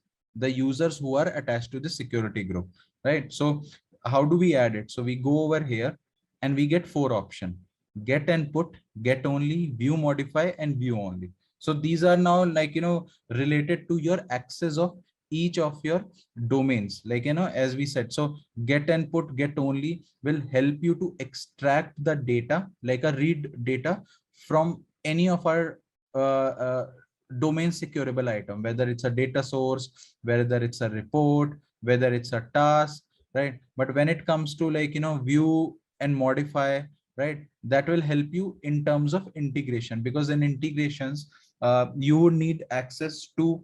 B: who are attached to the security group, right? So how do we add it? So we go over here and we get 4 options: get and put, get only, view modify, and view only. So these are now like, related to your access of each of your domains, like, as we said. So get and put, get only will help you to extract the data, like a read data from any of our domain securable item, whether it's a data source, whether it's a report, whether it's a task, right? But when it comes to, like, view and modify, right, that will help you in terms of integration, because in integrations you would need access to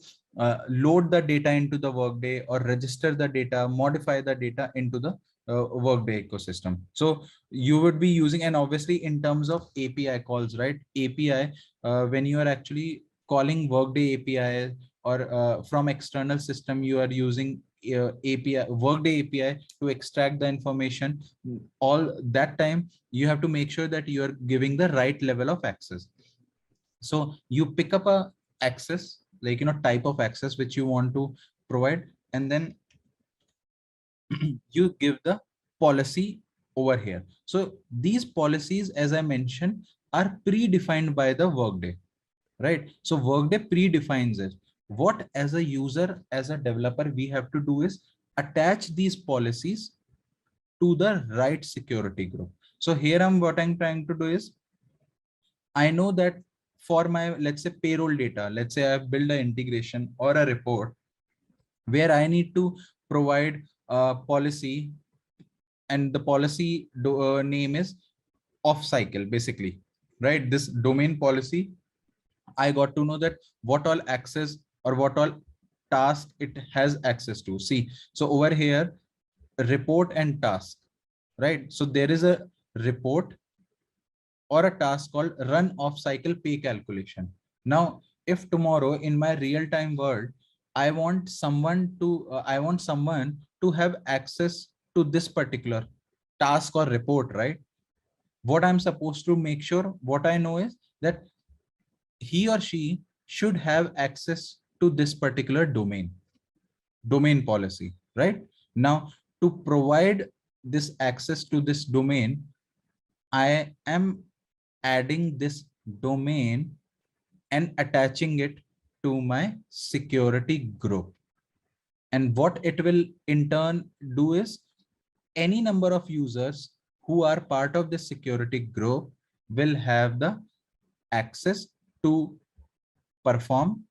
B: load the data into the Workday, or register the data, modify the data into the Workday ecosystem. So you would be using, and obviously in terms of API calls, right? API, when you are actually calling Workday API, or from external system, you are using API, Workday API to extract the information. All that time, you have to make sure that you are giving the right level of access. So you pick up a access, like, type of access which you want to provide, and then you give the policy over here. So these policies, as I mentioned, are predefined by the Workday, right? So Workday predefines it. What, as a user, as a developer, we have to do is attach these policies to the right security group. So here what I'm trying to do is, I know that for my, let's say, payroll data, let's say I build an integration or a report where I need to provide a policy, and the policy name is off cycle, basically, right? This domain policy, I got to know that what all access or what all task it has access to. See, so over here, report and task, right? So there is a report or a task called run off cycle pay calculation. Now, if tomorrow in my real time world, I want someone to have access to this particular task or report, right? What I'm supposed to make sure, what I know is that he or she should have access to this particular domain policy, right? Now, to provide this access to this domain, I am adding this domain and attaching it to my security group. And what it will in turn do is, any number of users who are part of the security group will have the access to perform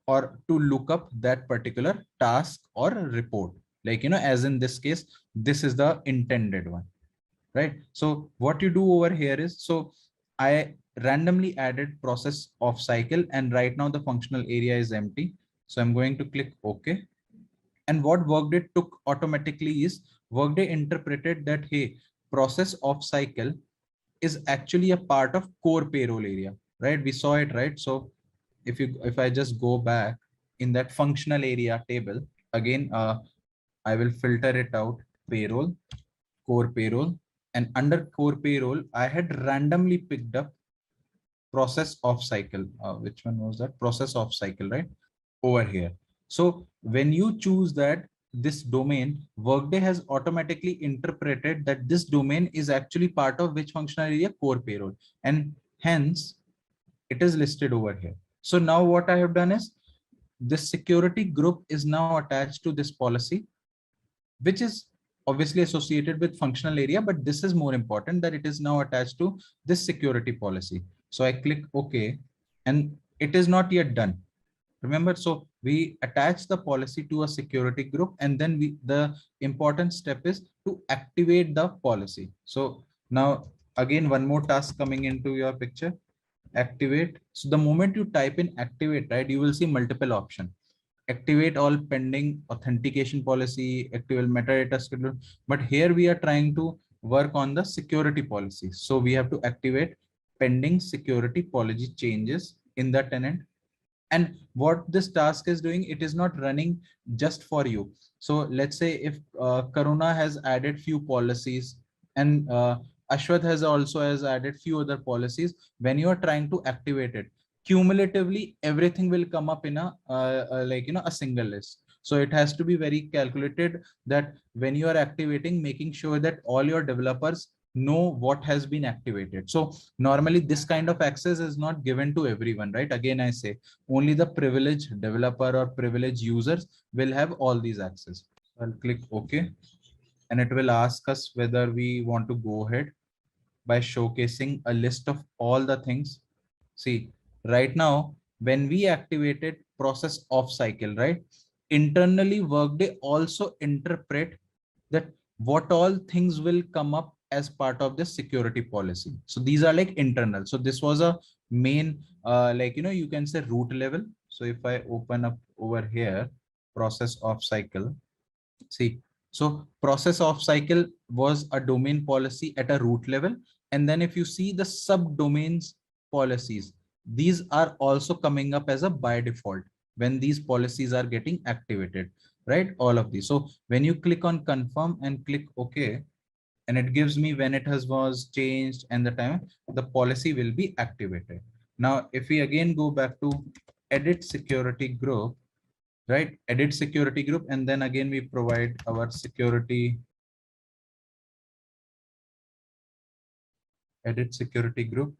B: or to look up that particular task or report. Like, as in this case, this is the intended one, right? So what you do over here is, so I randomly added process of cycle, and right now the functional area is empty. So I'm going to click OK. And what Workday took automatically is, Workday interpreted that, hey, process of cycle is actually a part of core payroll area, right? We saw it, right? So if I just go back in that functional area table again, I will filter it out, payroll, core payroll, and under core payroll, I had randomly picked up process of cycle. Which one was that? Process of cycle, right? Over here. So when you choose that, this domain, Workday has automatically interpreted that this domain is actually part of which functional area? Core payroll. And hence it is listed over here. So now what I have done is, this security group is now attached to this policy, which is obviously associated with functional area, but this is more important, that it is now attached to this security policy. So I click OK, and it is not yet done. Remember, so we attach the policy to a security group, and then the important step is to activate the policy. So now again, one more task coming into your picture. activate. So the moment you type in activate, right, you will see multiple options. Activate all pending authentication policy, activate metadata schedule. But here we are trying to work on the security policy. So we have to activate pending security policy changes in the tenant. And what this task is doing, it is not running just for you. So let's say if Karuna has added few policies, and Ashwath has added few other policies. When you are trying to activate it, cumulatively everything will come up in a a single list. So it has to be very calculated, that when you are activating, making sure that all your developers know what has been activated. So normally this kind of access is not given to everyone, right? Again, I say only the privileged developer or privileged users will have all these access. I'll click OK, and it will ask us whether we want to go ahead by showcasing a list of all the things. See, right now, when we activated process off cycle, right? Internally, Workday also interpret that what all things will come up as part of the security policy. So these are like internal. So this was a main, you can say root level. So if I open up over here, process off cycle, see, so process off cycle was a domain policy at a root level. And then if you see the subdomains policies, these are also coming up as a by default when these policies are getting activated, right? All of these. So when you click on confirm and click OK, and it gives me when it has was changed and the time, the policy will be activated. Now, if we again go back to edit security group, right? Edit security group, and then again we provide our security, edit security group,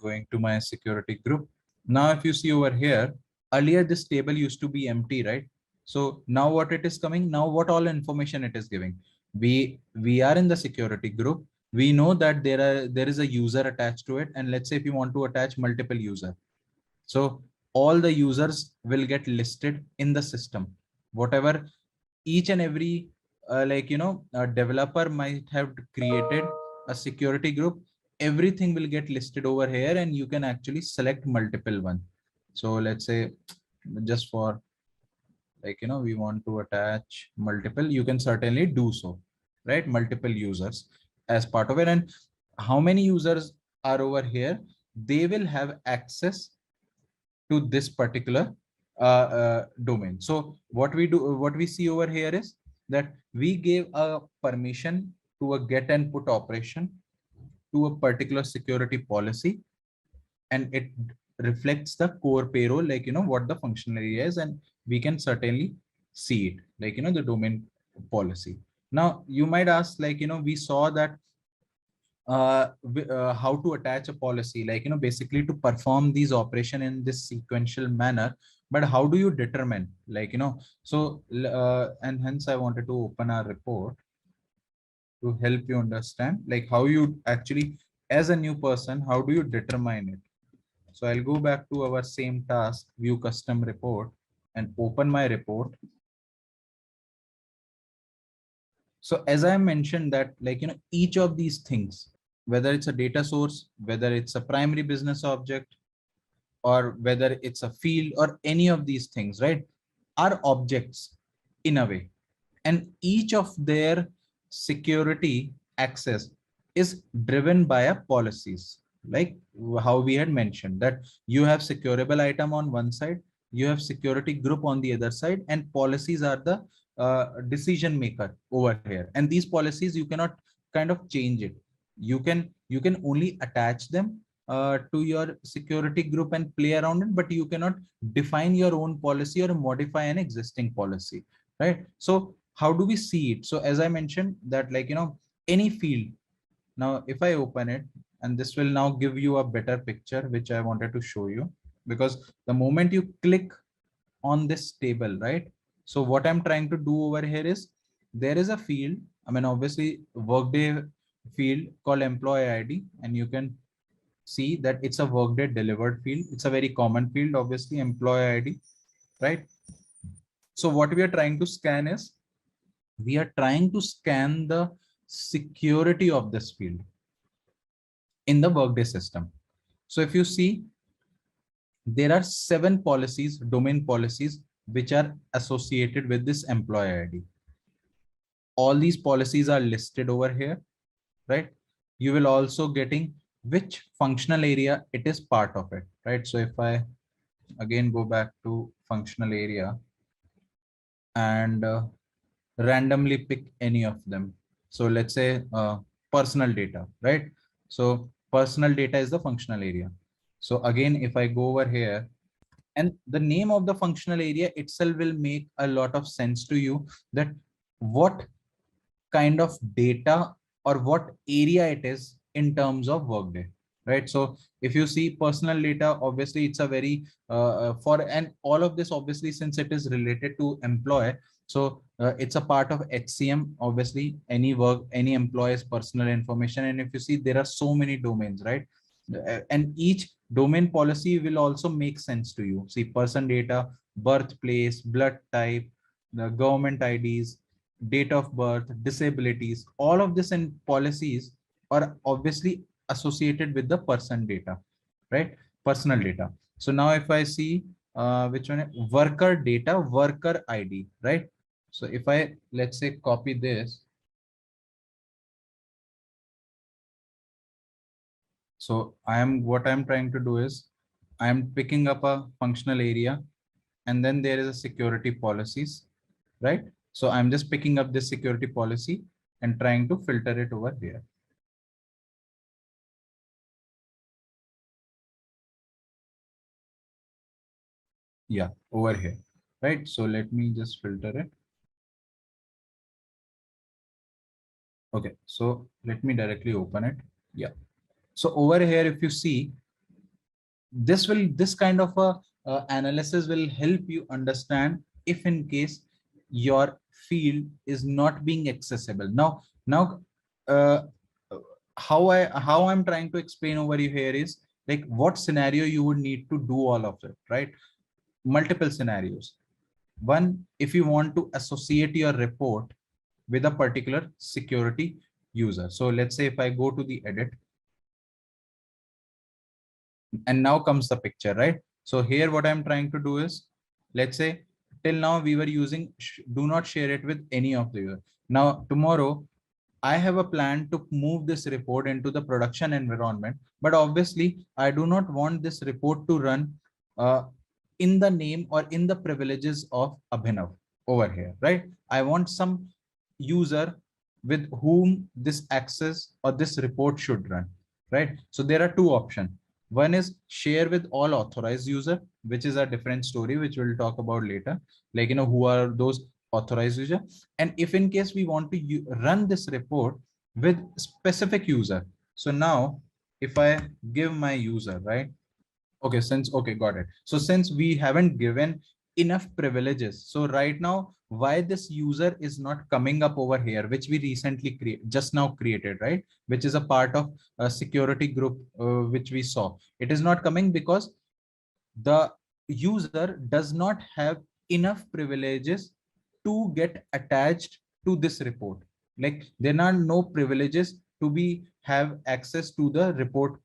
B: going to my security group. Now, if you see over here, earlier this table used to be empty, right? So now what it is coming, now what all information it is giving. We are in the security group. We know that there is a user attached to it. And let's say if you want to attach multiple user, so all the users will get listed in the system. Whatever each and every a developer might have created a security group, everything will get listed over here, and you can actually select multiple one. So let's say just for we want to attach multiple, you can certainly do so, right? Multiple users as part of it. And how many users are over here, they will have access to this particular domain. So what we do, what we see over here is that we gave a permission to a get and put operation to a particular security policy, and it reflects the core payroll, what the functionality is, and we can certainly see it, the domain policy. Now you might ask, we saw that how to attach a policy, basically to perform these operation in this sequential manner. But how do you determine, so and hence I wanted to open our report to help you understand how you actually, as a new person, how do you determine it. So I'll go back to our same task, view custom report, and open my report. So as I mentioned that, each of these things, whether it's a data source, whether it's a primary business object, or whether it's a field or any of these things, right, are objects in a way. And each of their security access is driven by a policies, like how we had mentioned that you have securable item on one side, you have security group on the other side, and policies are the decision maker over here. And these policies, you cannot kind of change it. You can only attach them to your security group and play around it, but you cannot define your own policy or modify an existing policy, right? So how do we see it? So as I mentioned that, any field. Now if I open it, and this will now give you a better picture, which I wanted to show you, because the moment you click on this table, right? So what I'm trying to do over here is, there is a field, I mean obviously Workday field called employee ID, and you can see that it's a Workday delivered field. It's a very common field, obviously, employee ID, right? So what we are trying to scan is, we are trying to scan the security of this field in the Workday system. So if you see, there are 7 policies, domain policies, which are associated with this employee ID. All these policies are listed over here, right? You will also getting which functional area it is part of it, right? So if I again go back to functional area and randomly pick any of them. So let's say personal data, right? So personal data is the functional area. So again, if I go over here, and the name of the functional area itself will make a lot of sense to you, that what kind of data or what area it is in terms of Workday, right? So if you see personal data, obviously it's a very for, and all of this obviously, since it is related to employee, so it's a part of HCM, obviously any employee's personal information. And if you see, there are so many domains, right? And each domain policy will also make sense to you. See, person data, birthplace, blood type, the government IDs, date of birth, disabilities, all of this and policies are obviously associated with the person data, right? Personal data. So now if I see which one, worker data, worker ID, right? So if I, let's say, copy this. So what I'm trying to do is I am picking up a functional area, and then there is a security policies, right? So I'm just picking up this security policy and trying to filter it over here. Yeah, over here, right? So let me just filter it. Okay, so let me directly open it. Yeah. So over here, if you see, this kind of a analysis will help you understand if in case your field is not being accessible. Now, uh, how I'm trying to explain over here is like what scenario you would need to do all of it, right? Multiple scenarios. One, if you want to associate your report with a particular security user. So let's say if I go to the edit, and now comes the picture, right? So here what I'm trying to do is, let's say till now we were using do not share it with any of the user. Now tomorrow I have a plan to move this report into the production environment, but obviously I do not want this report to run uh, in the name or in the privileges of Abhinav over here, right? I want some user with whom this access or this report should run, right? So there are two options. One is share with all authorized user, which is a different story, which we'll talk about later. Like, who are those authorized user? And if in case we want to run this report with specific user. So now if I give my user, right? Okay, okay, got it. So since we haven't given enough privileges, so right now, why this user is not coming up over here, which we recently just now created, right? Which is a part of a security group, which we saw. It is not coming because the user does not have enough privileges to get attached to this report. Like there are no privileges to be have access to the report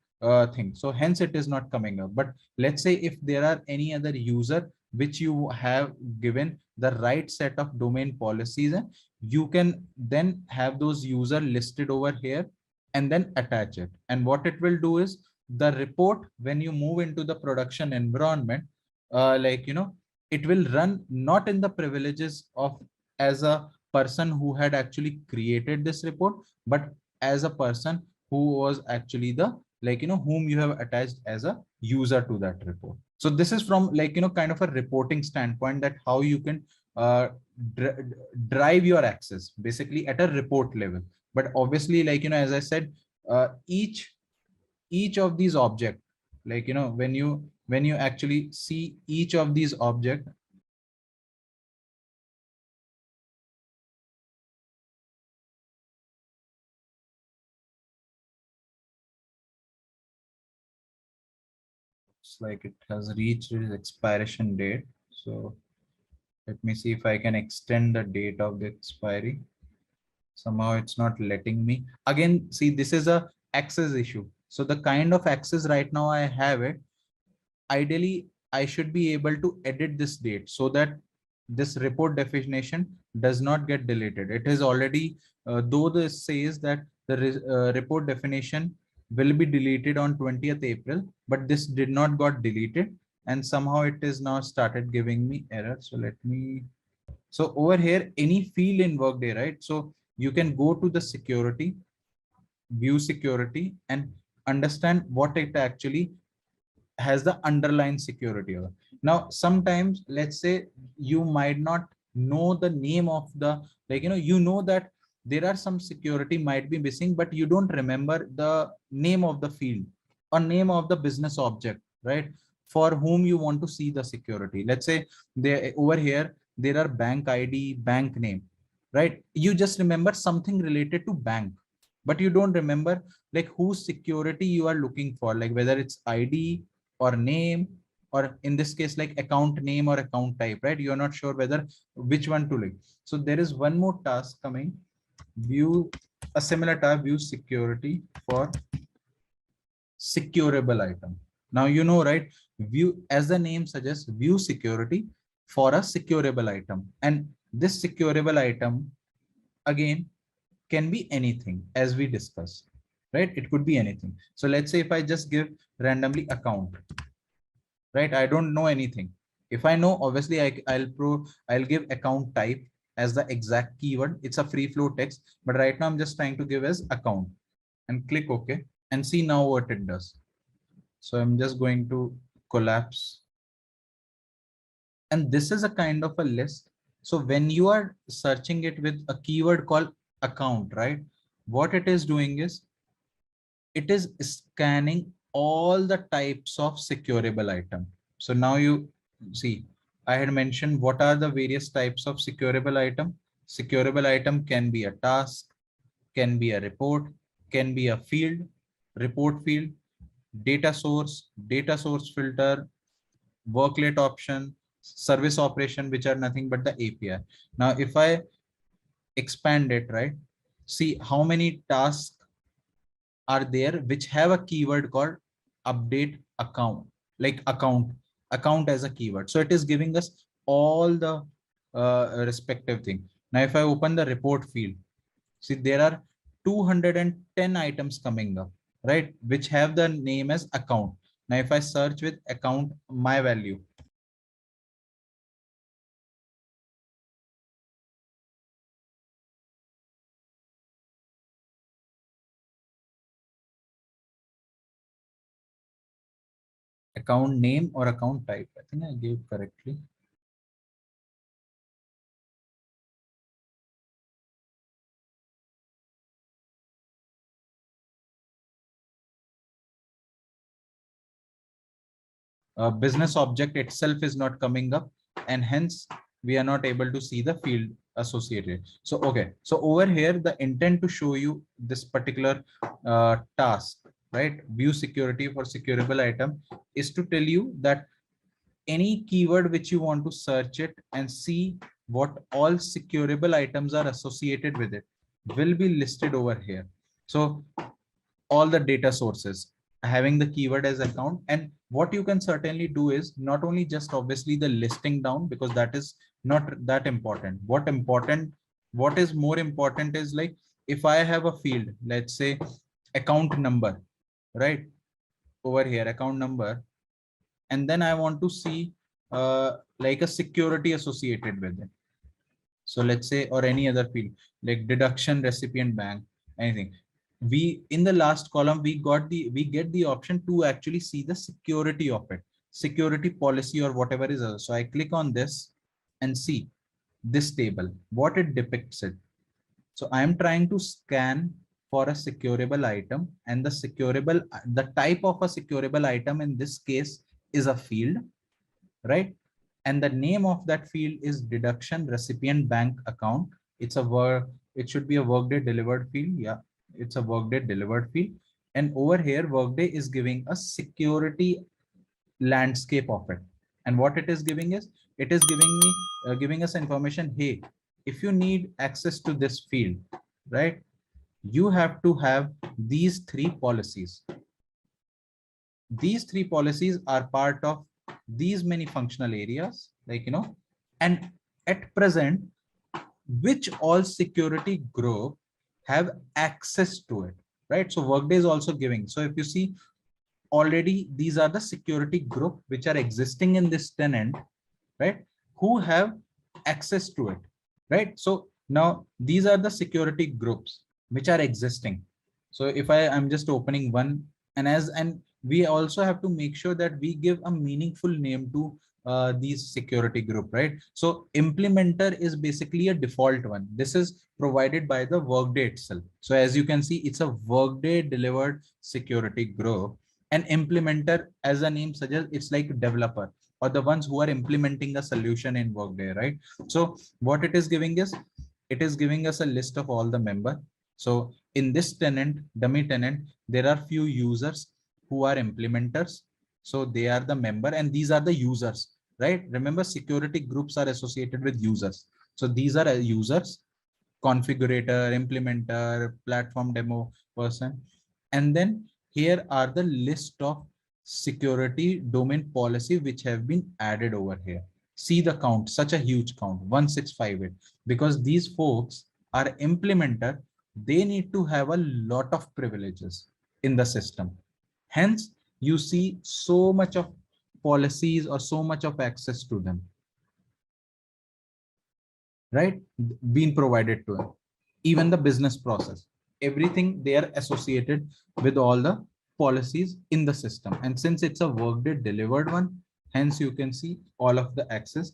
B: thing. So hence it is not coming up. But let's say if there are any other user which you have given the right set of domain policies, you can then have those user listed over here and then attach it. And what it will do is the report, when you move into the production environment, it will run not in the privileges of as a person who had actually created this report, but as a person who was actually the whom you have attached as a user to that report. So this is from kind of a reporting standpoint, that how you can uh, drive your access basically at a report level. But obviously, as I said, each of these object, when you actually see each of these object, it's like it has reached its expiration date. So let me see if I can extend the date of the expiry. Somehow it's not letting me. Again, see, this is a access issue. So the kind of access right now I have it, ideally I should be able to edit this date so that this report definition does not get deleted. It is already, though this says that the report definition will be deleted on 20th April, but this did not got deleted, and somehow it is now started giving me error. So let me, so over here, any field in Workday, right? So you can go to the security, view security, and understand what it actually has the underlying security. Now sometimes, let's say you might not know the name of the, like, you know that there are some security might be missing, but you don't remember the name of the field or name of the business object, right? For whom you want to see the security. Let's say there over here there are bank ID, bank name, right? You just remember something related to bank, but you don't remember like whose security you are looking for, like whether it's ID or name, or in this case like account name or account type, right? You're not sure whether which one to like. So there is one more task coming, view a similar task, view security for securable item. Now you know, right? View, as the name suggests, view security for a securable item, and this securable item again can be anything, as we discussed, right? It could be anything. So let's say if I just give randomly account, right? I don't know anything. If I know, obviously I'll give account type as the exact keyword. It's a free flow text, but right now I'm just trying to give as account, and click OK, and see now what it does. So I'm just going to collapse, and this is a kind of a list. So when you are searching it with a keyword called account, right, what it is doing is it is scanning all the types of securable item. So now you see, I had mentioned what are the various types of securable item. Securable item can be a task, can be a report, can be a field, report field, data source filter, workload option, service operation, which are nothing but the API. Now, if I expand it, right, see how many tasks are there which have a keyword called update account, like account as a keyword. So it is giving us all the respective thing. Now, if I open the report field, see there are 210 items coming up, right, which have the name as account. Now, if I search with account my value, account name or account type, I think I gave correctly. Business object itself is not coming up, and hence we are not able to see the field associated. So okay, so over here the intent to show you this particular task, right, view security for securable item, is to tell you that any keyword which you want to search it and see what all securable items are associated with it will be listed over here. So all the data sources having the keyword as account, and what you can certainly do is not only just obviously the listing down, because that is not that important. What is more important is, like, if I have a field, let's say account number, right, over here account number, and then I want to see like a security associated with it. So let's say, or any other field like deduction recipient bank, anything. We, in the last column, we get the option to actually see the security of it, security policy or whatever is other. So I click on this and see this table, what it depicts it. So I am trying to scan for a securable item, and the type of a securable item in this case is a field, right? And the name of that field is deduction recipient bank account. It should be a Workday delivered field. Yeah, it's a Workday delivered field. And over here, Workday is giving a security landscape of it. And what it is giving is, it is giving us information. Hey, if you need access to this field, right, you have to have these three policies. these three policies are part of these many functional areas, like, and at present, which all security group have access to it, right? So Workday is also giving. So if you see, already these are the security group which are existing in this tenant, right? Who have access to it, right? So now these are the security groups which are existing. So if I'm just opening one, and we also have to make sure that we give a meaningful name to these security group, right? So implementer is basically a default one. This is provided by the Workday itself. So as you can see, it's a Workday delivered security group. An implementer, as the name suggests, it's like developer or the ones who are implementing a solution in Workday, right? So what it is giving us, it is giving us a list of all the member. So in this tenant, dummy tenant, there are few users who are implementers. So they are the member and these are the users, right? Remember, security groups are associated with users. So these are users, configurator, implementer, platform demo person. And then here are the list of security domain policy which have been added over here. See the count, such a huge count, 1658, because these folks are implementer. They need to have a lot of privileges in the system. Hence, you see so much of policies or so much of access to them, right? Being provided to them. Even the business process, everything they are associated with all the policies in the system. And since it's a Workday delivered one, hence you can see all of the access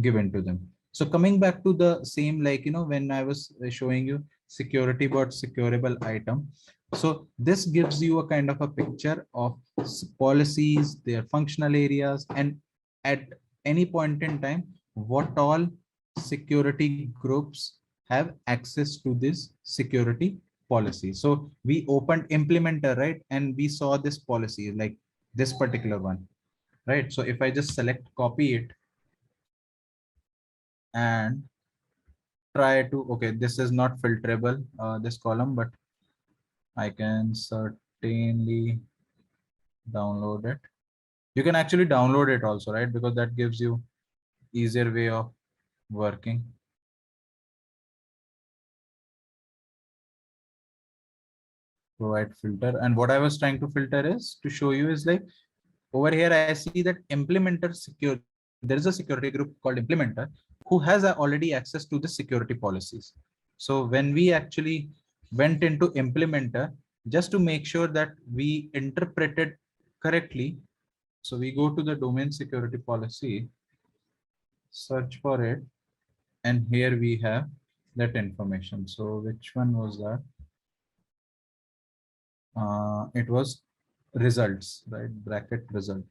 B: given to them. So coming back to the same, like, when I was showing you security bot securable item. So this gives you a kind of a picture of policies, their functional areas, and at any point in time, what all security groups have access to this security policy. So we opened implementer, right? And we saw this policy, like this particular one, right? So if I just select, copy it and try to, okay, this is not filterable, this column, but I can certainly download it. You can actually download it also, right? Because that gives you easier way of working. Provide filter. And what I was trying to filter is to show you is like over here, I see that implementer secure. There is a security group called implementer who has already access to the security policies. So when we actually went into implementer, just to make sure that we interpreted correctly. So we go to the domain security policy, search for it, and here we have that information. So which one was that? It was results, right? Bracket result.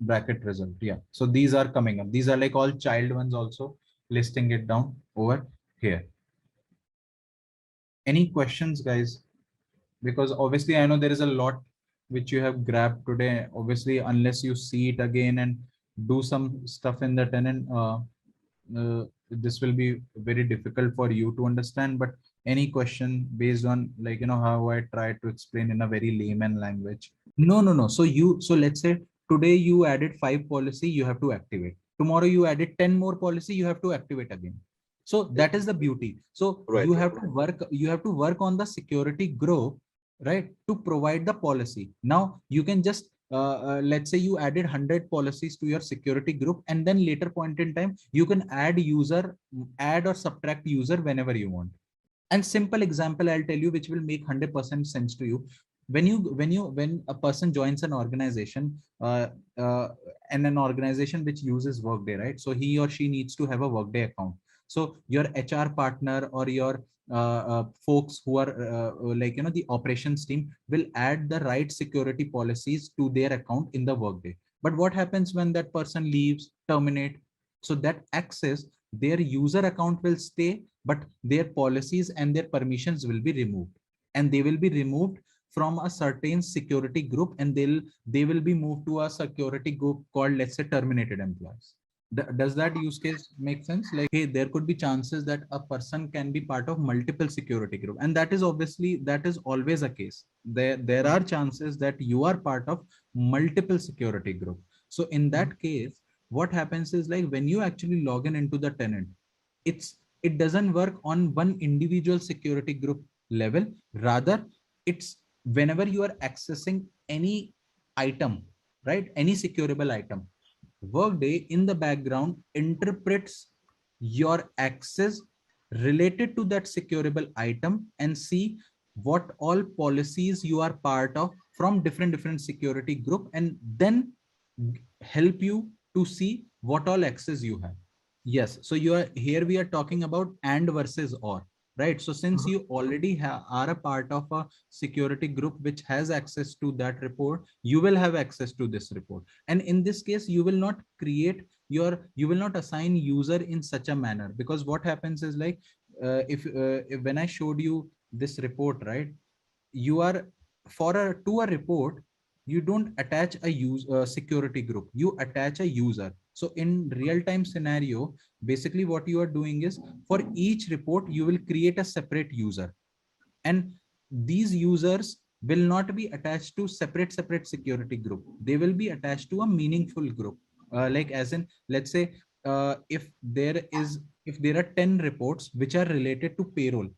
B: Bracket result. Yeah. So these are coming up. These are like all child ones also, listing it down over here. Any questions, guys? Because obviously I know there is a lot which you have grabbed today. Obviously, unless you see it again and do some stuff in the tenant, this will be very difficult for you to understand. But any question based on, like, how I try to explain in a very layman language? No. So let's say today you added 5 policy, you have to activate. Tomorrow you added 10 more policy, you have to activate again. So that is the beauty. So
D: Right.
B: you have to work on the security group, right, to provide the policy. Now you can just let's say you added 100 policies to your security group, and then later point in time you can add or subtract user whenever you want. And simple example I'll tell you, which will make 100% sense to you. When a person joins an organization, and an organization which uses Workday, right? So he or she needs to have a Workday account. So your HR partner or your folks who are like, the operations team will add the right security policies to their account in the Workday. But what happens when that person leaves, terminate? So that access, their user account will stay, but their policies and their permissions will be removed, and they will be removed from a certain security group, and they will be moved to a security group called, let's say, terminated employees. Does that use case make sense? Like, hey, there could be chances that a person can be part of multiple security group, and that is obviously, that is always a case. There are chances that you are part of multiple security group. So in that case, what happens is, like, when you actually log in into the tenant, it doesn't work on one individual security group level. Rather, it's whenever you are accessing any item, right, any securable item, Workday in the background interprets your access related to that securable item and see what all policies you are part of from different security group, and then help you to see what all access you have. Yes, so you are here, we are talking about and versus or, right? So since you already are a part of a security group which has access to that report, you will have access to this report. And in this case, you will not create you will not assign user in such a manner, because what happens is, like, if when I showed you this report, right, you are to a report, you don't attach a security group, you attach a user. So in real time scenario, basically what you are doing is, for each report you will create a separate user, and these users will not be attached to separate security group, they will be attached to a meaningful group. Like, as in, let's say, if there are 10 reports which are related to payroll,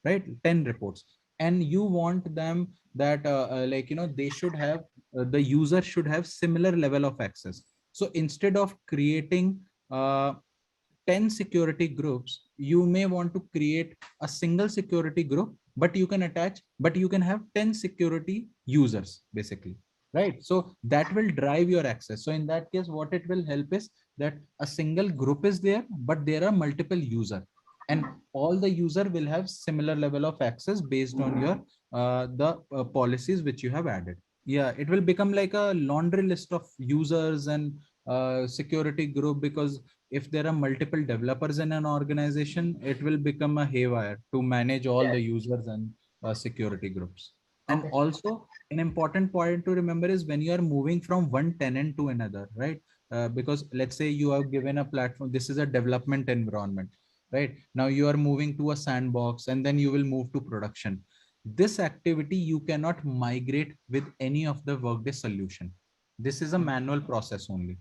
B: right, 10 reports, and you want them that, like, they should have, the user should have similar level of access. So instead of creating 10 security groups, you may want to create a single security group, but you can have 10 security users, basically, right? So that will drive your access. So in that case, what it will help is that a single group is there, but there are multiple users, and all the user will have similar level of access based on your the policies which you have added. Yeah, it will become like a laundry list of users and security group, because if there are multiple developers in an organization, it will become a haywire to manage all
C: Yes.
B: the users and security groups. And
C: Okay.
B: also, an important point to remember is when you are moving from one tenant to another, right? Because let's say you are given a platform, this is a development environment, right? Now you are moving to a sandbox, and then you will move to production. This activity you cannot migrate with any of the Workday solution. This is a manual process only.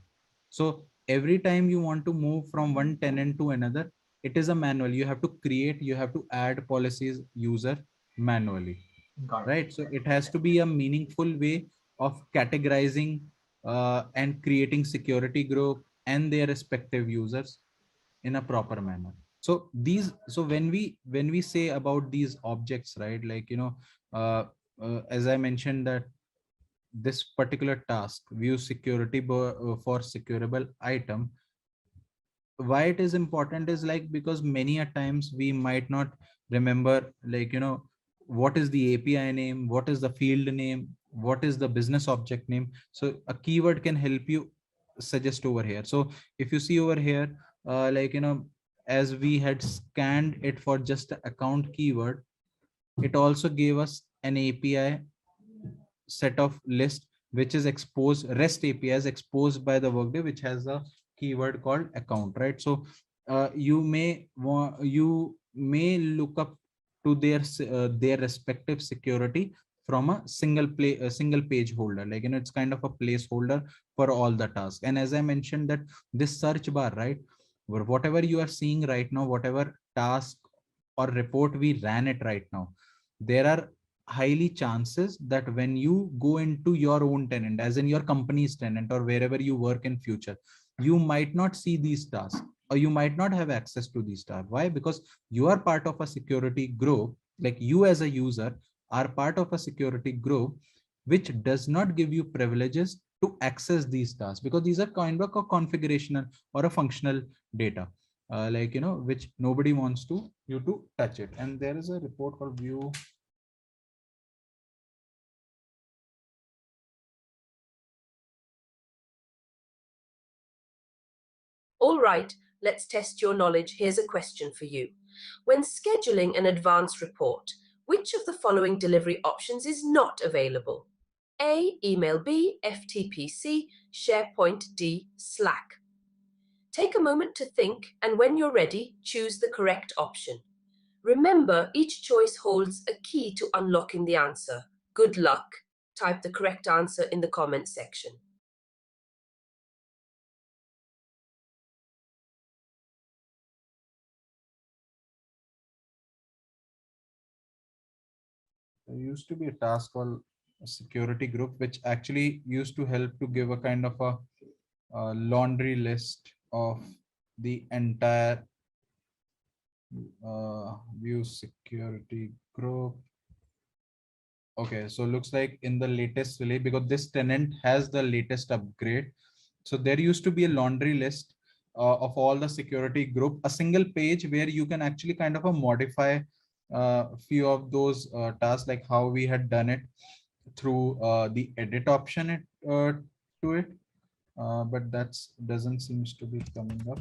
B: So every time you want to move from one tenant to another, it is a manual. You have to create, you have to add policies user manually,
C: Got it.
B: right? So it has to be a meaningful way of categorizing and creating security group and their respective users in a proper manner. So when we say about these objects, right, like, uh, as I mentioned, that this particular task, view security for securable item, why it is important is, like, because many a times we might not remember, like, what is the API name, what is the field name, what is the business object name. So a keyword can help you suggest over here. So if you see over here, like, as we had scanned it for just the account keyword, it also gave us an API set of list which is exposed, REST APIs exposed by the Workday, which has a keyword called account, right? So you may look up to their respective security from a single page holder, like, it's kind of a placeholder for all the tasks. And as I mentioned, that this search bar, right, whatever you are seeing right now, whatever task or report we ran it right now, there are highly chances that when you go into your own tenant, as in your company's tenant or wherever you work in future, you might not see these tasks, or you might not have access to these tasks. Why? Because you are part of a security group, like, you as a user are part of a security group which does not give you privileges to access these tasks, because these are kind of a configurational or a functional data, like, which nobody wants to you to touch it. And there is a report called view.
A: All right, let's test your knowledge. Here's a question for you. When scheduling an advance report, which of the following delivery options is not available? A. Email. B. FTP. C. SharePoint, D, Slack. Take a moment to think, and when you're ready, choose the correct option. Remember, each choice holds a key to unlocking the answer. Good luck. Type the correct answer in the comment section.
B: There used to be a task called a security group, which actually used to help to give a kind of a laundry list of the entire view security group. Okay, so looks like in the latest release, because this tenant has the latest upgrade. So there used to be a laundry list of all the security group, a single page where you can actually kind of modify few of those tasks, like how we had done it through the edit option to it. But that's doesn't seems to be coming up.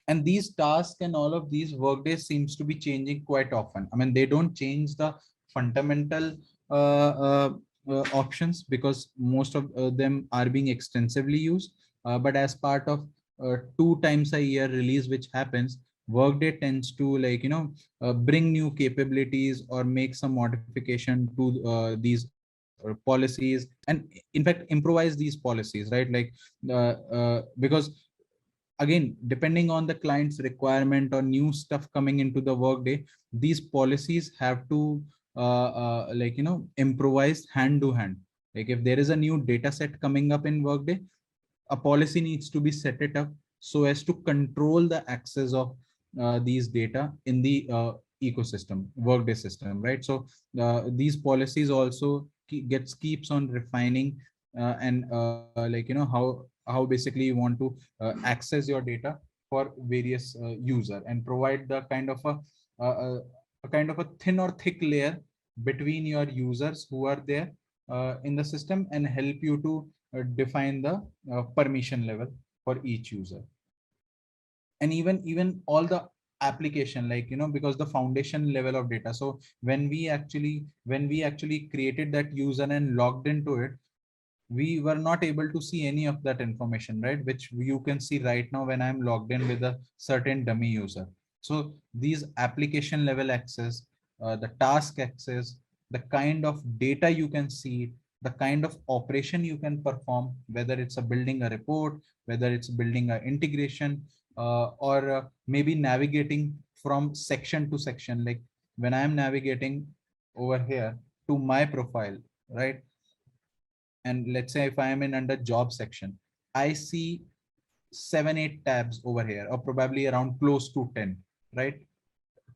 B: And these tasks and all of these workday seems to be changing quite often. I mean, they don't change the fundamental options, because most of them are being extensively used, but as part of 2 times a year release which happens, workday tends to, like, bring new capabilities or make some modification to these policies, and in fact improvise these policies, right? Like because again, depending on the client's requirement or new stuff coming into the workday, these policies have to improvise hand to hand. Like if there is a new data set coming up in workday, a policy needs to be set it up so as to control the access of these data in the ecosystem, workday system, right? So these policies also keeps on refining and how basically you want to access your data for various user, and provide the kind of a kind of a thin or thick layer between your users who are there in the system, and help you to define the permission level for each user. And even all the application, like, because the foundation level of data. So when we actually created that user and logged into it, we were not able to see any of that information, right? Which you can see right now when I'm logged in with a certain dummy user. So these application level access, the task access, the kind of data you can see, the kind of operation you can perform, whether it's a building a report, whether it's building an integration, or maybe navigating from section to section. Like when I'm navigating over here to my profile, right? And let's say if I am in under job section, I see 7 8 tabs over here, or probably around close to 10, right?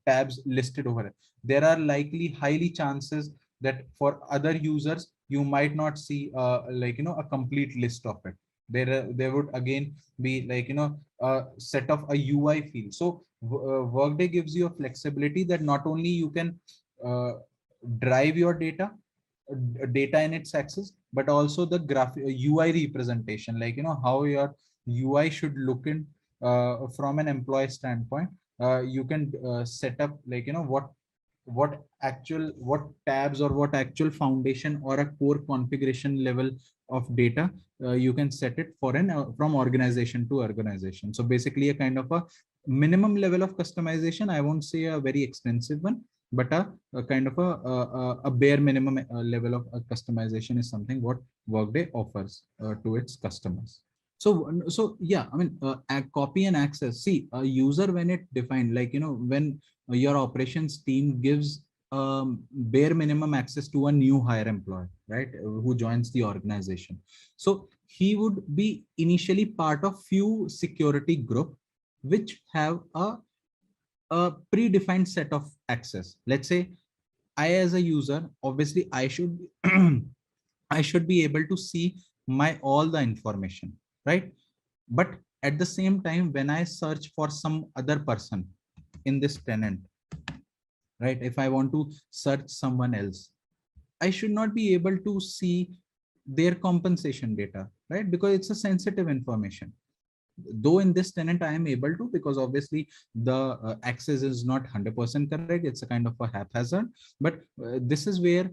B: Tabs listed over it. There are likely highly chances that for other users you might not see a complete list of it. There would again be, like, a set of a UI field. So workday gives you a flexibility that not only you can drive your data in its access, but also the UI representation, like, how your UI should look in from an employee standpoint. You can set up, like, what tabs or what actual foundation or a core configuration level of data you can set it for an from organization to organization. So basically a kind of a minimum level of customization. I won't say a very extensive one, but a kind of a bare minimum level of customization is something what workday offers to its customers. So yeah, I mean, copy and access. See, a user, when it defined, like, when your operations team gives bare minimum access to a new hire employee, right, who joins the organization. So he would be initially part of few security group which have a predefined set of access. Let's say I, as a user, obviously I should I should be able to see my all the information, right? But at the same time, when I search for some other person in this tenant, right, if I want to search someone else, I should not be able to see their compensation data, right? Because it's a sensitive information. Though in this tenant I am able to, because obviously the access is not 100% correct, it's a kind of a haphazard. But this is where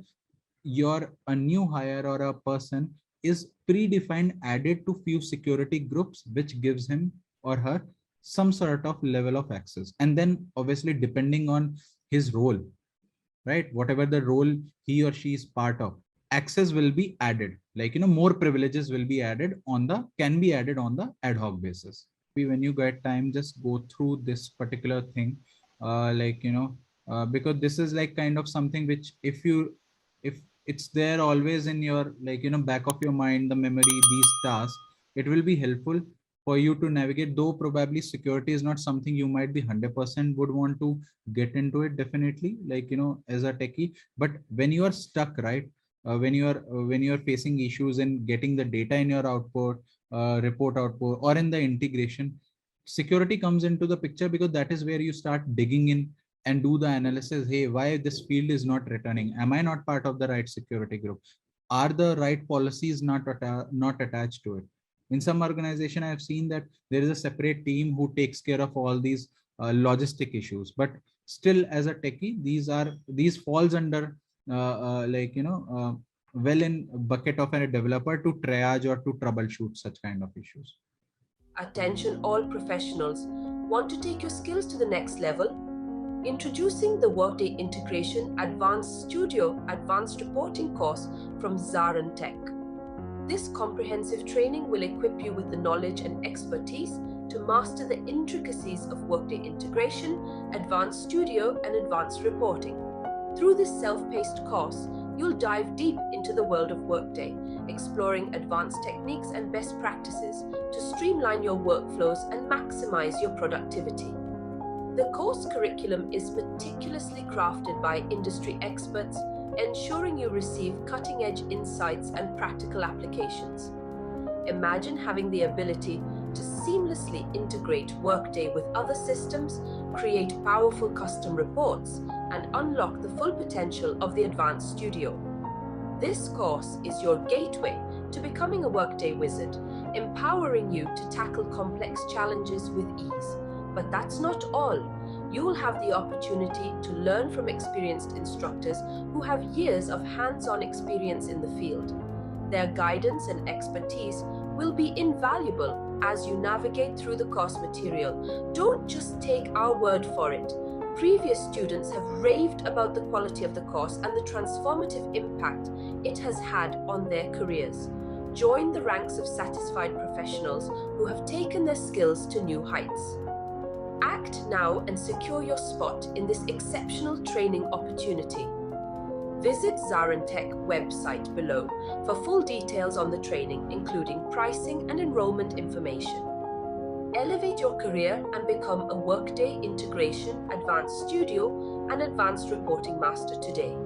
B: your a new hire or a person is predefined, added to few security groups, which gives him or her some sort of level of access. And then obviously depending on his role, right, whatever the role he or she is part of, access will be added, like, more privileges will be added on the, can be added on the ad hoc basis. When you get time, just go through this particular thing, because this is like kind of something which, if it's there always in your, like, back of your mind, the memory, these tasks, it will be helpful for you to navigate, though probably security is not something you might be 100% would want to get into it, definitely, like, as a techie. But when you are stuck, right, when you are facing issues in getting the data in your output, report output, or in the integration, security comes into the picture, because that is where you start digging in and do the analysis. Hey, why this field is not returning? Am I not part of the right security group? Are the right policies not attached to it? In some organization, I have seen that there is a separate team who takes care of all these logistic issues, but still, as a techie, these falls under well in bucket of a developer to triage or to troubleshoot such kind of issues.
A: Attention all professionals. Want to take your skills to the next level? Introducing the Workday Integration Advanced Studio Advanced Reporting course from ZaranTech. This comprehensive training will equip you with the knowledge and expertise to master the intricacies of Workday Integration, Advanced Studio, and Advanced Reporting. Through this self-paced course, you'll dive deep into the world of Workday, exploring advanced techniques and best practices to streamline your workflows and maximize your productivity. The course curriculum is meticulously crafted by industry experts, ensuring you receive cutting-edge insights and practical applications. Imagine having the ability to seamlessly integrate Workday with other systems, create powerful custom reports, and unlock the full potential of the Advanced Studio. This course is your gateway to becoming a Workday wizard, empowering you to tackle complex challenges with ease. But that's not all. You will have the opportunity to learn from experienced instructors who have years of hands-on experience in the field. Their guidance and expertise will be invaluable as you navigate through the course material. Don't just take our word for it. Previous students have raved about the quality of the course and the transformative impact it has had on their careers. Join the ranks of satisfied professionals who have taken their skills to new heights. Act now and secure your spot in this exceptional training opportunity. Visit ZaranTech website below for full details on the training, including pricing and enrollment information. Elevate your career and become a Workday Integration Advanced Studio and Advanced Reporting Master today.